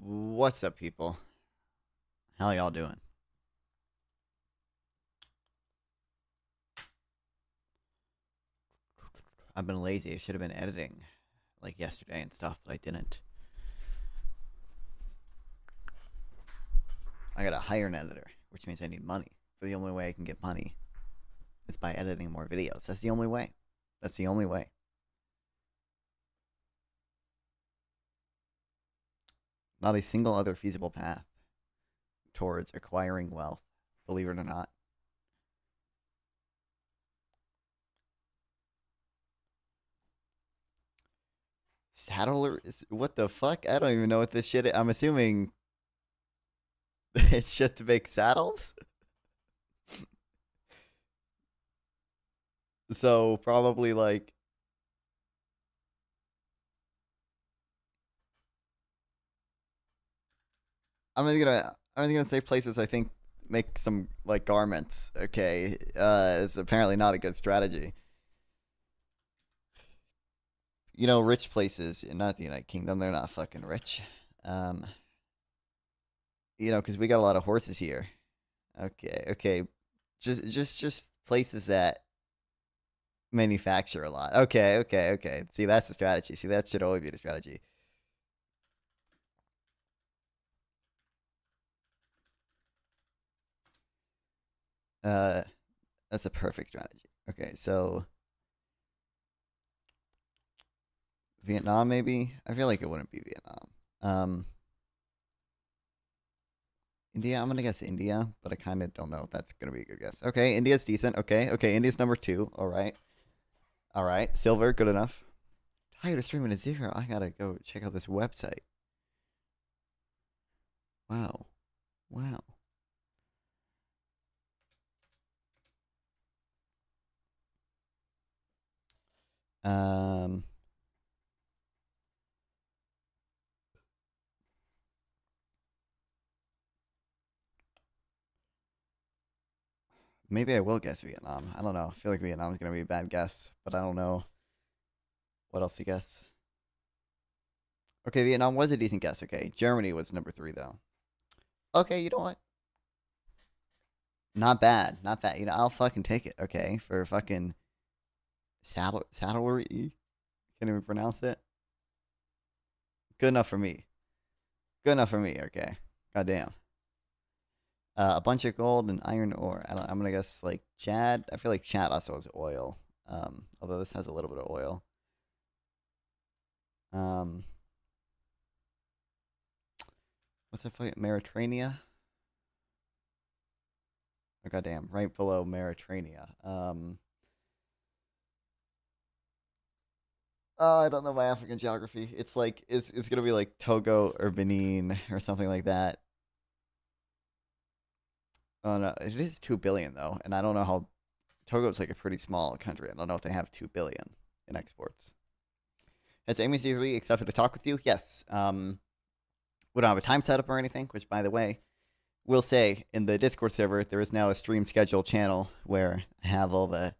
What's up, people? How y'all doing? I've been lazy. I should have been editing like yesterday and stuff, but I didn't. I gotta hire an editor, which means I need money. But the only way I can get money is by editing more videos. That's the only way. That's the only way. Not a single other feasible path towards acquiring wealth, believe it or not. Saddler is what the fuck? I don't even know what this shit is. I'm assuming it's shit to make saddles. So probably like I'm just gonna say places I think make some like garments. Okay, it's apparently not a good strategy. You know, rich places, not the United Kingdom, they're not fucking rich. Um, because we got a lot of horses here. Okay, okay, just places that manufacture a lot. Okay, okay, okay. See, that's the strategy. See, that should always be the strategy. Uh, that's a perfect strategy. Okay, so Vietnam, maybe. I feel like it wouldn't be Vietnam. India. I'm gonna guess India, but I kind of don't know if that's gonna be a good guess. Okay, India's decent. Okay, okay. India's number 2. All right, all right. Silver, good enough. Tired of streaming at 0. I gotta go check out this website. Wow, wow. Um, maybe I will guess Vietnam. I don't know. I feel like Vietnam's gonna be a bad guess, but I don't know what else to guess. Okay, Vietnam was a decent guess. Okay, Germany was number 3 though. Okay, you know what? Not bad, not bad. I'll fucking take it. Okay, for fucking saddlery. Can't even pronounce it. Good enough for me. Good enough for me. Okay. Goddamn. A bunch of gold and iron ore. I'm gonna guess like Chad. I feel like Chad also has oil. Although this has a little bit of oil. Um, what's it? Mauritania. Oh, goddamn, right below Mauritania. Oh, I don't know my African geography. It's like it's gonna be like Togo or Benin or something like that. Oh no, it is 2 billion though, and I don't know how Togo's like a pretty small country. I don't know if they have 2 billion in exports. Has Amy Z3 accepted to talk with you? Yes. We don't have a time set up or anything. Which, by the way, we'll say in the Discord server there is now a stream schedule channel where I have all the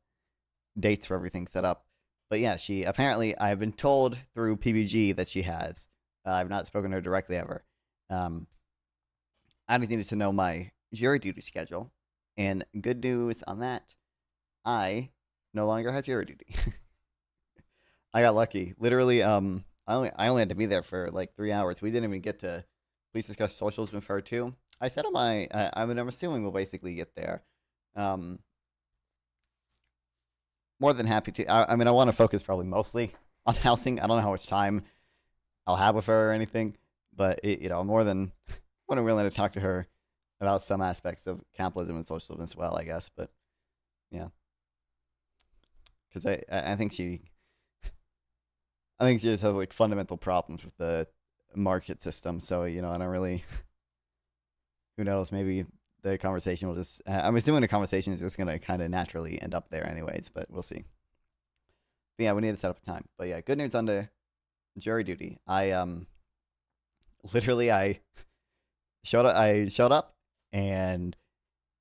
dates for everything set up. But yeah, she apparently I've been told through PBG that she has. I've not spoken to her directly ever. I just needed to know my jury duty schedule, and good news on that, I no longer have jury duty. I got lucky. Literally, I only had to be there for like 3 hours. We didn't even get to Please discuss socialism with her too. I said on my, I mean, I'm assuming we'll basically get there. Um, More than happy to. I mean, I want to focus probably mostly on housing. I don't know how much time I'll have with her or anything, but I'm more than willing to talk to her about some aspects of capitalism and socialism as well, I guess. But yeah, because I think she just has like fundamental problems with the market system. So I don't really. Who knows? Maybe the conversation will just. I'm assuming the conversation is just gonna kind of naturally end up there, anyways. But we'll see. But yeah, we need to set up a time. But yeah, good news on the jury duty. I literally I showed up. And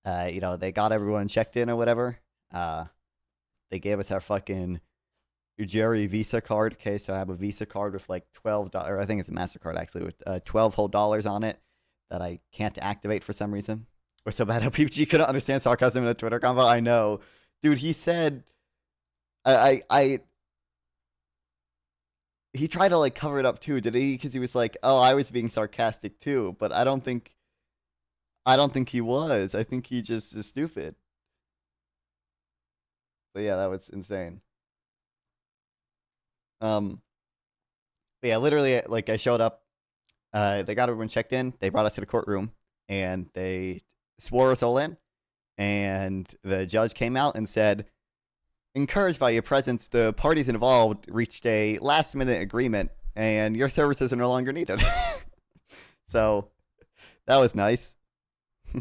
they got everyone checked in or whatever. They gave us our fucking jury Visa card. Okay, so I have a Visa card with like $12. I think it's a MasterCard actually with $12 whole on it that I can't activate for some reason. We're so bad how PG couldn't understand sarcasm in a Twitter convo. I know, dude. He said, he tried to like cover it up too, did he? Because he was like, "Oh, I was being sarcastic too," but I don't think he was. I think he just is stupid. But yeah, that was insane. But yeah, literally, like I showed up. They got everyone checked in. They brought us to the courtroom, and they swore us all in. And the judge came out and said, "Encouraged by your presence, the parties involved reached a last-minute agreement, and your services are no longer needed." So that was nice. Oh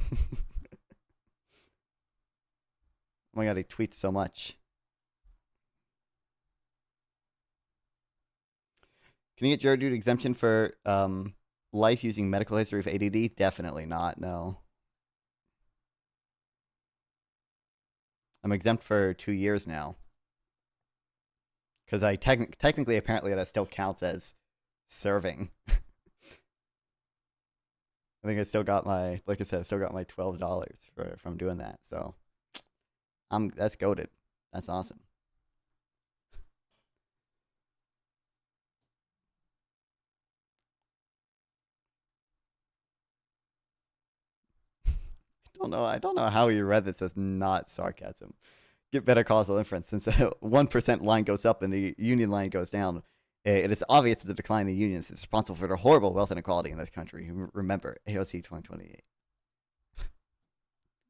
my god, he tweets so much. Can you get your dude exemption for life using medical history of ADD? Definitely not, no. I'm exempt for 2 years now. Because I technically, apparently, that still counts as serving. I think I still got my, like I said, I still got my $12 from doing that. So that's goated. That's awesome. I don't know how you read this as not sarcasm. Get better causal inference since the 1% line goes up and the union line goes down. It is obvious that the decline in unions is responsible for the horrible wealth inequality in this country. Remember, AOC 2028.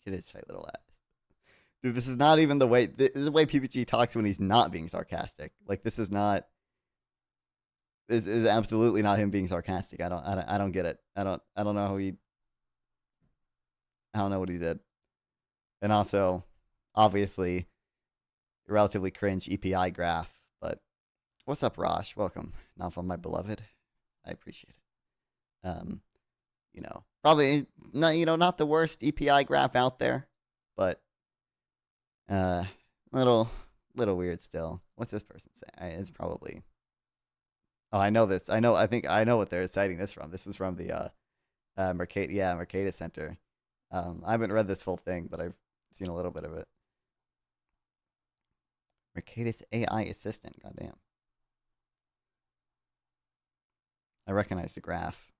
It is tight little ass. Dude, this is not even the way. This is the way PPG talks when he's not being sarcastic. Like this is not. This is absolutely not him being sarcastic. I don't get it. I don't know how he. I don't know what he did. And also, obviously, relatively cringe EPI graph. But what's up, Rosh? Welcome, not from my beloved. I appreciate it. Probably not. Not the worst EPI graph out there, but little weird still. What's this person say? It's probably. Oh, I know this. I think I know what they're citing this from. This is from the Mercatus Center. I haven't read this full thing, but I've seen a little bit of it. Mercatus AI assistant. Goddamn. I recognize the graph.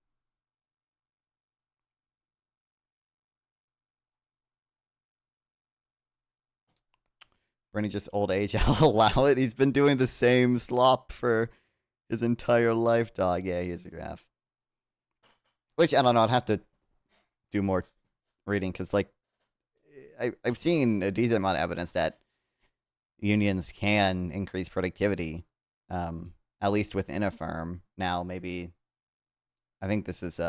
Bernie just old age. I'll allow it. He's been doing the same slop for his entire life, dog. Yeah, here's the graph. Which, I don't know, I'd have to do more reading because, like, I've seen a decent amount of evidence that unions can increase productivity, at least within a firm. Now, maybe, I think this is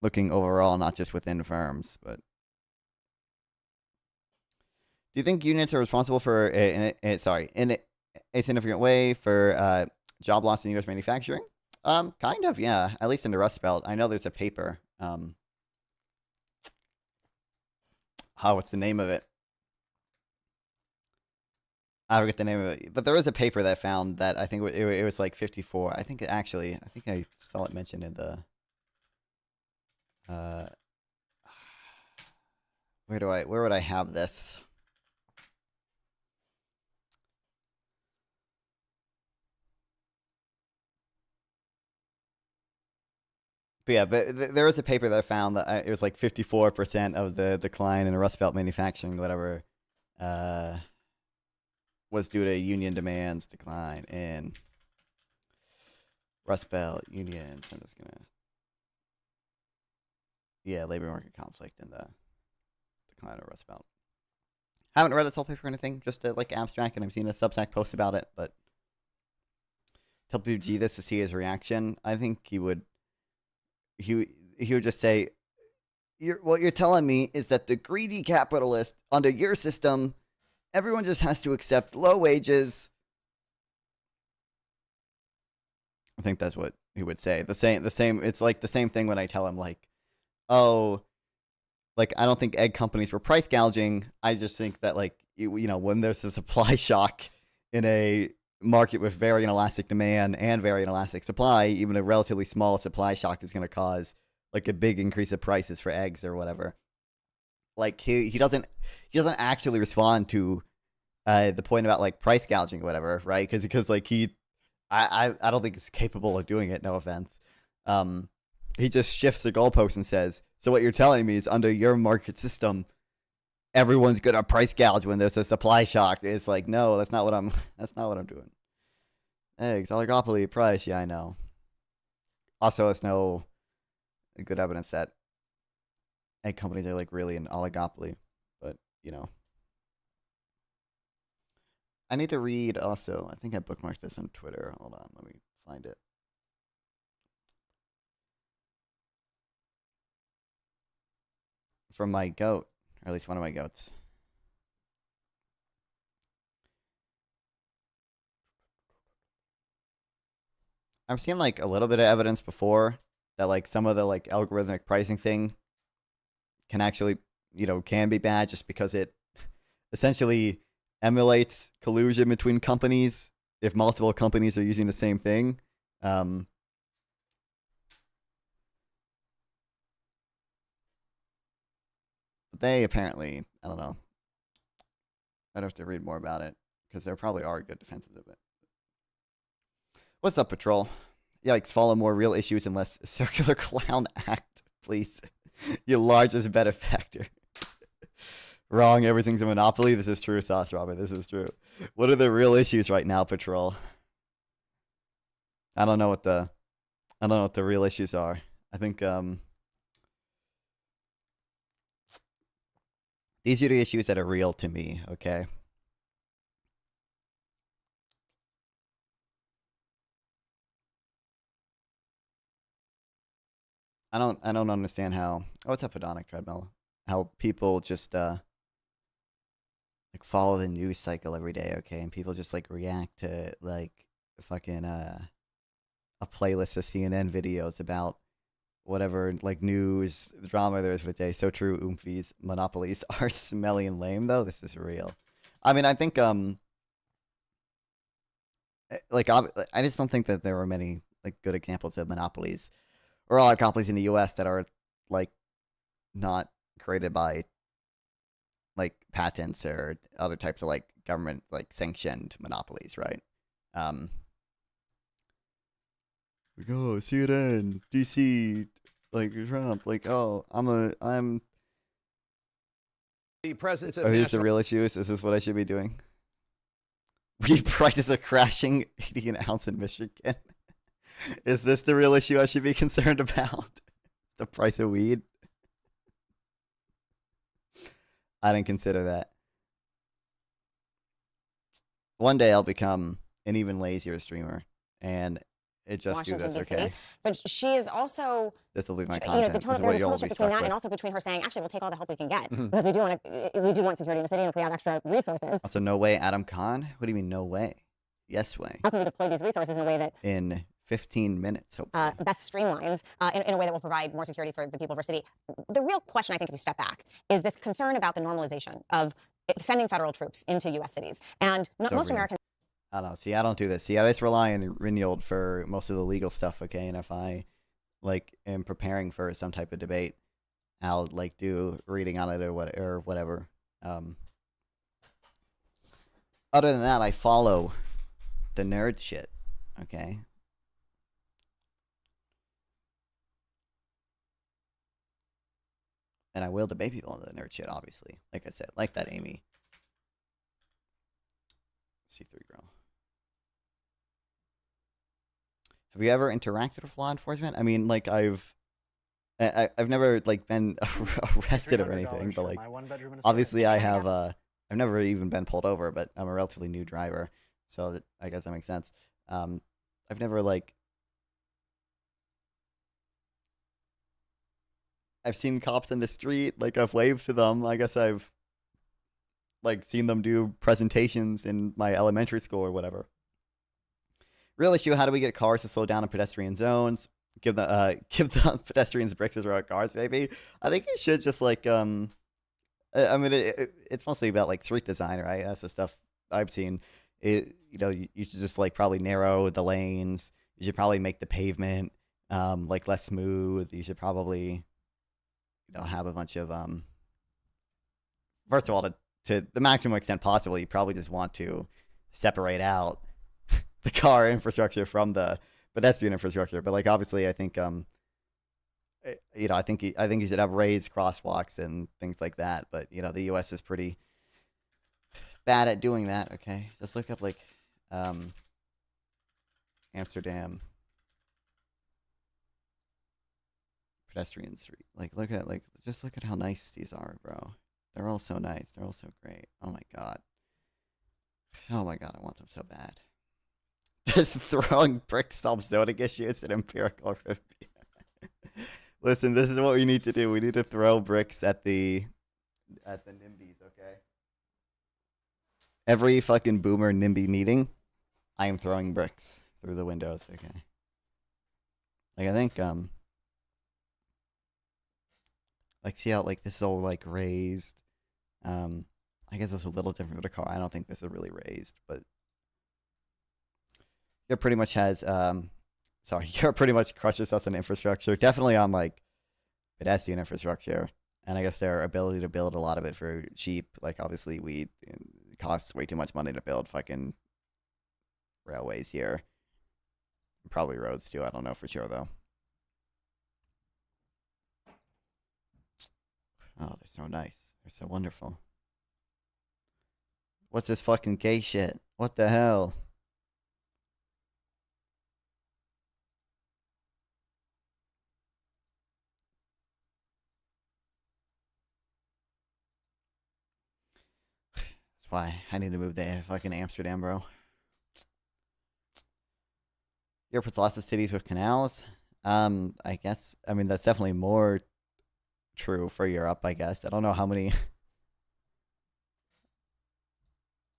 looking overall, not just within firms, but. Do you think unions are responsible for, in a significant way for job loss in U.S. manufacturing? Kind of, yeah. At least in the Rust Belt. I know there's a paper. What's the name of it? I forget the name of it. But there was a paper that found that I think it was like 54. I think I saw it mentioned in the. Where would I have this? But yeah, there was a paper that I found that it was like 54% of the decline in Rust Belt manufacturing, whatever, was due to union demands decline in Rust Belt unions. I'm just gonna, labor market conflict in the decline of Rust Belt. Haven't read this whole paper or anything, just a, like abstract, and I've seen a Substack post about it. But tell PG this to see his reaction. I think he would just say, what you're telling me is that the greedy capitalist, under your system, everyone just has to accept low wages. I think that's what he would say. The same. It's like the same thing when I tell him, like, oh, like, I don't think egg companies were price gouging. I just think that, like, you know, when there's a supply shock in a market with very inelastic demand and very inelastic supply, even a relatively small supply shock is going to cause like a big increase of prices for eggs or whatever. Like he doesn't actually respond to the point about like price gouging or whatever, right? Because like I don't think he's capable of doing it. No offense. He just shifts the goalpost and says, so what you're telling me is under your market system, everyone's gonna price gouge when there's a supply shock. It's like, no, that's not what I'm doing. Eggs, oligopoly, price, yeah, I know. Also, it's no good evidence that egg companies are like really an oligopoly, but you know. I need to read also. I think I bookmarked this on Twitter. Hold on, let me find it. From my goat, or at least one of my goats. I've seen like a little bit of evidence before that like some of the like algorithmic pricing thing can actually, you know, can be bad just because it essentially emulates collusion between companies if multiple companies are using the same thing. But they apparently, I don't know. I'd have to read more about it because there probably are good defenses of it. What's up, Patrol? Yikes, follow more real issues and less circular clown act, please. Your largest benefactor. Wrong, everything's a monopoly. This is true, Sauce Robert. This is true. What are the real issues right now, Patrol? I don't know what the real issues are. I think these are the issues that are real to me, okay? I don't understand how, oh, what's up, Hedonic Treadmill? How people just like follow the news cycle every day, okay? And people just like react to like fucking a playlist of CNN videos about whatever like news drama there is for the day. So true, oomfies. Monopolies are smelly and lame though. This is real. I mean, I think like I just don't think that there are many like good examples of monopolies or oligopolies in the U.S. that are like not created by like patents or other types of like government like sanctioned monopolies, right? We go CNN, DC, like Trump, like, oh, I'm the president of are these the real issues? Is this what I should be doing? Weed prices are crashing 80 an ounce in Michigan. Is this the real issue I should be concerned about? The price of weed? I didn't consider that. One day I'll become an even lazier streamer, and it just Washington, do this, D.C. okay? But she is also, This will leave my you know, content. the This is there's what a you'll tension be between stuck that with. and also between her saying, actually, we'll take all the help we can get because we do want security in the city, and if we have extra resources. Also, no way, Adam Khan? What do you mean, no way? Yes way. How can we deploy these resources in a way that In 15 minutes, hopefully. best streamlines in a way that will provide more security for the people of our city? The real question, I think, if we step back, is this concern about the normalization of sending federal troops into U.S. cities. And most real. Americans. I don't know. See, I don't do this. See, I just rely on Ringold for most of the legal stuff, okay? And if I, like, am preparing for some type of debate, I'll, like, do reading on it or whatever. Other than that, I follow the nerd shit, okay? And I will debate people on the nerd shit, obviously. Like I said, like that Amy. C3 girl. Have you ever interacted with law enforcement? I mean, like I've never like been arrested or anything, but like obviously I have. I've never even been pulled over, but I'm a relatively new driver, so that, I guess that makes sense. I've never like. I've seen cops in the street, like I've waved to them. I guess I've like seen them do presentations in my elementary school or whatever. Real issue: how do we get cars to slow down in pedestrian zones? Give the pedestrians bricks as road cars, maybe. I think you should just like I mean, it's mostly about like street design, right? That's the stuff I've seen. You should just like probably narrow the lanes. You should probably make the pavement like less smooth. You should probably have a bunch of first of all, to the maximum extent possible, you probably just want to separate out the car infrastructure from the pedestrian infrastructure. But like obviously I think I think you should have raised crosswalks and things like that. But the US is pretty bad at doing that. Okay, just look up like Amsterdam pedestrian street. Just look at how nice these are, bro. They're all so nice. They're all so great. Oh my god. Oh my god, I want them so bad. Just throwing bricks solves zoning issues and empirical review. Listen, this is what we need to do. We need to throw bricks at the NIMBYs, okay? Every fucking boomer NIMBY meeting, I am throwing bricks through the windows, okay? Like I think like see how like this is all like raised. I guess it's a little different with a car. I don't think this is really raised, but it pretty much has Europe pretty much crushes us on infrastructure. Definitely on like pedestrian infrastructure, and I guess their ability to build a lot of it for cheap. Like obviously, it costs way too much money to build fucking railways here. Probably roads too. I don't know for sure though. Oh, they're so nice. They're so wonderful. What's this fucking gay shit? What the hell? That's why I need to move to fucking Amsterdam, bro. Europe has lots of cities with canals. I guess. I mean, that's definitely more true for Europe. I guess. I don't know how many.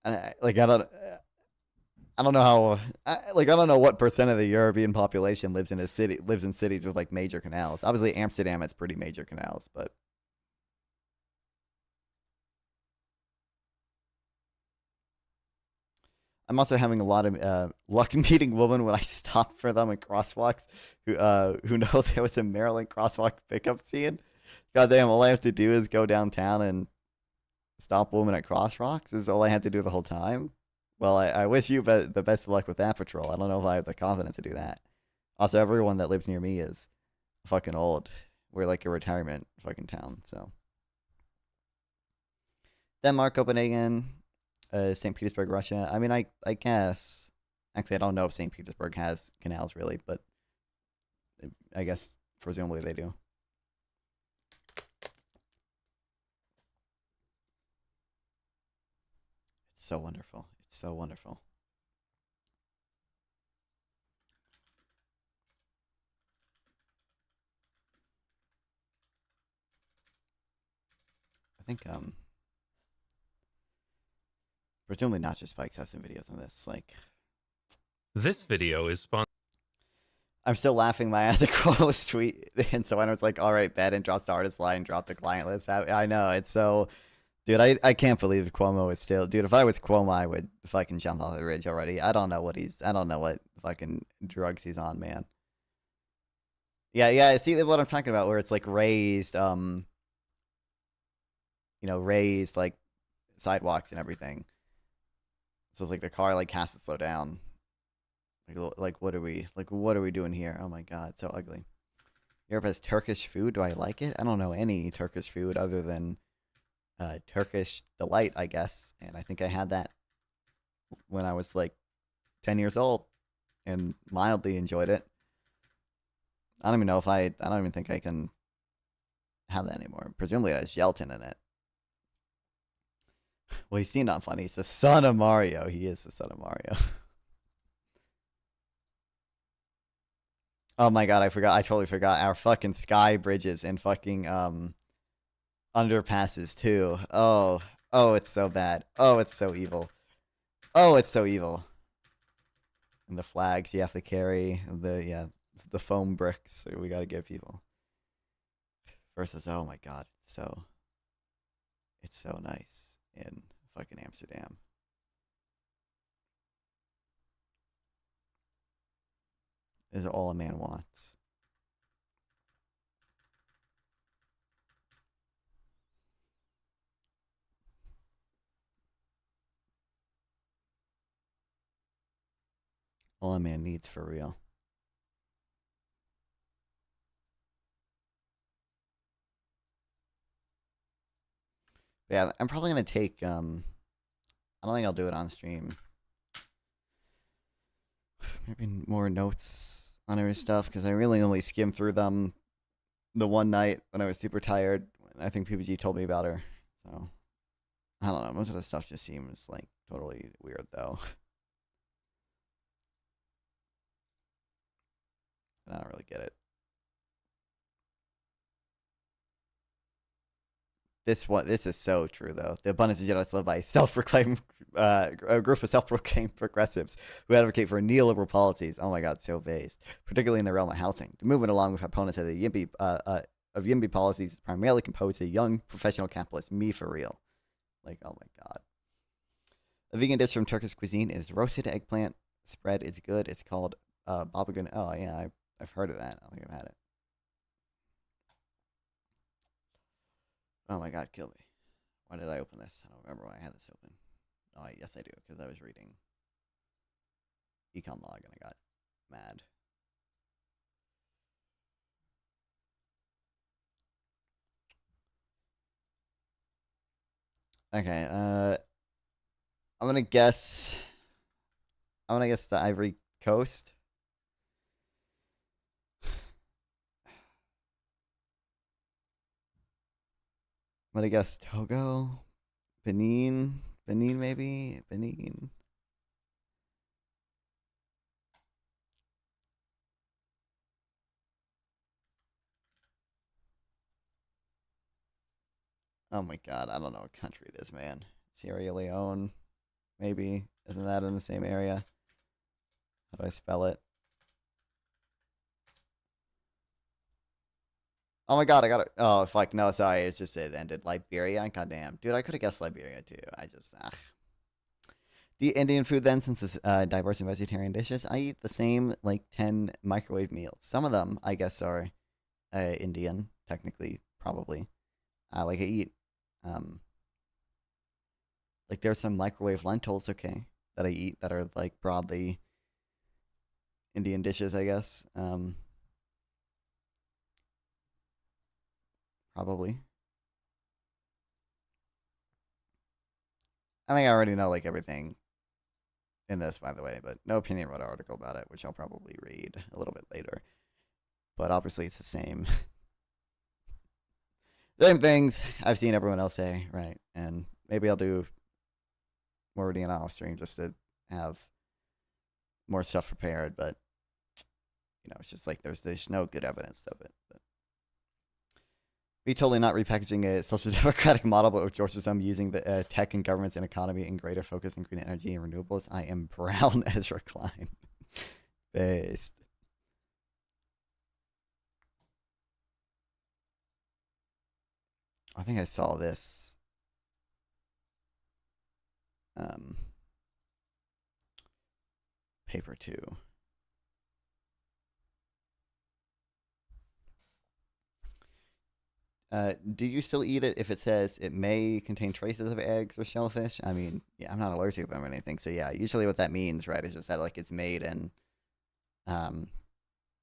I don't know how. I don't know what percent of the European population lives in cities with like major canals. Obviously, Amsterdam has pretty major canals, but. I'm also having a lot of luck meeting women when I stop for them in crosswalks who know there was a Maryland crosswalk pickup scene. Goddamn, all I have to do is go downtown and stop women at crosswalks is all I have to do the whole time. Well, I wish you the best of luck with that patrol. I don't know if I have the confidence to do that. Also, everyone that lives near me is fucking old. We're like a retirement fucking town, so. Denmark, Copenhagen. St. Petersburg, Russia. I mean, I guess. Actually, I don't know if St. Petersburg has canals really, but I guess presumably they do. It's so wonderful. It's so wonderful. I think presumably not just Spike's has some videos on this. Like, this video is sponsored. I'm still laughing my ass at Cuomo's tweet, and so I was like, "All right, bet," and drops the artist line, drop the client list. I know it's so, dude. I can't believe Cuomo is still, dude. If I was Cuomo, I would fucking jump off the ridge already. I don't know what fucking drugs he's on, man. Yeah. See what I'm talking about, where it's like raised, raised like sidewalks and everything. So it's like the car like has to slow down. Like what are we doing here? Oh my god, it's so ugly. Europe has Turkish food. Do I like it? I don't know any Turkish food other than Turkish delight, I guess. And I think I had that when I was like 10 years old and mildly enjoyed it. I don't even know if I don't even think I can have that anymore. Presumably it has gelatin in it. Well, he seemed not funny. He's the son of Mario. He is the son of Mario. Oh my god, I forgot. I totally forgot. Our fucking sky bridges and fucking underpasses too. Oh, it's so bad. Oh, it's so evil. Oh, it's so evil. And the flags you have to carry, the foam bricks that we got to give people. Versus, oh my god, it's so nice in fucking Amsterdam. Is all a man wants. All a man needs for real. Yeah, I'm probably gonna take I don't think I'll do it on stream. Maybe more notes on her stuff because I really only skimmed through them the one night when I was super tired. I think PPG told me about her, so I don't know. Most of the stuff just seems like totally weird though. I don't really get it. This is so true though. The abundance of Jedi is led by self-proclaimed a group of self-proclaimed progressives who advocate for neoliberal policies. Oh my god, so based, particularly in the realm of housing. The movement, along with opponents of the YIMBY policies, is primarily composed of young professional capitalists. Me for real. Like, oh my god. A vegan dish from Turkish cuisine is roasted eggplant spread. It's good. It's called babagun. Oh yeah, I've heard of that. I don't think I've had it. Oh my god, kill me. Why did I open this? I don't remember why I had this open. Oh, yes I do, because I was reading Econ Log and I got mad. Okay, I'm gonna guess the Ivory Coast. I'm gonna guess Togo, Benin maybe, Benin. Oh my god, I don't know what country it is, man. Sierra Leone, maybe. Isn't that in the same area? How do I spell it? Oh my god, I got it. Oh, fuck, no, sorry. It's just it ended. Liberia? Goddamn. Dude, I could have guessed Liberia, too. The Indian food, then, since it's diverse and vegetarian dishes, I eat the same, 10 microwave meals. Some of them, I guess, are Indian, technically, probably. I eat, there's some microwave lentils, okay, that I eat that are, broadly Indian dishes, I guess. Probably. I think I already know everything in this, by the way, but no opinion wrote an article about it, which I'll probably read a little bit later. But obviously it's the same same things I've seen everyone else say, right? And maybe I'll do more reading on off stream just to have more stuff prepared, but it's just there's no good evidence of it. But we totally not repackaging a social democratic model, but with George Zom using the tech and governments and economy and greater focus on green energy and renewables. I am Brown Ezra Klein. Based. I think I saw this. Paper too. Do you still eat it if it says it may contain traces of eggs or shellfish? I mean, yeah, I'm not allergic to them or anything. So yeah, usually what that means, right, is just that it's made in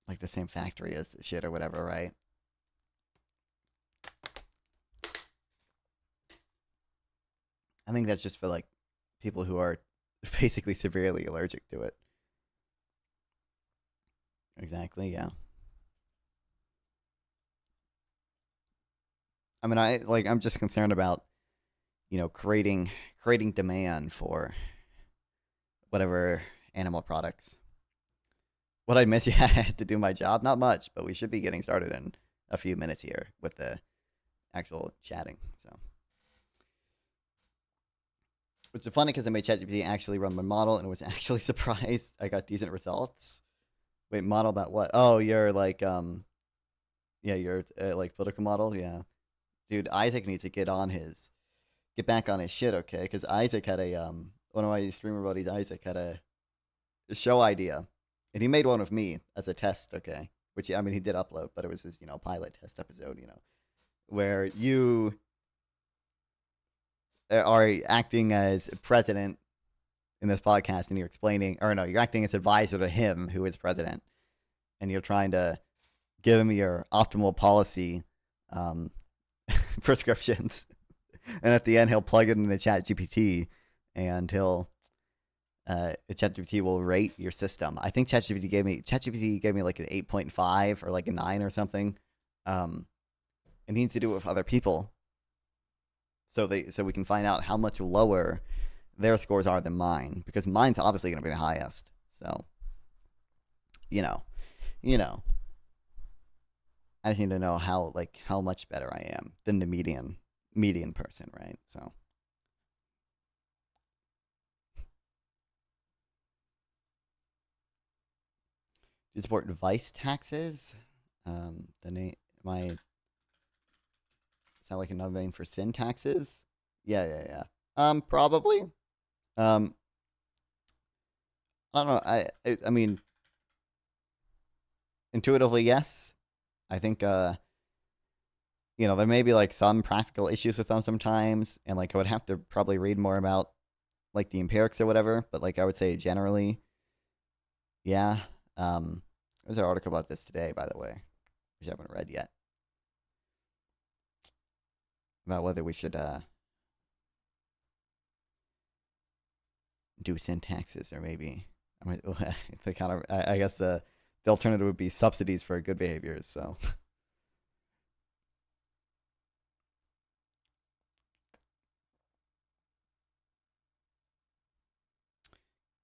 like the same factory as shit or whatever, right? I think that's just for like people who are basically severely allergic to it. Exactly, yeah. I mean, I'm just concerned about, creating demand for whatever animal products. What I miss, yeah, I had to do my job. Not much, but we should be getting started in a few minutes here with the actual chatting. So, which is funny because I made ChatGPT actually run my model and was actually surprised I got decent results. Wait, model about what? Oh, you're like your like political model, yeah. Dude, Isaac needs to get back on his shit, okay? Because Isaac had one of my streamer buddies, Isaac, had a show idea, and he made one with me as a test, okay? Which, I mean, he did upload, but it was his, pilot test episode, where you are acting as president in this podcast, and you're explaining, or no, you're acting as advisor to him, who is president, and you're trying to give him your optimal policy prescriptions. And at the end, he'll plug it into ChatGPT, and ChatGPT will rate your system. I think ChatGPT gave me like an 8.5 or like a 9 or something. It needs to do it with other people, so we can find out how much lower their scores are than mine, because mine's obviously going to be the highest. So, I just need to know how much better I am than the median person, right? So, do you support device taxes? Sound like another name for sin taxes? Yeah. Probably. I don't know. I mean, intuitively, yes. I think, there may be like some practical issues with them sometimes, and like I would have to probably read more about like the empirics or whatever. But like I would say generally, yeah. There's an article about this today, by the way, which I haven't read yet, about whether we should do sin taxes, or maybe I guess the alternative would be subsidies for good behaviors. So.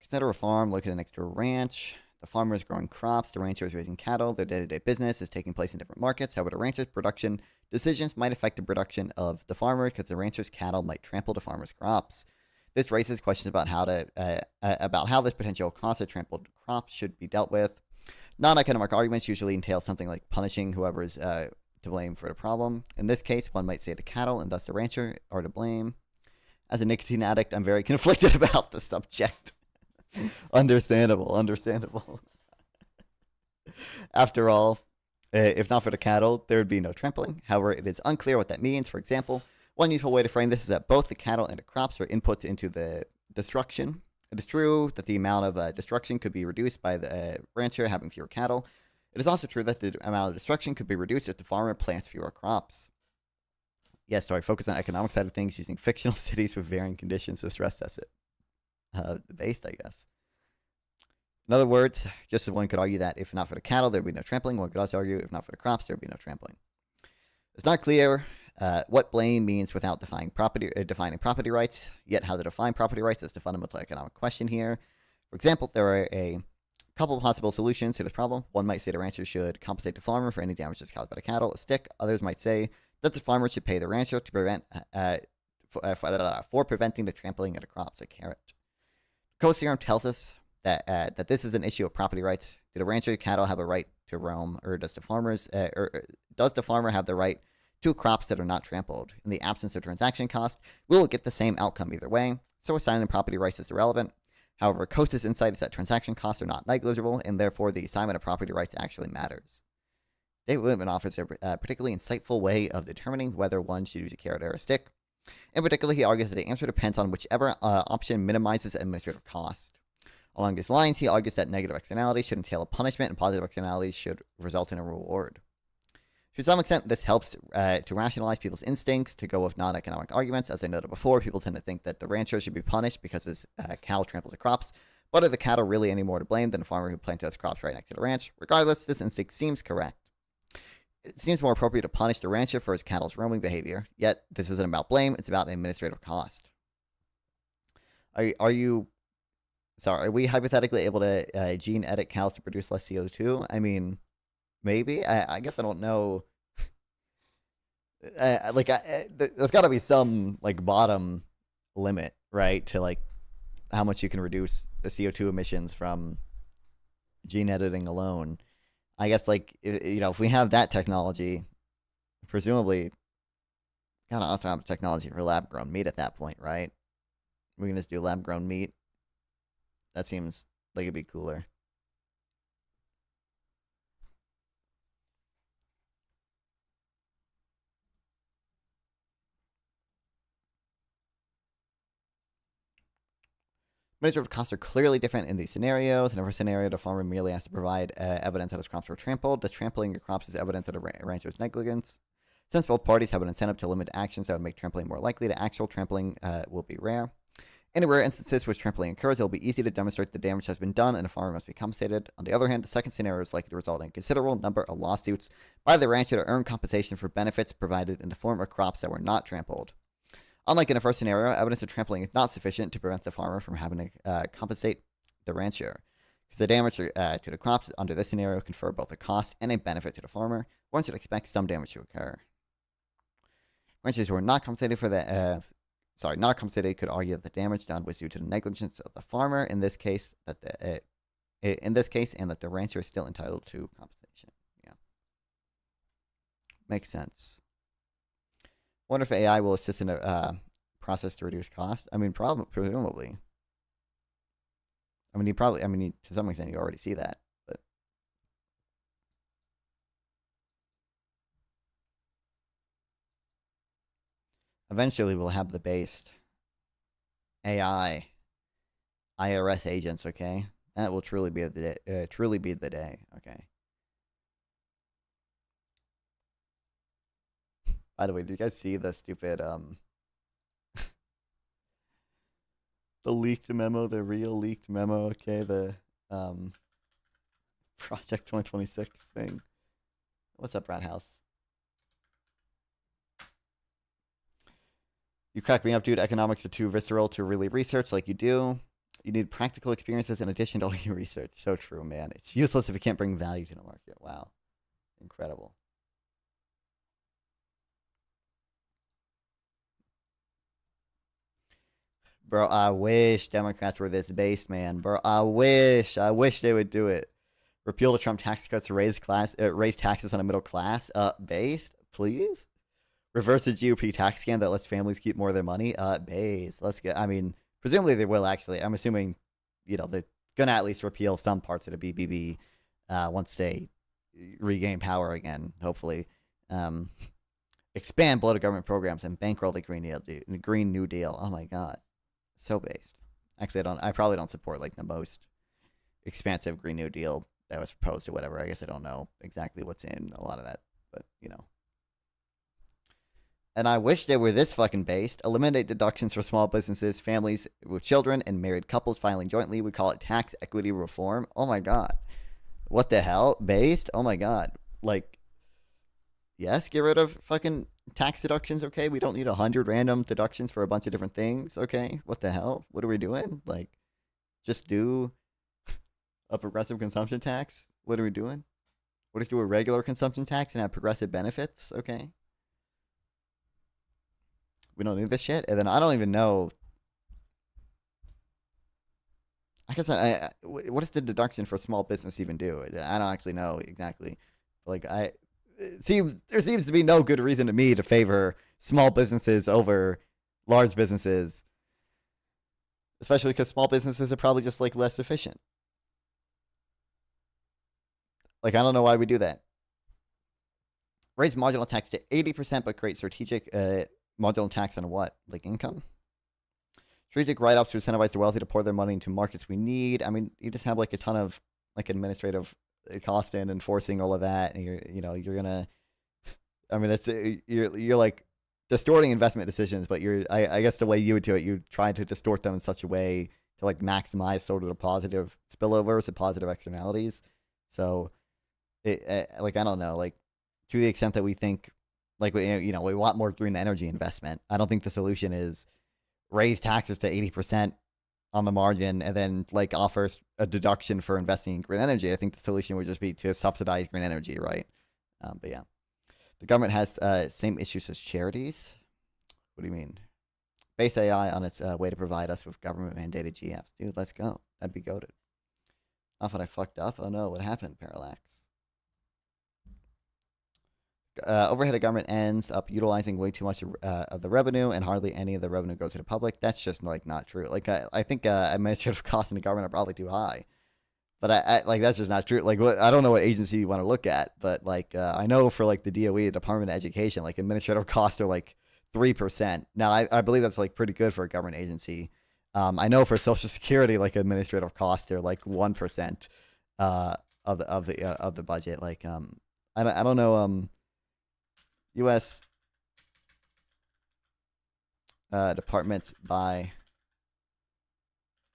Consider a farm located next to a ranch. The farmer is growing crops, the rancher is raising cattle, their day-to-day business is taking place in different markets. However, the rancher's production decisions might affect the production of the farmer, because the rancher's cattle might trample the farmer's crops. This raises questions about how this potential cost of trampled crops should be dealt with. Non-economic arguments usually entail something like punishing whoever is to blame for the problem. In this case, one might say the cattle and thus the rancher are to blame. As a nicotine addict, I'm very conflicted about the subject. Understandable. After all, if not for the cattle, there would be no trampling. However, it is unclear what that means. For example, one useful way to frame this is that both the cattle and the crops are inputs into the destruction. It is true that the amount of destruction could be reduced by the rancher having fewer cattle. It is also true that the amount of destruction could be reduced if the farmer plants fewer crops. Yes, so I focus on the economic side of things, using fictional cities with varying conditions to stress test it. Based, I guess. In other words, just as one could argue that if not for the cattle, there would be no trampling, one could also argue if not for the crops, there would be no trampling. It's not clear what blame means without defining property rights, yet how to define property rights is the fundamental economic question here. For example, there are a couple of possible solutions to this problem. One might say the rancher should compensate the farmer for any damages caused by the cattle, a stick. Others might say that the farmer should pay the rancher to prevent for preventing the trampling of the crops, a carrot. Coase theorem tells us that this is an issue of property rights. Do the rancher cattle have a right to roam, or does the farmer have the right to crops that are not trampled? In the absence of transaction cost, we will get the same outcome either way, so assigning property rights is irrelevant. However, Coase's insight is that transaction costs are not negligible, and therefore the assignment of property rights actually matters. David Whitman offers a particularly insightful way of determining whether one should use a carrot or a stick. In particular, he argues that the answer depends on whichever option minimizes administrative cost. Along these lines, he argues that negative externalities should entail a punishment and positive externalities should result in a reward. To some extent, this helps to rationalize people's instincts to go with non-economic arguments. As I noted before, people tend to think that the rancher should be punished because his cattle trample the crops. But are the cattle really any more to blame than a farmer who planted his crops right next to the ranch? Regardless, this instinct seems correct. It seems more appropriate to punish the rancher for his cattle's roaming behavior. Yet, this isn't about blame, it's about administrative cost. Are we hypothetically able to gene edit cows to produce less CO2? I mean, maybe. I guess I don't know. There's got to be some like bottom limit, right, to like how much you can reduce the CO2 emissions from gene editing alone. I guess like if we have that technology, presumably, kind of also have technology for lab grown meat at that point, right? We can just do lab grown meat. That seems like it'd be cooler. Administrative costs are clearly different in these scenarios. In every scenario, the farmer merely has to provide evidence that his crops were trampled. The trampling of crops is evidence of a rancher's negligence. Since both parties have an incentive to limit actions that would make trampling more likely, the actual trampling will be rare. In rare instances which trampling occurs, it will be easy to demonstrate the damage has been done and a farmer must be compensated. On the other hand, the second scenario is likely to result in a considerable number of lawsuits by the rancher to earn compensation for benefits provided in the form of crops that were not trampled. Unlike in the first scenario, evidence of trampling is not sufficient to prevent the farmer from having to compensate the rancher, because the damage to the crops under this scenario confer both a cost and a benefit to the farmer. One should expect some damage to occur. Ranchers who are not compensated for the not compensated could argue that the damage done was due to the negligence of the farmer. In this case, and that the rancher is still entitled to compensation. Yeah, makes sense. Wonder if AI will assist in a process to reduce cost. I mean, presumably. I mean, to some extent, you already see that, but eventually we'll have the based AI IRS agents. Okay, that will truly be the day. Okay. By the way, did you guys see the stupid the leaked memo, the real leaked memo? Okay, the Project 2026 thing. What's up, Rat House? You crack me up, dude. Economics are too visceral to really research like you do. You need practical experiences in addition to all your research. So true, man. It's useless if you can't bring value to the market. Wow. Incredible. Bro, I wish Democrats were this based, man. Bro, I wish they would do it. Repeal the Trump tax cuts, raise taxes on the middle class. Based, please. Reverse the GOP tax scam that lets families keep more of their money. Based. Let's get. I mean, presumably they will actually. I'm assuming, they're gonna at least repeal some parts of the BBB once they regain power again. Hopefully, expand below the government programs and bankroll the Green New Deal. Oh my God. So based. Actually, I probably don't support like the most expansive Green New Deal that was proposed or whatever. I guess I don't know exactly what's in a lot of that, but And I wish they were this fucking based. Eliminate deductions for small businesses, families with children, and married couples filing jointly. We call it tax equity reform. Oh my God. What the hell? Based? Oh my God. Like, yes, get rid of fucking tax deductions, okay? We don't need 100 random deductions for a bunch of different things, okay? What the hell? What are we doing? Like, just do a progressive consumption tax? What are we doing? We'll just do a regular consumption tax and have progressive benefits, okay? We don't need this shit. And then I don't even know. I guess what does the deduction for small business even do? I don't actually know exactly. Like, there seems to be no good reason to me to favor small businesses over large businesses, especially because small businesses are probably just like less efficient. Like, I don't know why we do that. Raise marginal tax to 80%, but create strategic marginal tax on what? Like income? Strategic write-ups to incentivize the wealthy to pour their money into markets we need. I mean, you just have like a ton of like administrative cost in enforcing all of that, and you're gonna. I mean, it's you're like distorting investment decisions, but I guess the way you would do it, you try to distort them in such a way to like maximize sort of the positive spillovers and positive externalities. So, like I don't know, like to the extent that we think like we want more green energy investment, I don't think the solution is raise taxes to 80% on the margin and then like offers a deduction for investing in green energy. I think the solution would just be to subsidize green energy, right? But yeah, the government has same issues as charities. What do you mean? Based AI on its way to provide us with government mandated GFs. Dude, let's go. That'd be goated. Not that I fucked up. Oh no, what happened, Parallax? Overhead of government ends up utilizing way too much of the revenue, and hardly any of the revenue goes to the public. That's just like not true. Like I think administrative costs in the government are probably too high, but I like that's just not true. Like I don't know what agency you want to look at, but like I know for like the DOE, Department of Education, like administrative costs are like 3%. Now I believe that's like pretty good for a government agency. I know for Social Security, like administrative costs are like 1% of the budget. Like I don't know U.S. Departments by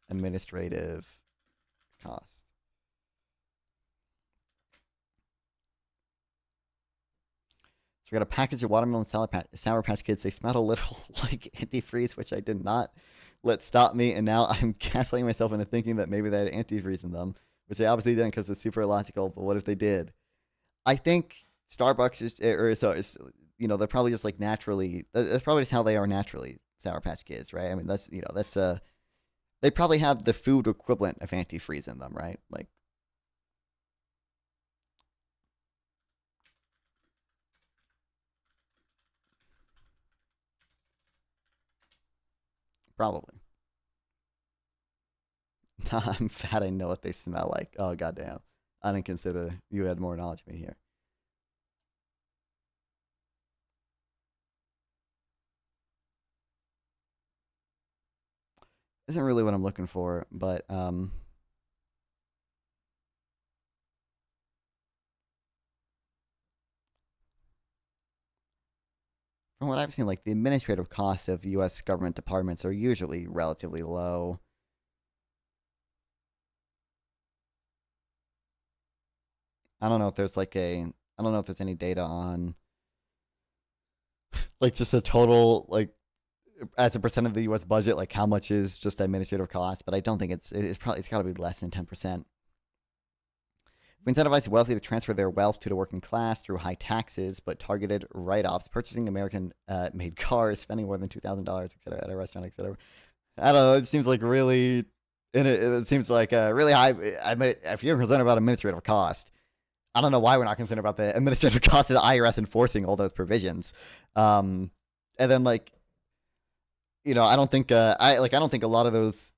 administrative cost. So we got a package of watermelon Sour Patch Kids. They smelled a little like antifreeze, which I did not let stop me, and now I'm gaslighting myself into thinking that maybe they had antifreeze in them, which they obviously didn't because it's super illogical. But what if they did? I think Starbucks is, they're probably just like naturally. That's probably just how they are naturally, Sour Patch Kids, right? I mean, that's they probably have the food equivalent of antifreeze in them, right? Like, probably. I'm fat. I know what they smell like. Oh goddamn! I didn't consider you had more knowledge than me here. Isn't really what I'm looking for, but from what I've seen, like the administrative costs of U.S. government departments are usually relatively low. I don't know if there's any data on like just a total like as a percent of the U.S. budget, like how much is just administrative costs, but I don't think it's got to be less than 10%. We incentivize the wealthy to transfer their wealth to the working class through high taxes, but targeted write-offs, purchasing American-made cars, spending more than $2,000, etc., at a restaurant, etc. I don't know. It seems like really, it seems like really high. I mean, if you're concerned about administrative cost, I don't know why we're not concerned about the administrative cost of the IRS enforcing all those provisions. And then like, I don't think I don't think a lot of those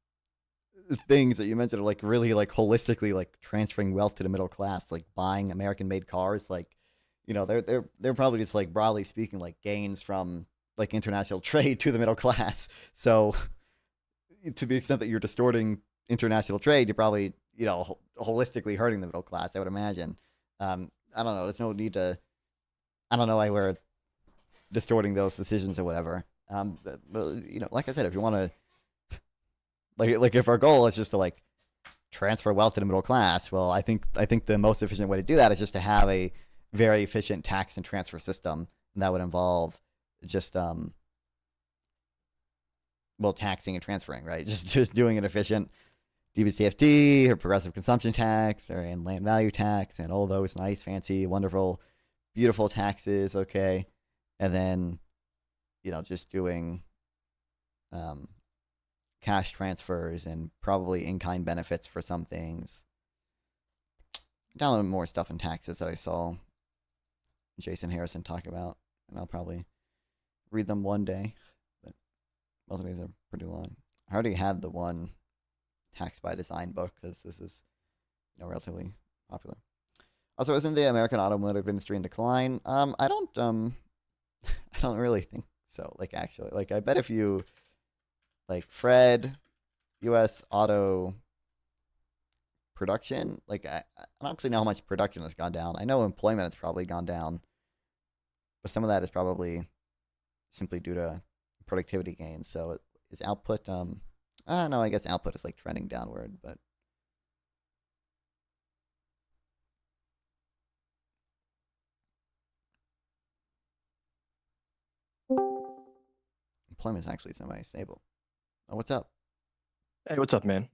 things that you mentioned are like really like holistically like transferring wealth to the middle class, like buying American-made cars. Like, they're probably just like broadly speaking like gains from like international trade to the middle class. So to the extent that you're distorting international trade, you're probably holistically hurting the middle class, I would imagine. I don't know. There's no need to. I don't know why we're distorting those decisions or whatever. But, like I said, if you want to, like if our goal is just to like transfer wealth to the middle class, well, I think the most efficient way to do that is just to have a very efficient tax and transfer system, and that would involve just taxing and transferring, right? Just doing an efficient DBCFT or progressive consumption tax and land value tax and all those nice, fancy, wonderful, beautiful taxes, okay, and then just doing cash transfers and probably in-kind benefits for some things. Download more stuff in taxes that I saw Jason Harrison talk about, and I'll probably read them one day, but most of these are pretty long. I already had the one Tax by Design book because this is relatively popular. Also, isn't the American automotive industry in decline? I don't really think so. Like, actually, like I bet if you like Fred, U.S. auto production. Like I don't actually know how much production has gone down. I know employment has probably gone down, but some of that is probably simply due to productivity gains. So is output? No, I guess output is like trending downward, but. Employment is actually semi-stable. Oh, what's up? Hey, what's up, man?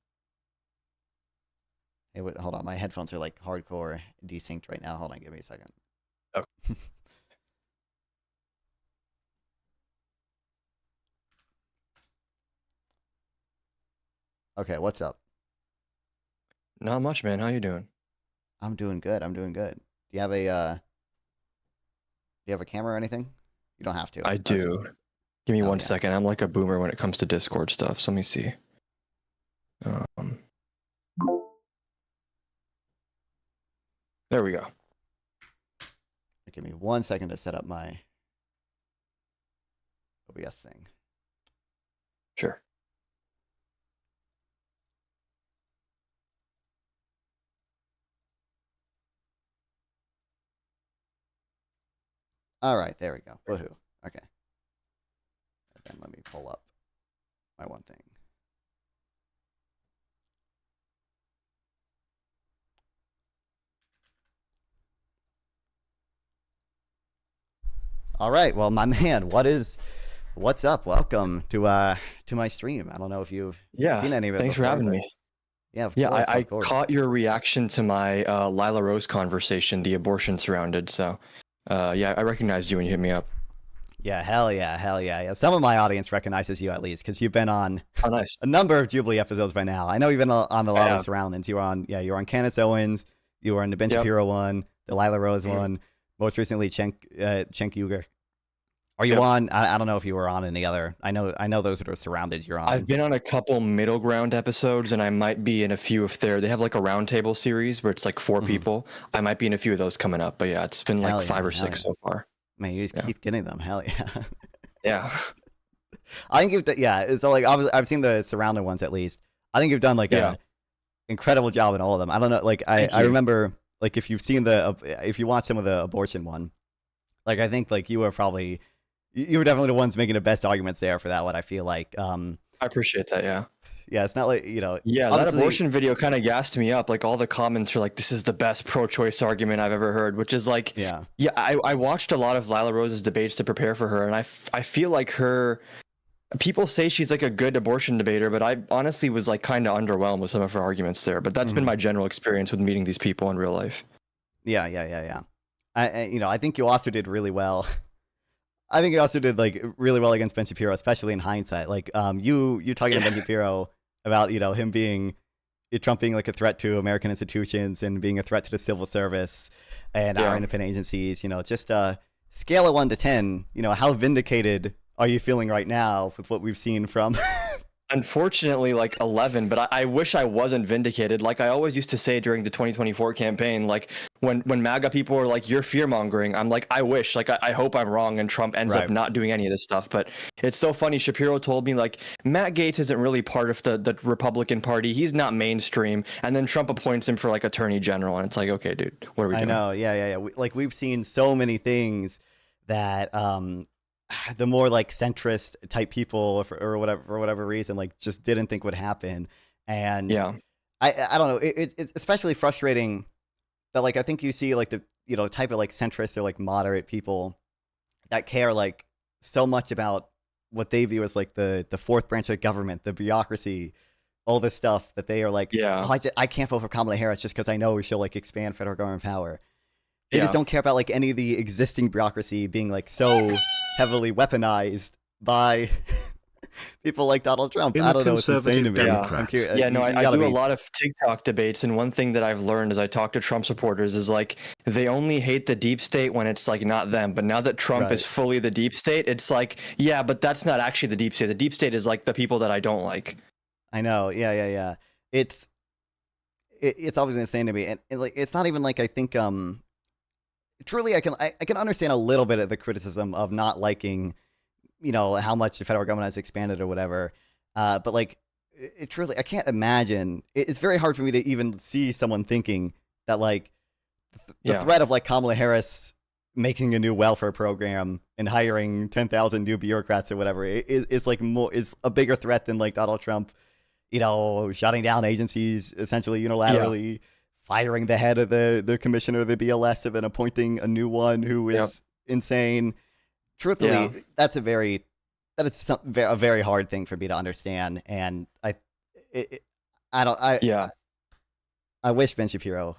Hey, wait, hold on. My headphones are like hardcore desynced right now. Hold on, give me a second. Okay. Okay, what's up? Not much, man. How you doing? I'm doing good. I'm doing good. Do you have a camera or anything? You don't have to. I That's just- do. Give me Oh, one yeah. second. I'm like a boomer when it comes to Discord stuff. So let me see. There we go. Give me 1 second to set up my OBS thing. Sure. All right, there we go. Woohoo. Okay. And then let me pull up my one thing. All right, well, my man, what's up? Welcome to my stream. I don't know if you've Yeah. seen any of it. Thanks for before, having but- me. Yeah, of Yeah, course, I of course. caught your reaction to my Lila Rose conversation, the abortion surrounded. So, yeah, I recognized you when you hit me up. Yeah, hell yeah, hell yeah, yeah. Some of my audience recognizes you at least because you've been on Oh, nice. a number of Jubilee episodes by now. I know you've been on a lot of have. the surroundings. You were on Candace Owens. You were on the Ben Yep. Shapiro one, the Lila Rose Mhm. one. Most recently, Cenk Uygur. Are you Yep. on? I don't know if you were on any other. I know those that are surrounded. You're on. I've been on a couple middle ground episodes, and I might be in a few if they have like a roundtable series where it's like 4 Mhm. people. I might be in a few of those coming up, but yeah, it's been like Hell yeah, 5 or hell 6 yeah. so far. Man, you just Yeah. keep getting them. Hell yeah. Yeah. I think you've yeah. So like I've seen the surrounding ones at least. I think you've done like Yeah. a incredible job in all of them. I don't know. Like Thank I you. remember like if you've seen if you watch some of the abortion one, like I think like you were definitely the ones making the best arguments there for that one. I feel like I appreciate that. Yeah. yeah, it's not like Yeah, that obviously- abortion video kind of gassed me up. Like all the comments are like, "This is the best pro-choice argument I've ever heard," which is like, yeah. I watched a lot of Lila Rose's debates to prepare for her, and I feel like people say she's like a good abortion debater, but I honestly was like kind of underwhelmed with some of her arguments there. But that's been Mhm. my general experience with meeting these people in real life. Yeah. I think you also did really well. I think you also did like really well against Ben Shapiro, especially in hindsight. Like you talking to Ben Shapiro about him Trump being like a threat to American institutions and being a threat to the civil service and our independent agencies. Just scale of 1 to 10. How vindicated are you feeling right now with what we've seen from? Unfortunately, like 11, but I wish I wasn't vindicated. Like I always used to say during the 2024 campaign, like when MAGA people were like, "You're fear mongering," I'm like, I wish, like I hope I'm wrong and Trump ends Right. up not doing any of this stuff. But it's so funny. Shapiro told me like Matt Gaetz isn't really part of the Republican Party. He's not mainstream. And then Trump appoints him for like attorney general, and it's like, okay, dude, what are we doing? I know. Yeah. We've seen so many things that the more like centrist type people or whatever for whatever reason like just didn't think would happen. And Yeah. I don't know. It's especially frustrating that like I think you see like the type of like centrist or like moderate people that care like so much about what they view as like the fourth branch of government, the bureaucracy, all this stuff that they are like, Yeah. oh, I can't vote for Kamala Harris just because I know she'll like expand federal government power. They Yeah. just don't care about like any of the existing bureaucracy being like so heavily weaponized by people like Donald Trump. In I the don't know. It's insane to me. Conservative I'm curious. Yeah, no, You I gotta do a be- lot of TikTok debates, and one thing that I've learned as I talk to Trump supporters is like they only hate the deep state when it's like not them. But now that Trump is Right. fully the deep state, it's like, yeah, but that's not actually the deep state. The deep state is like the people that I don't like. I know. Yeah. It's obviously insane to me, and like it's not even like I think truly I can understand a little bit of the criticism of not liking how much the federal government has expanded or whatever. But like, it truly, I can't imagine. It's very hard for me to even see someone thinking that like the threat of like Kamala Harris making a new welfare program and hiring 10,000 new bureaucrats or whatever is like is a bigger threat than like Donald Trump, shutting down agencies essentially unilaterally, firing the head of the commissioner of the BLS and then appointing a new one who is insane. Truthfully, that is a very hard thing for me to understand, and I wish Ben Shapiro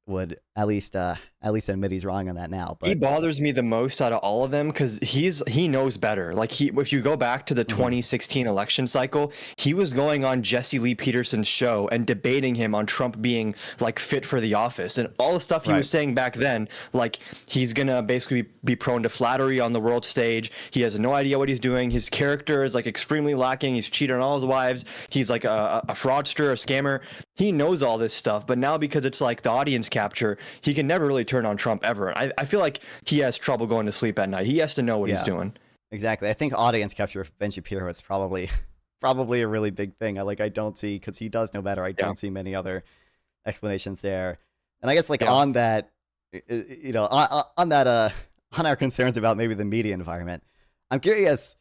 would at least admit he's wrong on that now. But he bothers me the most out of all of them because he knows better. Like if you go back to the 2016 election cycle, he was going on Jesse Lee Peterson's show and debating him on Trump being like fit for the office, and all the stuff he was saying back then, like he's gonna basically be prone to flattery on the world stage. He has no idea what he's doing. His character is like extremely lacking. He's cheated on all his wives. He's like a fraudster, a scammer. He knows all this stuff, but now because it's like the audience capture, he can never really turn on Trump ever. I feel like he has trouble going to sleep at night. He has to know what he's doing. Exactly. I think audience capture for Ben Shapiro is probably a really big thing. I don't see, because he does know better. I don't see many other explanations there. And I guess like on that, on our concerns about maybe the media environment, I'm curious.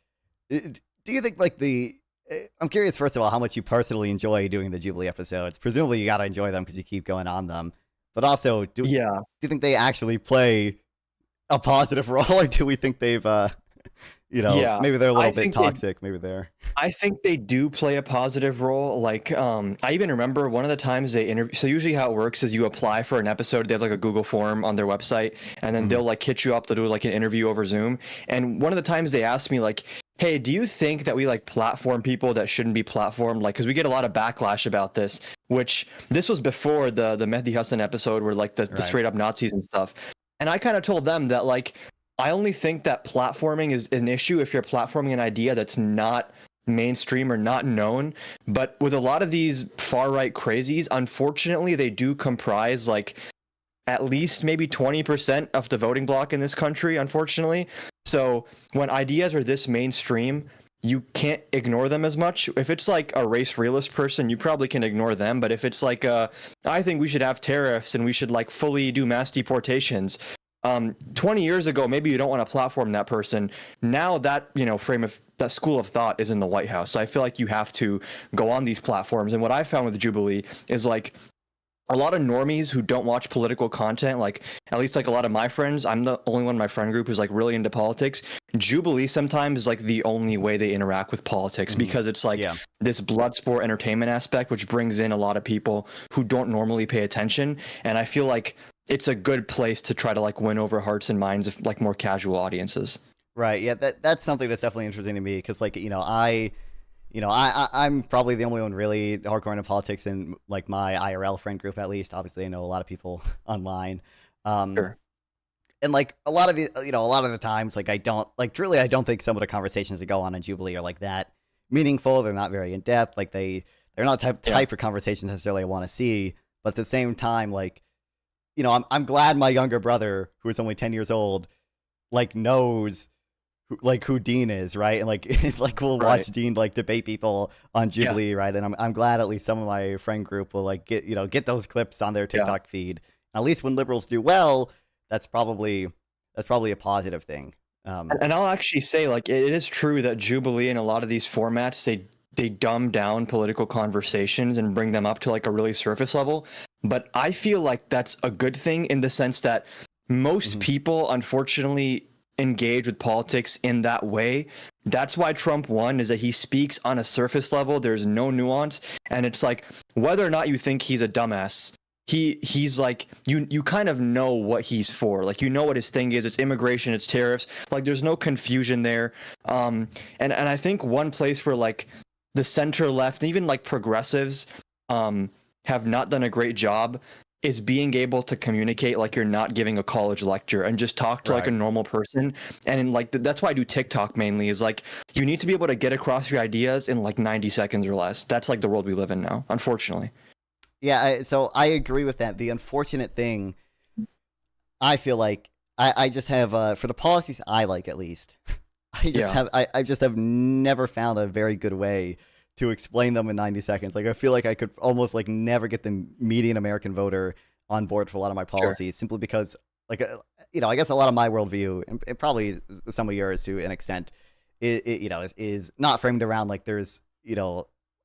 Do you think like I'm curious, first of all, how much you personally enjoy doing the Jubilee episodes. Presumably you got to enjoy them because you keep going on them. But also, do you think they actually play a positive role, or do we think they've, maybe they're a little bit toxic, maybe they're... I think they do play a positive role. Like, I even remember one of the times they interview. So usually how it works is you apply for an episode. They have like a Google form on their website, and then they'll like hit you up to do like an interview over Zoom. And one of the times they asked me like, hey, do you think that we like platform people that shouldn't be platformed? Like, because we get a lot of backlash about this, which this was before the Mehdi Hassan episode where like the straight up Nazis and stuff. And I kind of told them that like, I only think that platforming is an issue if you're platforming an idea that's not mainstream or not known. But with a lot of these far right crazies, unfortunately, they do comprise like at least maybe 20% of the voting bloc in this country, unfortunately. So when ideas are this mainstream, you can't ignore them as much. If it's like a race realist person, you probably can ignore them. But if it's like, I think we should have tariffs and we should like fully do mass deportations. 20 years ago, maybe you don't want to platform that person. Now that, that school of thought is in the White House. So I feel like you have to go on these platforms. And what I found with Jubilee is like, a lot of normies who don't watch political content, like at least like a lot of my friends, I'm the only one in my friend group who's like really into politics. Jubilee sometimes is like the only way they interact with politics because it's like this blood sport entertainment aspect, which brings in a lot of people who don't normally pay attention. And I feel like it's a good place to try to like win over hearts and minds of like more casual audiences. Right. Yeah. That's something that's definitely interesting to me because like, I'm probably the only one really hardcore into politics in like my IRL friend group, at least. Obviously, I know a lot of people online. Sure. And like a lot of the times, like I don't think some of the conversations that go on in Jubilee are like that meaningful. They're not very in depth. Like they're not type of conversations necessarily I want to see. But at the same time, like, I'm glad my younger brother, who is only 10 years old, like knows who Dean is, right? And like we'll watch Dean like debate people on Jubilee, right? And I'm glad at least some of my friend group will like get those clips on their TikTok feed. At least when liberals do well, that's probably a positive thing. And I'll actually say like it is true that Jubilee and a lot of these formats they dumb down political conversations and bring them up to like a really surface level. But I feel like that's a good thing in the sense that most people, unfortunately, engage with politics in that way. That's why Trump won, is that he speaks on a surface level. There's no nuance. And it's like, whether or not you think he's a dumbass, he's like, you kind of know what he's for. Like, you know what his thing is. It's immigration, it's tariffs. Like, there's no confusion there. And I think one place where like the center left, even like progressives, have not done a great job is being able to communicate like you're not giving a college lecture and just talk to like a normal person. And like that's why I do TikTok mainly, is like you need to be able to get across your ideas in like 90 seconds or less. That's like the world we live in now, unfortunately. Yeah, so I agree with that. The unfortunate thing, I feel like I just have for the policies I like, at least, I just have never found a very good way to explain them in 90 seconds. Like I feel like I could almost like never get the median American voter on board for a lot of my policies simply because like I guess a lot of my worldview and probably some of yours to an extent is not framed around like there's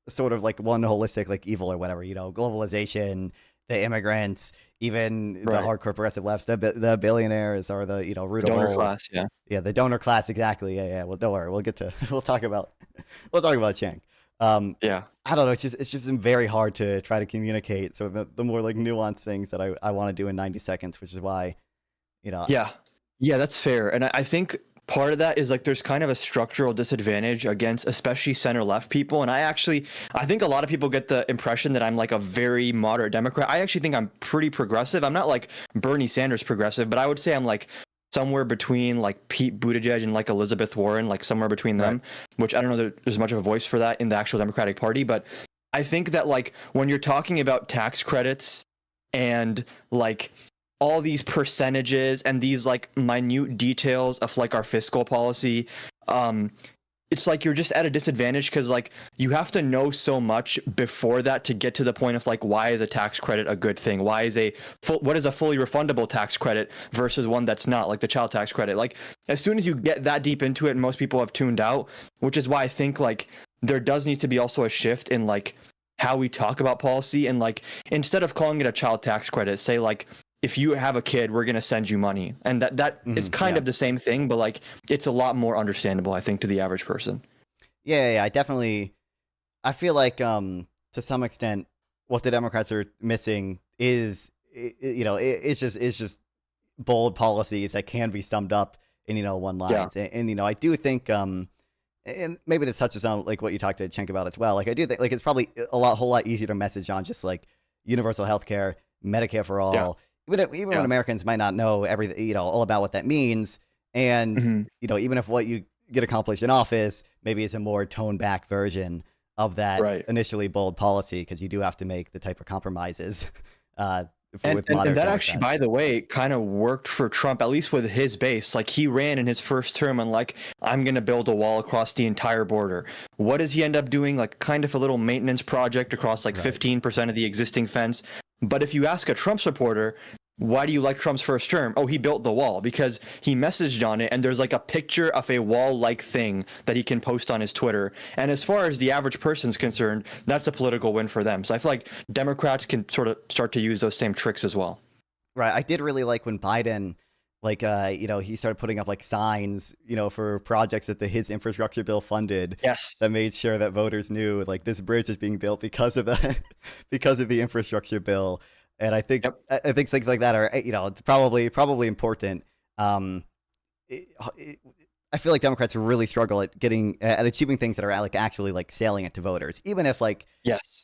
sort of like one holistic like evil or whatever, globalization, the immigrants, even the hardcore progressive lefts, the billionaires or the root of Donor all class, the donor class, exactly. Yeah. Well, don't worry, we'll talk about Chang. I don't know. It's just been very hard to try to communicate. So the more like nuanced things that I want to do in 90 seconds, which is why, Yeah, that's fair. And I think part of that is like there's kind of a structural disadvantage against especially center left people. And I think a lot of people get the impression that I'm like a very moderate Democrat. I actually think I'm pretty progressive. I'm not like Bernie Sanders progressive, but I would say I'm like somewhere between like Pete Buttigieg and like Elizabeth Warren, like somewhere between them, which I don't know that there's much of a voice for that in the actual Democratic Party. But I think that like when you're talking about tax credits and like all these percentages and these like minute details of like our fiscal policy, it's like you're just at a disadvantage because like you have to know so much before that to get to the point of like why is a tax credit a good thing? What is a fully refundable tax credit versus one that's not, like the child tax credit? Like as soon as you get that deep into it, most people have tuned out, which is why I think like there does need to be also a shift in like how we talk about policy, and like instead of calling it a child tax credit, say like if you have a kid, we're going to send you money. And that is kind of the same thing, but like it's a lot more understandable, I think, to the average person. Yeah, I feel like to some extent what the Democrats are missing is it's just bold policies that can be summed up in one line. And I do think and maybe this touches on like what you talked to Cenk about as well. Like I do think like it's probably a whole lot easier to message on just like universal healthcare, Medicare for all. Even when Americans might not know everything, all about what that means, and even if what you get accomplished in office maybe is a more toned back version of that initially bold policy, because you do have to make the type of compromises. And that actually, by the way, kind of worked for Trump, at least with his base. Like he ran in his first term on like, I'm going to build a wall across the entire border. What does he end up doing? Like kind of a little maintenance project across like 15% of the existing fence. But if you ask a Trump supporter, why do you like Trump's first term? Oh, he built the wall, because he messaged on it and there's like a picture of a wall-like thing that he can post on his Twitter. And as far as the average person's concerned, that's a political win for them. So I feel like Democrats can sort of start to use those same tricks as well. Right. I did really like when Biden, like, he started putting up like signs, for projects that his infrastructure bill funded. Yes. That made sure that voters knew like this bridge is being built because of the infrastructure bill. And I think I think things like that are it's probably important. I feel like Democrats really struggle at achieving things that are like actually like selling it to voters. Even if like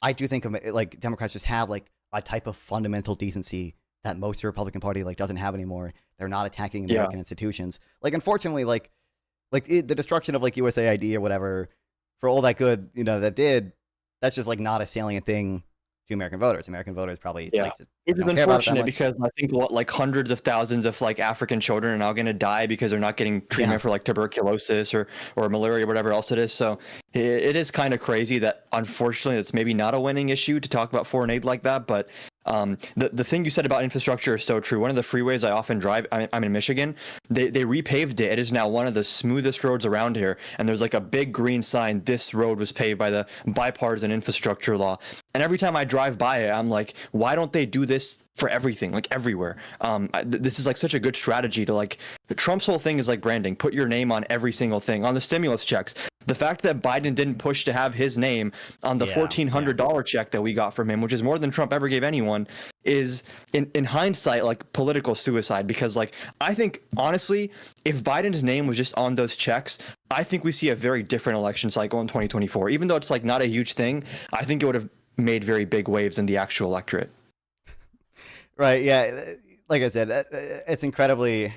I do think of like Democrats just have like a type of fundamental decency that most of the Republican Party like doesn't have anymore. They're not attacking American institutions. Like unfortunately, like the destruction of like USAID or whatever, for all that good that's just like not a salient thing to American voters. American voters probably like just which is unfortunate, because I think like hundreds of thousands of like African children are now going to die because they're not getting treatment for like tuberculosis or malaria or whatever else it is. So it is kind of crazy that unfortunately it's maybe not a winning issue to talk about foreign aid like that. But the thing you said about infrastructure is so true. One of the freeways I often drive, I'm in Michigan, they repaved it. It is now one of the smoothest roads around here. And there's like a big green sign, this road was paved by the bipartisan infrastructure law. And every time I drive by it, I'm like, why don't they do this for everything, like everywhere? This is like such a good strategy to like, Trump's whole thing is like branding, put your name on every single thing. On the stimulus checks, the fact that Biden didn't push to have his name on the $1,400 check that we got from him, which is more than Trump ever gave anyone, is in hindsight like political suicide. Because like I think honestly, if Biden's name was just on those checks, I think we see a very different election cycle in 2024. Even though it's like not a huge thing, I think it would have made very big waves in the actual electorate. Right. Yeah. Like I said, it's incredibly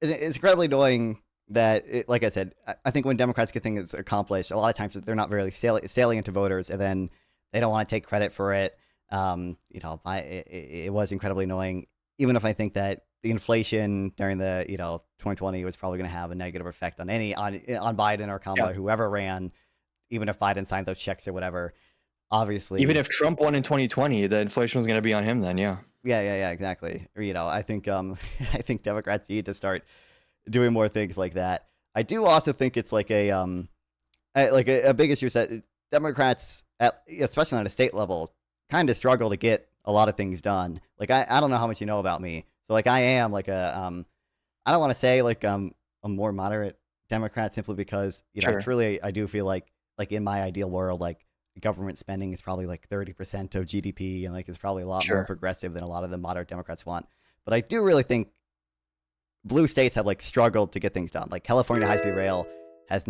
annoying that, like I said, I think when Democrats get things accomplished, a lot of times they're not very salient to voters, and then they don't want to take credit for it. It was incredibly annoying, even if I think that the inflation during the 2020 was probably going to have a negative effect on Biden or Kamala, whoever ran. even if Biden signed those checks or whatever, obviously. Even if Trump won in 2020, the inflation was going to be on him then, yeah. Yeah, exactly. You know, I think I think Democrats need to start doing more things like that. I do also think it's like a big issue is that Democrats, especially on a state level, kind of struggle to get a lot of things done. Like I don't know how much you know about me, so like I am like a I don't want to say like a more moderate Democrat simply because you know truly I do feel like in my ideal world like government spending is probably like 30% of GDP and like it's probably a lot more progressive than a lot of the moderate Democrats want. But I do really think blue states have like struggled to get things done. Like California high-speed rail has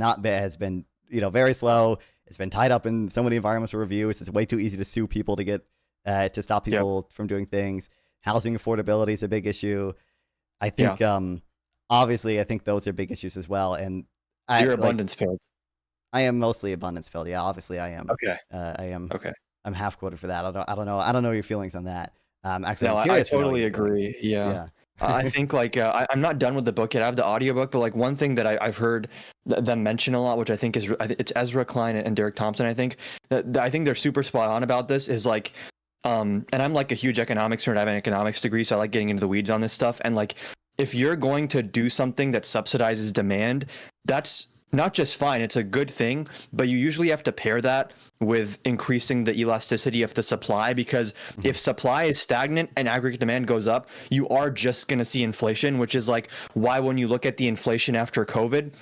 been you know very slow. It's been tied up in so many environmental reviews. It's way too easy to sue people to get to stop people from doing things. Housing affordability is a big issue. I think obviously I think those are big issues as well. And you're abundance filled. I am mostly abundance filled. Yeah, obviously I am. Okay. I am. Okay. I'm half quoted for that. I don't know your feelings on that. Actually, no, I'm curious I totally agree. Yeah. I think like I'm not done with the book yet. I have the audiobook, but like one thing that I've heard them mention a lot, which I think is it's Ezra Klein and Derek Thompson. I think that I think they're super spot on about this. Is like, and I'm like a huge economics nerd. I have an economics degree, so I like getting into the weeds on this stuff. And like, if you're going to do something that subsidizes demand, that's not just fine, it's a good thing, but you usually have to pair that with increasing the elasticity of the supply, because if supply is stagnant and aggregate demand goes up, you are just going to see inflation, which is like why when you look at the inflation after COVID,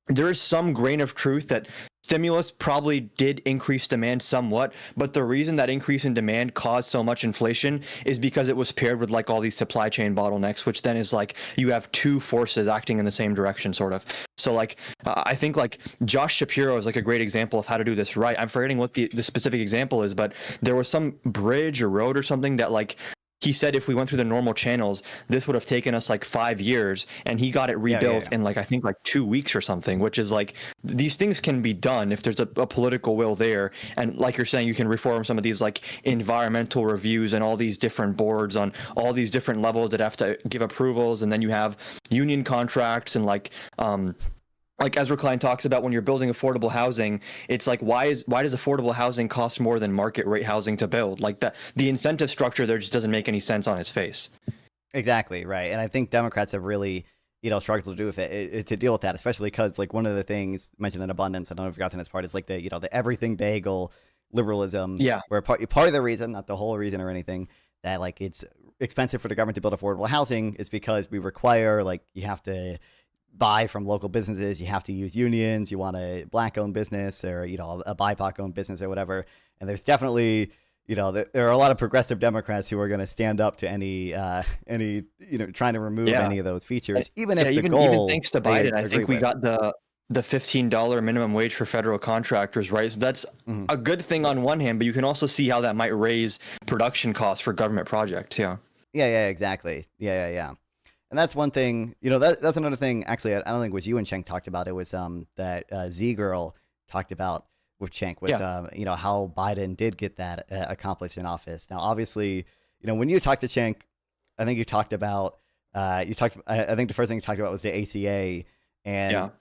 there is some grain of truth that stimulus probably did increase demand somewhat, but the reason that increase in demand caused so much inflation is because it was paired with like all these supply chain bottlenecks, which then is like you have two forces acting in the same direction sort of. So like I think like Josh Shapiro is like a great example of how to do this right. I'm forgetting what the specific example is, but there was some bridge or road or something that like he said if we went through the normal channels, this would have taken us like 5 years, and he got it rebuilt in like I think like 2 weeks or something, which is like these things can be done if there's a political will there. And like you're saying, you can reform some of these like environmental reviews and all these different boards on all these different levels that have to give approvals, and then you have union contracts and like Ezra Klein talks about when you're building affordable housing, it's like why does affordable housing cost more than market rate housing to build? Like the incentive structure there just doesn't make any sense on its face. Exactly right, and I think Democrats have really struggled to do with it to deal with that, especially because like one of the things mentioned in abundance, I don't know if you got to this part, is like the the everything bagel liberalism. Yeah, where part of the reason, not the whole reason or anything, that like it's expensive for the government to build affordable housing is because we require like you have to buy from local businesses, you have to use unions, you want a black-owned business or a BIPOC-owned business or whatever. And there's definitely there are a lot of progressive Democrats who are going to stand up to any trying to remove any of those features, even if the goal. Even thanks to Biden, I think we got the $15 minimum wage for federal contractors, right? So that's a good thing on one hand, but you can also see how that might raise production costs for government projects. Yeah, exactly. Yeah. And that's one thing, that's another thing, actually, I don't think it was you and Cenk talked about. It was that Z-Girl talked about with Cenk was, how Biden did get that accomplished in office. Now, obviously, when you talked to Cenk, I think you talked about, I think the first thing you talked about was the ACA and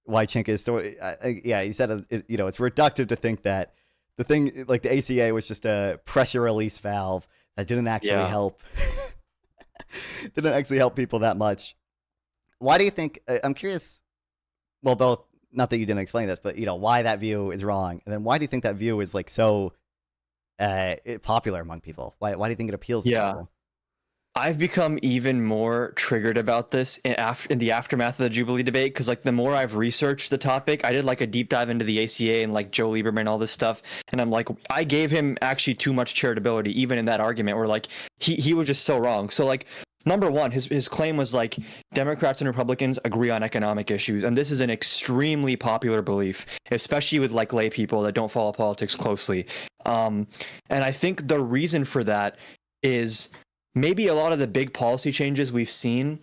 why Cenk is so, you said, it's reductive to think that the thing, like the ACA was just a pressure release valve that didn't actually help. Didn't actually help people that much. Why do you think? I'm curious. Well, both. Not that you didn't explain this, but why that view is wrong, and then why do you think that view is like so popular among people? Why do you think it appeals to people? I've become even more triggered about this in the aftermath of the Jubilee debate, because like the more I've researched the topic, I did like a deep dive into the ACA and like Joe Lieberman, all this stuff, and I'm like, I gave him actually too much charitability even in that argument where like he was just so wrong. So like number one, his claim was like Democrats and Republicans agree on economic issues, and this is an extremely popular belief, especially with like lay people that don't follow politics closely. And I think the reason for that is maybe a lot of the big policy changes we've seen,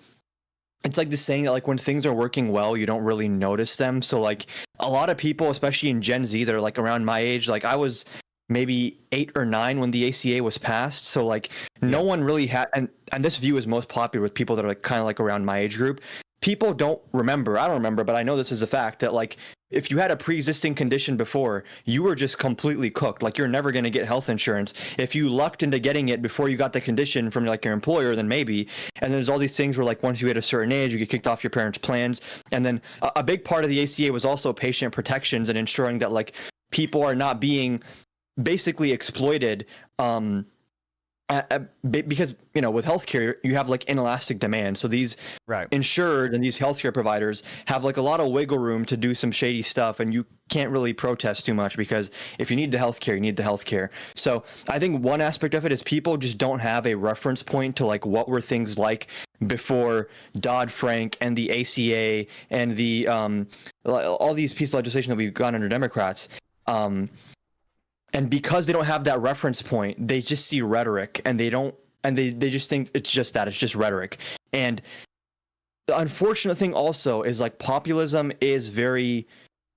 it's like the saying that like when things are working well, you don't really notice them. So like a lot of people, especially in Gen Z, that are like around my age, like I was maybe 8 or 9 when the ACA was passed. So like no one really had, and this view is most popular with people that are like kind of like around my age group. People don't remember, I don't remember, but I know this is a fact that like if you had a pre-existing condition before, you were just completely cooked. Like, you're never going to get health insurance. If you lucked into getting it before you got the condition from like your employer, then maybe. And there's all these things where like once you hit a certain age, you get kicked off your parents' plans. And then a big part of the ACA was also patient protections and ensuring that like people are not being basically exploited. Because, you know, with healthcare, you have like inelastic demand. So these insured and these healthcare providers have like a lot of wiggle room to do some shady stuff, and you can't really protest too much because if you need the healthcare, you need the healthcare. So I think one aspect of it is people just don't have a reference point to like what were things like before Dodd-Frank and the ACA and the all these pieces of legislation that we've gotten under Democrats. And because they don't have that reference point, they just see rhetoric, and they just think it's just rhetoric. And the unfortunate thing also is like populism is very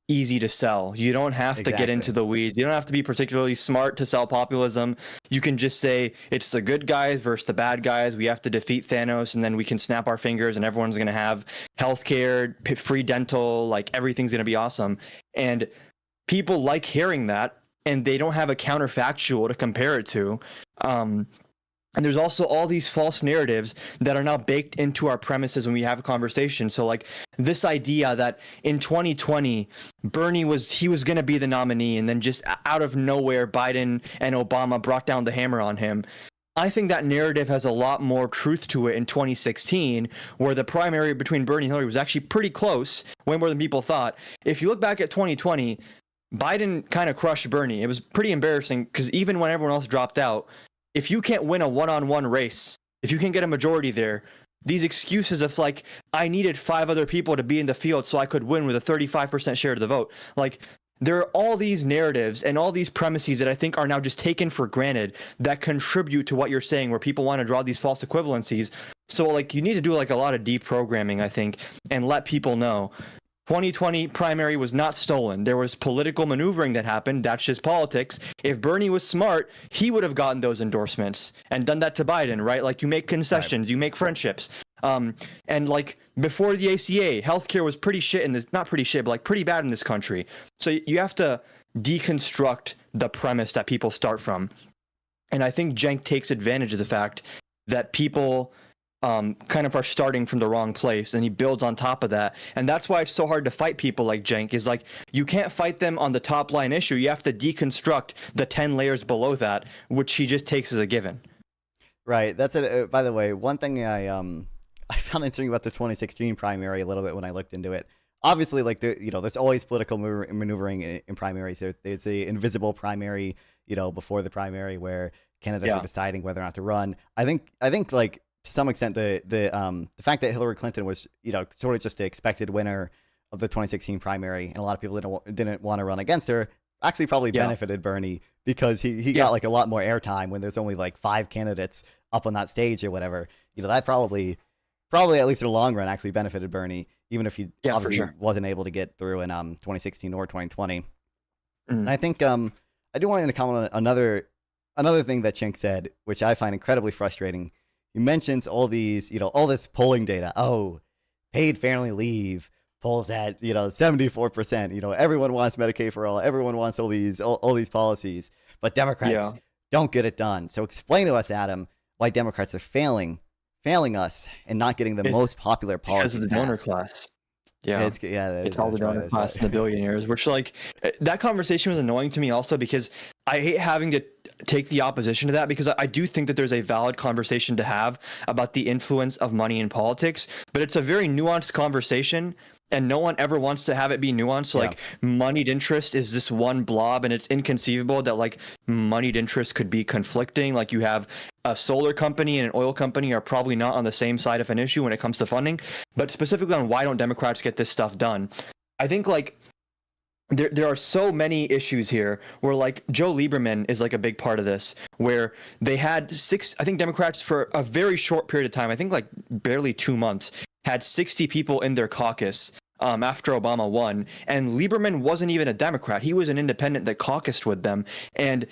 easy to sell. You don't have to get into the weeds. You don't have to be particularly smart to sell populism. You can just say it's the good guys versus the bad guys. We have to defeat Thanos, and then we can snap our fingers and everyone's going to have healthcare, free dental, like everything's going to be awesome. And people like hearing that, and they don't have a counterfactual to compare it to. And there's also all these false narratives that are now baked into our premises when we have a conversation. So like this idea that in 2020, Bernie was going to be the nominee, and then just out of nowhere, Biden and Obama brought down the hammer on him. I think that narrative has a lot more truth to it in 2016, where the primary between Bernie and Hillary was actually pretty close, way more than people thought. If you look back at 2020, Biden kind of crushed Bernie. It was pretty embarrassing because even when everyone else dropped out, if you can't win a one-on-one race, if you can't get a majority there, these excuses of like, I needed 5 other people to be in the field so I could win with a 35% share of the vote. Like, there are all these narratives and all these premises that I think are now just taken for granted that contribute to what you're saying, where people want to draw these false equivalencies. So like, you need to do like a lot of deprogramming, I think, and let people know 2020 primary was not stolen. There was political maneuvering that happened. That's just politics. If Bernie was smart, he would have gotten those endorsements and done that to Biden, right? Like, you make concessions, you make friendships. And like before the ACA, healthcare was pretty shit in this, not pretty shit, but like pretty bad in this country. So you have to deconstruct the premise that people start from. And I think Cenk takes advantage of the fact that people kind of are starting from the wrong place, and he builds on top of that. And that's why it's so hard to fight people like Cenk, is like, you can't fight them on the top line issue. You have to deconstruct the 10 layers below that, which he just takes as a given. Right. That's it. By the way, one thing I found interesting about the 2016 primary a little bit when I looked into it. Obviously, like, there's always political maneuvering in primaries. It's the invisible primary, before the primary, where candidates are deciding whether or not to run. I think like, to some extent, the fact that Hillary Clinton was, sort of just the expected winner of the 2016 primary, and a lot of people didn't want to run against her, actually probably benefited Bernie, because he got like a lot more airtime when there's only like 5 candidates up on that stage or whatever. That probably at least in the long run actually benefited Bernie, even if he obviously wasn't able to get through in 2016 or 2020. And I think I do want to comment on another thing that Cenk said, which I find incredibly frustrating. He mentions all these, all this polling data. Oh, paid family leave polls at, 74%. Everyone wants Medicaid for all. Everyone wants all these policies, but Democrats don't get it done. So explain to us, Adam, why Democrats are failing us and not getting the most popular policies. Because of the donor class. Yeah, it's all the donor class and the billionaires, which, like, that conversation was annoying to me also, because I hate having to take the opposition to that, because I do think that there's a valid conversation to have about the influence of money in politics, but it's a very nuanced conversation, and no one ever wants to have it be nuanced. So, like, moneyed interest is this one blob, and it's inconceivable that, like, moneyed interest could be conflicting. Like, you have a solar company and an oil company are probably not on the same side of an issue when it comes to funding, but specifically on why don't Democrats get this stuff done. I think, like, there are so many issues here where, like, Joe Lieberman is like a big part of this, where they had I think Democrats for a very short period of time, I think like barely 2 months, had 60 people in their caucus after Obama won. And Lieberman wasn't even a Democrat. He was an independent that caucused with them. And,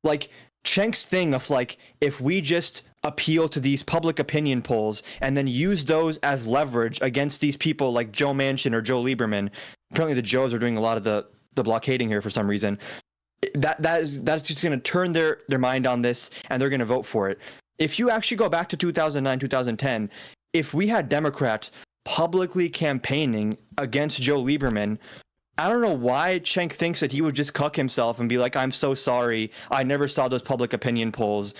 like, Cenk's thing of, like, if we just appeal to these public opinion polls and then use those as leverage against these people like Joe Manchin or Joe Lieberman, apparently the Joes are doing a lot of the blockading here for some reason. That's just going to turn their mind on this, and they're going to vote for it. If you actually go back to 2009, 2010, if we had Democrats publicly campaigning against Joe Lieberman, I don't know why Cenk thinks that he would just cuck himself and be like, I'm so sorry. I never saw those public opinion polls.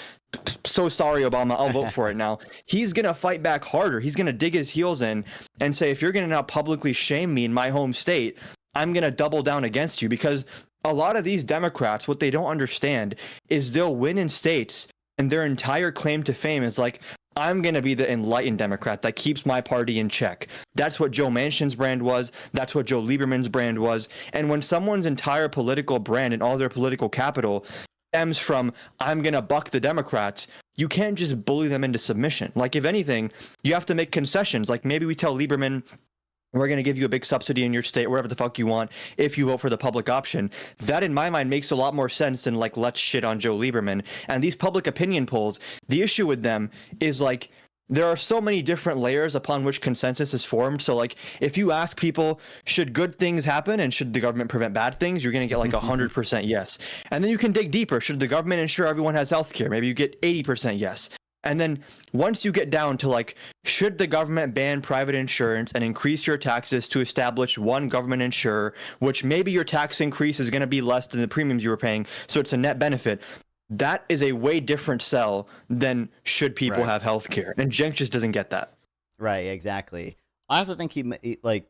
So sorry, Obama. I'll vote for it now. He's going to fight back harder. He's going to dig his heels in and say, if you're going to now publicly shame me in my home state, I'm going to double down against you. Because a lot of these Democrats, what they don't understand is they'll win in states and their entire claim to fame is like, I'm going to be the enlightened Democrat that keeps my party in check. That's what Joe Manchin's brand was. That's what Joe Lieberman's brand was. And when someone's entire political brand and all their political capital stems from, I'm going to buck the Democrats, you can't just bully them into submission. Like, if anything, you have to make concessions. Like, maybe we tell Lieberman, we're going to give you a big subsidy in your state, wherever the fuck you want, if you vote for the public option. That, in my mind, makes a lot more sense than, like, let's shit on Joe Lieberman. And these public opinion polls, the issue with them is, like, there are so many different layers upon which consensus is formed. So, like, if you ask people, should good things happen and should the government prevent bad things, you're going to get, like, 100% yes. And then you can dig deeper. Should the government ensure everyone has health care? Maybe you get 80% yes. And then once you get down to, like, should the government ban private insurance and increase your taxes to establish one government insurer, which maybe your tax increase is going to be less than the premiums you were paying, so it's a net benefit. That is a way different sell than should people have health care. And Cenk just doesn't get that. Right, exactly. I also think he like,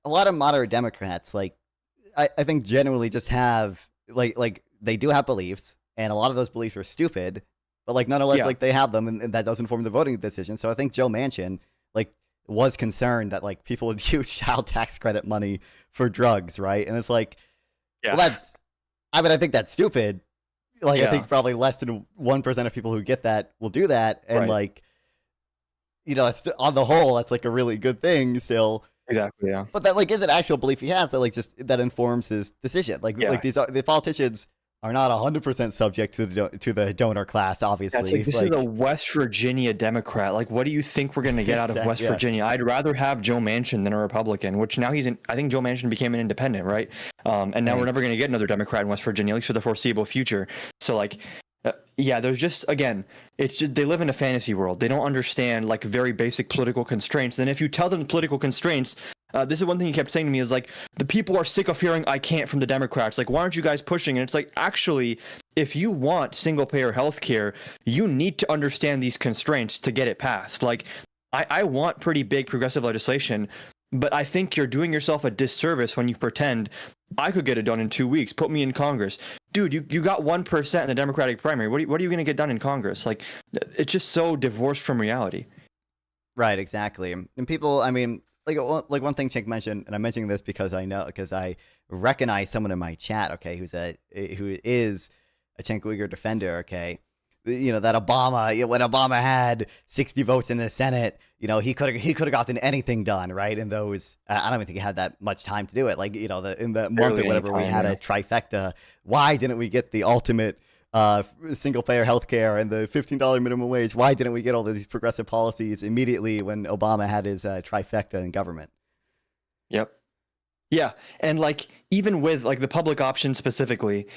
a lot of moderate Democrats, like, I think generally just have, like they do have beliefs, and a lot of those beliefs are stupid, but, like, nonetheless, like, they have them, and that doesn't form the voting decision. So I think Joe Manchin, like, was concerned that, like, people would use child tax credit money for drugs, right? And it's like, well, that's, I mean, I think that's stupid. Like, I think probably less than 1% of people who get that will do that. And, like, you know, it's, on the whole, that's, like, a really good thing still. Exactly, yeah. But that, like, is an actual belief he has that, like, just, that informs his decision. Like, like the politicians are not 100% subject to the donor class, obviously. That's like, this is a West Virginia Democrat. Like, what do you think we're going to get out of West Virginia? I'd rather have Joe Manchin than a Republican, which now I think Joe Manchin became an independent, right? And now we're never going to get another Democrat in West Virginia, at least for the foreseeable future. So, like, there's just, again, it's just, they live in a fantasy world. They don't understand, like, very basic political constraints. And if you tell them political constraints, this is one thing he kept saying to me is, like, the people are sick of hearing I can't from the Democrats. Like, why aren't you guys pushing? And it's like, actually, if you want single payer healthcare, you need to understand these constraints to get it passed. Like, I want pretty big progressive legislation, but I think you're doing yourself a disservice when you pretend I could get it done in 2 weeks. Put me in Congress. Dude, you got 1% in the Democratic primary. What are you going to get done in Congress? Like, it's just so divorced from reality. Right, exactly. And people, I mean, like one thing Cenk mentioned, and I'm mentioning this because I recognize someone in my chat, okay, who is a Cenk Uyghur defender, okay, you know, that Obama, when Obama had 60 votes in the Senate, you know, he could have gotten anything done, right? And those, I don't even think he had that much time to do it. Like, you know, in the month or whatever, we had a trifecta. Why didn't we get the ultimate single payer healthcare and the $15 minimum wage? Why didn't we get all of these progressive policies immediately when Obama had his trifecta in government? Yep. Yeah. And, like, even with, like, the public option specifically,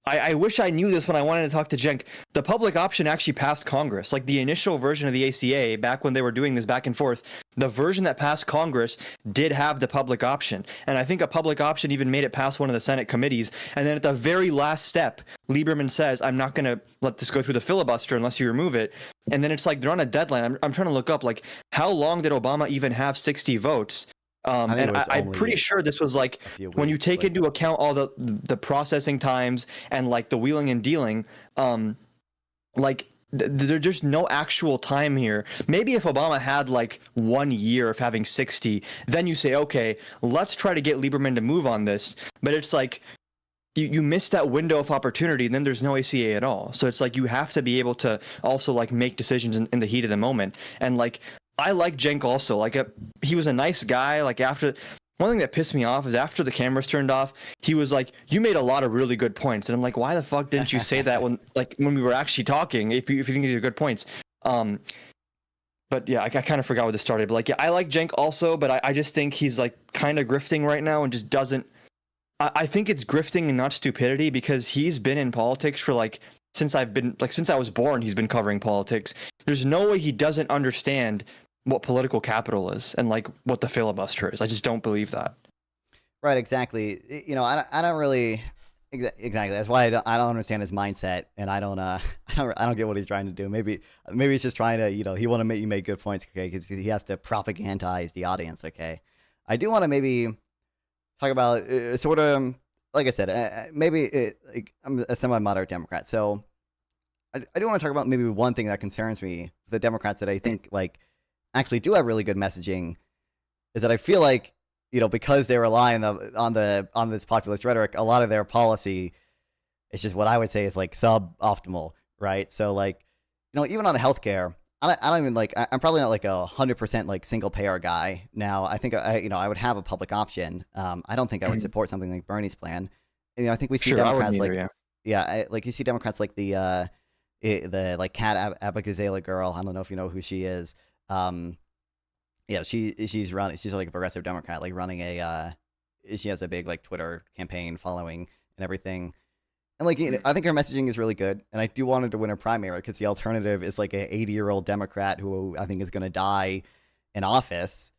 I wish I knew this when I wanted to talk to Cenk. The public option actually passed Congress. Like, the initial version of the ACA, back when they were doing this back and forth, the version that passed Congress did have the public option. And I think a public option even made it past one of the Senate committees. And then at the very last step, Lieberman says, I'm not going to let this go through the filibuster unless you remove it. And then it's like they're on a deadline. I'm trying to look up, like, how long did Obama even have 60 votes? And I'm pretty sure this was, like, when you take into account all the processing times and, like, the wheeling and dealing, like, there's just no actual time here. Maybe if Obama had, like, 1 year of having 60, then you say, okay, let's try to get Lieberman to move on this. But it's like, you miss that window of opportunity, and then there's no ACA at all. So it's like, you have to be able to also, like, make decisions in the heat of the moment. And, like, I like Cenk also. Like, he was a nice guy. Like, after, one thing that pissed me off is after the cameras turned off, he was like, you made a lot of really good points. And I'm like, why the fuck didn't you say that when we were actually talking, if you think these are good points? But but yeah, I kind of forgot where this started. But like, yeah, I like Cenk also, but I just think he's like kind of grifting right now and just doesn't. I think it's grifting and not stupidity, because he's been in politics for like since I was born. He's been covering politics. There's no way he doesn't understand what political capital is and like what the filibuster is. I just don't believe that. Right, exactly. You know, I don't really exactly. That's why I don't understand his mindset, and I don't get what he's trying to do. Maybe he's just trying to, you know, he want to make you make good points, okay? Because he has to propagandize the audience, okay? I do want to maybe talk about sort of, like I said, like I'm a semi-moderate Democrat, so I do want to talk about maybe one thing that concerns me, the Democrats that I think like actually do have really good messaging, is that I feel like, you know, because they rely on this populist rhetoric, a lot of their policy is just what I would say is like suboptimal, right? So like, you know, even on healthcare, I don't even like, I'm probably not like 100% like single payer guy. Now, I think I would have a public option. I don't think I would support something like Bernie's plan. And, you know, I think we see Democrats like, like you see Democrats like the like Kat Abigazela girl. I don't know if you know who she is. Yeah, she's like a progressive Democrat, like running she has a big like Twitter campaign following and everything. And like, you know, I think her messaging is really good, and I do want her to win her primary, because the alternative is like an 80-year-old Democrat who I think is going to die in office.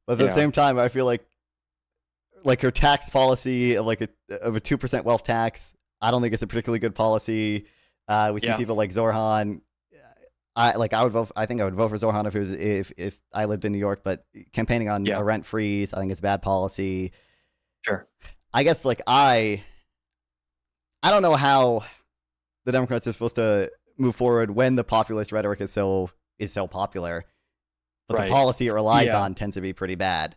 But at the same time, I feel like her tax policy of like a 2% wealth tax, I don't think it's a particularly good policy. We see people like Zorhan. I think I would vote for Zorhan if I lived in New York, but campaigning on a rent freeze, I think it's bad policy. Sure. I guess like I don't know how the Democrats are supposed to move forward when the populist rhetoric is so popular, but the policy it relies on tends to be pretty bad.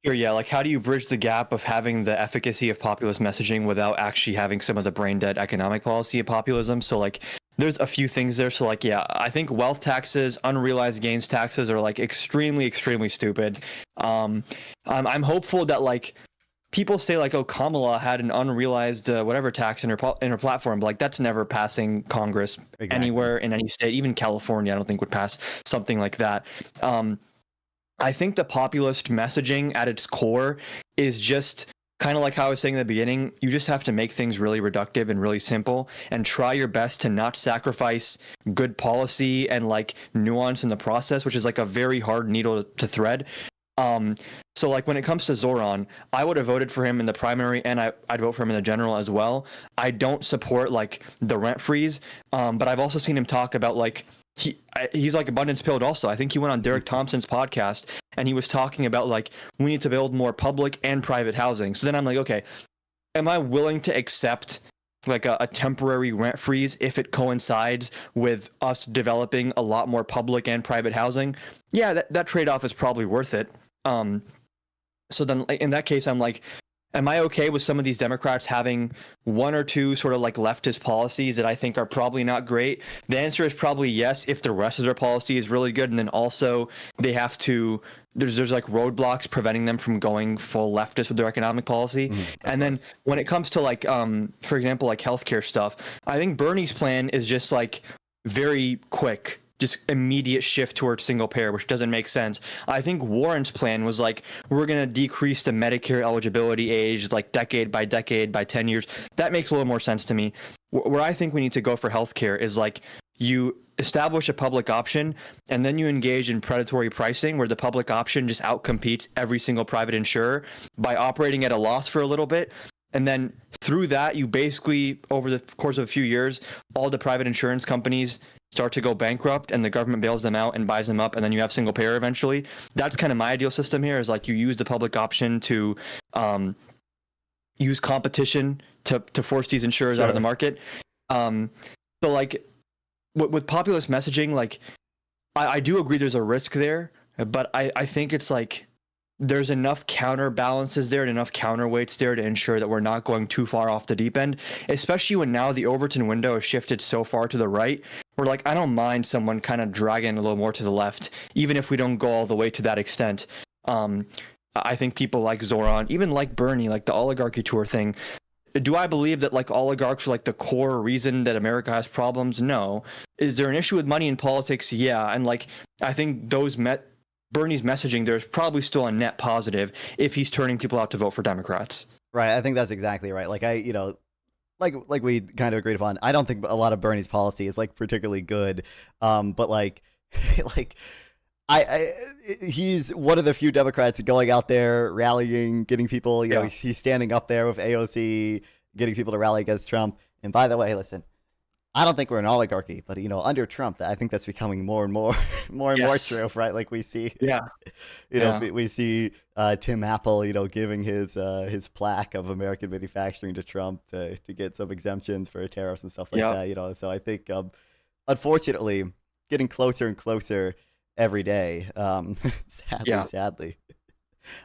Sure, yeah. Like, how do you bridge the gap of having the efficacy of populist messaging without actually having some of the brain dead economic policy of populism? So like, there's a few things there. So like, yeah, I think wealth taxes, unrealized gains taxes are like extremely, extremely stupid. I'm hopeful that like people say like, oh, Kamala had an unrealized whatever tax in her platform, but like that's never passing Congress anywhere in any state. Even California, I don't think would pass something like that. I think the populist messaging at its core is just kind of like how I was saying in the beginning. You just have to make things really reductive and really simple, and try your best to not sacrifice good policy and like nuance in the process, which is like a very hard needle to thread. So like when it comes to Zoran, I would have voted for him in the primary, and I'd vote for him in the general as well. I don't support like the rent freeze, but I've also seen him talk about like he's like abundance pilled also. I think he went on Derek Thompson's podcast and he was talking about like we need to build more public and private housing. So then I'm like, okay, am I willing to accept like a temporary rent freeze if it coincides with us developing a lot more public and private housing? Yeah, that trade-off is probably worth it. So then in that case, I'm like, am I okay with some of these Democrats having one or two sort of like leftist policies that I think are probably not great? The answer is probably yes, if the rest of their policy is really good. And then also they have to, there's like roadblocks preventing them from going full leftist with their economic policy. And then when it comes to like, for example, like healthcare stuff, I think Bernie's plan is just like very quick, just immediate shift towards single payer, which doesn't make sense. I think Warren's plan was like, we're going to decrease the Medicare eligibility age like decade by 10 years. That makes a little more sense to me. Where I think we need to go for healthcare is like you establish a public option and then you engage in predatory pricing where the public option just outcompetes every single private insurer by operating at a loss for a little bit. And then through that, you basically, over the course of a few years, all the private insurance companies start to go bankrupt and the government bails them out and buys them up, and then you have single payer eventually. That's kind of my ideal system here, is like you use the public option to use competition to force these insurers out of the market. So like with populist messaging, like I do agree there's a risk there, but I think it's like there's enough counterbalances there and enough counterweights there to ensure that we're not going too far off the deep end, especially when now the Overton window has shifted so far to the right. Where like I don't mind someone kind of dragging a little more to the left, even if we don't go all the way to that extent. I think people like Zoran, even like Bernie, like the oligarchy tour thing, do I believe that like oligarchs are like the core reason that America has problems? No. Is there an issue with money in politics? Yeah. And like, I think Bernie's messaging, there's probably still a net positive if he's turning people out to vote for Democrats. Right. I think that's exactly right. Like like we kind of agreed upon. I don't think a lot of Bernie's policy is like particularly good. But like, like he's one of the few Democrats going out there rallying, getting people, you know, he's standing up there with AOC, getting people to rally against Trump. And by the way, listen, I don't think we're an oligarchy, but you know, under Trump, I think that's becoming more and more, more true, right? Like we see, we see Tim Apple, you know, giving his plaque of American manufacturing to Trump to get some exemptions for tariffs and stuff like that, you know. So I think, unfortunately, getting closer and closer every day. Sadly,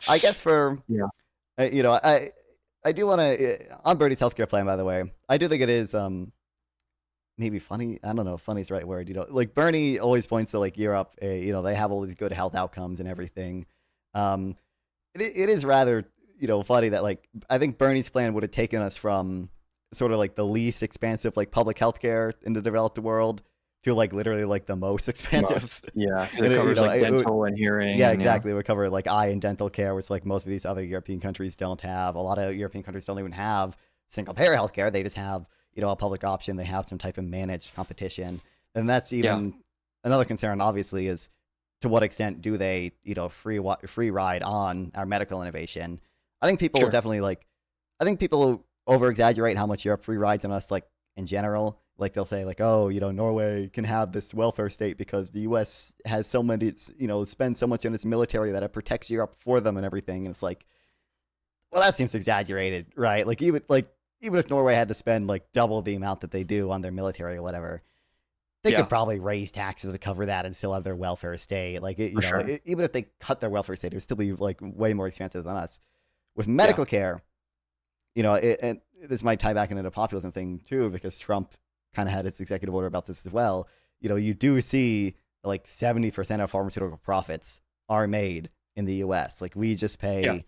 I guess you know, I do want to on Bernie's healthcare plan. By the way, I do think it is maybe funny. I don't know if funny is the right word. You know, like Bernie always points to like Europe. You know, they have all these good health outcomes and everything. It is rather, you know, funny that like I think Bernie's plan would have taken us from sort of like the least expansive like public healthcare in the developed world to like literally like the most expensive. Yeah, it covers like dental and hearing. Yeah, exactly. It would cover like eye and dental care, which like most of these other European countries don't have. A lot of European countries don't even have single payer healthcare. They just have, you know, a public option. They have some type of managed competition. And that's even another concern, obviously, is to what extent do they, you know, free ride on our medical innovation? I think people will definitely like, I think people over exaggerate how much Europe free rides on us, like in general. Like they'll say like, oh, you know, Norway can have this welfare state because the U.S. has so many, you know, spends so much on its military that it protects Europe for them and everything. And it's like, well, that seems exaggerated, right? Like even if Norway had to spend like double the amount that they do on their military or whatever, they could probably raise taxes to cover that and still have their welfare state. Like, even if they cut their welfare state, it would still be like way more expensive than us. With medical care, you know, and this might tie back into the populism thing too, because Trump kind of had his executive order about this as well. You know, you do see like 70% of pharmaceutical profits are made in the U.S. Like we just pay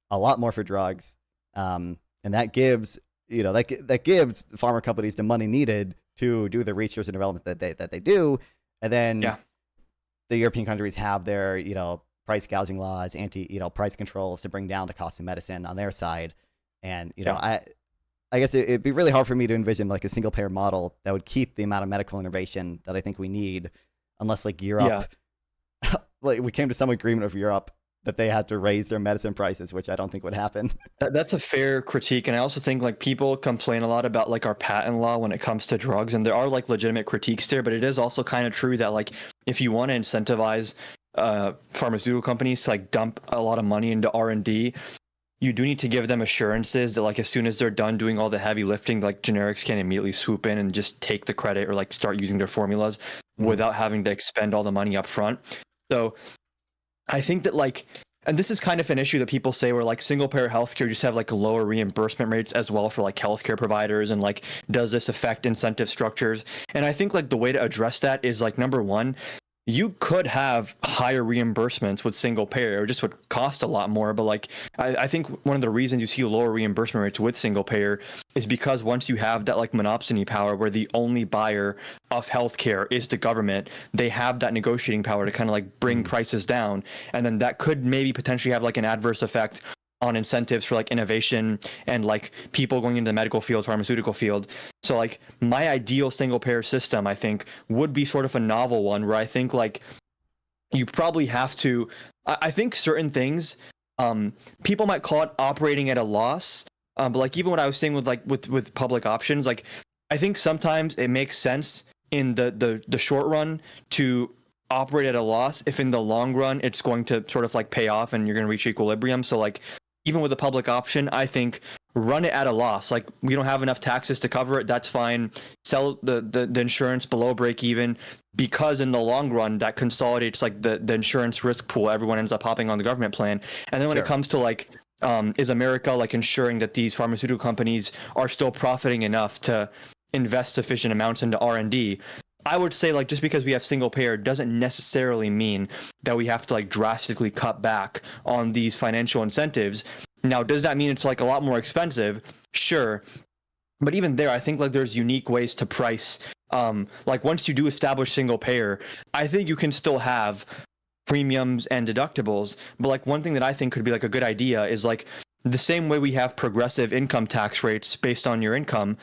a lot more for drugs, and that gives, you know, that gives the pharma companies the money needed to do the research and development that they do, and then the European countries have their, you know, price gouging laws, price controls to bring down the cost of medicine on their side, and you know, I guess it'd be really hard for me to envision like a single payer model that would keep the amount of medical innovation that I think we need, unless like Europe, like we came to some agreement with Europe that they had to raise their medicine prices, which I don't think would happen. That's a fair critique. And I also think like people complain a lot about like our patent law when it comes to drugs, and there are like legitimate critiques there, but it is also kind of true that like if you want to incentivize pharmaceutical companies to like dump a lot of money into R&D, you do need to give them assurances that like as soon as they're done doing all the heavy lifting, like generics can immediately swoop in and just take the credit or like start using their formulas without having to expend all the money up front. So I think that like, and this is kind of an issue that people say where like single payer healthcare just have like lower reimbursement rates as well for like healthcare providers, and like does this affect incentive structures? And I think like the way to address that is like, number one, you could have higher reimbursements with single payer. It just would cost a lot more. But like, I think one of the reasons you see lower reimbursement rates with single payer is because once you have that like monopsony power where the only buyer of healthcare is the government, they have that negotiating power to kind of like bring prices down. And then that could maybe potentially have like an adverse effect on incentives for like innovation and like people going into the medical field, pharmaceutical field. So like my ideal single payer system, I think, would be sort of a novel one where I think like you probably have to, I think certain things, people might call it operating at a loss. But like even what I was saying with like with public options, like I think sometimes it makes sense in the short run to operate at a loss if in the long run it's going to sort of like pay off and you're going to reach equilibrium. So like even with a public option, I think run it at a loss. Like we don't have enough taxes to cover it, that's fine. Sell the insurance below break even, because in the long run that consolidates like the insurance risk pool. Everyone ends up hopping on the government plan. And then when it comes to like is America like ensuring that these pharmaceutical companies are still profiting enough to invest sufficient amounts into R&D? I would say like just because we have single payer doesn't necessarily mean that we have to like drastically cut back on these financial incentives. Now, does that mean it's like a lot more expensive? Sure. But even there, I think like there's unique ways to price. Like once you do establish single payer, I think you can still have premiums and deductibles. But like one thing that I think could be like a good idea is like the same way we have progressive income tax rates based on your income,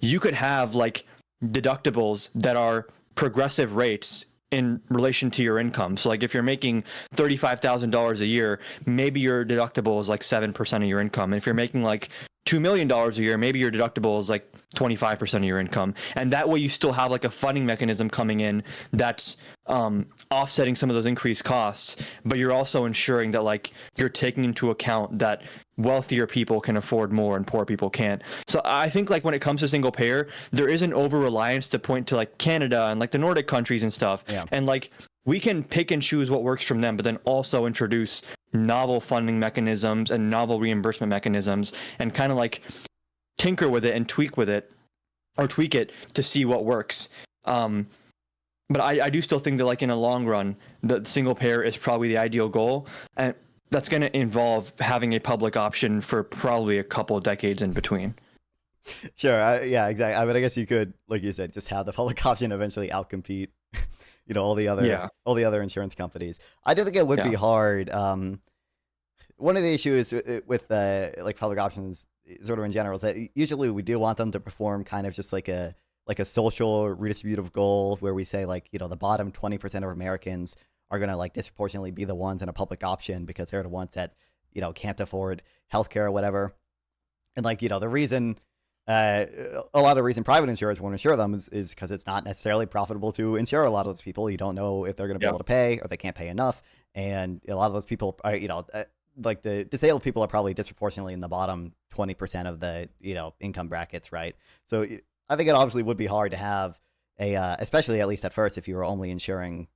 you could have like deductibles that are progressive rates in relation to your income. So like if you're making $35,000 a year, maybe your deductible is like 7% of your income. And if you're making like $2 million a year, maybe your deductible is like 25% of your income. And that way you still have like a funding mechanism coming in that's offsetting some of those increased costs, but you're also ensuring that like you're taking into account that wealthier people can afford more and poor people can't. So I think like when it comes to single payer, there is an over reliance to point to like Canada and like the Nordic countries and stuff. Yeah. And like we can pick and choose what works from them, but then also introduce novel funding mechanisms and novel reimbursement mechanisms and kind of like tinker with it and tweak it to see what works. But I do still think that like in a long run, the single payer is probably the ideal goal. And that's going to involve having a public option for probably a couple of decades in between. Sure. Yeah, exactly. I mean, I guess you could, like you said, just have the public option eventually outcompete, all the other insurance companies. I do think it would be hard. One of the issues with like public options, sort of in general, is that usually we do want them to perform kind of just like a social redistributive goal, where we say like the bottom 20% of Americans are going to like disproportionately be the ones in a public option because they're the ones that can't afford healthcare or whatever. And like the reason a lot of the reason private insurers won't insure them is because it's not necessarily profitable to insure a lot of those people. You don't know if they're going to be able to pay, or they can't pay enough, and a lot of those people are like the disabled people are probably disproportionately in the bottom 20% of the income brackets, right? So I think it obviously would be hard to have especially at least at first, if you were only insuring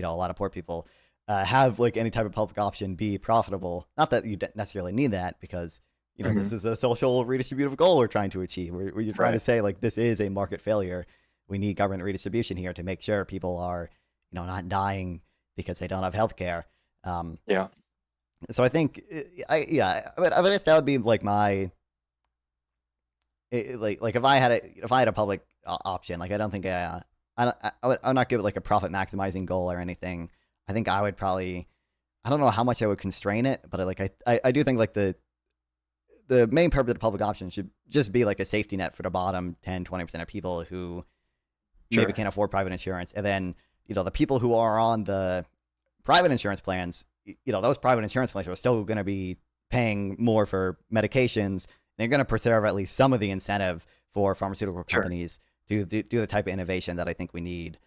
a lot of poor people, have like any type of public option be profitable. Not that you necessarily need that, because this is a social redistributive goal we're trying to achieve. Where you're trying to say like this is a market failure. We need government redistribution here to make sure people are not dying because they don't have healthcare. So I think I guess that would be like my like if I had a public option, like I don't think I'm not give it like a profit maximizing goal or anything. I think I would probably, I don't know how much I would constrain it, but like I do think like the main purpose of the public option should just be like a safety net for the bottom 10-20% of people who maybe can't afford private insurance. And then the people who are on the private insurance plans, those private insurance plans are still going to be paying more for medications. They're going to preserve at least some of the incentive for pharmaceutical companies to do the type of innovation that I think we need.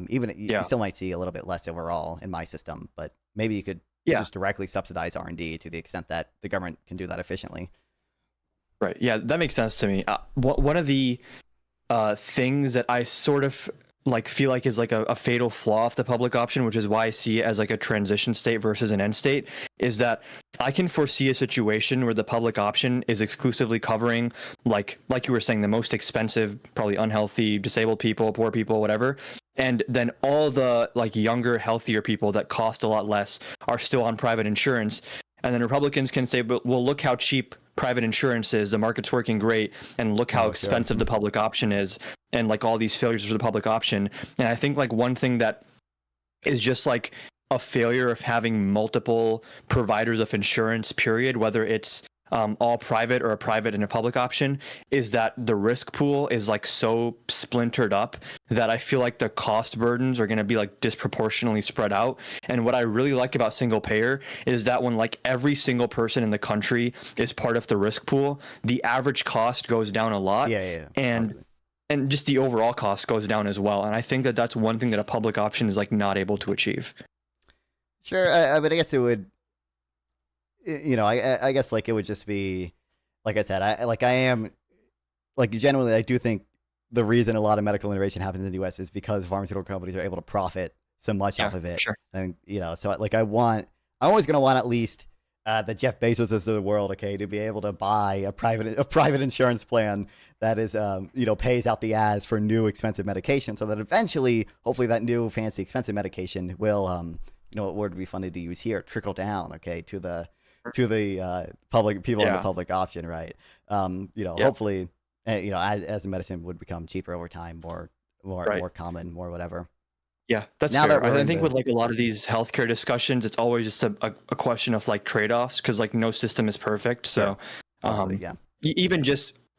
Even you still might see a little bit less overall in my system, but maybe you could just directly subsidize R&D to the extent that the government can do that efficiently. Right. Yeah, that makes sense to me. One of the things that I sort of like feel like is like a fatal flaw of the public option, which is why I see it as like a transition state versus an end state, is that I can foresee a situation where the public option is exclusively covering like you were saying, the most expensive, probably unhealthy, disabled people, poor people, whatever. And then all the like younger, healthier people that cost a lot less are still on private insurance. And then Republicans can say, but well, look how cheap private insurance is. The market's working great. And look how expensive the public option is. And like all these failures for the public option. And I think like one thing that is just like a failure of having multiple providers of insurance, period, whether it's all private or a private and a public option, is that the risk pool is like so splintered up that I feel like the cost burdens are going to be like disproportionately spread out. And what I really like about single payer is that when like every single person in the country is part of the risk pool, the average cost goes down a lot. And just the overall cost goes down as well. And I think that that's one thing that a public option is like not able to achieve. Sure. I mean, I guess it would, I guess like it would just be, like I said, I am like generally, I do think the reason a lot of medical innovation happens in the US is because pharmaceutical companies are able to profit so much off of it. Sure. And, so like I'm always going to want at least the Jeff Bezos of the world, okay, to be able to buy a private insurance plan that is, pays out the ads for new expensive medication, so that eventually, hopefully, that new fancy expensive medication will, what word would be funny to use here, trickle down, okay, to the to the public people in the Yeah. public option, right? Yeah. Hopefully, as the medicine would become cheaper over time, more Right. common, more whatever. Yeah, that's Now that fair. we're I in think the with like a lot of these healthcare discussions, it's always just a question of like trade-offs because like no system is perfect. So, Absolutely, yeah.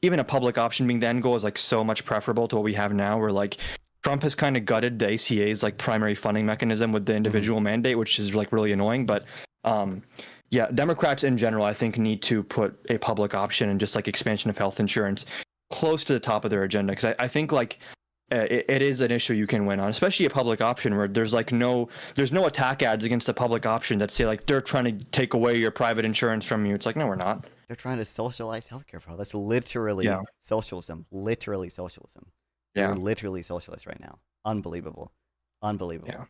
Even a public option being the end goal is like so much preferable to what we have now, where like Trump has kind of gutted the ACA's like primary funding mechanism with the individual mandate, which is like really annoying. But yeah, Democrats in general, I think, need to put a public option and just like expansion of health insurance close to the top of their agenda because I think like it is an issue you can win on, especially a public option where there's no attack ads against a public option that say like they're trying to take away your private insurance from you. It's like, no, we're not. They're trying to socialize healthcare for all. That's literally socialism. Literally socialism. Yeah. We're literally socialist right now. Unbelievable. Yeah.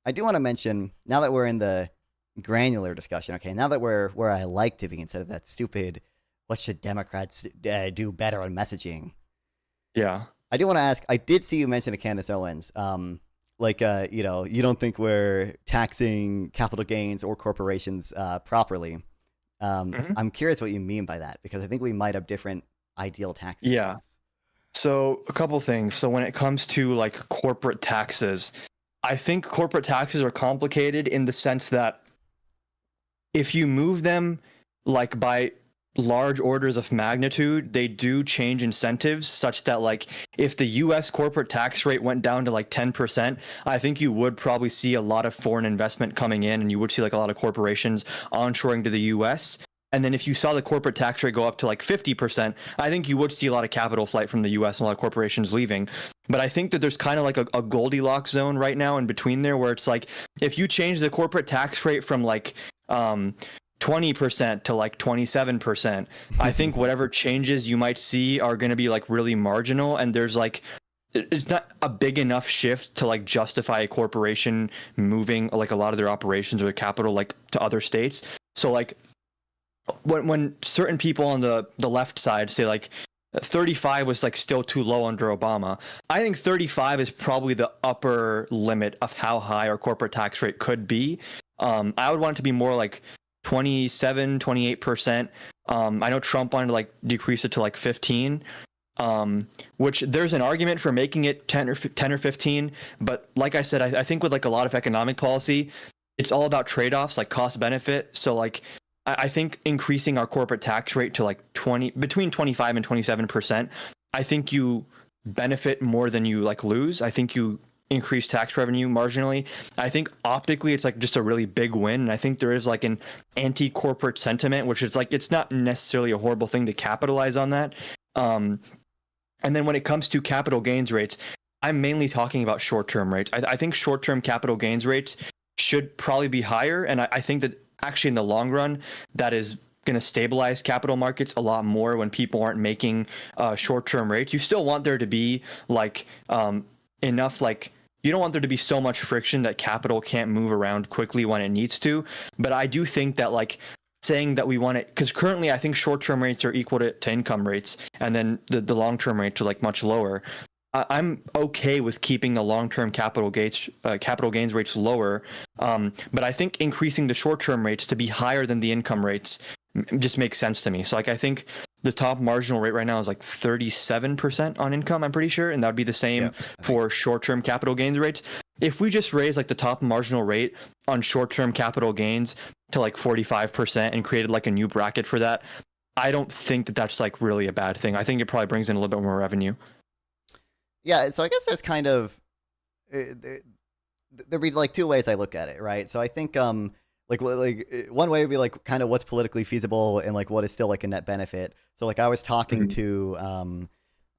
I do want to mention, now that we're in the granular discussion, okay, now that we're where I like to be instead of that stupid, what should Democrats do better on messaging? Yeah. I do want to ask, I did see you mention to Candace Owens, you don't think we're taxing capital gains or corporations properly. I'm curious what you mean by that, because I think we might have different ideal tax systems. Yeah. So a couple things. So when it comes to like corporate taxes, I think corporate taxes are complicated in the sense that if you move them like by large orders of magnitude, they do change incentives such that like if the US corporate tax rate went down to like 10%, I think you would probably see a lot of foreign investment coming in and you would see like a lot of corporations onshoring to the US. And then if you saw the corporate tax rate go up to like 50%, I think you would see a lot of capital flight from the US and a lot of corporations leaving. But I think that there's kind of like a Goldilocks zone right now in between there where it's like if you change the corporate tax rate from like 20% to like 27%, I think whatever changes you might see are going to be like really marginal, and there's like it's not a big enough shift to like justify a corporation moving like a lot of their operations or their capital like to other states. So like when certain people on the left side say like 35 was like still too low under Obama, I think 35 is probably the upper limit of how high our corporate tax rate could be. I would want it to be more like 27, 28%. I know Trump wanted to like decrease it to like 15, which there's an argument for making it 10 or 15. But like I said, I think with like a lot of economic policy, it's all about trade-offs, like cost benefit. So like I think increasing our corporate tax rate to like between 25 and 27%, I think you benefit more than you like lose. I think you increase tax revenue marginally. I think optically it's like just a really big win. And I think there is like an anti-corporate sentiment, which is like, it's not necessarily a horrible thing to capitalize on that. And then when it comes to capital gains rates, I'm mainly talking about short-term rates. I think short-term capital gains rates should probably be higher. And I think that actually in the long run, that is going to stabilize capital markets a lot more when people aren't making short-term rates. You still want there to be like enough, like you don't want there to be so much friction that capital can't move around quickly when it needs to. But I do think that like saying that we want it, because currently I think short-term rates are equal to income rates, and then the long-term rates are like much lower. I'm okay with keeping the long-term capital gains rates lower, but I think increasing the short-term rates to be higher than the income rates just makes sense to me. So like I think the top marginal rate right now is like 37% on income, I'm pretty sure, and that would be the same for short-term capital gains rates. If we just raise like the top marginal rate on short-term capital gains to like 45% and created like a new bracket for that, I don't think that that's like really a bad thing. I think it probably brings in a little bit more revenue. Yeah, so I guess there's kind of there'd be like two ways I look at it, right? So I think like one way would be like kind of what's politically feasible and like what is still like a net benefit. So like I was talking to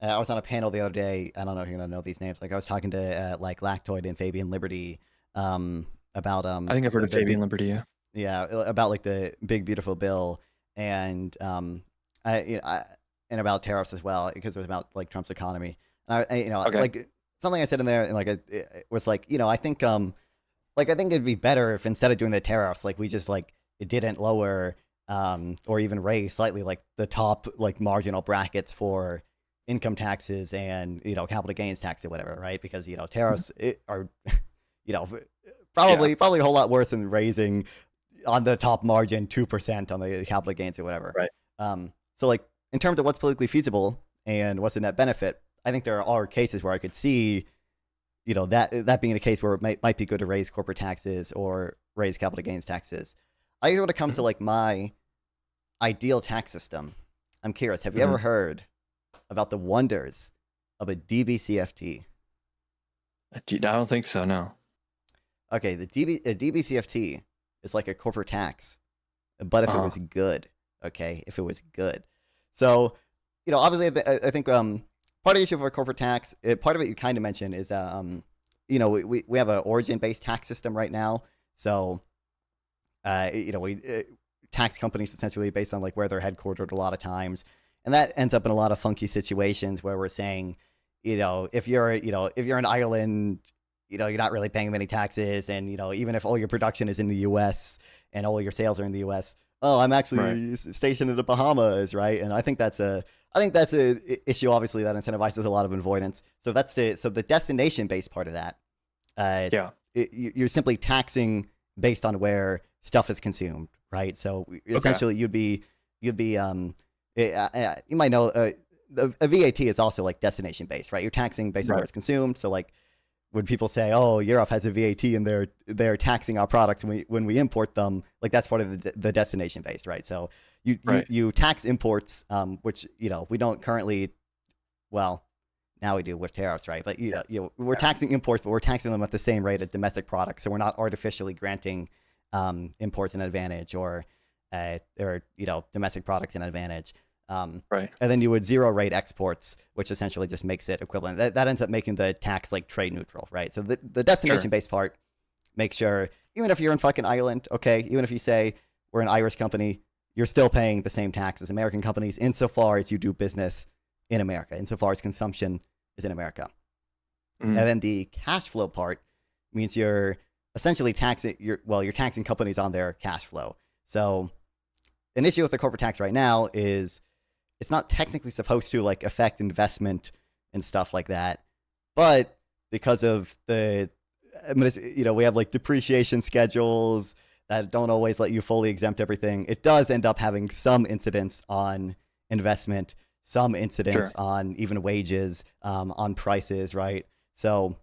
I was on a panel the other day. I don't know if you're gonna know these names. Like I was talking to like Lactoid and Fabian Liberty about I think I've heard of Fabian Liberty. Yeah, about like the big beautiful bill and and about tariffs as well, because it was about like Trump's economy. And like something I said in there, and like it was like, I think like I think it'd be better if instead of doing the tariffs, like we just like it didn't lower or even raise slightly like the top like marginal brackets for income taxes and capital gains tax or whatever, right? Because tariffs are probably a whole lot worse than raising on the top margin 2% on the capital gains or whatever. Right. So like in terms of what's politically feasible and what's the net benefit, I think there are cases where I could see, that being a case where it might be good to raise corporate taxes or raise capital gains taxes. I think when it comes to like my ideal tax system, I'm curious, have you ever heard about the wonders of a DBCFT? I don't think so, no. Okay, a DBCFT is like a corporate tax, but if it was good, okay, if it was good. So, obviously, I think part of the issue for a corporate tax, part of it you kind of mentioned is that, we have an origin-based tax system right now. So, we tax companies essentially based on like where they're headquartered a lot of times, and that ends up in a lot of funky situations where we're saying, if you're in Ireland, you're not really paying many taxes, and even if all your production is in the U.S. and all your sales are in the U.S., oh, I'm actually stationed in the Bahamas, right? And I think that's a issue, obviously, that incentivizes a lot of avoidance. So the destination-based part of that, you're simply taxing based on where stuff is consumed, right? So essentially, you'd be you might know a VAT is also like destination-based, right? You're taxing based on where it's consumed. So like when people say, "Oh, Europe has a VAT and they're taxing our products when we import them," like that's part of the destination-based, right? So you tax imports, which we don't currently. Well, now we do with tariffs, right? But we're taxing imports, but we're taxing them at the same rate as domestic products. So we're not artificially granting imports an advantage or domestic products an advantage. And then you would zero rate exports, which essentially just makes it equivalent. That ends up making the tax like trade neutral, right? So the destination based part makes sure, even if you're in fucking Ireland, okay, even if you say we're an Irish company, you're still paying the same tax as American companies insofar as you do business in America, insofar as consumption is in America. And then the cash flow part means you're essentially you're taxing companies on their cash flow. So an issue with the corporate tax right now is it's not technically supposed to like affect investment and stuff like that, but because of we have like depreciation schedules that don't always let you fully exempt everything. It does end up having some incidence on investment, some incidence on even wages, on prices, right? So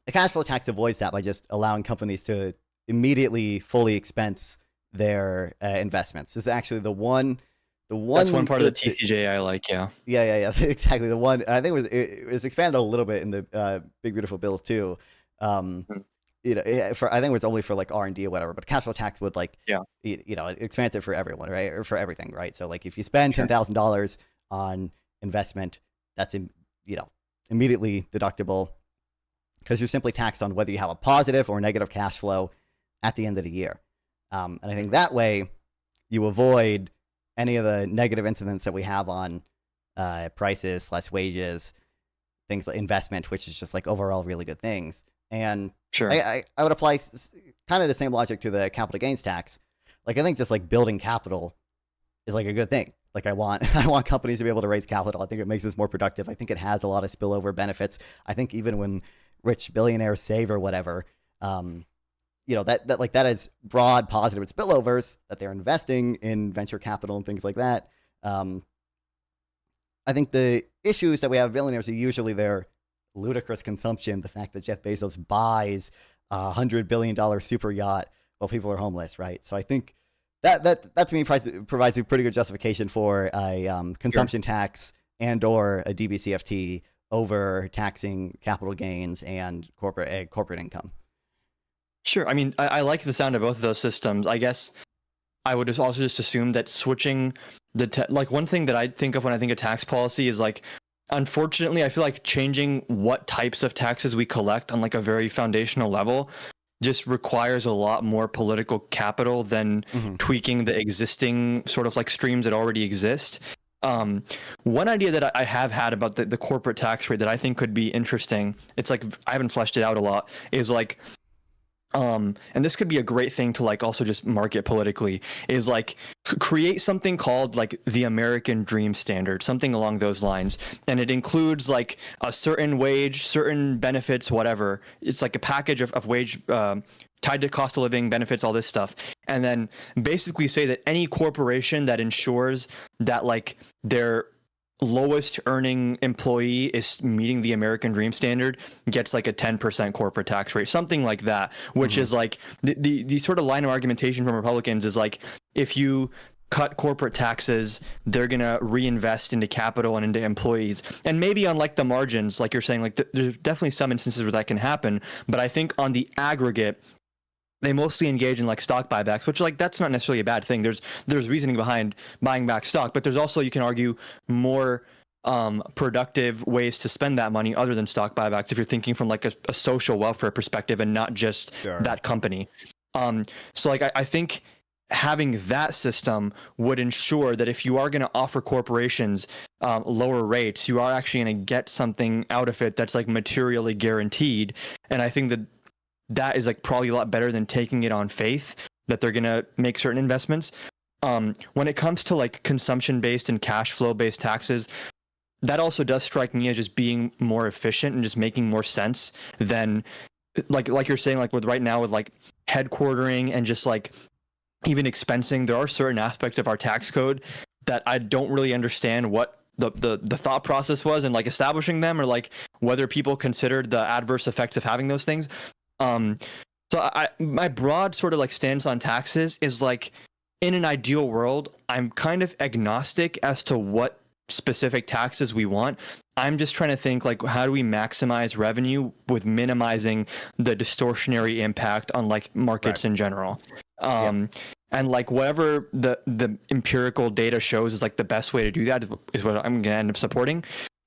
the cash flow tax avoids that by just allowing companies to immediately fully expense their investments. This is actually the one. That's one part of the TCJ I like, yeah. Yeah, exactly. The one I think it was expanded a little bit in the Big Beautiful Bill too. I think it was only for like R&D or whatever, but cash flow tax would like it expands it for everyone, right? Or for everything, right? So like if you spend $10,000 on investment, that's immediately deductible because you're simply taxed on whether you have a positive or negative cash flow at the end of the year. And I think that way you avoid any of the negative incidents that we have on prices, less wages, things like investment, which is just like overall really good things. And I would apply kind of the same logic to the capital gains tax. Like I think just like building capital is like a good thing. Like I want companies to be able to raise capital. I think it makes us more productive. I think it has a lot of spillover benefits. I think even when rich billionaires save or whatever, that is broad positive spillovers that they're investing in venture capital and things like that. I think the issues that we have with billionaires are usually their ludicrous consumption. The fact that Jeff Bezos buys a $100 billion super yacht while people are homeless, right? So I think that to me provides a pretty good justification for a consumption tax and or a DBCFT over taxing capital gains and corporate income. Sure. I mean, I like the sound of both of those systems. I guess I would also just assume that switching one thing that I think of when I think of tax policy is like, unfortunately, I feel like changing what types of taxes we collect on like a very foundational level just requires a lot more political capital than tweaking the existing sort of like streams that already exist. One idea that I have had about the corporate tax rate that I think could be interesting, it's like I haven't fleshed it out a lot, is like and this could be a great thing to like also just market politically, is like create something called like the American Dream Standard, something along those lines. And it includes like a certain wage, certain benefits, whatever. It's like a package of wage tied to cost of living, benefits, all this stuff. And then basically say that any corporation that ensures that like their lowest earning employee is meeting the American Dream Standard gets like a 10% corporate tax rate, something like that, which is like the sort of line of argumentation from Republicans is like, if you cut corporate taxes, they're going to reinvest into capital and into employees. And maybe on like the margins, like you're saying, like there's definitely some instances where that can happen. But I think on the aggregate, they mostly engage in like stock buybacks, which like that's not necessarily a bad thing. There's reasoning behind buying back stock, but there's also, you can argue, more productive ways to spend that money other than stock buybacks if you're thinking from like a social welfare perspective and not just that company. So like I think having that system would ensure that if you are going to offer corporations lower rates, you are actually going to get something out of it that's like materially guaranteed. And I think that is like probably a lot better than taking it on faith that they're going to make certain investments. When it comes to like consumption based and cash flow based taxes, that also does strike me as just being more efficient and just making more sense than like you're saying, like with right now with like headquartering and just like even expensing. There are certain aspects of our tax code that I don't really understand what the thought process was in like establishing them, or like whether people considered the adverse effects of having those things. So my broad sort of like stance on taxes is like, in an ideal world, I'm kind of agnostic as to what specific taxes we want. I'm just trying to think like, how do we maximize revenue with minimizing the distortionary impact on like markets in general? And like whatever the empirical data shows is like the best way to do that is what I'm gonna end up supporting.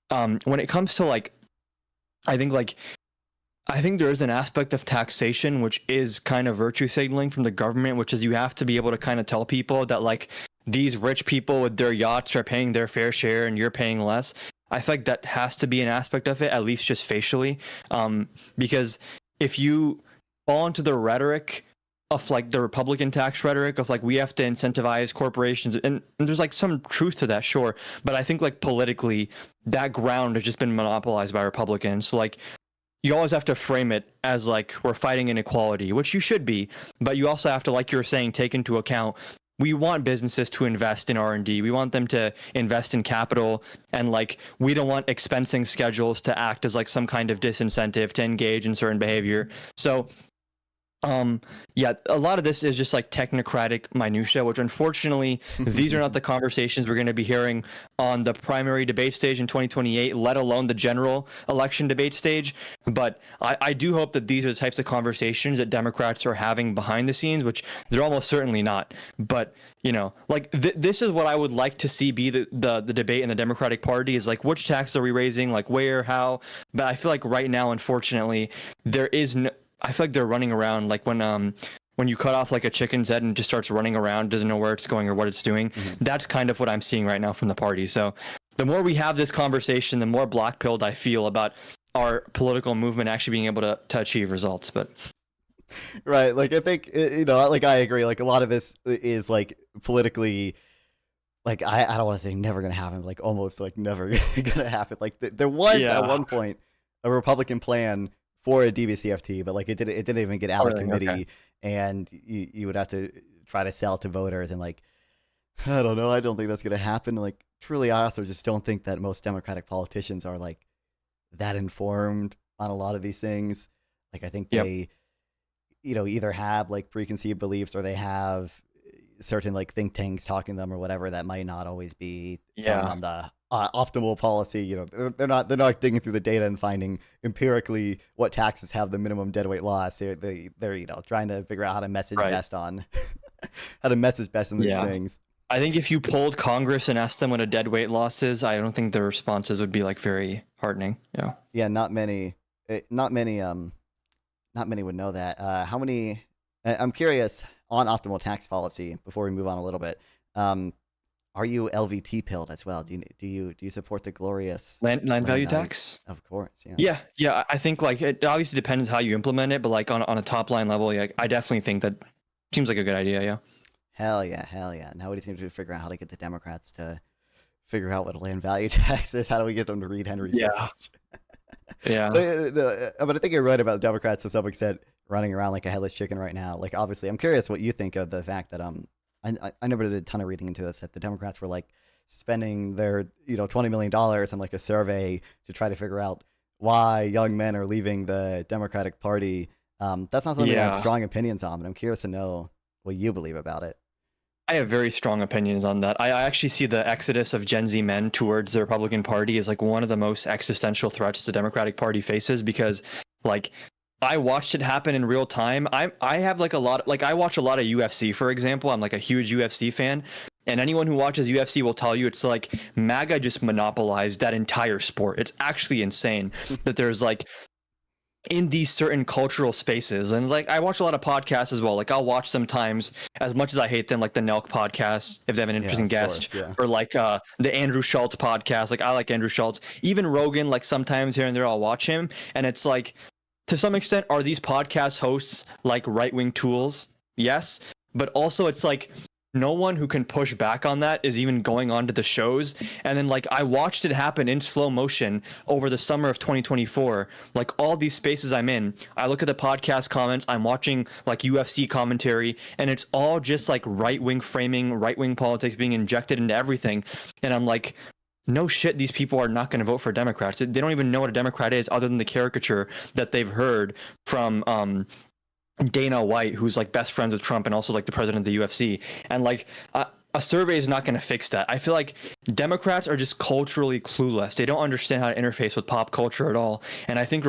When it comes to like, I think there is an aspect of taxation which is kind of virtue signaling from the government, which is you have to be able to kind of tell people that like these rich people with their yachts are paying their fair share and you're paying less. I feel like that has to be an aspect of it, at least just facially, because if you fall into the rhetoric of like the Republican tax rhetoric of like we have to incentivize corporations, and there's like some truth to that, sure, but I think like politically that ground has just been monopolized by Republicans. So like you always have to frame it as like we're fighting inequality, which you should be, but you also have to, like you're saying, take into account we want businesses to invest in R&D. We want them to invest in capital, and like we don't want expensing schedules to act as like some kind of disincentive to engage in certain behavior. So yeah, a lot of this is just like technocratic minutia, which unfortunately these are not the conversations we're going to be hearing on the primary debate stage in 2028, let alone the general election debate stage. But I do hope that these are the types of conversations that Democrats are having behind the scenes, which they're almost certainly not. But you know, like this is what I would like to see be the debate in the Democratic Party, is like which taxes are we raising, like where, how. But I feel like right now, unfortunately, there is no. I feel like they're running around like when you cut off like a chicken's head and it just starts running around, doesn't know where it's going or what it's doing. That's kind of what I'm seeing right now from the party. So the more we have this conversation, the more black-pilled I feel about our political movement actually being able to achieve results. But right, like I think, you know, like I agree. Like a lot of this is like politically, like I don't want to say never gonna happen, like almost like never gonna happen. Like there was at one point a Republican plan for a DBCFT, but like it didn't even get out of committee, and you would have to try to sell to voters, and like I don't know, I don't think that's gonna happen. Like truly, I also just don't think that most Democratic politicians are like that informed on a lot of these things. Like I think they, you know, either have like preconceived beliefs or they have certain like think tanks talking to them or whatever that might not always be on the optimal policy. You know, they're not digging through the data and finding empirically what taxes have the minimum deadweight loss. They're you know, trying to figure out how to message best on how to message best on these things. I think if you polled Congress and asked them what a deadweight loss is, I don't think their responses would be like very heartening. Yeah, not many would know that. How many? I'm curious on optimal tax policy before we move on a little bit. are you LVT pilled as well? Do you support the glorious land value tax? Of course, yeah. Yeah. I think like it obviously depends how you implement it, but like on a top line level, yeah, I definitely think that seems like a good idea. Yeah. Hell yeah. Now we just need to figure out how to get the Democrats to figure out what a land value tax is. How do we get them to read Henry's speech? Yeah. But I think you're right about Democrats to some extent running around like a headless chicken right now. Like, obviously, I'm curious what you think of the fact that I never did a ton of reading into this, that the Democrats were like spending their $20 million on like a survey to try to figure out why young men are leaving the Democratic Party. That's not something I have strong opinions on, but I'm curious to know what you believe about it. I have very strong opinions on that. I actually see the exodus of Gen Z men towards the Republican Party as like one of the most existential threats the Democratic Party faces, because like I watched it happen in real time. I have like a lot, like I watch a lot of UFC, for example. I'm like a huge UFC fan. And anyone who watches UFC will tell you it's like MAGA just monopolized that entire sport. It's actually insane that there's like in these certain cultural spaces. And like I watch a lot of podcasts as well. Like I'll watch sometimes, as much as I hate them, like the Nelk podcast if they have an interesting guest, or like the Andrew Schultz podcast. Like I like Andrew Schultz. Even Rogan, like sometimes here and there I'll watch him, and it's like, to some extent, are these podcast hosts like right-wing tools? Yes, but also it's like no one who can push back on that is even going on to the shows. And then like I watched it happen in slow motion over the summer of 2024. Like all these spaces I'm in, I look at the podcast comments, I'm watching like UFC commentary, and it's all just like right-wing framing, right-wing politics being injected into everything. And I'm like, no shit, these people are not going to vote for Democrats. They don't even know what a Democrat is other than the caricature that they've heard from Dana White, who's like best friends with Trump and also like the president of the UFC. And like a survey is not going to fix that. I feel like Democrats are just culturally clueless. They don't understand how to interface with pop culture at all. And I think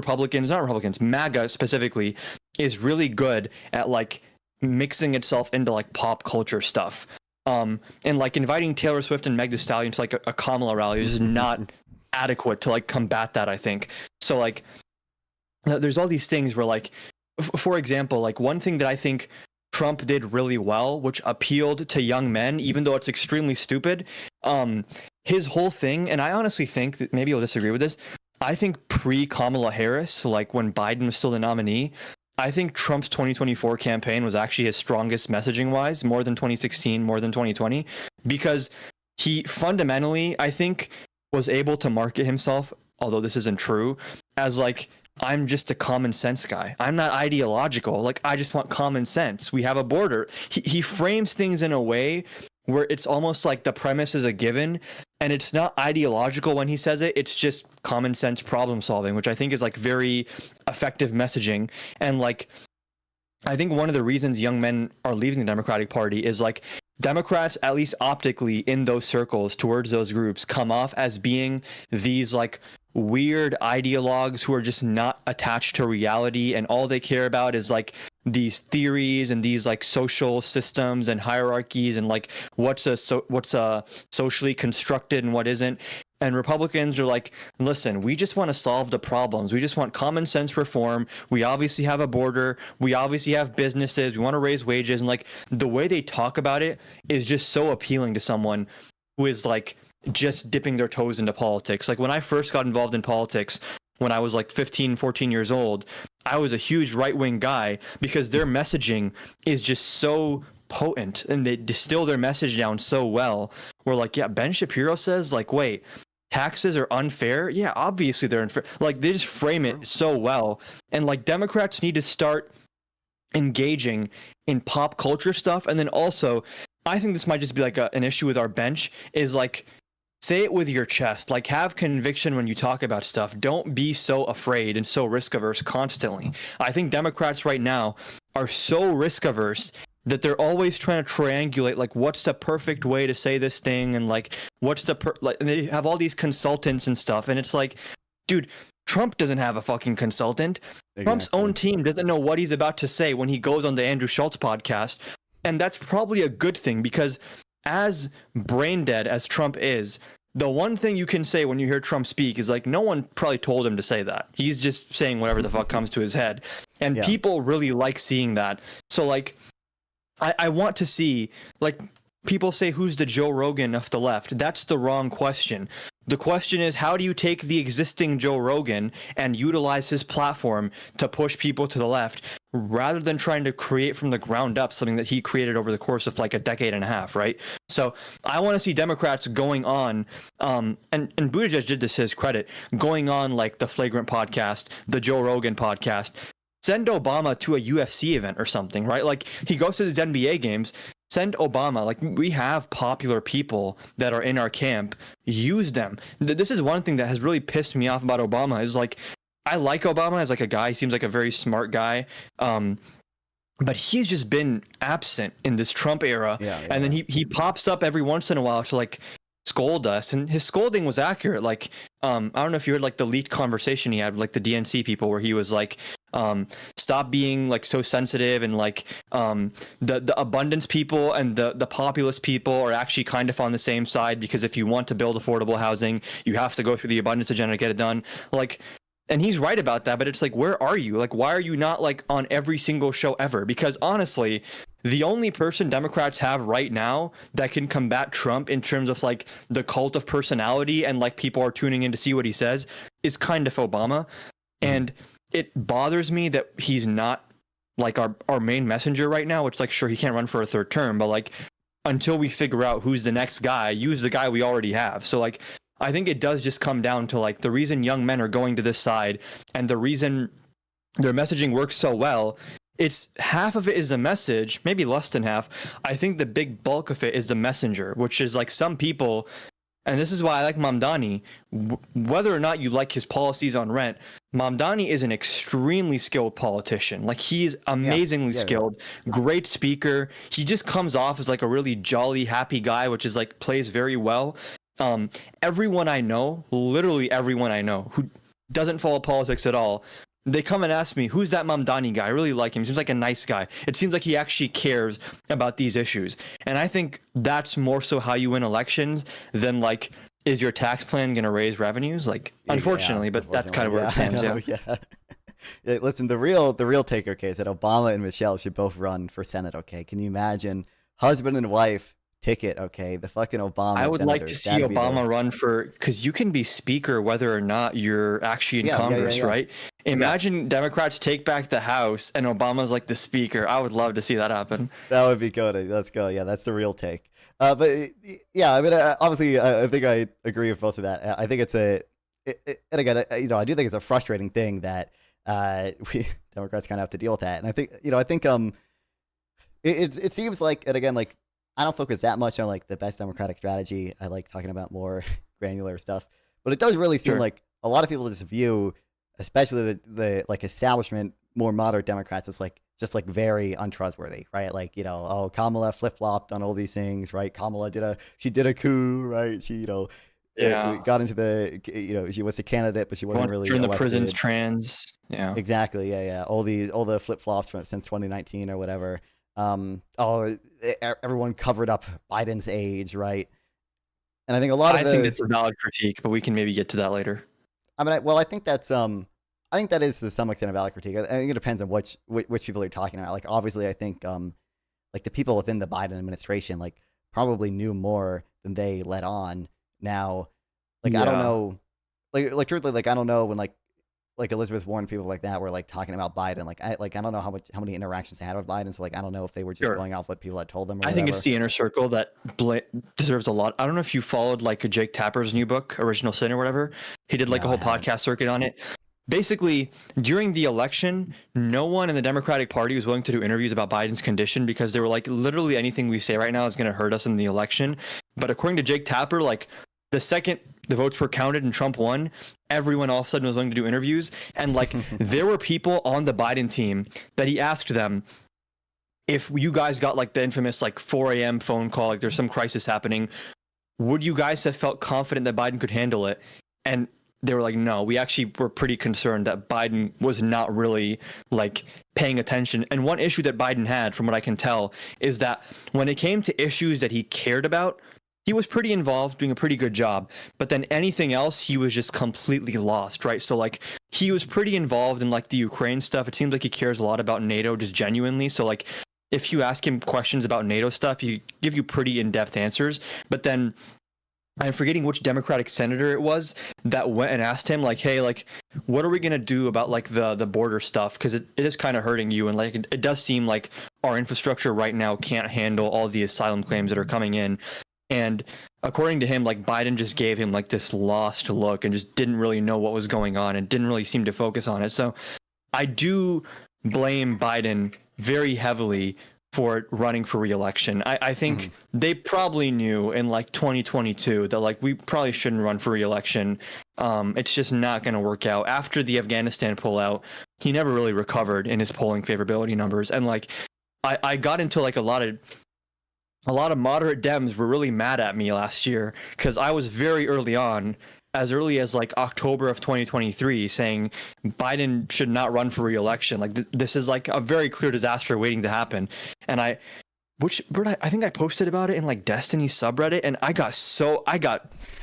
MAGA specifically, is really good at like mixing itself into like pop culture stuff. And like inviting Taylor Swift and Meg Thee Stallion to like a Kamala rally is not adequate to like combat that, I think. So like there's all these things where like, for example, like one thing that I think Trump did really well, which appealed to young men, even though it's extremely stupid, his whole thing, and I honestly think that maybe you'll disagree with this, I think pre-Kamala Harris, like when Biden was still the nominee, I think Trump's 2024 campaign was actually his strongest messaging-wise, more than 2016, more than 2020, because he fundamentally, I think, was able to market himself, although this isn't true, as like, I'm just a common sense guy. I'm not ideological. Like, I just want common sense. We have a border. He frames things in a way where it's almost like the premise is a given, and it's not ideological when he says it. It's just common sense problem solving, which I think is like very effective messaging. And like, I think one of the reasons young men are leaving the Democratic Party is like Democrats, at least optically in those circles towards those groups, come off as being these like weird ideologues who are just not attached to reality, and all they care about is like these theories and these like social systems and hierarchies and like what's socially constructed and what isn't. And Republicans are like, listen, we just want to solve the problems. We just want common sense reform. We obviously have a border. We obviously have businesses. We want to raise wages. And like the way they talk about it is just so appealing to someone who is like just dipping their toes into politics. Like when I first got involved in politics, when I was like 15, 14 years old, I was a huge right-wing guy because their messaging is just so potent and they distill their message down so well. We're like, yeah, Ben Shapiro says like, wait, taxes are unfair. Yeah, obviously they're unfair. Like they just frame it so well. And like Democrats need to start engaging in pop culture stuff. And then also, I think this might just be like an issue with our bench is like, say it with your chest, like have conviction when you talk about stuff. Don't be so afraid and so risk averse constantly. I think Democrats right now are so risk averse that they're always trying to triangulate like what's the perfect way to say this thing and like what's the and they have all these consultants and stuff, and it's like, dude, Trump doesn't have a fucking consultant. Exactly. Trump's own team doesn't know what he's about to say when he goes on the Andrew Schultz podcast, and that's probably a good thing because as brain dead as Trump is, the one thing you can say when you hear Trump speak is like, no one probably told him to say that. He's just saying whatever the fuck comes to his head. And people really like seeing that. So like, I want to see, like, people say, who's the Joe Rogan of the left? That's the wrong question. The question is, how do you take the existing Joe Rogan and utilize his platform to push people to the left, rather than trying to create from the ground up something that he created over the course of like a decade and a half, right? So I want to see Democrats going on, and Buttigieg did this to his credit, going on like the Flagrant podcast, the Joe Rogan podcast, send Obama to a UFC event or something, right? Like he goes to these NBA games, send Obama. Like we have popular people that are in our camp, use them. This is one thing that has really pissed me off about Obama is like, I like Obama as like a guy. He seems like a very smart guy. But he's just been absent in this Trump era. And then he pops up every once in a while to like scold us, and his scolding was accurate. Like I don't know if you heard like the leaked conversation he had with like the DNC people, where he was like, stop being like so sensitive, and like the abundance people and the populist people are actually kind of on the same side, because if you want to build affordable housing, you have to go through the abundance agenda to get it done. Like, and he's right about that, but it's like, where are you? Like, why are you not like on every single show ever? Because honestly, the only person Democrats have right now that can combat Trump in terms of like the cult of personality and like people are tuning in to see what he says is kind of Obama. And it bothers me that he's not like our main messenger right now, which like, sure, he can't run for a third term, but like until we figure out who's the next guy, use the guy we already have. So like, I think it does just come down to like the reason young men are going to this side and the reason their messaging works so well. It's half of it is the message, maybe less than half. I think the big bulk of it is the messenger, which is like some people, and this is why I like Mamdani, whether or not you like his policies on rent, Mamdani is an extremely skilled politician. Like he's amazingly skilled, great speaker. He just comes off as like a really jolly, happy guy, which is like plays very well. Everyone I know, literally everyone I know who doesn't follow politics at all, they come and ask me, who's that Mamdani guy? I really like him. He seems like a nice guy. It seems like he actually cares about these issues. And I think that's more so how you win elections than like, is your tax plan going to raise revenues? Like, unfortunately, but that's kind of where it stands. Yeah, listen, the real take, okay, is that Obama and Michelle should both run for Senate, okay? Can you imagine husband and wife ticket, okay? The fucking Obama. I would senators. like to see Obama run for, because you can be speaker whether or not you're actually in Congress, right? Imagine Democrats take back the House and Obama's like the speaker. I would love to see that happen. That would be good. Let's go. Yeah, that's the real take. But yeah, I mean, obviously, I think I agree with both of that. I think it's and again, I do think it's a frustrating thing that we Democrats kind of have to deal with that. And I think, it seems like, and again, like, I don't focus that much on like the best Democratic strategy. I like talking about more granular stuff, but it does really seem like a lot of people just view, especially the like establishment, more moderate Democrats, as like just like very untrustworthy, right? Like, Kamala flip-flopped on all these things, right? Kamala did a coup, right? She, got into the, she was the candidate, but she wasn't really during the elected. prisons trans. Yeah, exactly. Yeah. All the flip-flops since 2019 or whatever. Everyone covered up Biden's age, right? And I think I think that's a valid critique, but we can maybe get to that later. I mean, I think that's I think that is to some extent a valid critique. I think it depends on which people you're talking about. Like, obviously, I think like the people within the Biden administration like probably knew more than they let on. Now, like I don't know, like truthfully, like I don't know when like Elizabeth Warren, people like that were like talking about Biden. I don't know how many interactions they had with Biden. So like I don't know if they were just going off what people had told them. Or I think it's the inner circle that deserves a lot. I don't know if you followed like Jake Tapper's new book, Original Sin or whatever. He did like a whole podcast circuit on it. Basically, during the election, no one in the Democratic Party was willing to do interviews about Biden's condition because they were like, literally anything we say right now is going to hurt us in the election. But according to Jake Tapper, like the second the votes were counted and Trump won, everyone all of a sudden was willing to do interviews. And like there were people on the Biden team that he asked them, if you guys got like the infamous like 4 a.m. phone call, like there's some crisis happening, would you guys have felt confident that Biden could handle it? And they were like, no, we actually were pretty concerned that Biden was not really like paying attention. And one issue that Biden had, from what I can tell, is that when it came to issues that he cared about, he was pretty involved, doing a pretty good job. But then anything else, he was just completely lost, right? So like he was pretty involved in like the Ukraine stuff. It seems like he cares a lot about NATO, just genuinely. So like if you ask him questions about NATO stuff, he give you pretty in-depth answers. But then I'm forgetting which Democratic senator it was that went and asked him, like, hey, like, what are we going to do about, like, the border stuff? Because it is kind of hurting you. And, like, it does seem like our infrastructure right now can't handle all the asylum claims that are coming in. And according to him, like, Biden just gave him, like, this lost look and just didn't really know what was going on and didn't really seem to focus on it. So I do blame Biden very heavily for running for re-election. I think they probably knew in like 2022 that like we probably shouldn't run for re-election. It's just not going to work out. After the Afghanistan pullout, he never really recovered in his polling favorability numbers. And like I got into like a lot of moderate Dems were really mad at me last year because I was very early on, as early as like October of 2023, saying Biden should not run for re-election. Like this is like a very clear disaster waiting to happen. And I think I posted about it in like Destiny's subreddit, and I got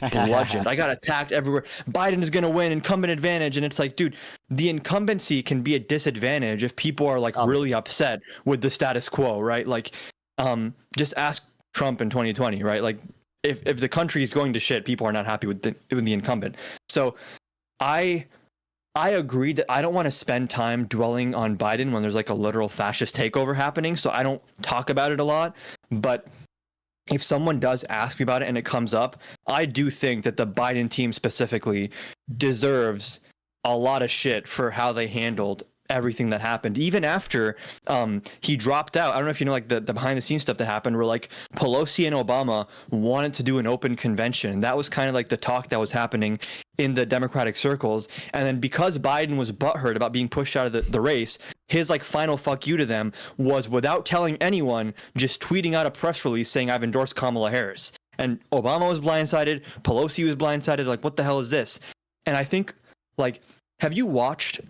bludgeoned. I got attacked everywhere. Biden is going to win, incumbent advantage. And it's like, dude, the incumbency can be a disadvantage if people are like really upset with the status quo, right? Like, just ask Trump in 2020, right? Like, if the country is going to shit, people are not happy with the incumbent. So I agree that I don't want to spend time dwelling on Biden when there's like a literal fascist takeover happening. So I don't talk about it a lot. But if someone does ask me about it and it comes up, I do think that the Biden team specifically deserves a lot of shit for how they handled everything that happened, even after he dropped out. I don't know if you know, like the behind the scenes stuff that happened where like Pelosi and Obama wanted to do an open convention. That was kind of like the talk that was happening in the Democratic circles. And then because Biden was butthurt about being pushed out of the race, his like final fuck you to them was, without telling anyone, just tweeting out a press release saying, I've endorsed Kamala Harris. And Obama was blindsided. Pelosi was blindsided. Like, what the hell is this? And I think, like, have you watched,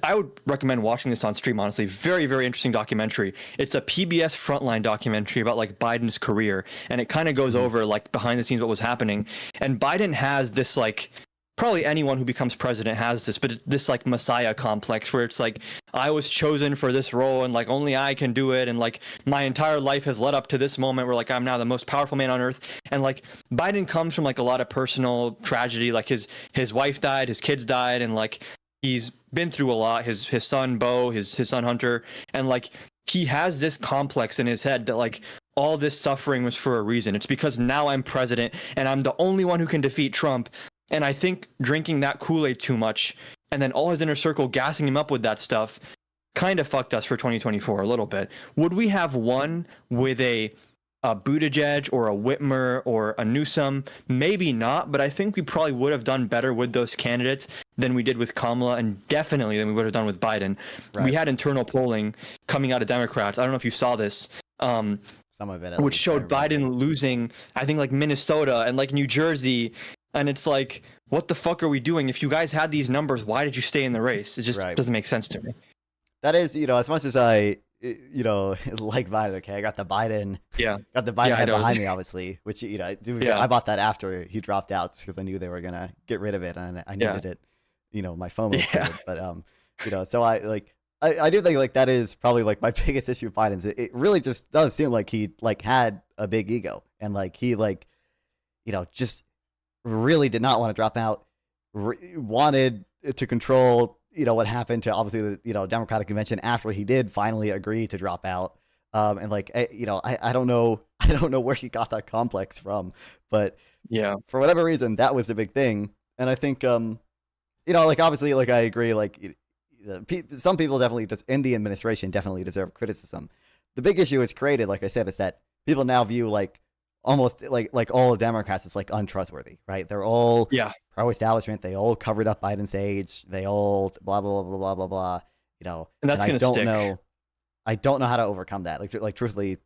I would recommend watching this on stream, honestly. Very, very interesting documentary. It's a PBS Frontline documentary about like Biden's career. And it kind of goes over like behind the scenes what was happening. And Biden has this like, probably anyone who becomes president has this, but this like Messiah complex where it's like, I was chosen for this role and like only I can do it. And like my entire life has led up to this moment where like I'm now the most powerful man on earth. And like Biden comes from like a lot of personal tragedy. Like his wife died, his kids died, and like he's been through a lot. His son Bo, his son Hunter, and like he has this complex in his head that like all this suffering was for a reason. It's because now I'm president and I'm the only one who can defeat Trump. And I think drinking that Kool-Aid too much and then all his inner circle gassing him up with that stuff kind of fucked us for 2024 a little bit. Would we have won with a Buttigieg or a Whitmer or a Newsom? Maybe not, but I think we probably would have done better with those candidates than we did with Kamala, and definitely than we would have done with Biden. Right. We had internal polling coming out of Democrats. I don't know if you saw this. Some of it, which showed Biden losing, I think, like Minnesota and like New Jersey. And it's like, what the fuck are we doing? If you guys had these numbers, why did you stay in the race? It just doesn't make sense to me. That is, as much as I, like Biden, okay, I got the Biden head behind me, obviously, which, I bought that after he dropped out just because I knew they were going to get rid of it and I needed it, my phone was covered. But, so I do think like that is probably like my biggest issue with Biden's. It really just does seem like he like had a big ego and like he like, just really did not want to drop out, wanted to control, what happened to obviously the, Democratic convention after he did finally agree to drop out. And like, I don't know where he got that complex from, but for whatever reason, that was the big thing. And I think, like obviously, like I agree, like some people definitely just in the administration definitely deserve criticism. The big issue it's created, like I said, is that people now view like almost like all of Democrats is like untrustworthy, right? They're all pro-establishment. They all covered up Biden's age. They all blah blah blah blah blah blah. And that's gonna stick. I don't know how to overcome that. Like truthfully,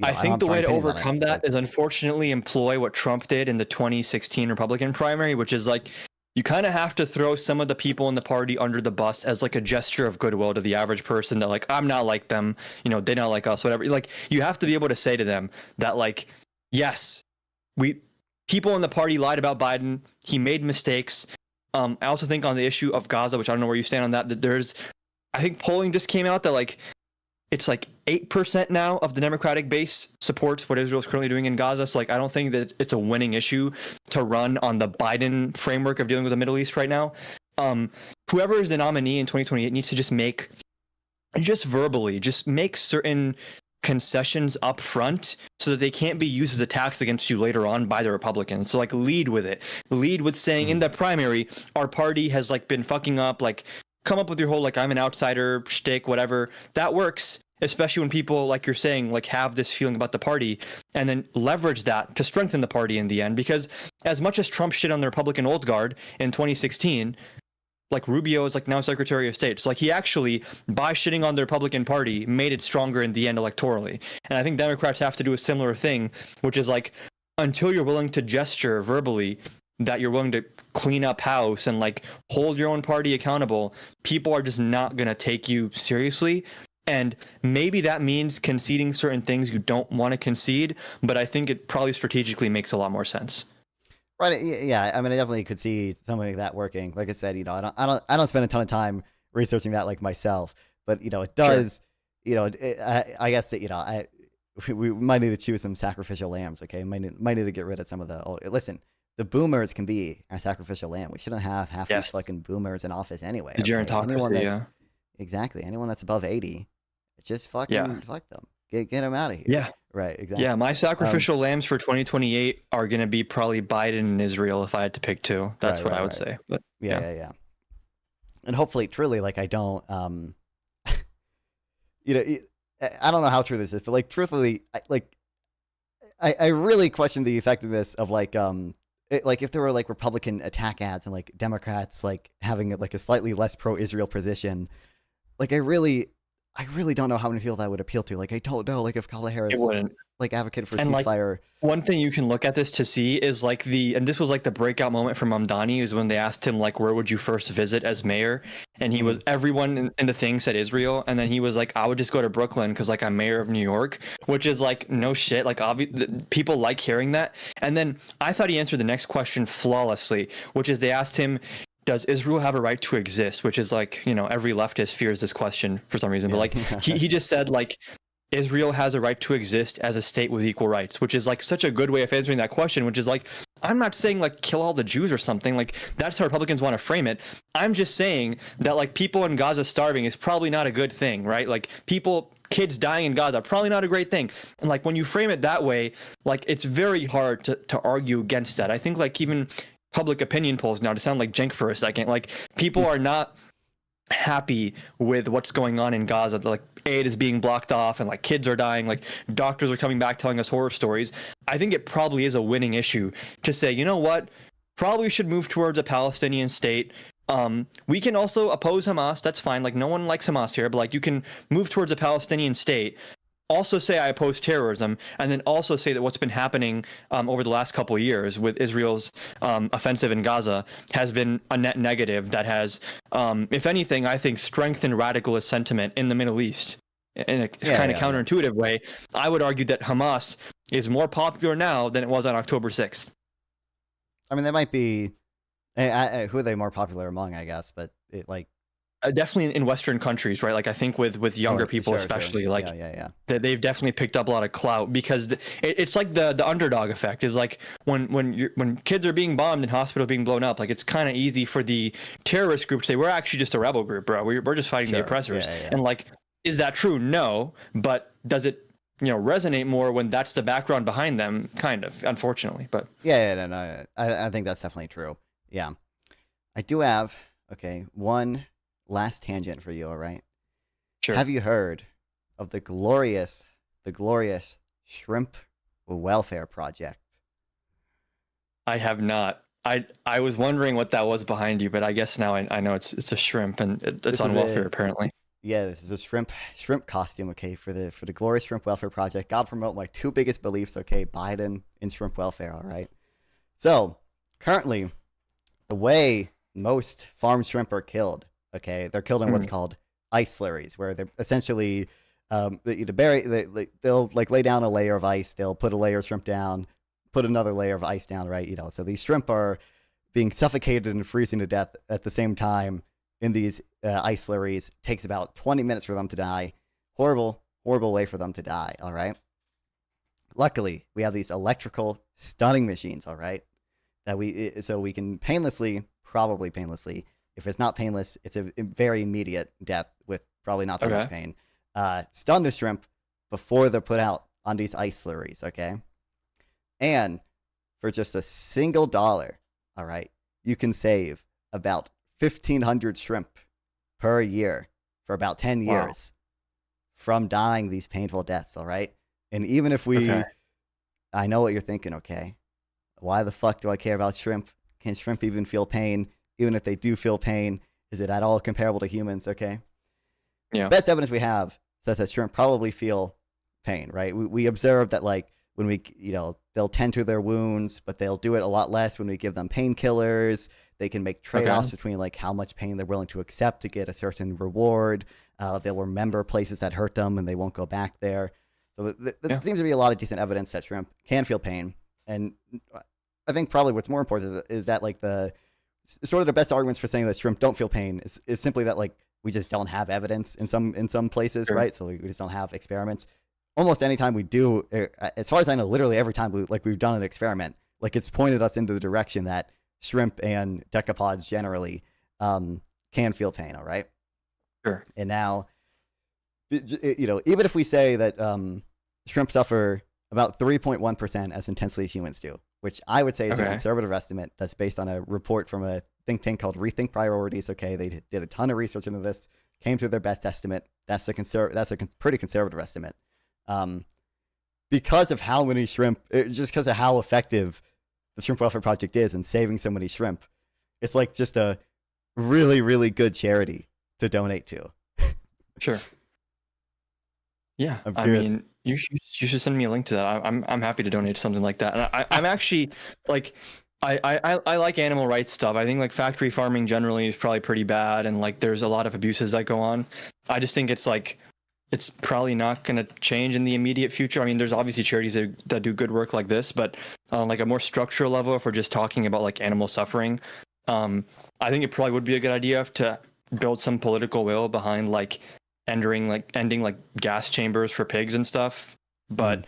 I think the way to overcome that is unfortunately employ what Trump did in the 2016 Republican primary, which is like you kind of have to throw some of the people in the party under the bus as like a gesture of goodwill to the average person that like, I'm not like them, they not like us, whatever. Like you have to be able to say to them that like, yes, people in the party lied about Biden. He made mistakes. I also think on the issue of Gaza, which I don't know where you stand on that, I think polling just came out that like it's like 8% now of the Democratic base supports what Israel's currently doing in Gaza. So like, I don't think that it's a winning issue to run on the Biden framework of dealing with the Middle East right now. Whoever is the nominee in 2028 needs to just verbally make certain concessions up front so that they can't be used as attacks against you later on by the Republicans. So like, lead with it. Lead with saying in the primary, our party has like been fucking up, like come up with your whole like I'm an outsider shtick, whatever. That works, especially when people, like you're saying, like have this feeling about the party, and then leverage that to strengthen the party in the end. Because as much as Trump shit on the Republican old guard in 2016, like Rubio is like now Secretary of State. So like he actually, by shitting on the Republican Party, made it stronger in the end electorally. And I think Democrats have to do a similar thing, which is like, until you're willing to gesture verbally that you're willing to clean up house and like hold your own party accountable, people are just not going to take you seriously. And maybe that means conceding certain things you don't want to concede, but I think it probably strategically makes a lot more sense. Right. Yeah. I mean, I definitely could see something like that working. Like I said, I don't spend a ton of time researching that like myself, but it does. Sure. I guess that we might need to choose some sacrificial lambs. Okay, might need to get rid of some of the old. Listen, the boomers can be our sacrificial lamb. We shouldn't have half these fucking boomers in office anyway. The gerontocracy, exactly. Anyone that's above 80, just fucking fuck them. Get them out of here. Yeah. Right, exactly. Yeah, my sacrificial lambs for 2028 are going to be probably Biden and Israel if I had to pick two. That's what I would say. But yeah. And hopefully, truly, like I don't, I don't know how true this is, but like truthfully, I really question the effectiveness of like if there were like Republican attack ads and like Democrats like having like a slightly less pro-Israel position, like I really don't know how many people that would appeal to. Like, I don't know, like if Kamala Harris like advocated for ceasefire. Like, one thing you can look at this to see is like and this was like the breakout moment for Mamdani is when they asked him like, where would you first visit as mayor? And he was, everyone in the thing said Israel. And then he was like, I would just go to Brooklyn because like I'm mayor of New York, which is like, no shit. Like people like hearing that. And then I thought he answered the next question flawlessly, which is they asked him, does Israel have a right to exist? Which is like, every leftist fears this question for some reason. But like he just said like, Israel has a right to exist as a state with equal rights, which is like such a good way of answering that question, which is like, I'm not saying like kill all the Jews or something. Like that's how Republicans want to frame it. I'm just saying that like people in Gaza starving is probably not a good thing, right? Like kids dying in Gaza, probably not a great thing. And like when you frame it that way, like it's very hard to argue against that. I think like even public opinion polls now, to sound like Cenk for a second, like people are not happy with what's going on in Gaza. Like aid is being blocked off and like kids are dying, like doctors are coming back telling us horror stories. I think it probably is a winning issue to say, you know what, probably should move towards a Palestinian state. We can also oppose Hamas, that's fine, like no one likes Hamas here, but like you can move towards a Palestinian state, also say I oppose terrorism, and then also say that what's been happening over the last couple of years with Israel's offensive in Gaza has been a net negative that has, if anything, I think strengthened radicalist sentiment in the Middle East in a kind of counterintuitive way. I would argue that Hamas is more popular now than it was on October 6th. I mean, they might be, who are they more popular among, I guess, but it like, definitely in Western countries, right? Like I think with younger people, especially, like that they've definitely picked up a lot of clout because it's like the underdog effect is like when kids are being bombed and hospitals being blown up, like it's kind of easy for the terrorist group to say we're actually just a rebel group, bro. We're just fighting the oppressors. And like, is that true? No, but does it resonate more when that's the background behind them? Kind of, unfortunately, but no, I think that's definitely true. Yeah, I do have one last tangent for you, all right? Sure. Have you heard of the glorious Shrimp Welfare Project? I have not. I was wondering what that was behind you, but I guess now I know it's a shrimp and it's on welfare apparently. Yeah, this is a shrimp costume, for the glorious Shrimp Welfare Project. Gotta promote my two biggest beliefs, Biden and shrimp welfare, all right? So, currently, the way most farm shrimp are killed, they're killed in what's called ice slurries, where they're essentially they'll like lay down a layer of ice, they'll put a layer of shrimp down, put another layer of ice down, right? So these shrimp are being suffocated and freezing to death at the same time in these ice slurries. Takes about 20 minutes for them to die. Horrible, horrible way for them to die. All right. Luckily, we have these electrical stunning machines. All right, so we can probably painlessly. If it's not painless, it's a very immediate death with probably not that much pain. Stun the shrimp before they're put out on these ice slurries. Okay, and for just a single dollar, all right, you can save about 1,500 shrimp per year for about 10 years from dying these painful deaths, all right? And even if I know what you're thinking, okay, why the fuck do I care about shrimp? Can shrimp even feel pain? Even if they do feel pain, is it at all comparable to humans, okay? Yeah. Best evidence we have says that shrimp probably feel pain, right? We observe that, like, when they'll tend to their wounds, but they'll do it a lot less when we give them painkillers. They can make trade-offs between like how much pain they're willing to accept to get a certain reward. They'll remember places that hurt them and they won't go back there. So there seems to be a lot of decent evidence that shrimp can feel pain. And I think probably what's more important is that like the sort of the best arguments for saying that shrimp don't feel pain is simply that like we just don't have evidence in some places, right? So we just don't have experiments. Almost any time we do, as far as I know, literally every time we've done an experiment, like it's pointed us into the direction that shrimp and decapods generally can feel pain. All right. Sure. And now, even if we say that shrimp suffer about 3.1% as intensely as humans do, which I would say is a conservative estimate that's based on a report from a think tank called Rethink Priorities. Okay, they did a ton of research into this, came to their best estimate. That's a pretty conservative estimate. Because of how many shrimp, just because of how effective the Shrimp Welfare Project is in saving so many shrimp, it's like just a really, really good charity to donate to. Sure. Yeah, I mean, you should send me a link to that. I'm happy to donate to something like that. And I'm actually like, I like animal rights stuff. I think like factory farming generally is probably pretty bad, and like there's a lot of abuses that go on. I just think it's like, it's probably not going to change in the immediate future. I mean, there's obviously charities that do good work like this, but on like a more structural level, if we're just talking about like animal suffering, I think it probably would be a good idea to build some political will behind like ending like gas chambers for pigs and stuff. But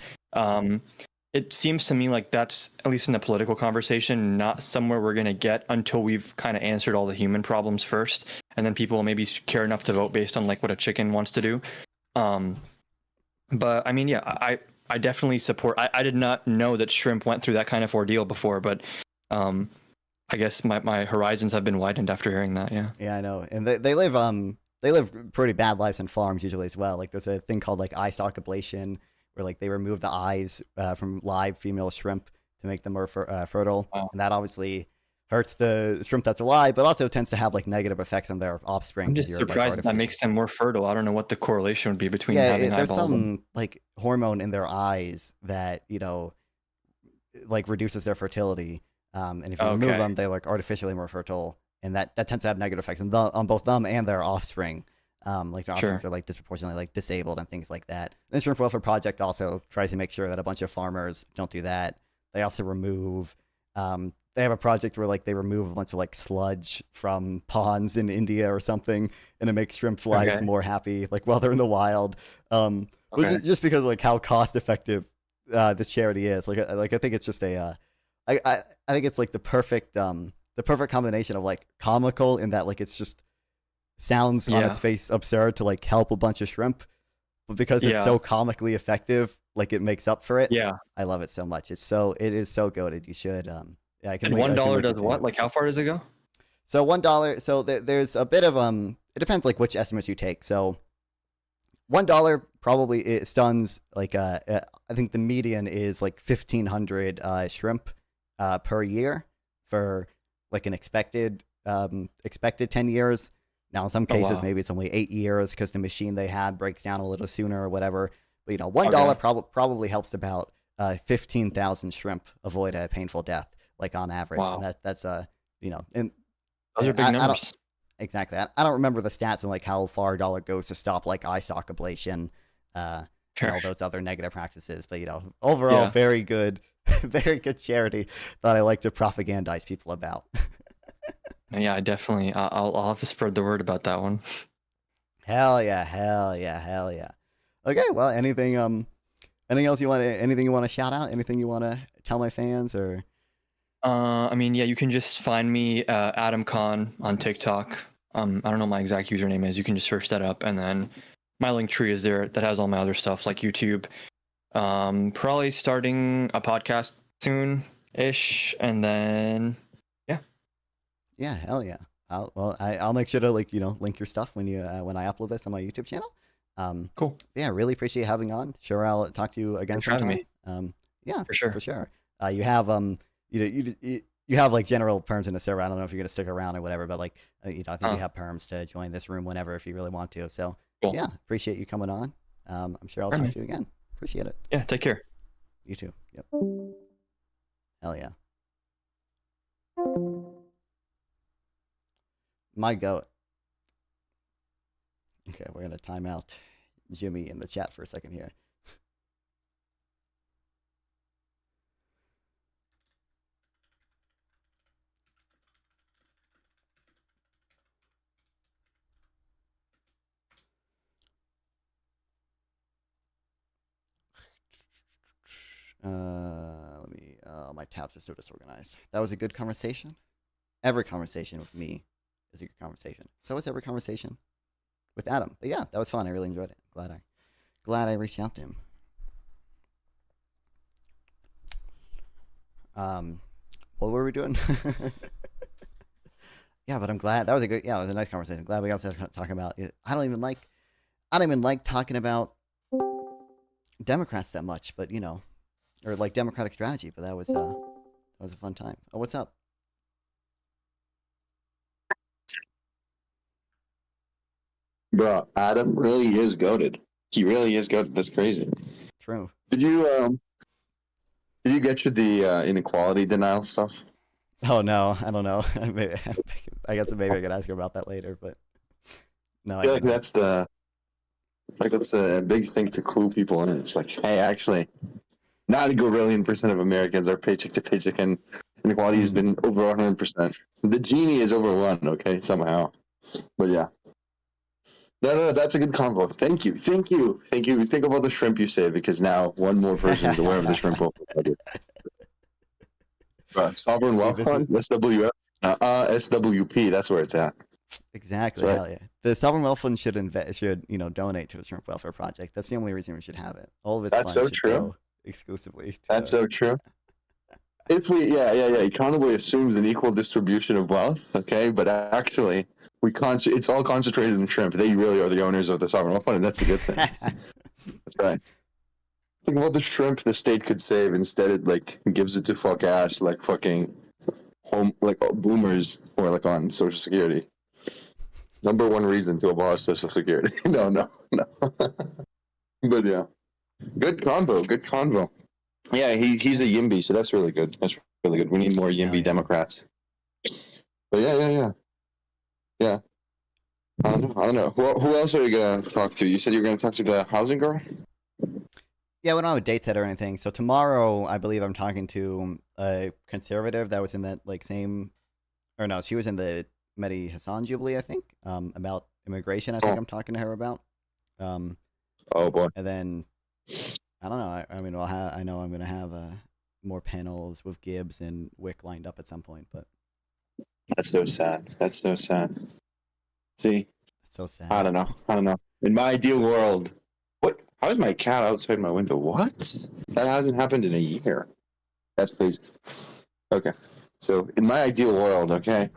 it seems to me like that's, at least in the political conversation, not somewhere we're going to get until we've kind of answered all the human problems first, and then people will maybe care enough to vote based on like what a chicken wants to do. But I mean, yeah, I definitely support. I did not know that shrimp went through that kind of ordeal before, but I guess my horizons have been widened after hearing that. Yeah. Yeah, I know, and they live pretty bad lives on farms usually as well. Like there's a thing called like eye stalk ablation, where like they remove the eyes from live female shrimp to make them more fertile, and that obviously hurts the shrimp that's alive, but also tends to have like negative effects on their offspring. I'm just surprised that makes them more fertile. I don't know what the correlation would be between having there's eyeballs. some like hormone in their eyes that like reduces their fertility, and if you remove them, they're like artificially more fertile, and that tends to have negative effects on both them and their offspring. Like their offspring are like disproportionately like disabled and things like that. And the Shrimp Welfare Project also tries to make sure that a bunch of farmers don't do that. They also remove. They have a project where like they remove a bunch of like sludge from ponds in India or something, and it makes shrimp's lives more happy, like while they're in the wild. Just because of like how cost effective this charity is. Like I think it's just I think it's like the perfect combination of like comical in that like it's just sounds on its face absurd to like help a bunch of shrimp, but because it's so comically effective, like it makes up for it. Yeah, I love it so much. It is so goated. You should I can. And $1 does what? Like how far does it go? So $1. So there's a bit of it depends like which estimates you take. So $1 probably it stuns like I think the median is like 1,500 shrimp per year for like an expected 10 years. Now in some cases maybe it's only 8 years because the machine they had breaks down a little sooner or whatever. But $1 probably helps about 15,000 shrimp avoid a painful death, like on average. Wow. And that's and those are big numbers. Exactly. I don't remember the stats on like how far a dollar goes to stop like eye stalk ablation and all those other negative practices. But overall, very good, very good charity that I like to propagandize people about. Yeah, I definitely. I'll have to spread the word about that one. Hell yeah. Okay, well, anything else you want to, anything you want to shout out? Anything you want to tell my fans or? I mean, yeah, you can just find me Adam Khan on TikTok. I don't know my exact username is. You can just search that up, and then my link tree is there that has all my other stuff like YouTube. Probably starting a podcast soon-ish, and then Yeah, hell yeah. I'll make sure to link your stuff when I upload this on my YouTube channel. Cool. Yeah, really appreciate you having on. Sure, I'll talk to you again Thanks for having sometime. me. Yeah, For sure. for sure. You have you have like general perms in the server. I don't know if you're gonna stick around or whatever, but like I think you have perms to join this room whenever if you really want to. So Cool. yeah, appreciate you coming on. I'm sure I'll All talk right. to you again. Appreciate it. Yeah, take care. You too. Yep. Hell yeah. My goat. Okay, we're gonna time out Jimmy in the chat for a second here. Let me. My tabs are so disorganized. That was a good conversation. Every conversation with me is a good conversation. So is every conversation with Adam. But yeah, that was fun. I really enjoyed it. Glad I reached out to him. What were we doing? Yeah, but I'm glad that was it was a nice conversation. Glad we got to talk about it. I don't even like talking about Democrats that much, but or like Democratic strategy. But that was a fun time. Oh, what's up? Bro, Adam really is goated. He really is goated. That's crazy. True. Did you get to the inequality denial stuff? Oh no, I don't know. I guess maybe I could ask you about that later, but no, I I feel like didn't. that's a big thing to clue people in. It's like, hey, actually, 90% of Americans are paycheck to paycheck, and inequality has been over 100%. The genie is over one, okay, somehow. But yeah. No, that's a good convo. Thank you. Think about the shrimp you saved, because now one more person is aware of the shrimp. Sovereign See, Wealth this Fund, SWF, SWP. That's where it's at. Exactly. That's Hell yeah. The Sovereign Wealth Fund should donate to the Shrimp Welfare Project. That's the only reason we should have it. All of its That's funds so should true. go exclusively to That's so true. If we, economy assumes an equal distribution of wealth, okay, but actually, it's all concentrated in shrimp. They really are the owners of the sovereign wealth fund, and that's a good thing. That's right. Think about the shrimp the state could save. Instead, it gives it to fuck ass fucking boomers who are on Social Security. Number one reason to abolish Social Security. No. But yeah, good convo. Yeah, he's a Yimby, so that's really good. That's really good. We need more Yimby Democrats. But yeah. I don't know. Who else are you gonna talk to? You said you were gonna talk to the housing girl. Yeah, we don't have a date set or anything. So tomorrow, I believe I'm talking to a conservative that was in that same, or no, she was in the Mehdi Hassan Jubilee, I think, about immigration. I think I'm talking to her about. Oh boy. And then I don't know. I mean, I know I'm gonna have more panels with Gibbs and Wick lined up at some point, but that's so sad. See, it's so sad. I don't know. In my ideal world, what? How is my cat outside my window? What? That hasn't happened in a year. That's crazy. Okay. So in my ideal world, okay,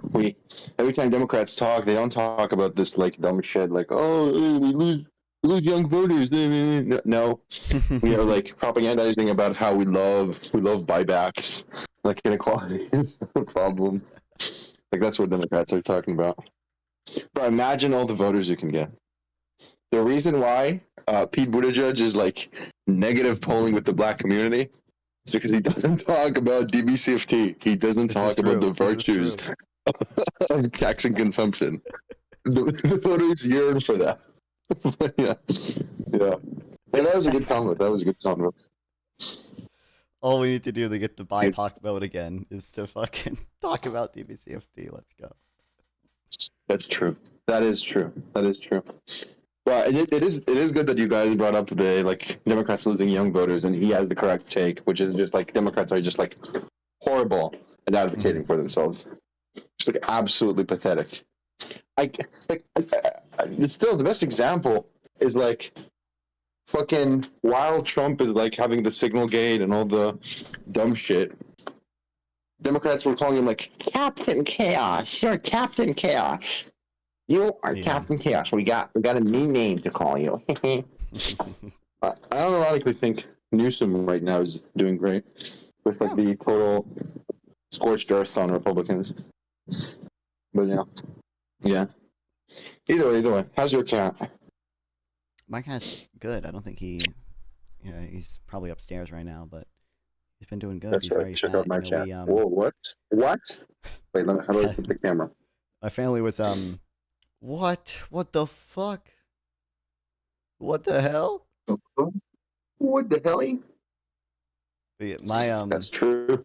every time Democrats talk, they don't talk about this dumb shit we lose young voters. No, we are propagandizing about how we love buybacks, inequality is a problem. That's what Democrats are talking about. But imagine all the voters you can get. The reason why Pete Buttigieg is negative polling with the black community is because he doesn't talk about DBCFT. He doesn't talk about the virtues of tax and consumption. The voters yearn for that. Yeah. Hey, that was a good comment. All we need to do to get the BIPOC vote again is to fucking talk about DBCFT. Let's go. That's true. That is true. But Well, it is good that you guys brought up the like Democrats losing young voters, and he has the correct take, which is just like Democrats are just like horrible at advocating for themselves. Just like absolutely pathetic. Still the best example is like fucking while Trump is like having the signal gate and all the dumb shit. Democrats were calling him like Captain Chaos. You're Captain Chaos. You are Captain Chaos. We got a new name to call you. I don't ironically think Newsom right now is doing great with like the total scorched earth on Republicans. But yeah. Either way, how's your cat? My cat's good. I don't think he's probably upstairs right now, but he's been doing good. That's He's right. very Check fat. out my You know, cat. Whoa, what? What? Wait, how do I flip the camera? My family was what? What the fuck? What the hell? What the hell? My That's true.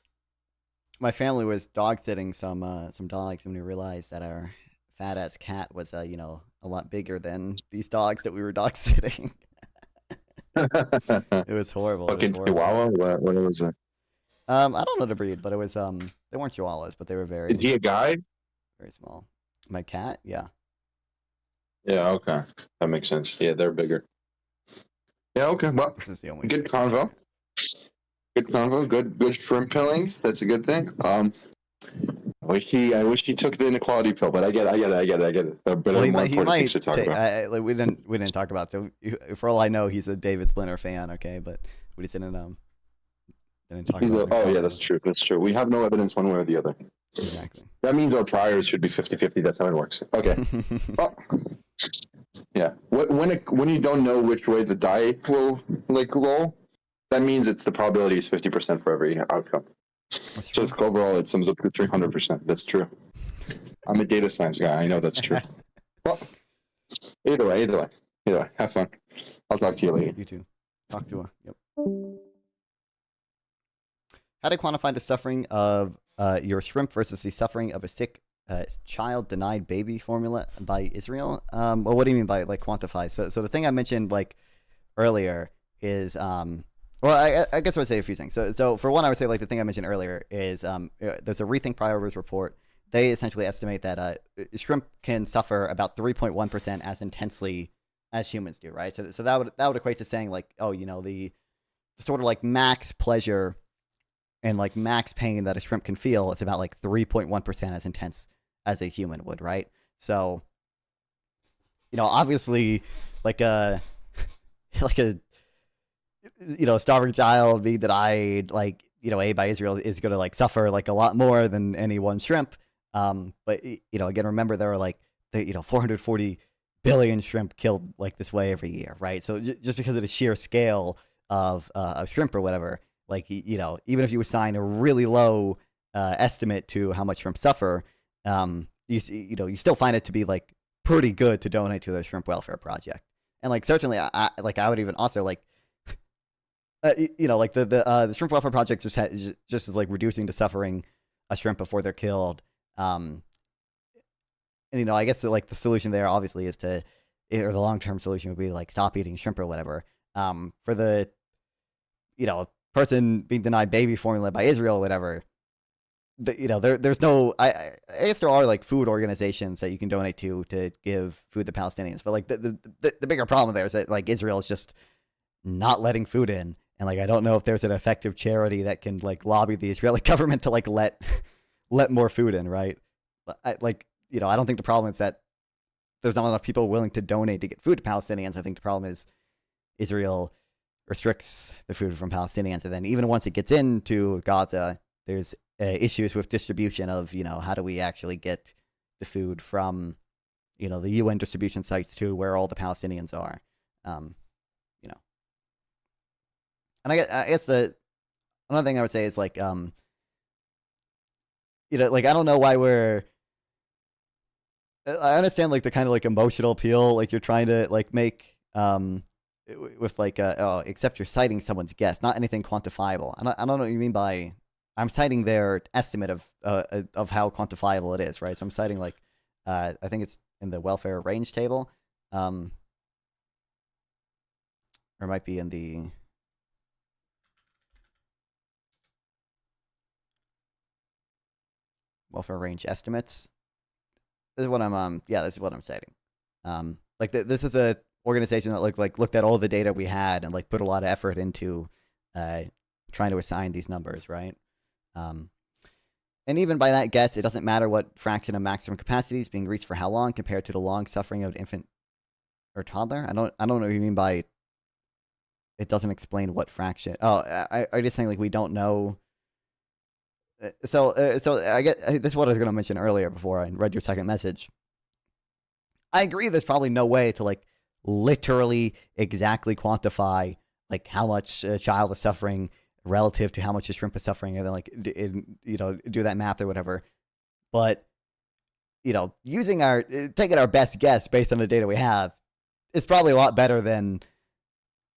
my family was dog sitting some dogs, and we realized that our fat ass cat was a lot bigger than these dogs that we were dog sitting. It was horrible. Fucking Chihuahua? What was it? I don't know the breed, but it was they weren't Chihuahuas, but they were very Is he a guy? very small. My cat, yeah. Yeah, okay. That makes sense. Yeah, they're bigger. Yeah, okay. Well, This is the only good convo. Good convo. Good shrimp pilling. That's a good thing. I wish he took the inequality pill, but I get it. But Well, there he are more might, he important might things to talk about. like we didn't talk about. So for all I know, he's a David Splinter fan. Okay, but we just didn't talk about. Oh yeah, that's true. That's true. We have no evidence one way or the other. Exactly. That means our priors should be 50-50. That's how it works. Okay. Well, yeah. When you don't know which way the die will like roll, that means it's the probability is 50% for every outcome. That's So true. overall, it sums up to 300%. That's true. I'm a data science guy. I know that's true. Well, either way. Have fun. I'll talk to you later. You too. Talk to her. Yep. How to quantify the suffering of your shrimp versus the suffering of a sick child denied baby formula by Israel? Well, what do you mean by like quantify? So the thing I mentioned like earlier is well, I guess I would say a few things. So for one, I would say like the thing I mentioned earlier is there's a Rethink Priorities report. They essentially estimate that shrimp can suffer about 3.1% as intensely as humans do, right? So that would equate to saying like, oh, the sort of like max pleasure and like max pain that a shrimp can feel, it's about like 3.1% as intense as a human would, right? So, obviously, like a starving child being denied, like, aid by Israel is going to like suffer like a lot more than any one shrimp. But again, remember there are like 440 billion shrimp killed like this way every year, right? So just because of the sheer scale of shrimp or whatever, like, even if you assign a really low estimate to how much shrimp suffer, you still find it to be like pretty good to donate to the shrimp welfare project. And like certainly, I would even also like, like the shrimp welfare project just is like reducing the suffering of shrimp before they're killed. And I guess like the solution there obviously is or the long term solution would be like stop eating shrimp or whatever. For the person being denied baby formula by Israel or whatever, there's no, I guess there are like food organizations that you can donate to give food to Palestinians, but like the bigger problem there is that like Israel is just not letting food in, and like I don't know if there's an effective charity that can like lobby the Israeli government to like let more food in, right? I don't think the problem is that there's not enough people willing to donate to get food to Palestinians. I think the problem is Israel restricts the food from Palestinians, and then even once it gets into Gaza, there's issues with distribution of how do we actually get the food from the UN distribution sites to where all the Palestinians are, and I guess the another thing I would say is like like I don't know why I understand like the kind of like emotional appeal like you're trying to like make with like except you're citing someone's guess, not anything quantifiable. I don't know what you mean by I'm citing their estimate of how quantifiable it is, right? So I'm citing like I think it's in the welfare range table. or it might be in the welfare range estimates. This is what I'm this is what I'm citing. Like this is a organization that looked at all the data we had and like put a lot of effort into trying to assign these numbers, right? And even by that guess, it doesn't matter what fraction of maximum capacity is being reached for how long compared to the long suffering of an infant or toddler. I don't know what you mean by it doesn't explain what fraction. Oh, I just saying like we don't know. So I get this is what I was going to mention earlier before I read your second message. I agree. There's probably no way to like literally exactly quantify like how much a child is suffering relative to how much a shrimp is suffering, and then like do that math or whatever. But using taking our best guess based on the data we have is probably a lot better than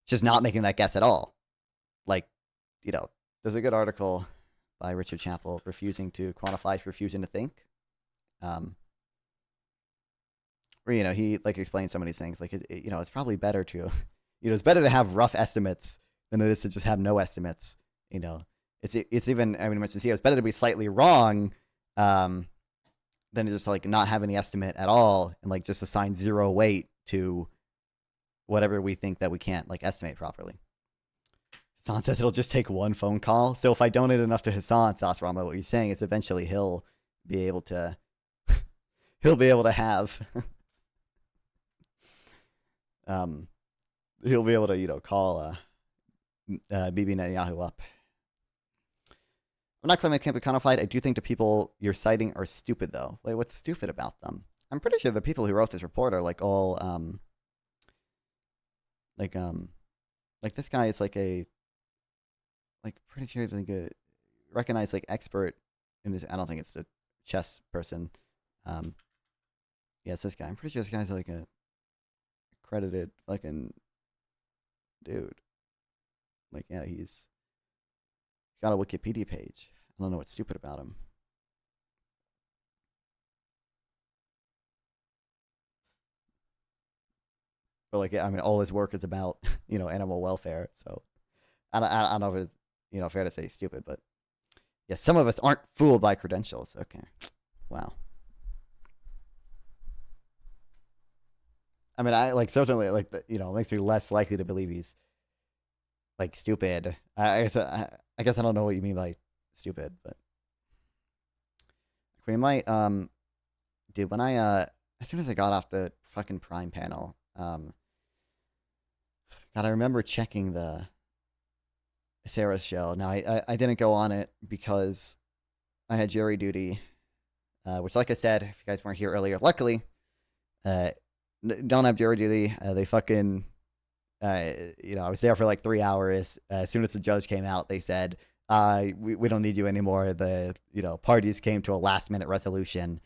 just not making that guess at all. Like, there's a good article by Richard Chappell, refusing to quantify, refusing to think. Where he like explains some of these things. Like it's probably better to, it's better to have rough estimates than it is to just have no estimates. It's even, I mean, mentioned here, it's better to be slightly wrong than to just like not have any estimate at all and like just assign zero weight to whatever we think that we can't like estimate properly. Hassan says it'll just take one phone call. So if I donate enough to Hassan, that's wrong. But what you're saying is eventually he'll be able to have he'll be able to call Bibi Netanyahu up. I'm not claiming it can't be quantified. I do think the people you're citing are stupid though. Wait, what's stupid about them? I'm pretty sure the people who wrote this report are like all like this guy is like a pretty sure like a recognized like expert in this. I don't think it's the chess person. Yeah, it's this guy. I'm pretty sure this guy's like a accredited fucking dude. Like, yeah, he's got a Wikipedia page. I don't know what's stupid about him. But like, I mean, all his work is about animal welfare. So I don't know if it's fair to say stupid, but yeah, some of us aren't fooled by credentials. Okay, wow. I mean, I like certainly like makes me less likely to believe he's like stupid. I guess I don't know what you mean by stupid, but we might dude, when I as soon as I got off the fucking Prime panel, God, I remember checking the Sarah's show. Now I didn't go on it because I had jury duty, which, like I said, if you guys weren't here earlier, luckily, don't have jury duty. They fucking, I was there for like 3 hours. As soon as the judge came out, they said, we don't need you anymore. The parties came to a last minute resolution.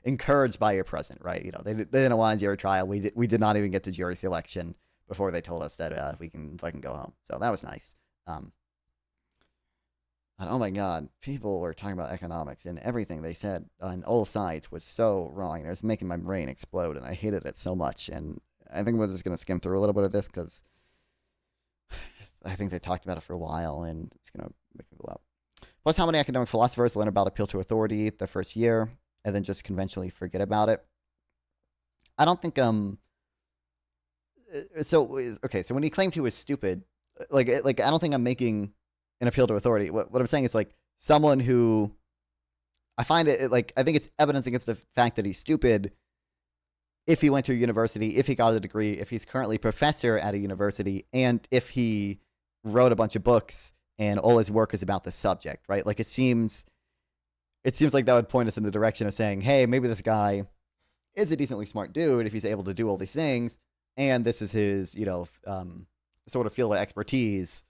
Encouraged by your present, right? They didn't want a jury trial. We did not even get to jury selection before they told us that we can fucking go home. So that was nice. And oh my God, people were talking about economics, and everything they said on all sides was so wrong. It was making my brain explode, and I hated it so much. And I think we're just gonna skim through a little bit of this because I think they talked about it for a while, and it's gonna make people up. Plus, how many academic philosophers learn about appeal to authority the first year and then just conventionally forget about it? I don't think so when he claimed he was stupid, like I don't think I'm making an appeal to authority. What I'm saying is like someone who I find it like I think it's evidence against the fact that he's stupid if he went to a university, if he got a degree, if he's currently professor at a university, and if he wrote a bunch of books and all his work is about the subject, right? Like it seems like that would point us in the direction of saying, hey, maybe this guy is a decently smart dude if he's able to do all these things, and this is his, sort of field of expertise.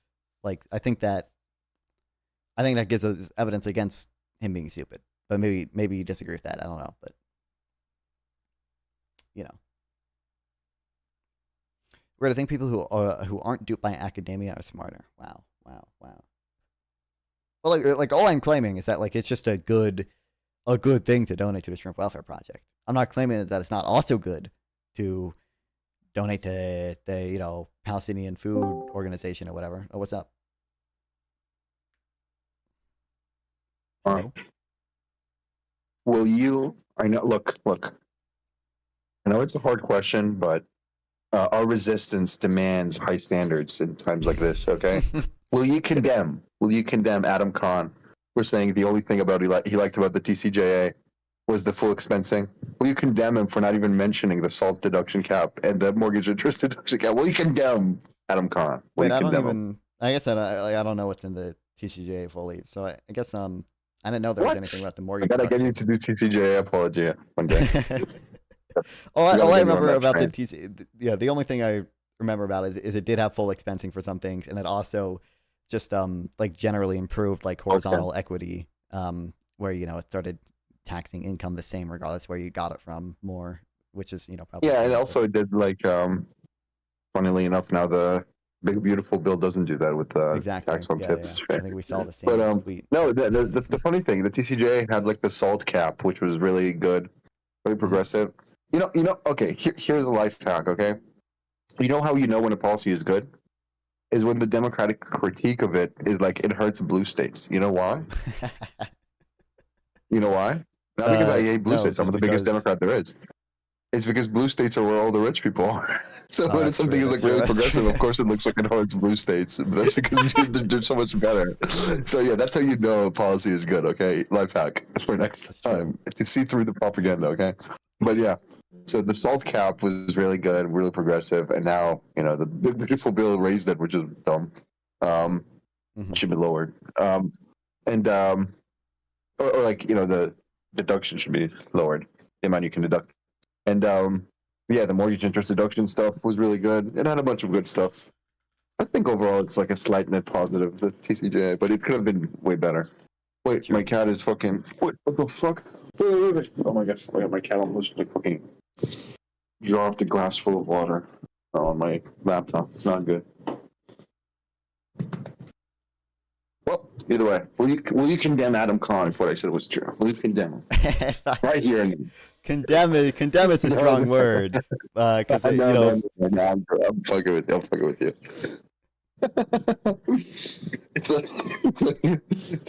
Like I think that gives us evidence against him being stupid. But maybe you disagree with that. I don't know, but we're gonna think people who aren't duped by academia are smarter. Wow. Well, like all I'm claiming is that like it's just a good thing to donate to the Shrimp Welfare Project. I'm not claiming that it's not also good to donate to the Palestinian Food Organization or whatever. Oh, what's up? Hello? Will you? I know. Look. I know it's a hard question, but our resistance demands high standards in times like this. Okay. Will you condemn Adam Khan for saying the only thing about he liked about the TCJA was the full expensing? Will you condemn him for not even mentioning the SALT deduction cap and the mortgage interest deduction cap? Will you condemn Adam Khan? Will Wait, you I don't condemn even. him? I guess I don't know what's in the TCJA fully, so I guess I didn't know there was What? anything about the I mortgage. gotta get you to do TCJA apology one day. all I get you on remember that about the train. the only thing I remember about is it did have full expensing for some things, and it also just like generally improved like horizontal equity, where it started taxing income the same regardless where you got it from more, which is probably Yeah, and also it did like funnily enough now the Big Beautiful Bill doesn't do that with the exactly tax on tips. I think we saw the same But tweet. no, the funny thing, the TCJA had like the SALT cap, which was really good, really progressive. Okay, here's a life hack. Okay, you know how you know when a policy is good is when the Democratic critique of it is like it hurts blue states. You know why? You know why? Not because I hate blue no, states. I'm just the biggest because- Democrat there is. It's because blue states are where all the rich people are. So Oh, when that's something true, is like that's true, really that's progressive, true. of course it looks like it hurts blue states. But that's because they're so much better. So yeah, that's how you know a policy is good. Okay, life hack for next That's true. time to see through the propaganda. Okay, but yeah, so the SALT cap was really good, really progressive, and now the Big Beautiful Bill raised it, which is dumb. Mhm. Should be lowered. And or like the deduction should be lowered. The amount you can deduct. And yeah, the mortgage interest deduction stuff was really good. It had a bunch of good stuff. I think overall it's like a slight net positive, the TCJA, but it could have been way better. Wait, Sure. my cat is fucking. What the fuck? Wait. Oh my god, my cat almost like fucking dropped a glass full of water on my laptop. It's not good. Well, either way, will you condemn Adam Khan if what I said was true? Will you condemn him right here and now? Condemn is a strong word, because No, I'm fucking with you. I'm fucking with you. it's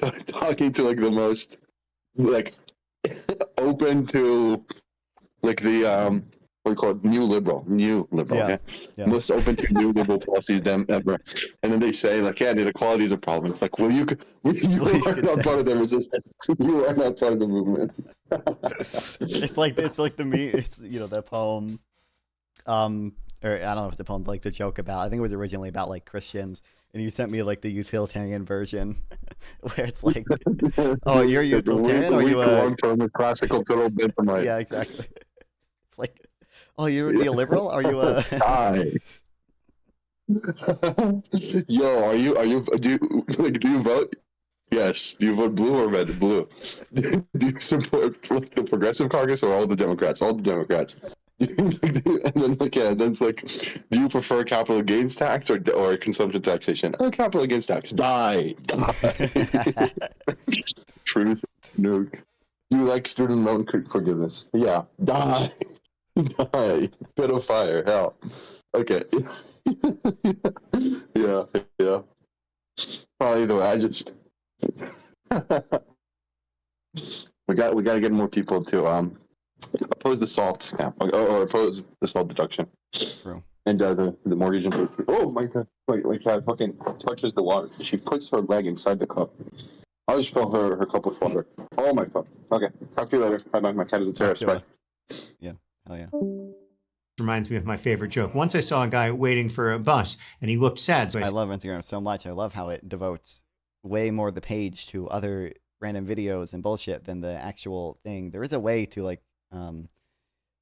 like talking to like the most like open to like the what do you call it, new liberal, Yeah, okay? yeah. Most open to new liberal policies than ever. And then they say like, yeah, the inequality is a problem. It's like, you are not part of the resistance. You are not part of the movement. it's like the me. It's that poem, or I don't know if it's a poem, like the joke about. I think it was originally about like Christians, and you sent me like the utilitarian version, where it's like, oh, you're a utilitarian, or you a long-term classical total Bentham? yeah, exactly. It's like, oh, you're a liberal, are you a Die. Yo, do you vote? Yes. Do you vote blue or red? Blue. Do you support like, the Progressive Caucus or all the Democrats? All the Democrats. And then then it's like, do you prefer capital gains tax or consumption taxation? Oh, capital gains tax. Die. Truth. Nuke. Do you like student loan forgiveness? Yeah. Die. Die. Bit of fire. Hell. Okay. yeah. Either way, I just we got to get more people to oppose the SALT cap or oppose the SALT deduction. True. And the mortgage interest. Oh my god! Wait, my cat fucking touches the water. She puts her leg inside the cup. I'll just fill her cup with water. Oh my god. Okay. Talk to you later. Bye bye. My cat is a terrorist. Bye. Yeah. Hell yeah. Reminds me of my favorite joke. Once I saw a guy waiting for a bus, and he looked sad. So I love Instagram so much. I love how it devotes way more of the page to other random videos and bullshit than the actual thing. There is a way to like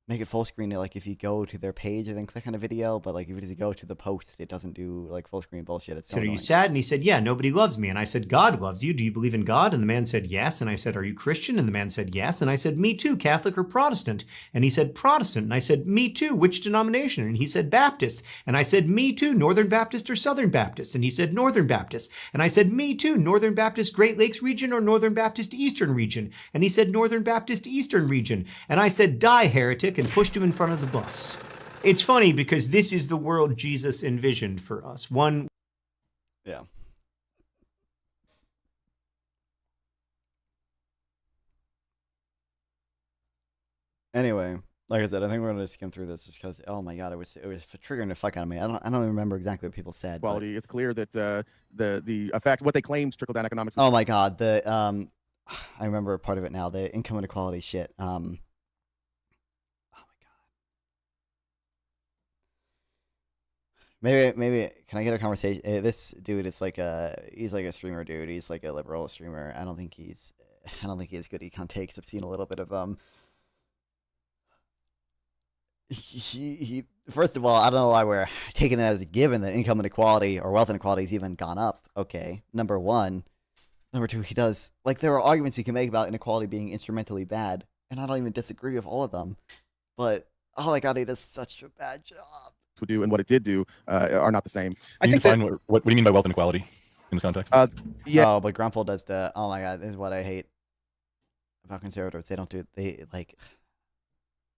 make it full screen. Like if you go to their page and then click on a video, but like if you go to the post, it doesn't do like full screen bullshit. It's so said, "Are annoying. you sad?" And he said, "Yeah, nobody loves me." And I said, "God loves you. Do you believe in God?" And the man said, "Yes." And I said, "Are you Christian?" And the man said, "Yes." And I said, "Me too, Catholic or Protestant?" And he said, "Protestant." And I said, "Me too, which denomination?" And he said, "Baptist." And I said, "Me too, Northern Baptist or Southern Baptist?" And he said, "Northern Baptist." And I said, "Me too, Northern Baptist Great Lakes region or Northern Baptist Eastern region?" And he said, "Northern Baptist Eastern region." And I said, "Die, heretic," and pushed him in front of the bus. It's funny because this is the world Jesus envisioned for us. One. Yeah. Anyway, like I said, I think we're gonna skim through this just because, oh my god, it was triggering the fuck out of me. I don't even remember exactly what people said. Quality. It's clear that the effect, what they claimed trickle down economics. Oh my god, the I remember part of it now. The income inequality shit. Oh my god. Maybe can I get a conversation? This dude is like he's like a streamer dude. He's like a liberal streamer. I don't think he's good econ takes. I've seen a little bit of he first of all, I don't know why we're taking it as a given that income inequality or wealth inequality has even gone up. Okay, number one. Number two, he does, like, there are arguments you can make about inequality being instrumentally bad, and I don't even disagree with all of them. But oh my god, he does such a bad job. Would do and what it did do are not the same. Can you define what do you mean by wealth inequality in this context? Yeah. Oh, but Grumple does the. Oh my god, this is what I hate about conservatives. They don't do. They like.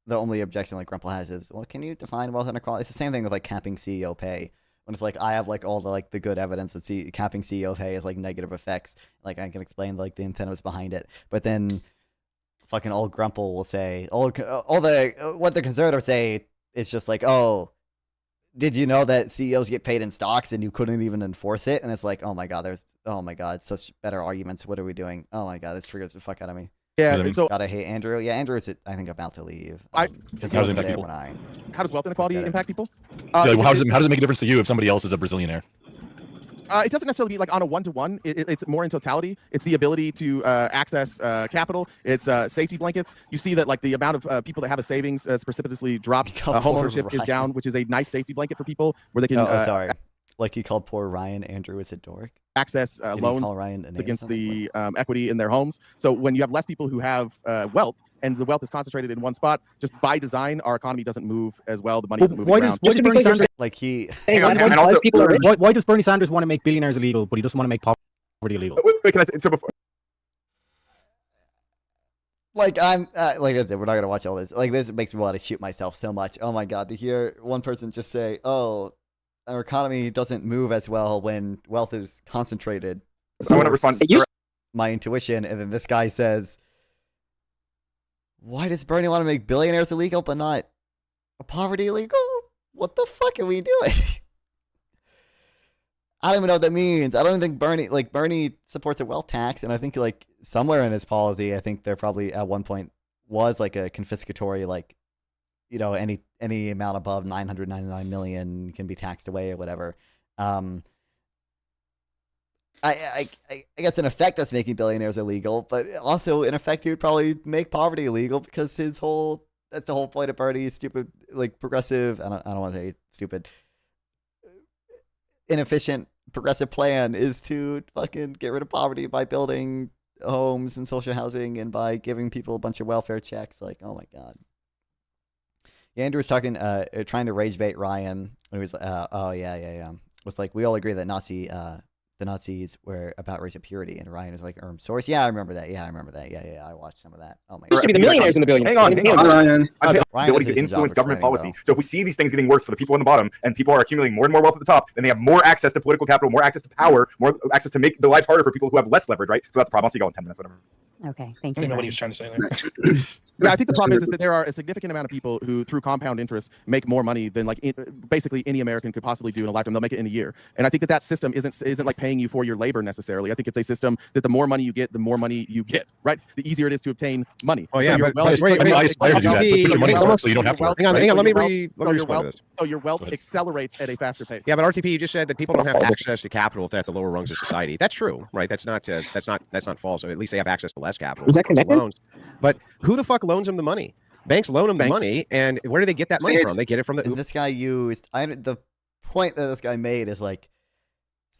The only objection like Grumple has is, well, can you define wealth inequality? It's the same thing with like capping CEO pay. When it's like I have like all the good evidence that capping CEO pay has like negative effects. Like I can explain like the incentives behind it, but then fucking old Grumple will say all the what the conservatives say. It's just like, oh, did you know that CEOs get paid in stocks and you couldn't even enforce it? And it's like, oh my god, such better arguments. What are we doing? Oh my god, this triggers the fuck out of me. Yeah, so God, I hate Andrew. Yeah, Andrew is, I think, about to leave. Because how does it impact people? How does wealth inequality impact people? Yeah, how does it make a difference to you if somebody else is a Brazilianaire? It doesn't necessarily be like on a one-to-one. It's more in totality. It's the ability to access capital. It's safety blankets. You see that like the amount of people that have a savings has precipitously dropped. Home ownership is down, which is a nice safety blanket for people where they can. Sorry. Like he called poor Ryan Andrew is a dork. Access loans against the equity in their homes. So when you have less people who have wealth, and the wealth is concentrated in one spot, just by design, our economy doesn't move as well. The money isn't moving around. Why does Bernie Sanders, like he? Why does Bernie Sanders want to make billionaires illegal, but he doesn't want to make poverty illegal? Wait, can I? So before. Like like I said, we're not gonna watch all this. Like this makes me want to shoot myself so much. Oh my god, to hear one person just say, "Oh, our economy doesn't move as well when wealth is concentrated." I want to respond. My intuition, and then this guy says, "Why does Bernie want to make billionaires illegal but not poverty illegal? What the fuck are we doing?" I don't even know what that means. I don't even think Bernie supports a wealth tax, and I think like somewhere in his policy, I think there probably at one point was like a confiscatory, like, you know, any amount above 999 million can be taxed away or whatever. I guess in effect that's making billionaires illegal, but also in effect he would probably make poverty illegal because that's the whole point of Bernie's stupid, like progressive, I don't want to say stupid, inefficient progressive plan is to fucking get rid of poverty by building homes and social housing and by giving people a bunch of welfare checks. Like, oh my god. Yeah, Andrew was talking, trying to rage bait Ryan when he was, was like, we all agree that the Nazis were about racial purity, and Ryan was like, source. Yeah, I remember that. Yeah, I watched some of that. Oh my god. Used to be the millionaires and the billionaires. Hang on, Ryan. Ryan Ability to influence government policy. So if we see these things getting worse for the people on the bottom, and people are accumulating more and more wealth at the top, then they have more access to political capital, more access to power, more access to make the lives harder for people who have less leverage, right? So that's the problem. I'll see you go in 10 minutes, whatever. Okay, thank you. I don't even know what he was trying to say there. Yeah, I think the problem is that there are a significant amount of people who, through compound interest, make more money than like basically any American could possibly do in a lifetime. They'll make it in a year, and I think that system isn't like paying you for your labor necessarily. I think it's a system that the more money you get, the more money you get. Right? The easier it is to obtain money. Oh yeah, so I aspire to do that. But put your money somewhere so you don't have to work. Hang on. Let me respond to this. So your wealth accelerates at a faster pace. Yeah, but RTP, you just said that people don't have access to capital if they're at the lower rungs of society. That's true, right? That's not false. So at least they have access to less capital. Is that connected? Loans. But who the fuck loans them the money? Banks loan them the money, and where do they get that money from? They get it from the. And this guy used. The point that this guy made is like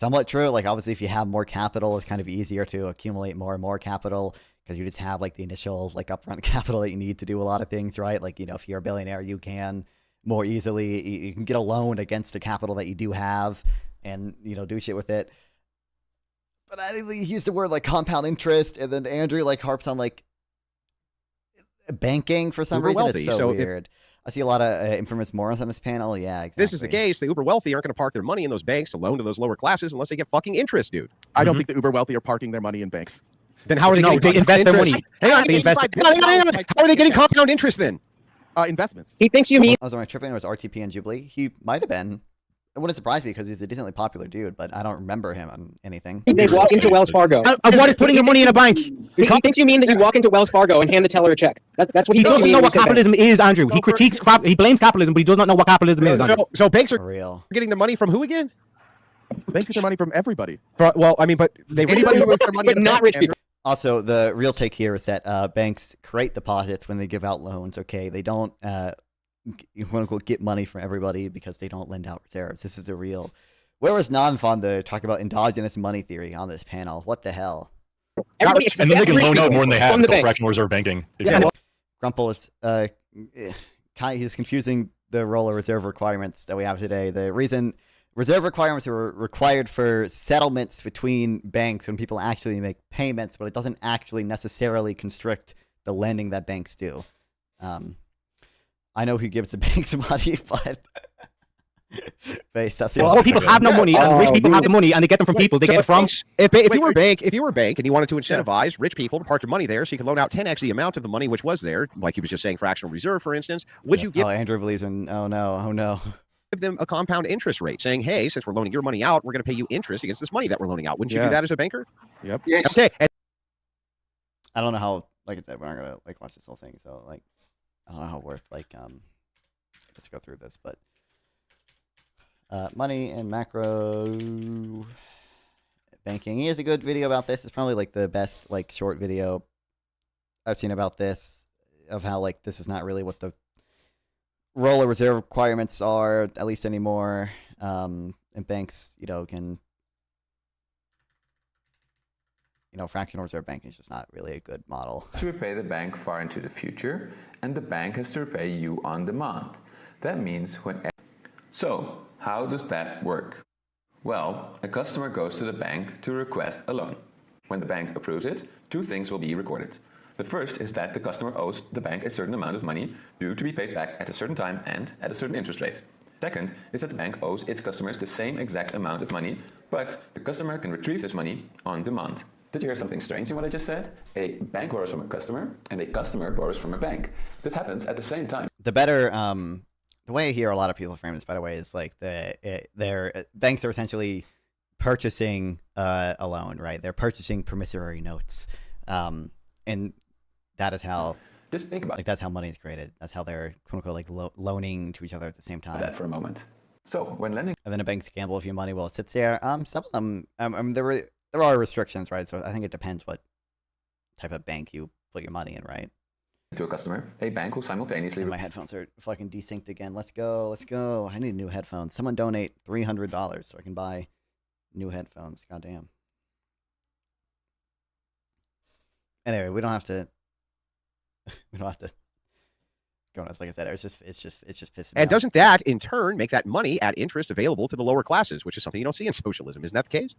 somewhat true. Like obviously, if you have more capital, it's kind of easier to accumulate more and more capital because you just have like the initial like upfront capital that you need to do a lot of things, right? Like, you know, if you're a billionaire, you can more easily you can get a loan against the capital that you do have, and you know do shit with it. But I think he used the word like compound interest, and then Andrew like harps on like banking for some reason. Wealthy, it's so weird. I see a lot of infamous morons on this panel. Yeah, exactly. This is the case. The uber wealthy aren't going to park their money in those banks to loan to those lower classes unless they get fucking interest, dude. I don't think the uber wealthy are parking their money in banks. Then how are they No, getting they invest their money. Hang on, They invest. hang on. How are they getting compound interest then? Investments. He thinks you mean I was on my trip and it was RTP and Jubilee. He might have been. It wouldn't surprise me because he's a decently popular dude, but I don't remember him on anything. they walk into Wells Fargo. What is putting your money in a bank? He thinks you mean that you walk into Wells Fargo and hand the teller a check. That's what He doesn't know what capitalism is, Andrew. He critiques he blames capitalism, but he does not know what capitalism is. Andrew. So banks For are real. getting the money from who again? Banks get their money from everybody. Well, I mean, but they Anybody who moves their money, but not rich people. Also, the real take here is that banks create deposits when they give out loans. Okay, they don't quote unquote get money from everybody because they don't lend out reserves. This is the real. Where was non-fun to talk about endogenous money theory on this panel? What the hell? And then they can loan out more than they have until fractional reserve banking. Yeah, well, Grumple is he's confusing the roller reserve requirements that we have today. The reason reserve requirements are required for settlements between banks when people actually make payments, but it doesn't actually necessarily constrict the lending that banks do. I know who gives the banks money, but that's Poor people have no money, and rich people have the money, and they get them from people. They get it from. If you were a bank and you wanted to incentivize rich people to park their money there, so you could loan out 10x the amount of the money which was there, like he was just saying, fractional reserve, for instance, would you give? Oh, Andrew believes in. Oh no. Give them a compound interest rate, saying, "Hey, since we're loaning your money out, we're going to pay you interest against this money that we're loaning out." Wouldn't you do that as a banker? Yep. Yes. Okay. I don't know how. Like I said, we're not gonna watch this whole thing, so I don't know how it worked. Let's go through this, but. Money and macro banking. He has a good video about this. It's probably the best short video I've seen about this, of how this is not really what the roller reserve requirements are, at least anymore. And banks, can fractional reserve banking is just not really a good model. To repay the bank far into the future, and the bank has to repay you on demand. That means when. So, how does that work? Well, a customer goes to the bank to request a loan. When the bank approves it, two things will be recorded. The first is that the customer owes the bank a certain amount of money due to be paid back at a certain time and at a certain interest rate. Second is that the bank owes its customers the same exact amount of money, but the customer can retrieve this money on demand. Did you hear something strange in what I just said? A bank borrows from a customer, and a customer borrows from a bank. This happens at the same time. The better, the way I hear a lot of people frame this, by the way, is their banks are essentially purchasing a loan, right? They're purchasing promissory notes, and that is how. Just think about that's how money is created. That's how they're quote unquote loaning to each other at the same time. that for a moment. So when lending, and then a bank's gamble with your money while it sits there. Some of them, there are restrictions, right? So I think it depends what type of bank you put your money in, right? To a customer, a bank will simultaneously. And my headphones are fucking desynced again. Let's go. I need new headphones. Someone donate $300 so I can buy new headphones. Goddamn. Anyway, we don't have to go on. Like I said, it's just pissing me And off. doesn't that in turn make that money at interest available to the lower classes, which is something you don't see in socialism? Isn't that the case?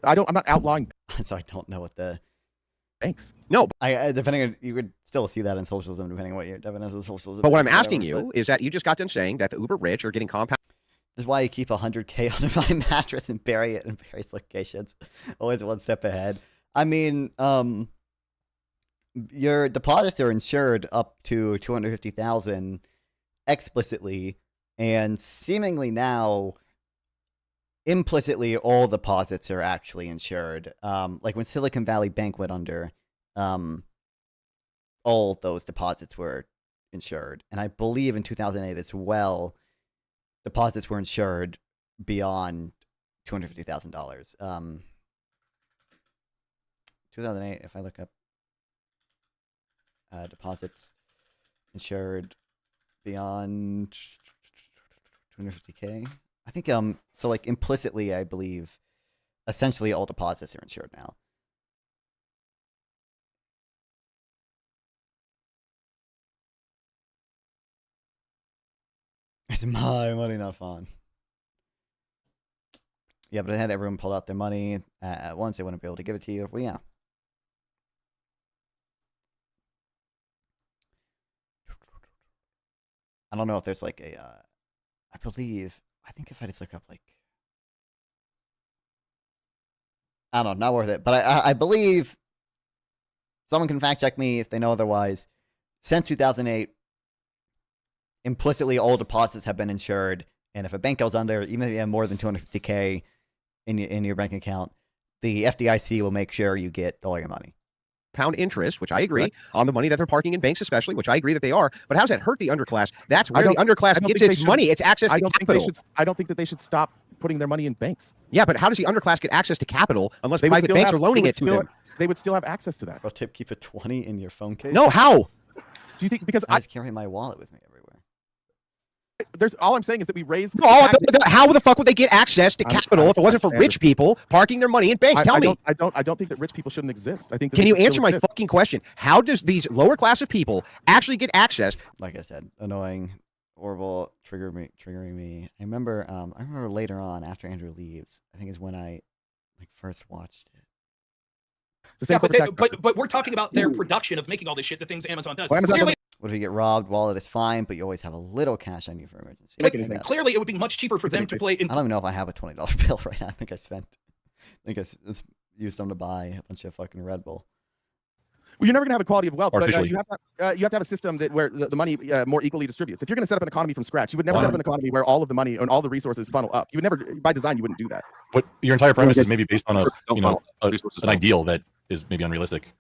I'm not outlawing. So I don't know what the. Thanks. No, depending on, you would still see that in socialism, depending on what your definition of socialism. but what is, I'm asking whatever, you is that you just got done saying that the uber rich are getting compound. This is why you keep $100K under my mattress and bury it in various locations. Always one step ahead. I mean, your deposits are insured up to $250,000 explicitly, and seemingly now, implicitly, all deposits are actually insured. Like when Silicon Valley Bank went under, all those deposits were insured, and I believe in 2008 as well, deposits were insured beyond $250,000. 2008, if I look up deposits insured beyond 250K, I think so like implicitly, I believe essentially all deposits are insured now. It's my money, not fun. Yeah, but it had everyone pull out their money at once. They wouldn't be able to give it to you. Well, yeah. I don't know if there's like a. I think if I just look up like. I don't know, not worth it. But I believe someone can fact check me if they know otherwise. Since 2008, implicitly all deposits have been insured. And if a bank goes under, even if you have more than $250K in your bank account, the FDIC will make sure you get all your money. Pound interest, which I agree, on the money that they're parking in banks, especially, which I agree that they are. But how does that hurt the underclass? That's where the underclass gets its money. It's access to capital. I don't think that they should stop putting their monty in banks. Yeah, but how does the underclass get access to capital unless private banks are loaning it to them? They would still have access to that. Pro tip: keep a 20 in your phone case. No, how? Do you think because I just carry my wallet with me everywhere? There's all I'm saying is that we raise. How the fuck would they get access to capital if it wasn't for rich people parking their money in banks? Tell me. I don't think that rich people shouldn't exist. I think. Can you answer my fucking question? How does these lower class of people actually get access? Like I said, annoying, horrible, triggering me. I remember later on after Andrew leaves. I think is when I first watched it. Yeah, but we're talking about their production of making all this shit, the things Amazon does. What if you get robbed? Wallet is fine, but you always have a little cash on you for emergency. Clearly, it would be much cheaper for them to play. I don't even know if I have a $20 bill right now. I think I used them to buy a bunch of fucking Red Bull. Well, you're never going to have equality of wealth, but you have to have a system where the money more equally distributes. If you're going to set up an economy from scratch, you would never set up an economy where all of the money and all the resources funnel up. You would never, by design, you wouldn't do that. But your entire premise is maybe based on an ideal that is maybe unrealistic.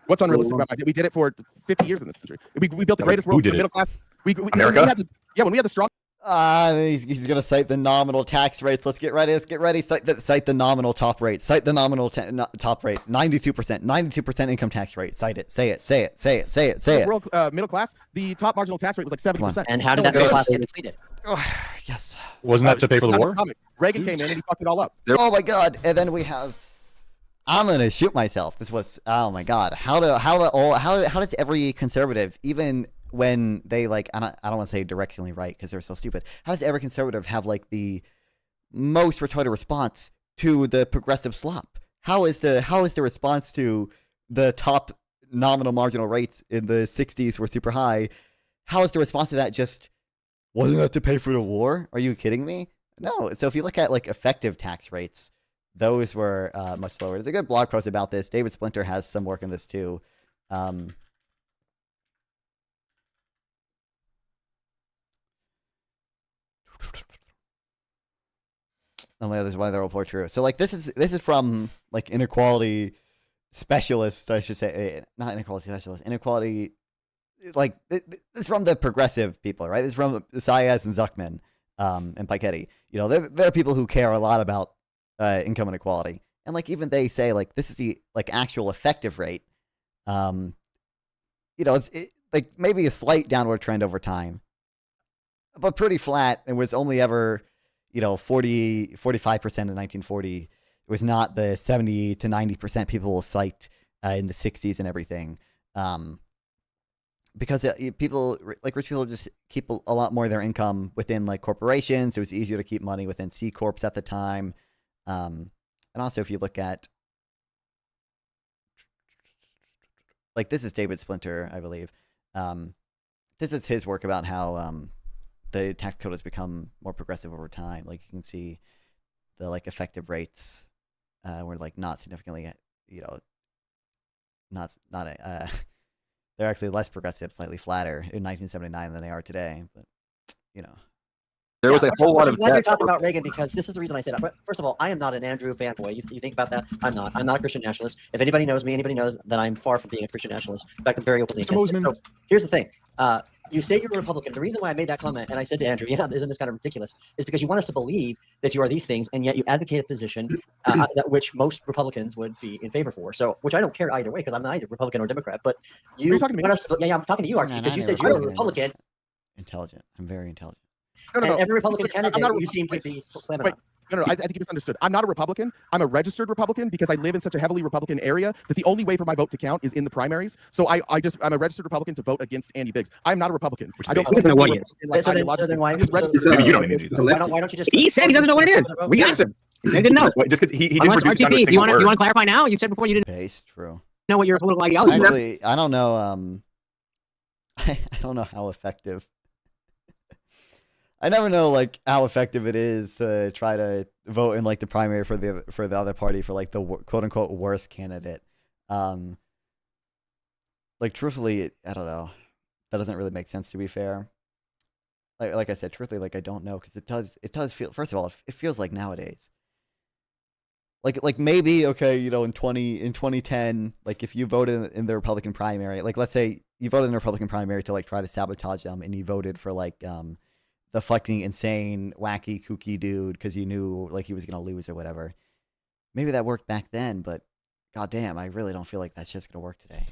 What's unrealistic about that? We did it for 50 years in this country. We built the greatest world for the middle class. America? When we had the strong. He's gonna cite the nominal tax rates. Let's get ready. Cite the nominal top rate. Cite the nominal top rate. 92% income tax rate. Cite it. Say it. World middle class. The top marginal tax rate was like 70%. And how did that middle class get depleted? Yes. Wasn't that to pay for the war? Reagan came in and he fucked it all up. Oh my god! And then we have. I'm gonna shoot myself. This was. Oh my god! How does every conservative, even when they I don't want to say directionally right because they're so stupid. How does every conservative have the most retarded response to the progressive slop? How is the response to the top nominal marginal rates in the 60s were super high? How is the response to that just wasn't that to pay for the war? Are you kidding me? No. So if you look at effective tax rates, those were much lower. There's a good blog post about this. David Splinter has some work in this too. There's one other report true. So this is from inequality specialists, I should say, not inequality specialists, inequality. This is from the progressive people, right? This is from Saez and Zuckman and Piketty. They're people who care a lot about income inequality, and even they say this is the actual effective rate. It's maybe a slight downward trend over time, but pretty flat. It was only ever 45% in 1940. It was not the 70 to 90% people will cite in the 60s and everything. Because people rich people just keep a lot more of their income within corporations. It was easier to keep money within C corps at the time. And also if you look at this is David Splinter, I believe. This is his work about how the tax code has become more progressive over time. You can see the effective rates were not significantly, they're actually less progressive, slightly flatter in 1979 than they are today. But there was a whole lot of. I'm glad you're talking about Reagan because this is the reason I say that. But first of all, I am not an Andrew fanboy. You think about that? I'm not. I'm not a Christian nationalist. If anybody knows me, anybody knows that I'm far from being a Christian nationalist. In fact, I'm very openly against it. So here's the thing. You say you're a Republican. The reason why I made that comment, and I said to Andrew, isn't this kind of ridiculous, is because you want us to believe that you are these things, and yet you advocate a position which most Republicans would be in favor for. So, which I don't care either way, because I'm neither Republican or Democrat. But you want us to, I'm talking to you, Archie, because you said you're a Republican. Intelligent. I'm very intelligent. No. And every Republican candidate you seem to be slamming on. No, I think you misunderstood. I'm not a Republican. I'm a registered Republican because I live in such a heavily Republican area that the only way for my vote to count is in the primaries. So I'm a registered Republican to vote against Andy Biggs. I'm not a Republican. I don't know what he is. So then why? Maybe you don't need Why don't you just? He said he doesn't know what it is. We asked him. He said he didn't know. Just because he didn't Unless produce RTP, do you want to to clarify now? You said before you didn't Pace, true. know what your political ideology was. Actually, I don't know. I don't know how effective I never know like how effective it is to try to vote in like the primary for the other party for like the quote unquote worst candidate. Like truthfully, I don't know. That doesn't really make sense, to be fair. Like I said, truthfully, like I don't know, because it does feel, first of all, it feels like nowadays. Like maybe, okay, you know, in 2010, like if you voted in the Republican primary, like let's say you voted in the Republican primary to like try to sabotage them, and you voted for like the fucking insane, wacky, kooky dude because you knew like he was gonna lose or whatever. Maybe that worked back then, but goddamn, I really don't feel like that's just gonna work today.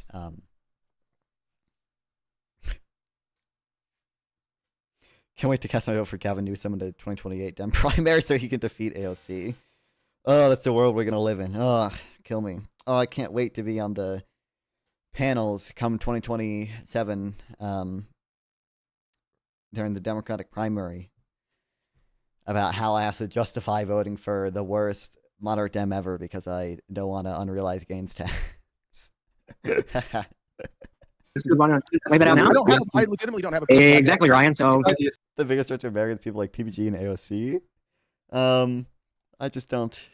Can't wait to cast my vote for Gavin Newsom in the 2028 Dem primary so he can defeat AOC. Oh, that's the world we're gonna live in. Oh, kill me. Oh, I can't wait to be on the panels come 2027 during the Democratic primary about how I have to justify voting for the worst moderate Dem ever because I don't want to unrealized gains tax. I legitimately don't have a exactly, Ryan. So the biggest threat to America is people like PBG and AOC. I just don't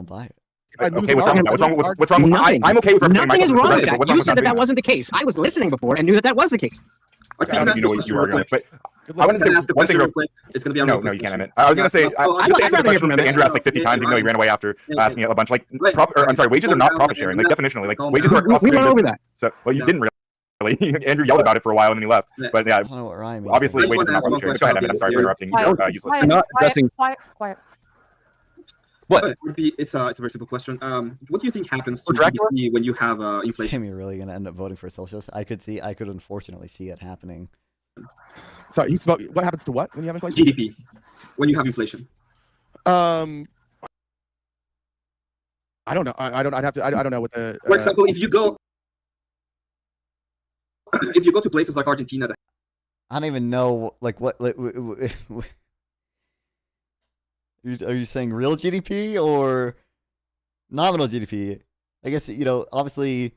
buy it. Okay, what's wrong? I'm okay with representing nothing is myself. wrong with that. You said that wasn't the case. I was listening before and knew that was the case. Okay, I don't even know what you were arguing with, but I wanted to say one thing real quick. It's going to be no, you can't admit. I was going to say, just answer the question that Andrew asked like 50 times, even though he ran away after asking it a bunch. Like, I'm sorry, wages are not profit sharing. Like, definitionally, like wages are cost of doing business. So, well, you didn't really. Andrew yelled about it for a while and then he left. But yeah, obviously wages are not profit sharing. Go ahead, Emmett. I'm sorry for interrupting. You're useless. I'm not addressing. Quiet. What? It's a very simple question. What do you think happens to GDP when you have inflation? Tim, you're really going to end up voting for a socialist? I could unfortunately see it happening. Sorry, what happens to what when you have inflation? GDP. When you have inflation. I don't know. I don't know what the. For example, if you go to places like Argentina, I don't even know like what. Are you saying real GDP or nominal GDP? I guess, you know, obviously,